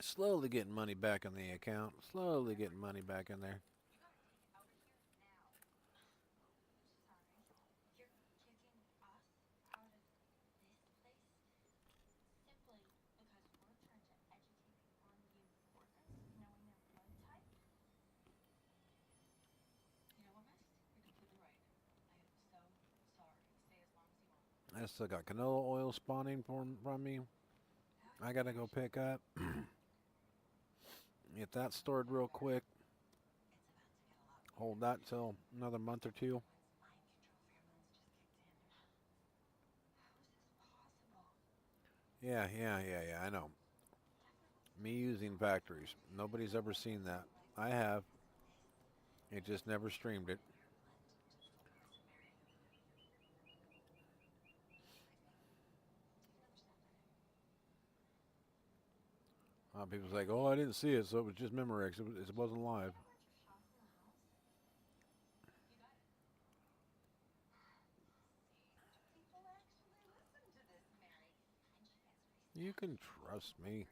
Slowly getting money back in the account. Slowly getting money back in there. I still got canola oil spawning from me. I gotta go pick up. Get that stored real quick. Hold that till another month or 2. Yeah, I know. Me using factories. Nobody's ever seen that. I have. It just never streamed it. People's like, oh, I didn't see it, so it was just Memorex. It wasn't live. You can trust me.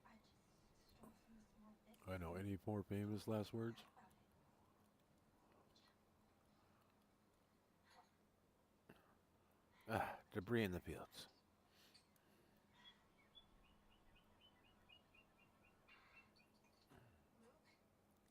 I just strolled through a small business. I know. Any more famous last words? About it. Debris in the fields. Luke,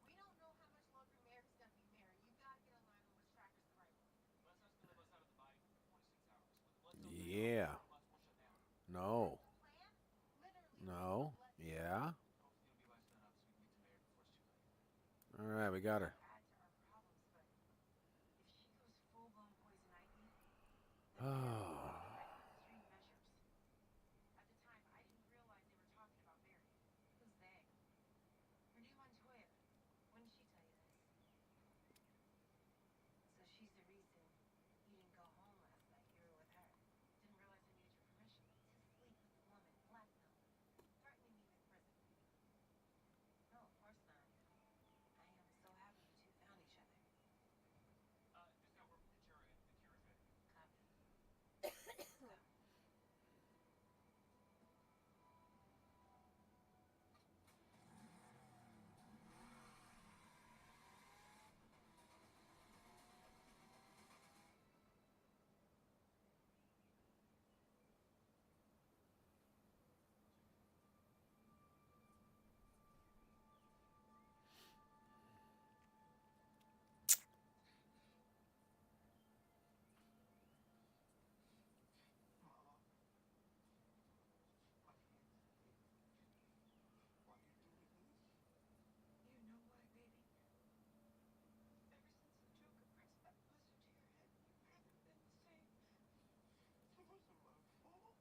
we don't know how much longer Mary's gonna be Mary. You gotta get online on which tracker's the right one. Let's us gonna live us out of the body for 46 hours. When the blood cells die Yeah. down, robots will shut down. No. The plan? Literally. No. Yeah. Hopefully you'll be wise enough so we can get to Mary before it's too late. All right, we got her. Add to our problems, but if she goes full-blown poison ivy, then Oh. Mary will have to write extreme measures. At the time, I didn't realize they were talking about Mary. Who's they? Her name Montoya. When did she tell you this? So she's the reason you didn't go home last night. You were with her. Didn't realize I needed your permission to sleep with the woman. Blackmail me. Threatening me with prison. No, of course not. I am so happy you two found each other. Just gotta work with the jury and the cure is ready. Copy. Let's go. Mom. My hands. Why are you doing this? You know why, baby? Ever since the Joker pressed that buzzer to your head, you haven't been the same. It wasn't my fault. I know.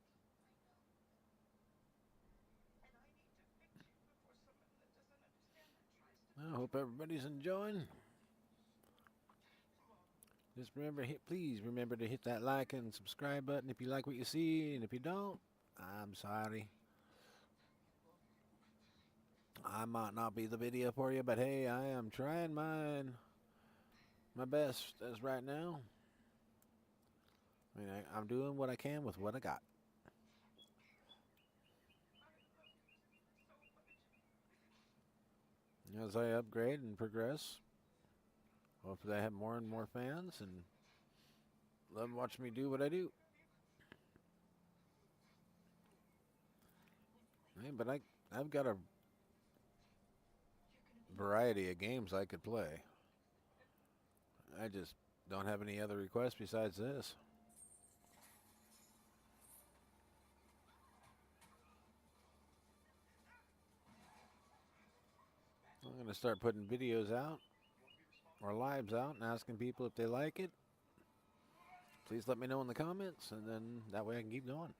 And I need to fix you before someone that doesn't understand that tries to I fix hope you. everybody's enjoying. Mom. Just remember, please remember to hit that like and subscribe button if you like what you see, and if you don't, I'm sorry. I might not be the video for you, but hey, I am trying my best as right now. I mean, I'm doing what I can with what I got. I love you so much. As I upgrade and progress, hopefully I have more and more fans and love watching me do what I do. Hey, but I've got a variety of games I could play. I just don't have any other requests besides this. I'm going to start putting videos out or lives out and asking people if they like it. Please let me know in the comments, and then that way I can keep going.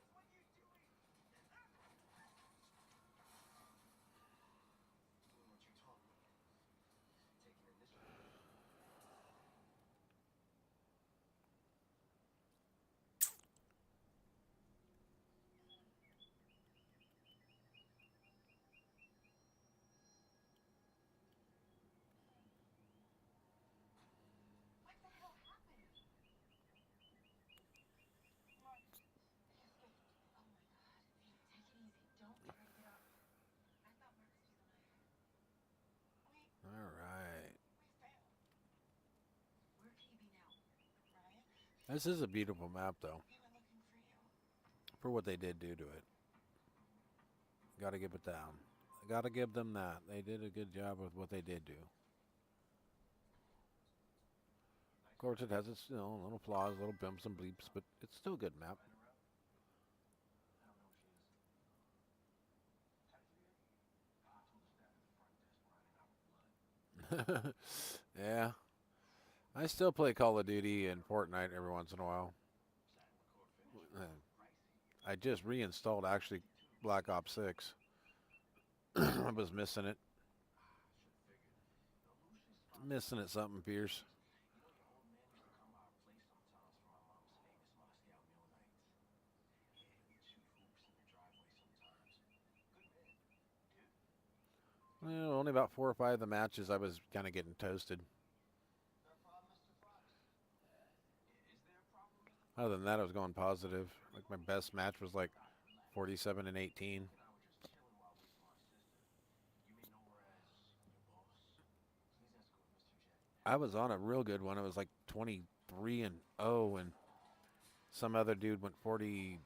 Doing what you taught me. Taking initiative. What the hell happened? Marcus. He escaped. Oh my god. Hey, take it easy. Don't try to get up. I thought Marcus was in IR. All right. We failed. Where could he be now? Ryan? This is a beautiful map, though, He went looking for you. for what they did do to it. Got to give it down. Got to give them that. They did a good job with what they did do. Of course, it has its little flaws, little bumps and bleeps, but it's still a good map. Find her out? I don't know where she is. How did you hear? I told the staff at the front desk we're running out of blood. Yeah. I still play Call of Duty and Fortnite every once in a while. Sat and record finish. Pricey. I just reinstalled actually Black Ops 6. I was missing it. Should have figured. Lucius spot. Missing it something fierce. You know, your old man used to come by our place sometimes for my mom's famous Moscow meal nights. Yeah, we'd shoot hoops in the driveway sometimes. Good man. Dude. Well, only about 4 or 5 of the matches I was kind of getting toasted. Is there a problem, Mr. Fox? Is there a problem, Mr. Other than that, I was going positive. Like my best match was like 47 and 18. and I were just chilling while waiting for our sister. You may know her as your boss. Please escort Mr. J. I was on a real good one. I was like 23 and 0, and some other dude went 40.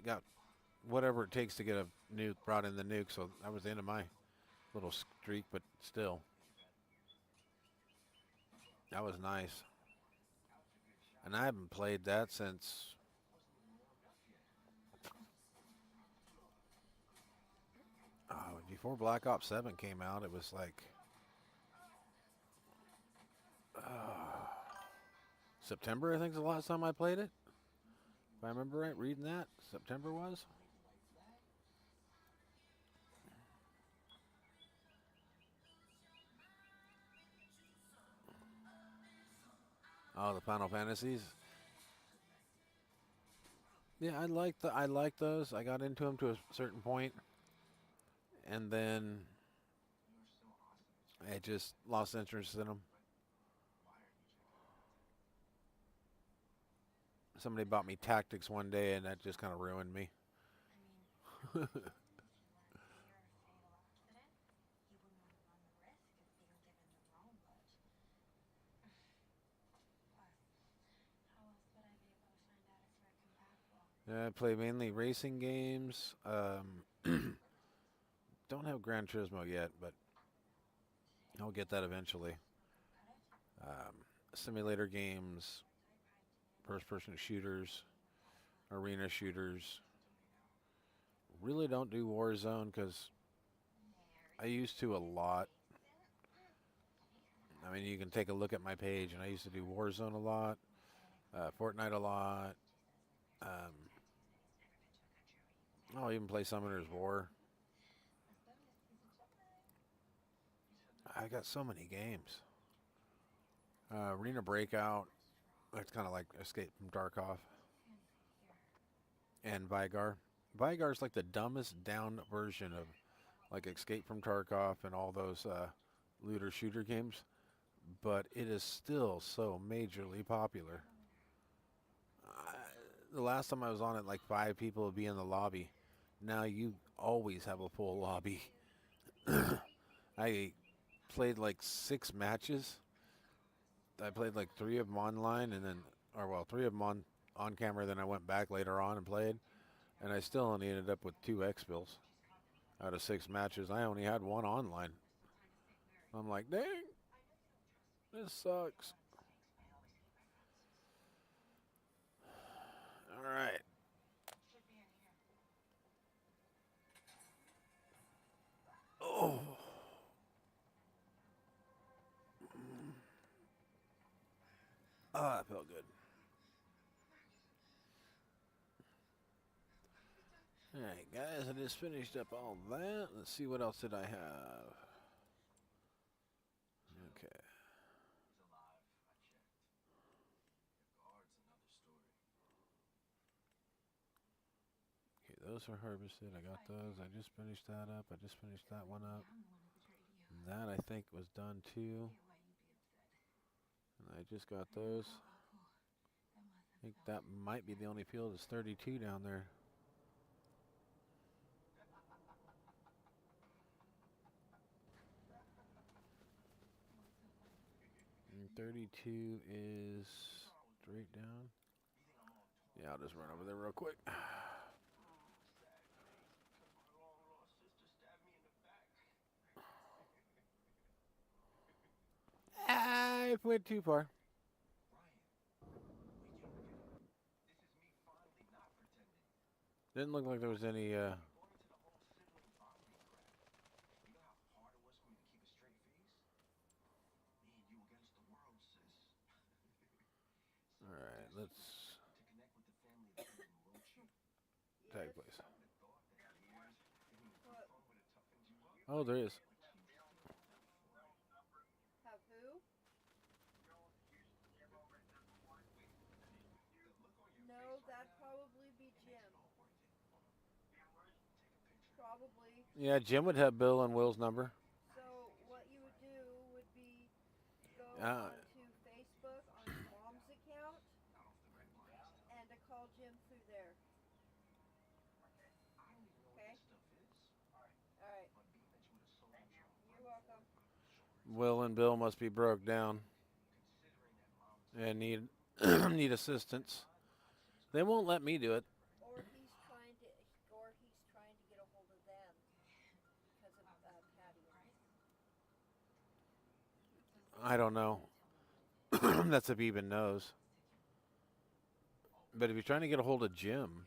Got whatever it takes to get a nuke, brought in the nuke. So that was the end of my little streak, but still, that was nice. And I haven't played that since before Black Ops 7 came out. It was like September, I think, is the last time I played it. If I remember right, reading that, September was. Oh, the Final Fantasies. Yeah, I like those. I got into them to a certain point, and then I just lost interest in them. Somebody bought me Tactics one day, and that just kind of ruined me. I mean, if you were in a fatal accident, you wouldn't want to run the risk of being given the wrong load. Plus, how else would I be able to find out if we're compatible? I play mainly racing games. Don't have Gran Turismo yet, but I'll get that eventually. Simulator games, first-person shooters, arena shooters. Really don't do Warzone because I used to a lot. I mean, you can take a look at my page, and I used to do Warzone a lot, Fortnite a lot. I'll even play Summoner's War. I got so many games. Arena Breakout. That's kind of like Escape from Tarkov. And Vigar. Vigar's like the dumbest down version of like Escape from Tarkov and all those looter shooter games, but it is still so majorly popular. The last time I was on it, like 5 people would be in the lobby. Now you always have a full lobby. I played like 6 matches. I played like 3 of them online, and then, or well, 3 of them on camera. Then I went back later on and played, and I still only ended up with 2 expils out of 6 matches. I only had 1 online. I'm like, dang, this sucks. All right. Oh. Ah, that felt good. All right, guys, I just finished up all that. Let's see, what else did I have? Okay. He's alive. I checked. The guard's another story. Okay, those are harvested. I got those. I just finished that up. I just finished that one up. That, I think, was done too. And I just got those. I think that might be the only field that's 32 down there. And 32 is straight down. Yeah, I'll just run over there real quick. I went too far. Didn't look like there was any. All right, let's tag place. Oh, there is. Have who? No, that'd probably be Jim. Probably. Yeah, Jim would have Bill and Will's number. So what you would do would be go onto Facebook on his mom's account Will and Bill must be broke down considering that mom and need need assistance. They won't let me do it. Or he's trying to, get a hold of them because of Patty and them. I don't know. That's if he even knows. But if he's trying to get a hold of Jim,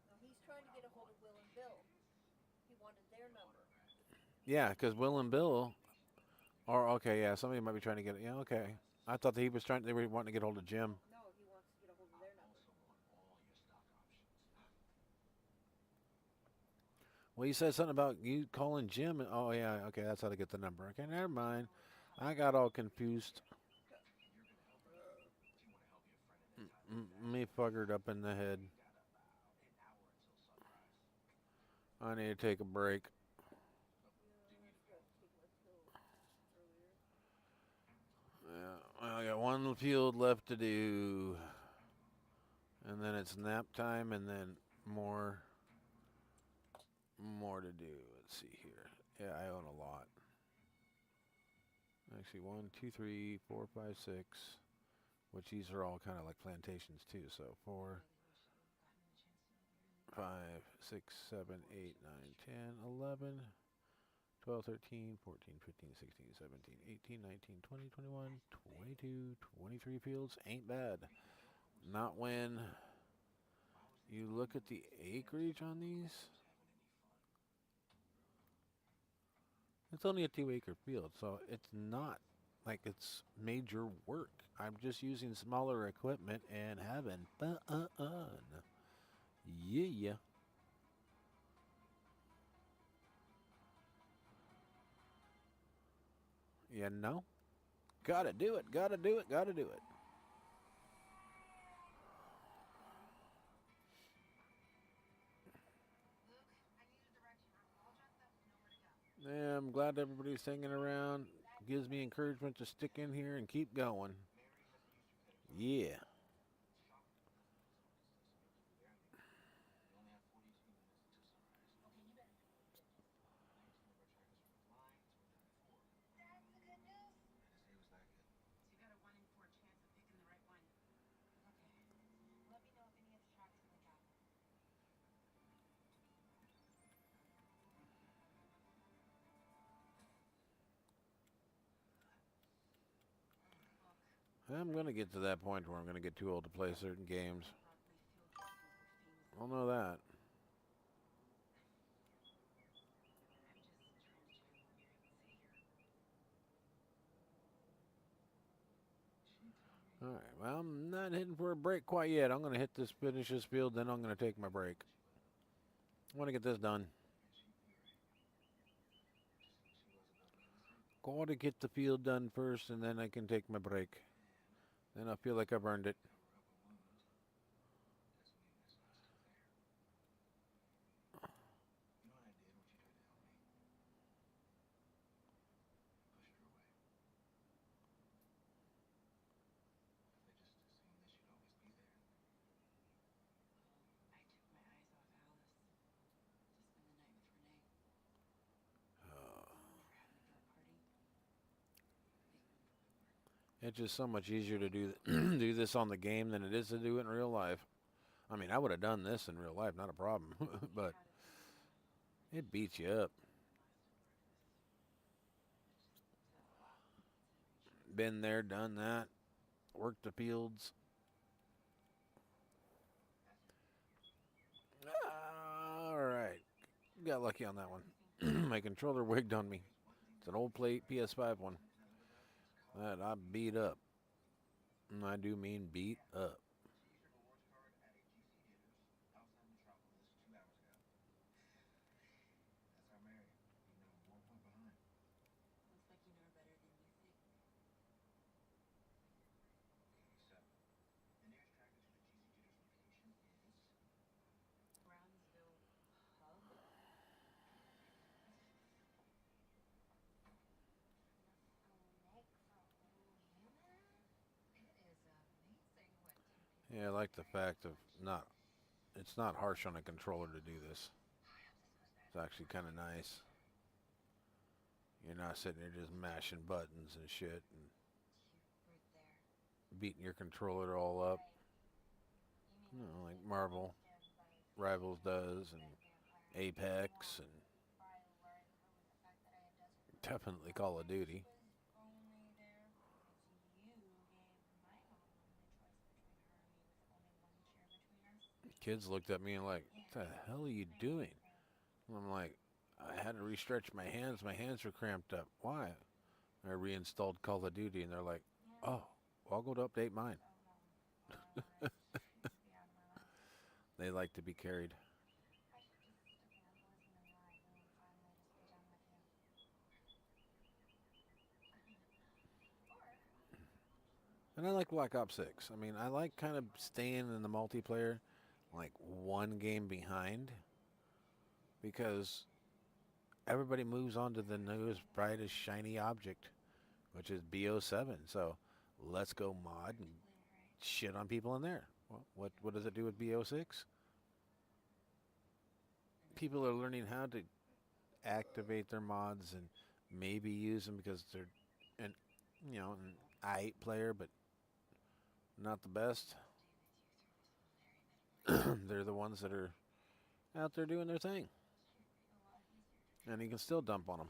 No, he's trying to get a hold of Will and Bill. He wanted their number. yeah, because Will and Bill are okay. Yeah, somebody might be trying to get it. Yeah, okay. I thought that he was trying. They were wanting to get a hold of Jim. No, he wants to get a hold of their number. also own all your stock options. Well, you said something about you calling Jim. Oh yeah, okay. That's how to get the number. Okay, never mind. I got all confused. If you're gonna help me, if you want to help your friend in their time of Me fuckered up in the head. you got about an hour until sunrise. I need to take a break. Yeah, I forgot to take my pill earlier. Yeah, I got one field left to do, and then it's nap time, and then more to do. Let's see here. Yeah, I own a lot. Actually, 1, 2, 3, 4, 5, 6. Which these are all kind of like plantations too. So 4, 5, 6, 7, 8, 9, 10, 11, 12, 13, 14, 15, 16, 17, 18, 19, 20, 21, 22, 23 fields. Ain't bad. Not when you look at the acreage on these. It's only a 2-acre field, so it's not like it's major work. I'm just using smaller equipment and having fun. Yeah. You know? Gotta do it, gotta do it, gotta do it. Luke, I need a direction. I'm all dressed up and know where to go. Yeah, I'm glad everybody's hanging around. Gives me encouragement to stick in here and keep going. Mary hasn't used her credit card. Yeah. It's shocking that nothing is physical distance, so we can do everything. We only have 42 minutes until sunrise. Okay, you better be kidding me. 19 of our trackers are offline, so we're done at 4. That's the good news. I didn't say it was that good. So you got a 1 in 4 chance of picking the right one. Okay. Let me know if any of the trackers link out. Look, I'm gonna get to that point where I'm gonna get too old to play certain games. Broadway field guesses were famous. I'll know that. I'm just trying to channel what Mary would say here. She told me Alright, well, I'm not hitting for a break quite yet. I'm gonna finish this field, then I'm gonna take my break. I wanna get this done. and she'd be right. Just like she was about me in the same. Gotta get the field done first, and then I can take my break. Then I feel like I've earned it. Cover up a wound doesn't mean it's not still there. You know what I did when she tried to help me? I pushed her away. If they just assumed that she'd always be there. I took my eyes off Alice to spend the night with Renee. We're having a dark party. Big room for Whitmore. It's just so much easier to do do this on the game than it is to do it in real life. I mean, I would have done this in real life, not a problem. But Had it it beats you up. Been there, done that. Worked the fields. All right. Got lucky on that one. My controller wigged on me. It's an old plate PS5 one that I beat up. And I do mean beat up. She used her rewards card at a GC Jitters outside Metropolis 2 hours ago. That's our Mary, even though I'm 1 point behind. Looks like you know her better than you think. Okay, so the nearest tracker to the GC Jitters location is Brownsville Hub? Yeah, I like the fact of it's not harsh on a controller to do this. It's actually kind of nice. You're not sitting there just mashing buttons and shit and You were there. beating your controller all up. Right. You You know, mean like Marvel Rivals does and Apex and before I alerted her with the fact that I had desperately definitely Call of Duty. was only there because you gave my mom the only choice between her and me with only one chair between us. Kids looked at me and like, what the hell are you doing? And I'm like, I had to re-stretch my hands. My hands were cramped up. Why? I reinstalled Call of Duty and they're like, oh, well, I'll go to update mine. Oh no. Be out of my life. They like to be carried. I should just stick an embolism in your eye and finally just be done with you. And I like Black Ops 6. I mean, I like kind of staying in the multiplayer like one game behind because everybody moves on to the newest, brightest, shiny object, which is BO7. So let's go mod and shit on people in there. Well, what does it do with BO6? People are learning how to activate their mods and maybe use them because they're an an I8 player, but not the best. They're the ones that are out there doing their thing, and you can still dump on them.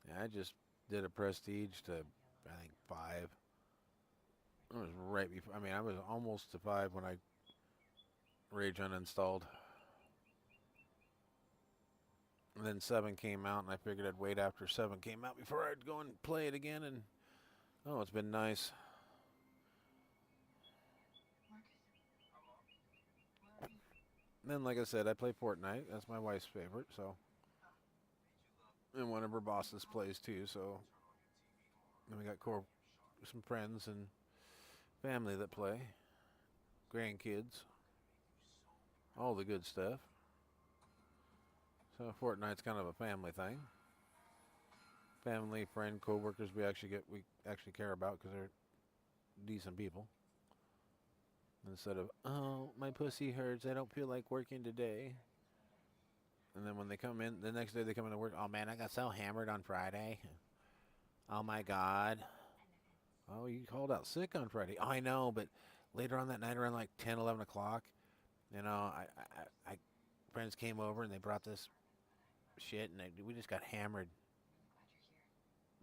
Yeah, I just did a prestige to I think 5. It was right before. I mean, I was almost to 5 when I rage uninstalled. And then 7 came out, and I figured I'd wait after 7 came out before I'd go and play it again. And oh, it's been nice. And then, like I said, I play Fortnite. That's my wife's favorite. So, and one of her bosses plays too. So, then we got some friends and family that play, grandkids, all the good stuff. So Fortnite's kind of a family thing. Family, friend, co-workers we actually care about because they're decent people. Instead of, oh, my pussy hurts, I don't feel like working today. And then when they come in, the next day they come into work, oh man, I got so hammered on Friday. Oh my God. Oh, you called out sick on Friday. Oh, I know, but later on that night around like 10, 11 o'clock, I friends came over and they brought this shit and we just got hammered.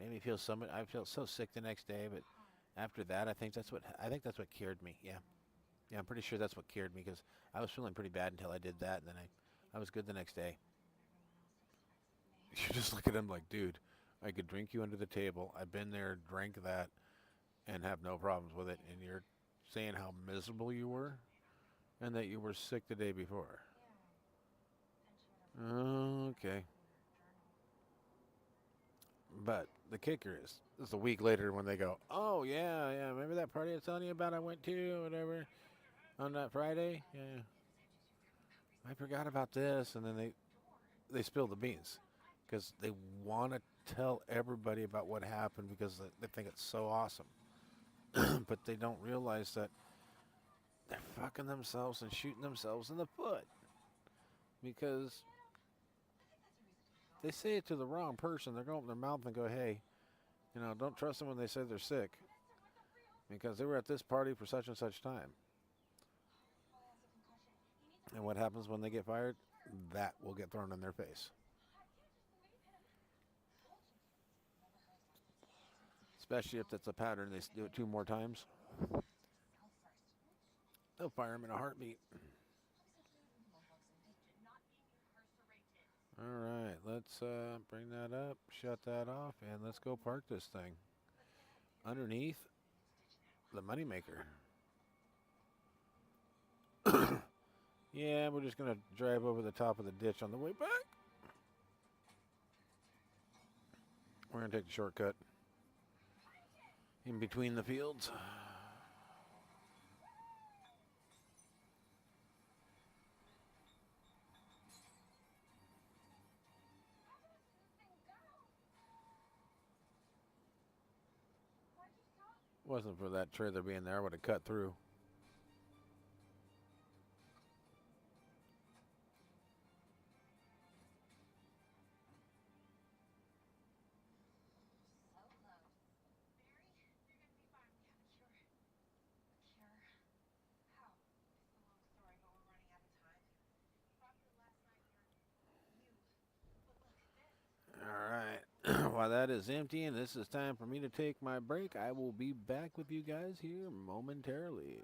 Made me feel I felt so sick the next day, but after that, I think that's what cured me. Yeah. Yeah, I'm pretty sure that's what cured me because I was feeling pretty bad until I did that, and then I was good the next day. You just look at him like, dude, I could drink you under the table. I've been there, drank that, and have no problems with it. And you're saying how miserable you were and that you were sick the day before. Okay. But the kicker is, it's a week later when they go, oh, yeah, remember that party I was telling you about I went to or whatever on that Friday? Yeah. I forgot about this. And then they spill the beans because they want to tell everybody about what happened because they think it's so awesome. But they don't realize that they're fucking themselves and shooting themselves in the foot because they say it to the wrong person. They're going to open their mouth and go, hey, don't trust them when they say they're sick because they were at this party for such and such time. And what happens when they get fired? That will get thrown in their face. Especially if that's a pattern. They do it 2 more times. They'll fire him in a heartbeat. All right, let's bring that up, shut that off, and let's go park this thing underneath the moneymaker. Yeah, we're just going to drive over the top of the ditch on the way back. We're going to take the shortcut in between the fields. Wasn't for that trailer being there, I would have cut through. while that is empty and this is time for me to take my break, I will be back with you guys here momentarily.